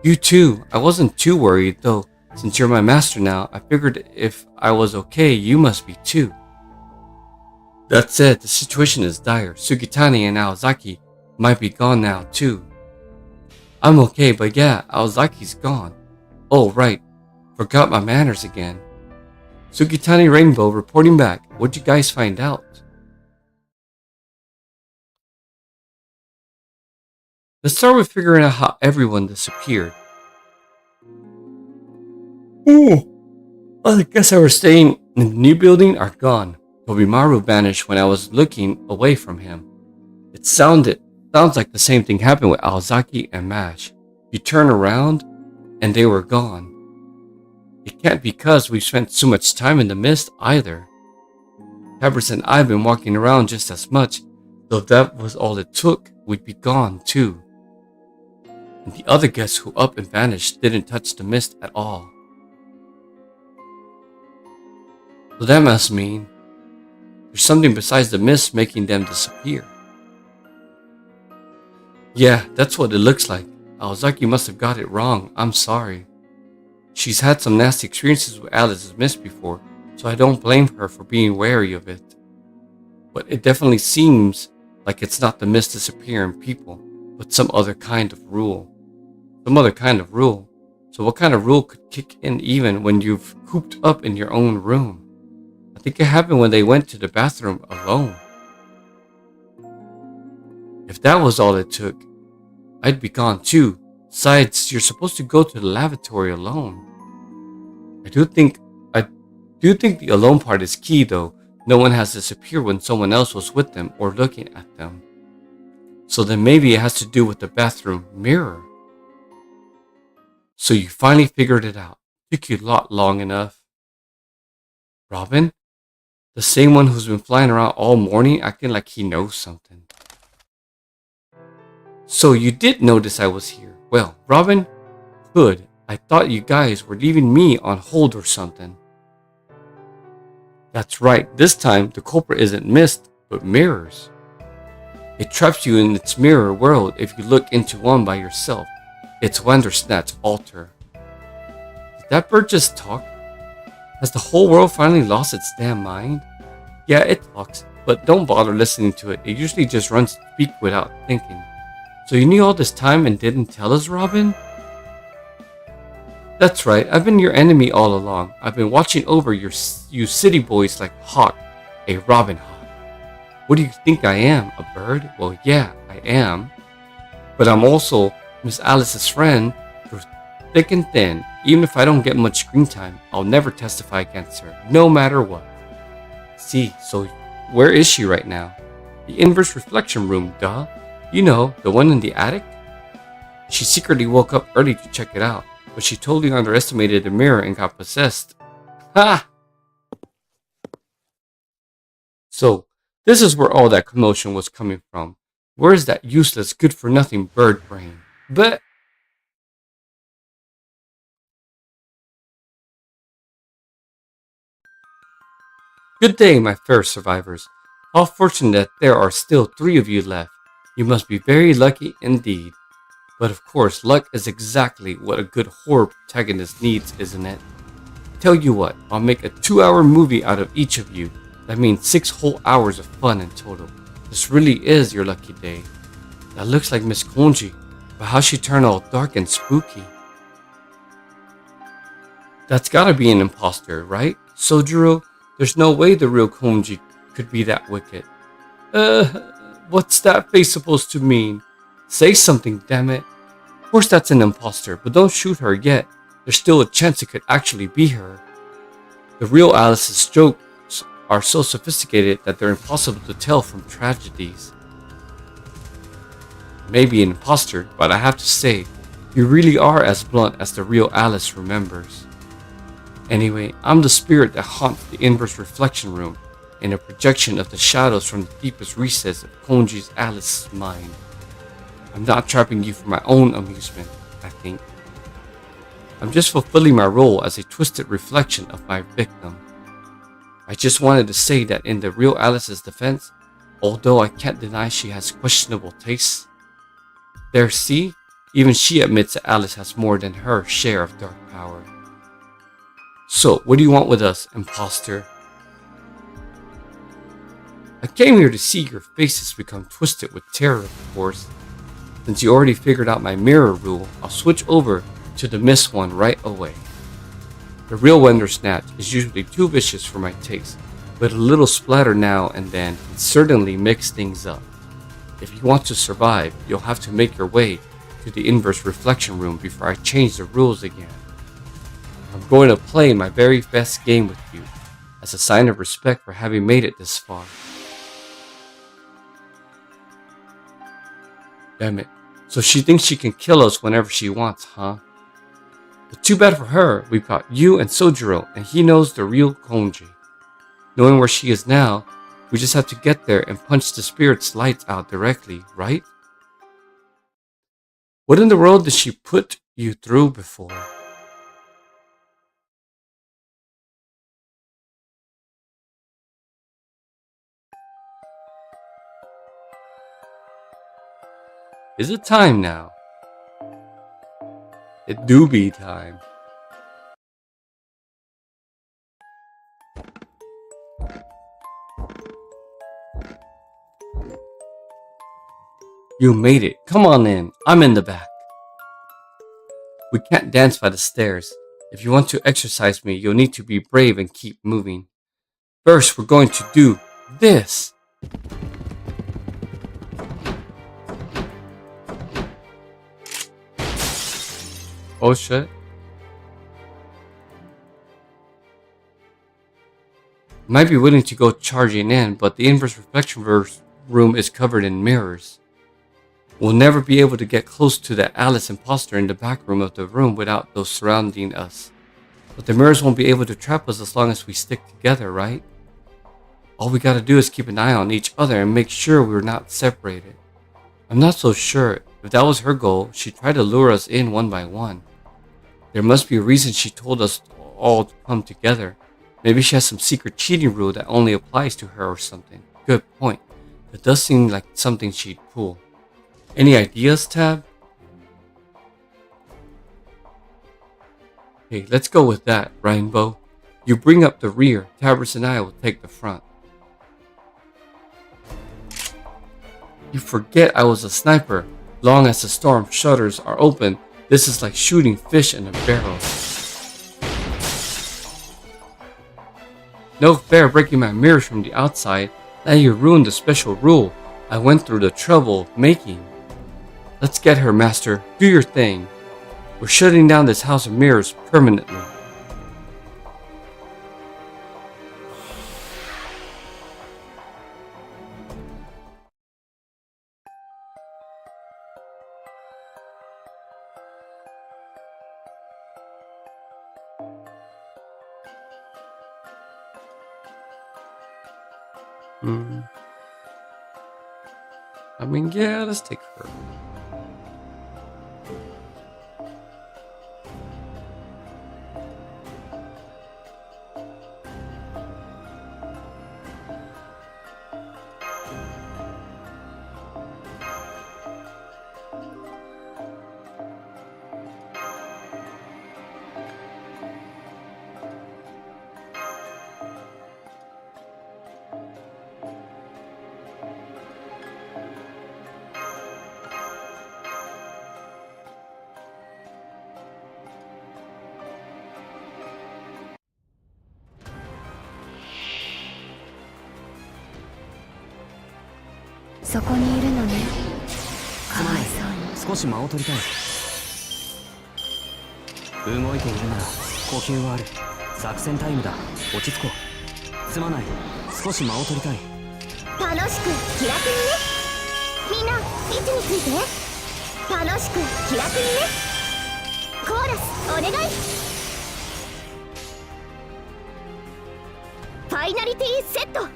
Speaker 1: You too. I wasn't too worried, though. Since you're my master now, I figured if I was okay, you must be too. That said, the situation is dire. Sugitani and Aozaki might be gone now too. I'm okay, but yeah, Aozaki's gone. Oh, right. Forgot my manners again. Sugitani Rainbow reporting back. What'd you guys find out? Let's start with figuring out how everyone disappeared. Ooh, all the guests that were staying in the new building are gone. Tobimaru vanished when I was looking away from him. It sounds like the same thing happened with Aozaki and Mash. You turn around, and they were gone. It can't be because we've spent so much time in the mist either. Tabris and I've been walking around just as much, though if that was all it took, we'd be gone too. And the other guests who up and vanished didn't touch the mist at all. So that must mean there's something besides the mist making them disappear. Yeah, that's what it looks like. Aozaki must have got it wrong. I'm sorry. She's had some nasty experiences with Alice's mist before, so I don't blame her for being wary of it. But it definitely seems like it's not the mist disappearing people, but some other kind of rule. Some other kind of rule. So what kind of rule could kick in even when you've cooped up in your own room? I think it happened when they went to the bathroom alone. If that was all it took, I'd be gone too. Besides, you're supposed to go to the lavatory alone. I do think the alone part is key though. No one has disappeared when someone else was with them or looking at them. So then maybe it has to do with the bathroom mirror. So you finally figured it out. Took you long enough. Robin? The same one who's been flying around all morning acting like he knows something. So you did notice I was here. Well, Robin Hood, I thought you guys were leaving me on hold or something. That's right, this time the culprit isn't mist, but mirrors. It traps you in its mirror world if you look into one by yourself. It's Wandersnatch's altar. Did that bird just talk? Has the whole world finally lost its damn mind? Yeah, it talks, but don't bother listening to it. It usually just runs to speak without thinking. So you knew all this time and didn't tell us, Robin? That's right, I've been your enemy all along. I've been watching over you city boys like a hawk, a Robin Hawk. What do you think I am, a bird? Well, yeah, I am. But I'm also Miss Alice's friend through thick and thin. Even if I don't get much screen time, I'll never testify against her, no matter what. See, so where is she right now? The inverse reflection room, duh. You know, the one in the attic? She secretly woke up early to check it out, but she totally underestimated the mirror and got possessed. Ha! So, this is where all that commotion was coming from. Where is that useless, good-for-nothing bird brain? But good day, my fair survivors. How fortunate that there are still 3 of you left. You must be very lucky indeed. But of course, luck is exactly what a good horror protagonist needs, isn't it? Tell you what, I'll make a 2-hour movie out of each of you. That means 6 whole hours of fun in total. This really is your lucky day. That looks like Miss Konji, but how she turned all dark and spooky. That's gotta be an imposter, right? Sojiro, there's no way the real Konji could be that wicked. What's that face supposed to mean? Say something, damn it. Of course that's an imposter, but don't shoot her yet. There's still a chance it could actually be her. The real Alice's jokes are so sophisticated that they're impossible to tell from tragedies. Maybe an imposter, but I have to say, you really are as blunt as the real Alice remembers. Anyway, I'm the spirit that haunts the inverse reflection room, and a projection of the shadows from the deepest recess of Konji's Alice's mind. I'm not trapping you for my own amusement, I think. I'm just fulfilling my role as a twisted reflection of my victim. I just wanted to say that in the real Alice's defense, although I can't deny she has questionable tastes, there, see, even she admits that Alice has more than her share of dark power. So, what do you want with us, imposter? I came here to see your faces become twisted with terror, of course. Since you already figured out my mirror rule, I'll switch over to the mist one right away. The real Wandersnatch is usually too vicious for my taste, but a little splatter now and then can certainly mix things up. If you want to survive, you'll have to make your way to the inverse reflection room before I change the rules again. I'm going to play my very best game with you, as a sign of respect for having made it this far. Damn it. So she thinks she can kill us whenever she wants, huh? But too bad for her, we've got you and Sojiro, and he knows the real Konji. Knowing where she is now, we just have to get there and punch the spirit's lights out directly, right? What in the world did she put you through before? Is it time now? It do be time. You made it. Come on in. I'm in the back. We can't dance by the stairs. If you want to exercise me, you'll need to be brave and keep moving. First, we're going to do this. Oh shit. Might be willing to go charging in, but the inverse reflection room is covered in mirrors. We'll never be able to get close to that Alice imposter in the back room of the room without those surrounding us. But the mirrors won't be able to trap us as long as we stick together, right? All we gotta do is keep an eye on each other and make sure we're not separated. I'm not so sure If that was her goal, she'd try to lure us in one by one. There must be a reason she told us all to come together. Maybe she has some secret cheating rule that only applies to her or something. Good point. It does seem like something she'd pull. Any ideas, Tab? Okay, let's go with that, Rainbow. You bring up the rear. Tabris and I will take the front. You forget I was a sniper. Long as the storm shutters are open, this is like shooting fish in a barrel. No fair breaking my mirrors from the outside. Now you ruined the special rule I went through the trouble of making. Let's get her, Master. Do your thing. We're shutting down this house of mirrors permanently. I mean, yeah, let's take her.
Speaker 2: そこにいるのね。かわいそうに。
Speaker 4: 少し間を取りたい。動いているなら呼吸はある。作戦タイムだ。落ち着こう。すまない。少し間を取りたい。
Speaker 3: 楽しく気楽にね。みんな位置について。楽しく気楽にね。コーラスお願い。ファイナリティセット。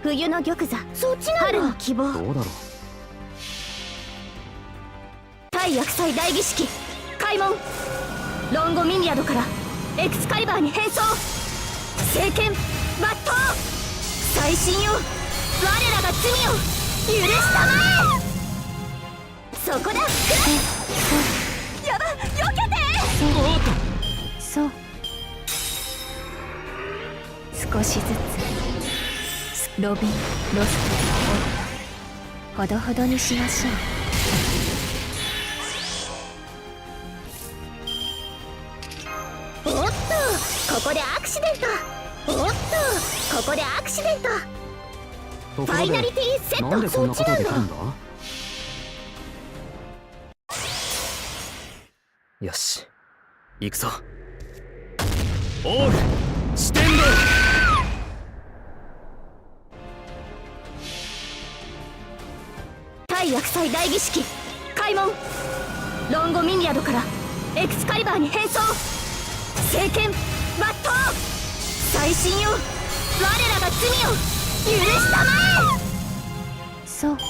Speaker 3: 冬の玉座、そっちなの。春の希望。
Speaker 4: どうだろう。
Speaker 3: 対薬祭大儀式開門。ロンゴミニアドからエクスカリバーに変装。聖剣抜刀。最新よ、我らが罪を許したまえ。そこだ。やば、避けて。
Speaker 2: そう少しずつロビン、ロスト、オッタほどほどにしましょ
Speaker 3: おっと、ここでアクシデント。おっと、ここでアクシデント。
Speaker 4: ところで
Speaker 3: ファイナリティセット。
Speaker 4: なんでこんなことできるんだ。よし、行くぞ。
Speaker 5: オールステンド。
Speaker 3: 対薬祭大儀式開門。ロンゴミニアドからエクスカリバーに変装。聖剣抜刀。最新よ、我らが罪を許したまえ。
Speaker 2: そう
Speaker 3: 圧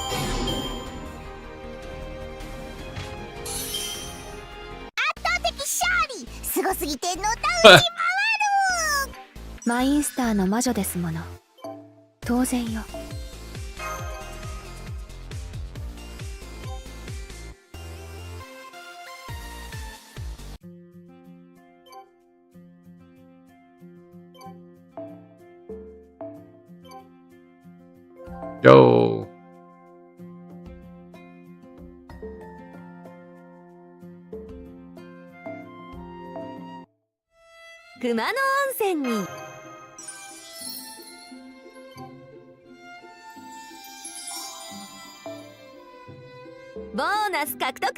Speaker 3: 倒的勝利。すごすぎてのたうち回る。
Speaker 2: マインスターの魔女ですもの。当然よ。
Speaker 1: Yo.
Speaker 6: 熊野温泉に。ボーナス獲得。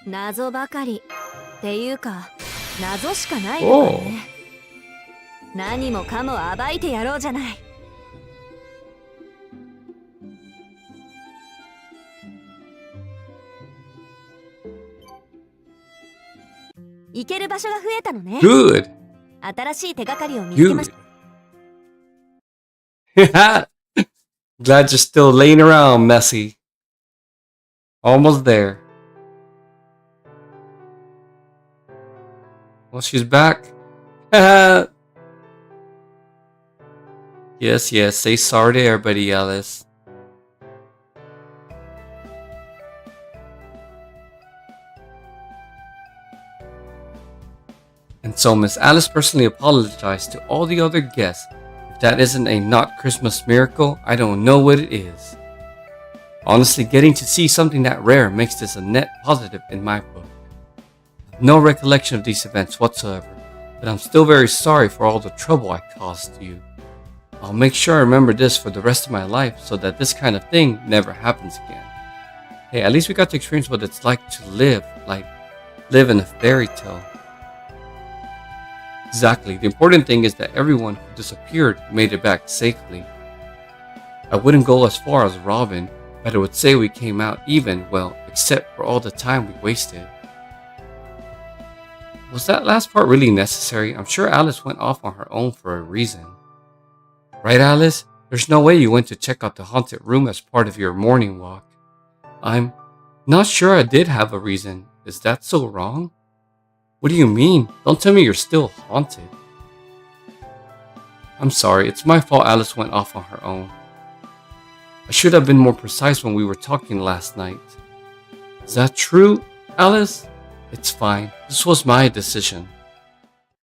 Speaker 6: 謎ばかりっていうか謎しかないのかね。何もかも暴いてやろうじゃない。行ける場所が増えたのね。
Speaker 1: Good.
Speaker 6: 新しい手がかりを見つけまし
Speaker 1: Dude. Glad you're still laying around, Messy. Almost there. Well, she's back. Yes, say sorry to everybody, Alice. And so Miss Alice personally apologized to all the other guests. If that isn't a not Christmas miracle, I don't know what it is. Honestly, getting to see something that rare makes this a net positive in my book. I have no recollection of these events whatsoever, but I'm still very sorry for all the trouble I caused you. I'll make sure I remember this for the rest of my life so that this kind of thing never happens again. Hey, at least we got to experience what it's like to live in a fairy tale. Exactly. The important thing is that everyone who disappeared made it back safely. I wouldn't go as far as Robin, but I would say we came out even, well, except for all the time we wasted. Was that last part really necessary? I'm sure Alice went off on her own for a reason. Right, Alice? There's no way you went to check out the haunted room as part of your morning walk. I'm not sure I did have a reason. Is that so wrong? What do you mean? Don't tell me you're still haunted. I'm sorry, it's my fault Alice went off on her own. I should have been more precise when we were talking last night. Is that true, Alice? It's fine. This was my decision.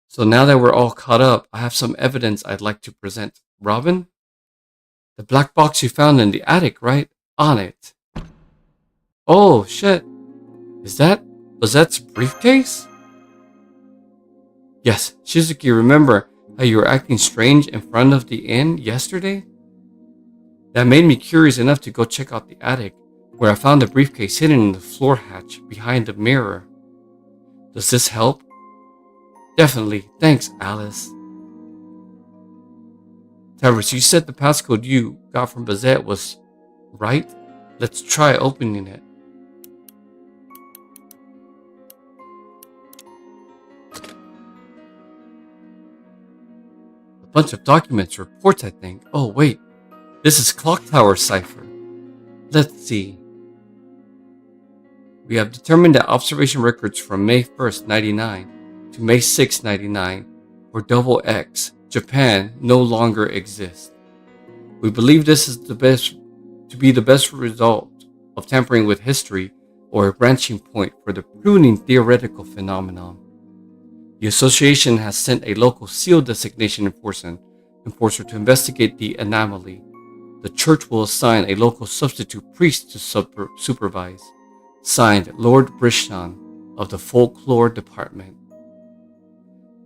Speaker 1: So now that we're all caught up, I have some evidence I'd like to present. Robin? The black box you found in the attic, right? On it. Oh, shit. Is that Bazette's briefcase? Yes, Shizuki, remember how you were acting strange in front of the inn yesterday? That made me curious enough to go check out the attic, where I found the briefcase hidden in the floor hatch behind the mirror. Does this help? Definitely. Thanks, Alice. Tavros, you said the passcode you got from Bazette was right? Let's try opening it. A bunch of documents, reports, I think. Oh, wait. This is Clock Tower cipher. Let's see. We have determined that observation records from May 1st, 99 to May 6th, 99 for Double X, Japan, no longer exist. We believe this is the best result of tampering with history or a branching point for the pruning theoretical phenomenon. The association has sent a local seal designation enforcer to investigate the anomaly. The church will assign a local substitute priest to supervise. Signed, Lord Brishon of the Folklore Department.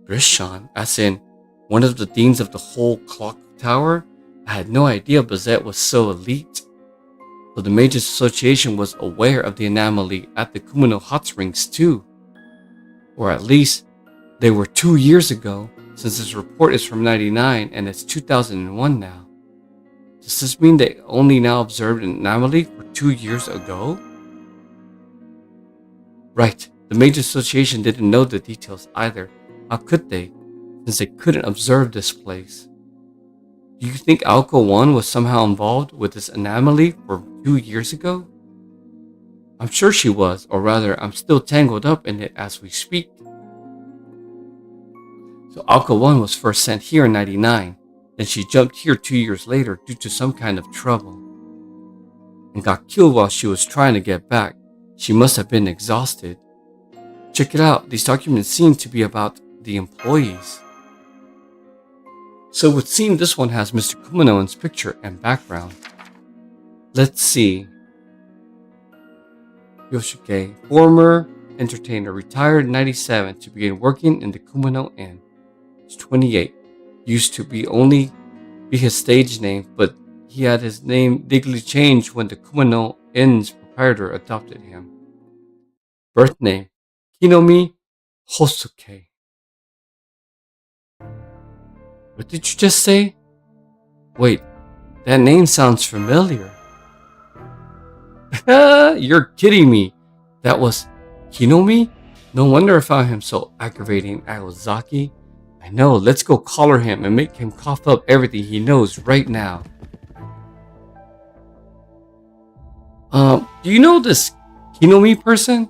Speaker 1: Brishon, as in one of the deans of the whole clock tower? I had no idea Bazette was so elite. So the Mages Association was aware of the anomaly at the Kumano hot springs too. Or at least, they were 2 years ago, since this report is from 99 and it's 2001 now. Does this mean they only now observed an anomaly for 2 years ago? Right, the Mages Association didn't know the details either. How could they, since they couldn't observe this place? Do you think Alco 1 was somehow involved with this anomaly for 2 years ago? I'm sure she was, or rather, I'm still tangled up in it as we speak. So Alco 1 was first sent here in 99, then she jumped here 2 years later due to some kind of trouble, and got killed while she was trying to get back. She must have been exhausted. Check it out, these documents seem to be about the employees. So it would seem this one has Mr. Kumano's picture and background. Let's see. Yoshike, former entertainer, retired in 97 to begin working in the Kumano Inn. He's 28. Used to be his stage name, but he had his name legally changed when the Kumano Inn's proprietor adopted him. Birth name, Kinomi Hosuke. What did you just say? Wait, that name sounds familiar. You're kidding me. That was Kinomi? No wonder I found him so aggravating, Aozaki. I know, let's go collar him and make him cough up everything he knows right now. Do you know this Kinomi person?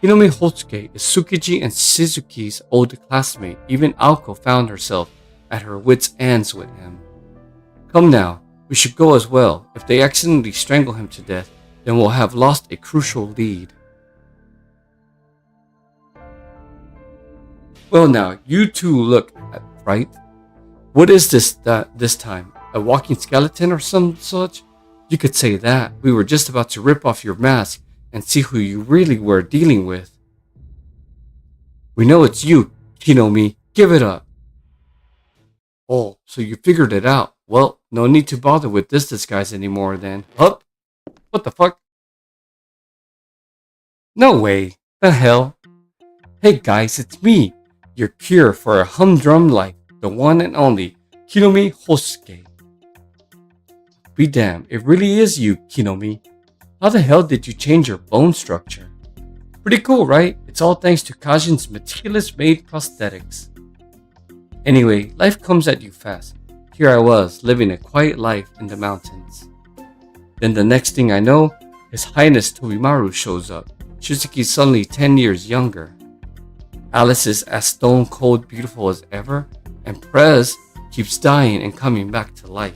Speaker 1: Kinomi Hotsuke is Tsukiji and Shizuki's old classmate. Even Aoko found herself at her wits' ends with him. Come now, we should go as well. If they accidentally strangle him to death, then we'll have lost a crucial lead. Well now, you two look right. What is this time? A walking skeleton or some such? You could say that. We were just about to rip off your mask and see who you really were dealing with. We know it's you, Kinomi. Give it up. Oh, so you figured it out. Well, no need to bother with this disguise anymore then. Up? What the fuck? No way. The hell? Hey guys, it's me. Your cure for a humdrum life. The one and only Kinomi Hosuke. Be damned, it really is you, Kinomi. How the hell did you change your bone structure? Pretty cool, right? It's all thanks to Kajin's meticulous made prosthetics. Anyway, life comes at you fast. Here I was, living a quiet life in the mountains. Then the next thing I know, His Highness Tobimaru shows up. Shizuki's suddenly 10 years younger. Alice is as stone cold beautiful as ever, and Prez keeps dying and coming back to life.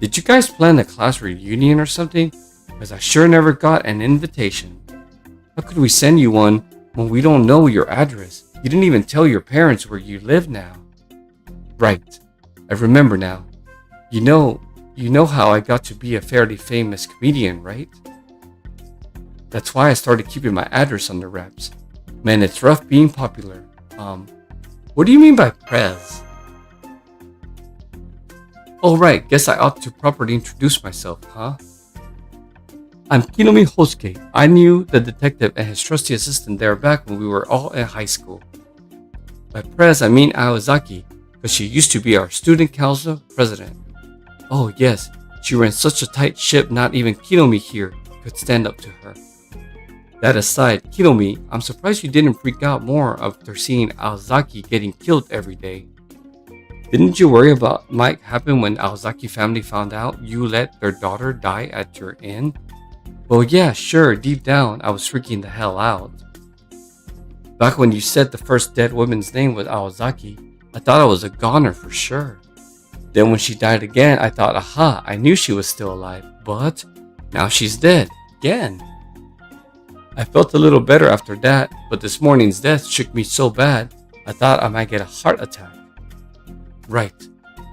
Speaker 1: Did you guys plan a class reunion or something? Because I sure never got an invitation. How could we send you one when we don't know your address? You didn't even tell your parents where you live now. Right. I remember now. You know how I got to be a fairly famous comedian, right? That's why I started keeping my address under wraps. Man, it's rough being popular. What do you mean by Prez? Oh right, guess I ought to properly introduce myself, huh? I'm Kinomi Hosuke. I knew the detective and his trusty assistant there back when we were all in high school. By Prez, I mean Aozaki, because she used to be our student council president. Oh yes, she ran such a tight ship not even Kinomi here could stand up to her. That aside, Kinomi, I'm surprised you didn't freak out more after seeing Aozaki getting killed every day. Didn't you worry about what might happen when Aozaki family found out you let their daughter die at your inn? Well yeah, sure, deep down I was freaking the hell out. Back when you said the first dead woman's name was Aozaki, I thought I was a goner for sure. Then when she died again, I thought, aha, I knew she was still alive, but now she's dead, again. I felt a little better after that, but this morning's death shook me so bad, I thought I might get a heart attack. Right,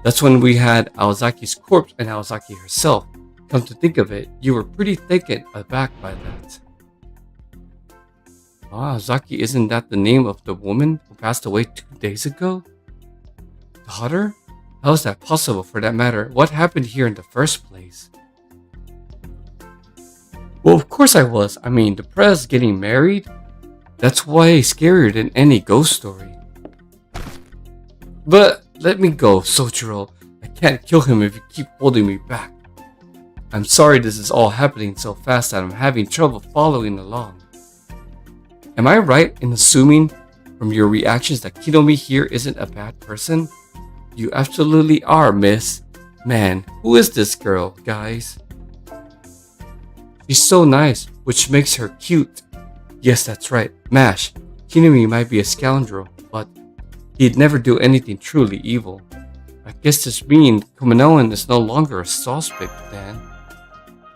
Speaker 1: that's when we had Aozaki's corpse and Aozaki herself. Come to think of it, you were pretty taken aback by that. Aozaki, isn't that the name of the woman who passed away 2 days ago? Daughter? How is that possible for that matter? What happened here in the first place? Well, of course I was. I mean, the Prez getting married? That's way scarier than any ghost story. But let me go, Soichiro. I can't kill him if you keep holding me back. I'm sorry this is all happening so fast that I'm having trouble following along. Am I right in assuming from your reactions that Kinomi here isn't a bad person? You absolutely are, miss. Man, who is this girl, guys? She's so nice, which makes her cute. Yes, that's right. Mash, Kinomi might be a scoundrel, but he'd never do anything truly evil. I guess this means Kumano is no longer a suspect then.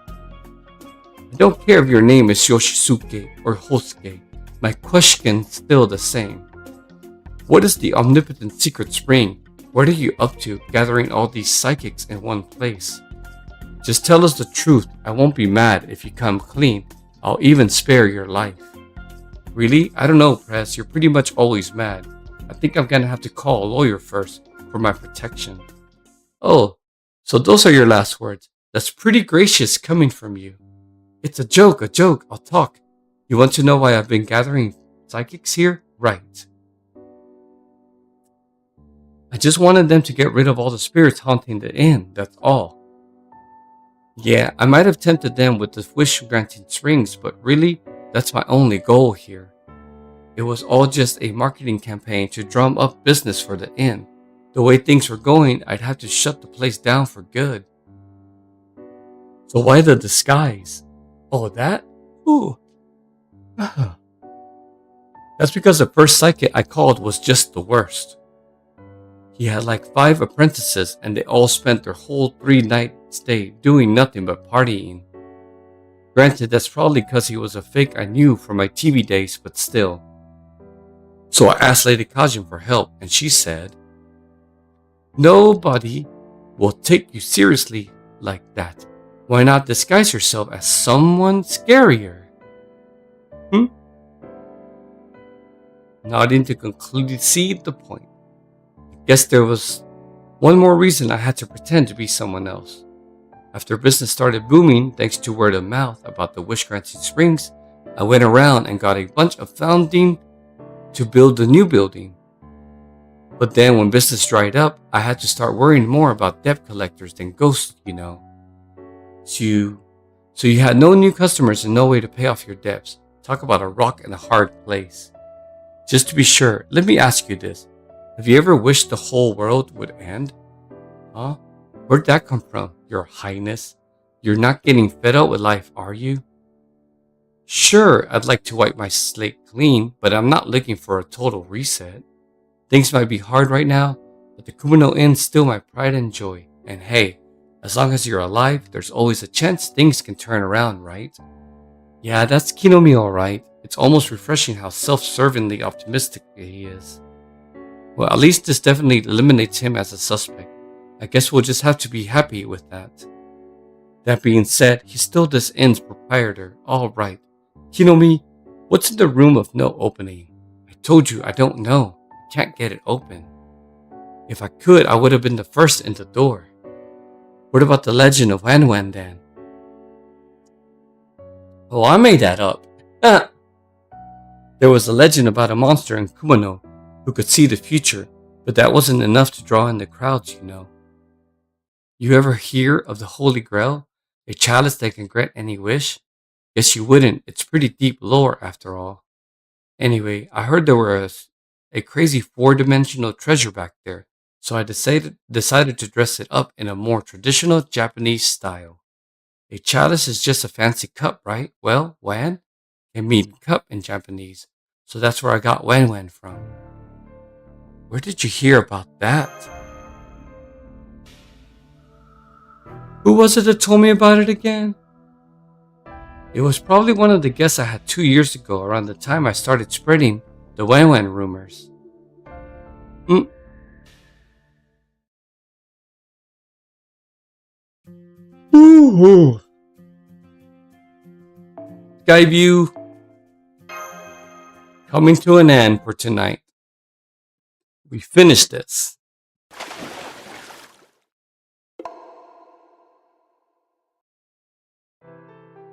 Speaker 1: I don't care if your name is Yoshisuke or Hosuke. My question's still the same. What is the omnipotent secret spring? What are you up to, gathering all these psychics in one place? Just tell us the truth. I won't be mad if you come clean. I'll even spare your life. Really? I don't know, Press. You're pretty much always mad. I think I'm gonna have to call a lawyer first for my protection. Oh, so those are your last words. That's pretty gracious coming from you. It's a joke, I'll talk. You want to know why I've been gathering psychics here? Right. I just wanted them to get rid of all the spirits haunting the inn, that's all. Yeah, I might have tempted them with the wish-granting strings, but really, that's my only goal here. it was all just a marketing campaign to drum up business for the inn. The way things were going, I'd have to shut the place down for good. So why the disguise? Oh, that? Ooh. That's because the first psychic I called was just the worst. He had like 5 apprentices and they all spent their whole 3-night stay doing nothing but partying. Granted, that's probably because he was a fake I knew from my TV days, but still. So I asked Lady Kajin for help and she said, "Nobody will take you seriously like that. Why not disguise yourself as someone scarier?" Nodding to concede the point. I guess there was one more reason I had to pretend to be someone else. After business started booming thanks to word of mouth about the wish-granting springs, I went around and got a bunch of funding to build the new building. But then when business dried up, I had to start worrying more about debt collectors than ghosts, you know. So you had no new customers and no way to pay off your debts. Talk about a rock and a hard place. Just to be sure, let me ask you this. Have you ever wished the whole world would end? Huh? Where'd that come from, Your Highness? You're not getting fed up with life, are you? Sure, I'd like to wipe my slate clean, but I'm not looking for a total reset. Things might be hard right now, but the Kumano Inn's still my pride and joy. And hey, as long as you're alive, there's always a chance things can turn around, right? Yeah, that's Kinomi alright. It's almost refreshing how self-servingly optimistic he is. Well, at least this definitely eliminates him as a suspect. I guess we'll just have to be happy with that. That being said, he's still this inn's proprietor. Alright. Kinomi, what's in the room of no opening? I told you I don't know. I can't get it open. If I could, I would have been the first in the door. What about the legend of Wan Wan then? Oh, I made that up. There was a legend about a monster in Kumano who could see the future, but that wasn't enough to draw in the crowds, you know. You ever hear of the Holy Grail? A chalice that can grant any wish? Guess you wouldn't. It's pretty deep lore after all. Anyway, I heard there was a crazy 4-dimensional treasure back there, so I decided to dress it up in a more traditional Japanese style. A chalice is just a fancy cup, right? Well, wan can mean cup in Japanese, so that's where I got wan wan from. Where did you hear about that? Who was it that told me about it again? It was probably one of the guests I had 2 years ago, around the time I started spreading the wan wan rumors. Skyview coming to an end for tonight. We finished this.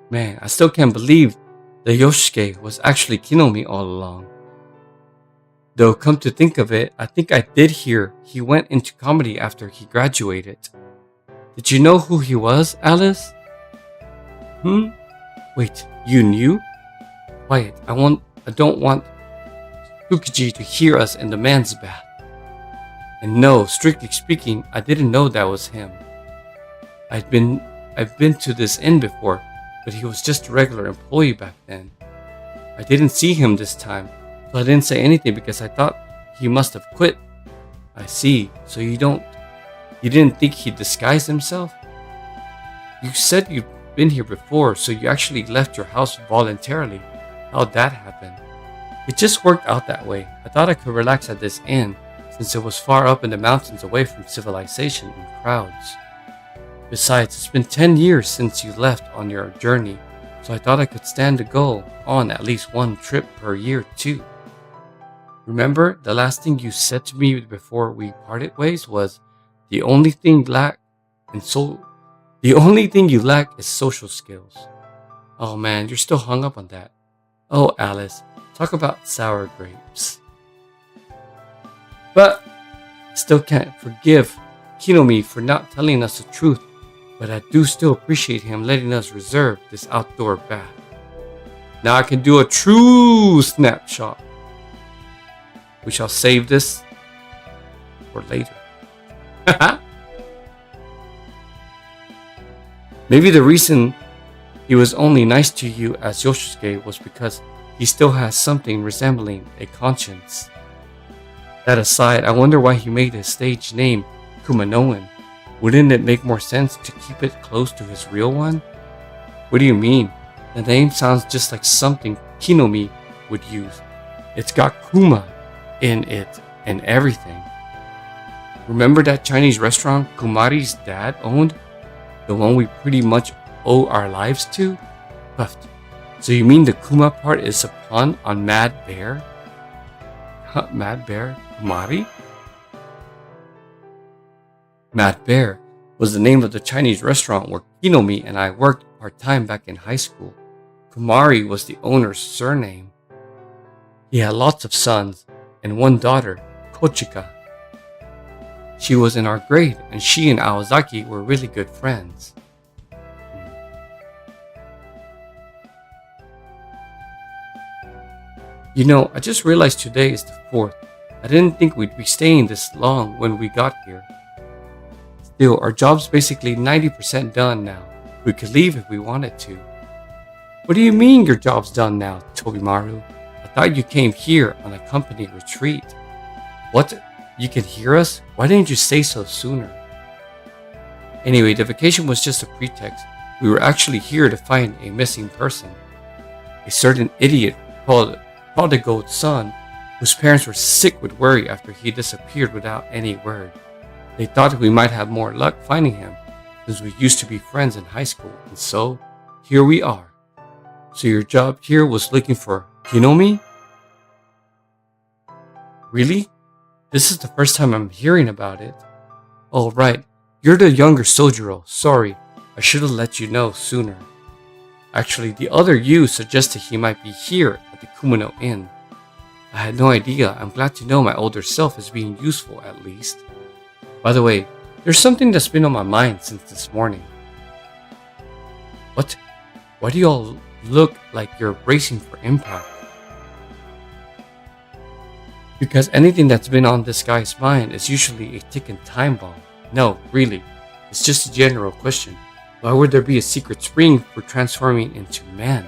Speaker 1: Man, I still can't believe that Yoshike was actually Kinomi all along. Though come to think of it, I think I did hear he went into comedy after he graduated. Did you know who he was, Alice? Wait, you knew? Quiet, I don't want Tsukiji to hear us in the man's bath. And no, strictly speaking, I didn't know that was him. I've been to this inn before, but he was just a regular employee back then. I didn't see him this time, so I didn't say anything because I thought he must have quit. I see, so you didn't think he disguised himself? You said you'd been here before, so you actually left your house voluntarily. How'd that happen? It just worked out that way. I thought I could relax at this inn, since it was far up in the mountains away from civilization and crowds. Besides, it's been 10 years since you left on your journey, so I thought I could stand to go on at least one trip per year too. Remember, the last thing you said to me before we parted ways was, the only thing you lack is social skills. Oh man, you're still hung up on that. Oh Alice, talk about sour grapes. But I still can't forgive Kinomi for not telling us the truth, but I do still appreciate him letting us reserve this outdoor bath. Now I can do a true snapshot We shall save this for later. Maybe the reason he was only nice to you as Yoshisuke was because he still has something resembling a conscience. That aside, I wonder why he made his stage name Kumanoan. Wouldn't it make more sense to keep it close to his real one? What do you mean? The name sounds just like something Kinomi would use. It's got Kuma in it and everything. Remember that Chinese restaurant Kumari's dad owned? The one we pretty much owe our lives to? Puffed. So you mean the Kuma part is a pun on Mad Bear? Mad Bear? Kumari? Mad Bear was the name of the Chinese restaurant where Kinomi and I worked part-time back in high school. Kumari was the owner's surname. He had lots of sons and one daughter, Kochika. She was in our grade and she and Aozaki were really good friends. You know, I just realized today is the 4th. I didn't think we'd be staying this long when we got here. Still, our job's basically 90% done now. We could leave if we wanted to. What do you mean your job's done now, Tobimaru? I thought you came here on a company retreat. What? You can hear us? Why didn't you say so sooner? Anyway, the vacation was just a pretext. We were actually here to find a missing person. A certain idiot called prodigal son whose parents were sick with worry after he disappeared without any word. They thought we might have more luck finding him since we used to be friends in high school, and so here we are. So your job here was looking for Kinomi? Really? This is the first time I'm hearing about it. Oh right, you're the younger Sojiro. Sorry, I should have let you know sooner. Actually, the other you suggested he might be here at the Kumano Inn. I had no idea. I'm glad to know my older self is being useful at least. By the way, there's something that's been on my mind since this morning. What? Why do you all look like you're bracing for impact? Because anything that's been on this guy's mind is usually a ticking time bomb. No, really. It's just a general question. Why would there be a secret spring for transforming into man?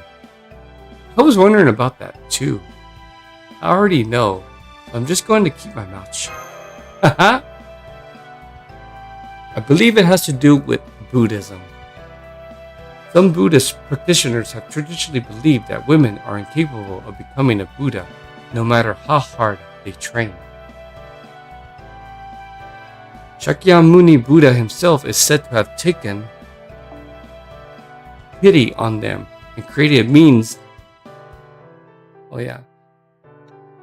Speaker 1: I was wondering about that too. I already know, so I'm just going to keep my mouth shut. Haha! I believe it has to do with Buddhism. Some Buddhist practitioners have traditionally believed that women are incapable of becoming a Buddha, no matter how hard they train. Shakyamuni Buddha himself is said to have taken pity on them and created a means.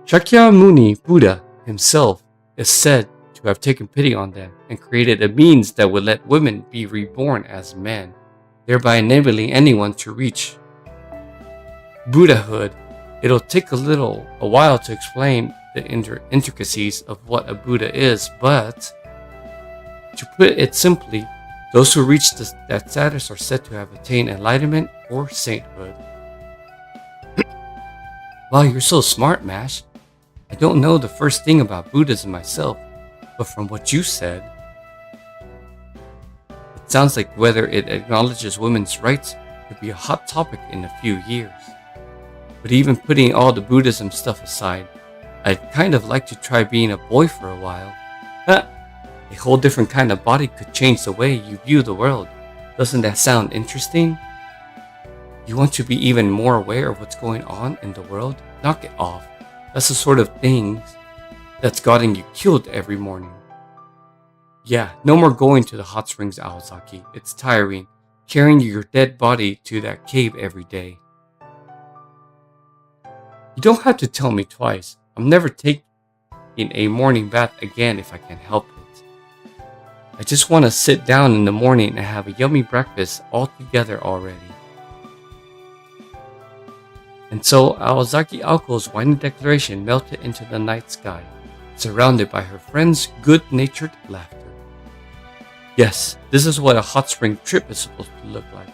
Speaker 1: Shakyamuni Buddha himself is said to have taken pity on them and created a means that would let women be reborn as men, thereby enabling anyone to reach Buddhahood. It'll take a while to explain the intricacies of what a Buddha is, but to put it simply, those who reach that status are said to have attained enlightenment or sainthood. Wow, you're so smart, Mash. I don't know the first thing about Buddhism myself, but from what you said, it sounds like whether it acknowledges women's rights could be a hot topic in a few years. But even putting all the Buddhism stuff aside, I'd kind of like to try being a boy for a while. A whole different kind of body could change the way you view the world. Doesn't that sound interesting? You want to be even more aware of what's going on in the world? Knock it off. That's the sort of thing that's gotten you killed every morning. Yeah, no more going to the hot springs, Aozaki. It's tiring, carrying your dead body to that cave every day. You don't have to tell me twice. I'm never taking a morning bath again if I can help it. I just want to sit down in the morning and have a yummy breakfast all together already. And so Aozaki Aoko's whiny declaration melted into the night sky, surrounded by her friend's good-natured laughter. Yes, this is what a hot spring trip is supposed to look like.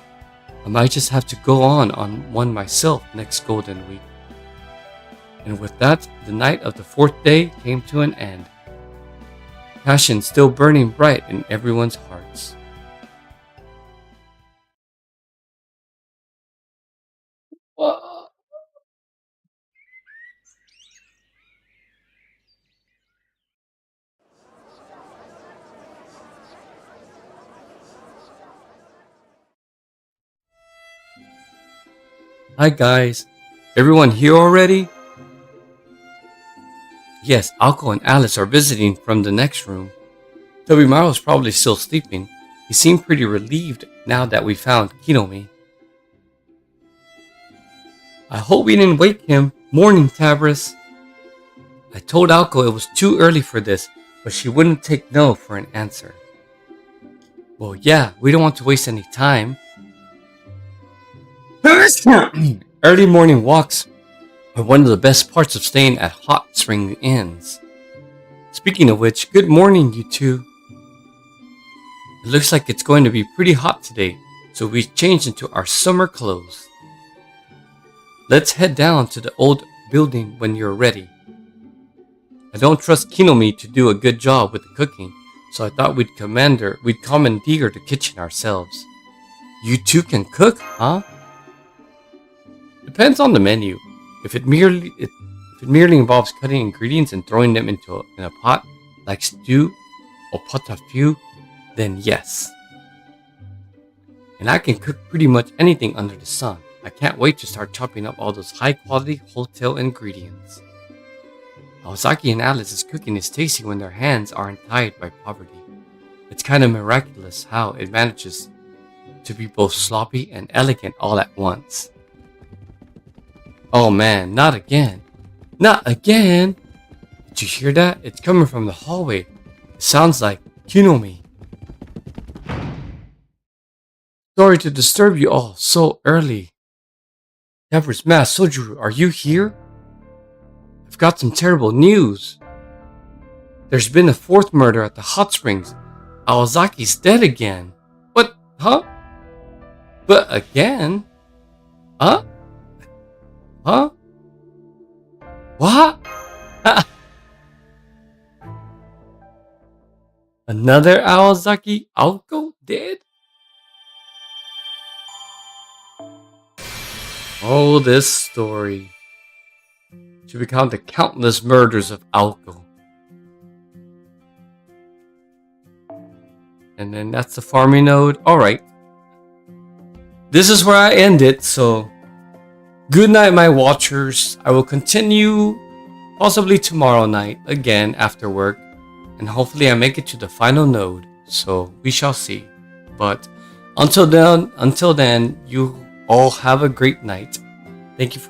Speaker 1: I might just have to go on one myself next Golden Week. And with that, the night of the 4th day came to an end. Passion still burning bright in everyone's hearts. Hi guys, everyone here already? Yes, Alko and Alice are visiting from the next room. Tobimaru's probably still sleeping. He seemed pretty relieved now that we found Kinomi. I hope we didn't wake him. Morning, Tabris. I told Alko it was too early for this, but she wouldn't take no for an answer. Well, yeah, we don't want to waste any time. Early morning walks are one of the best parts of staying at hot spring inns. Speaking of which, good morning, you two. It looks like it's going to be pretty hot today, so we changed into our summer clothes. Let's head down to the old building when you're ready. I don't trust Kinomi to do a good job with the cooking, so I thought we'd commandeer the kitchen ourselves. You two can cook, huh? Depends on the menu. If it merely involves cutting ingredients and throwing them in a pot, like stew or pot au feu, then yes. And I can cook pretty much anything under the sun. I can't wait to start chopping up all those high-quality hotel ingredients. Aozaki and Alice's cooking is tasty when their hands aren't tied by poverty. It's kind of miraculous how it manages to be both sloppy and elegant all at once. Oh man, not again. Not again! Did you hear that? It's coming from the hallway. It sounds like Kinomi. Sorry to disturb you all so early. Empress Mask Sojuru, are you here? I've got some terrible news. There's been a 4th murder at the hot springs. Aozaki's dead again. What? Huh? But again? Huh? Huh? What? Another Aozaki Alko dead? Oh, this story should recount the countless murders of Alko. And then that's the farming node. Alright. This is where I end it, so good night, my watchers. I will continue possibly tomorrow night again after work, and hopefully I make it to the final node, so we shall see. But until then, you all have a great night. Thank you for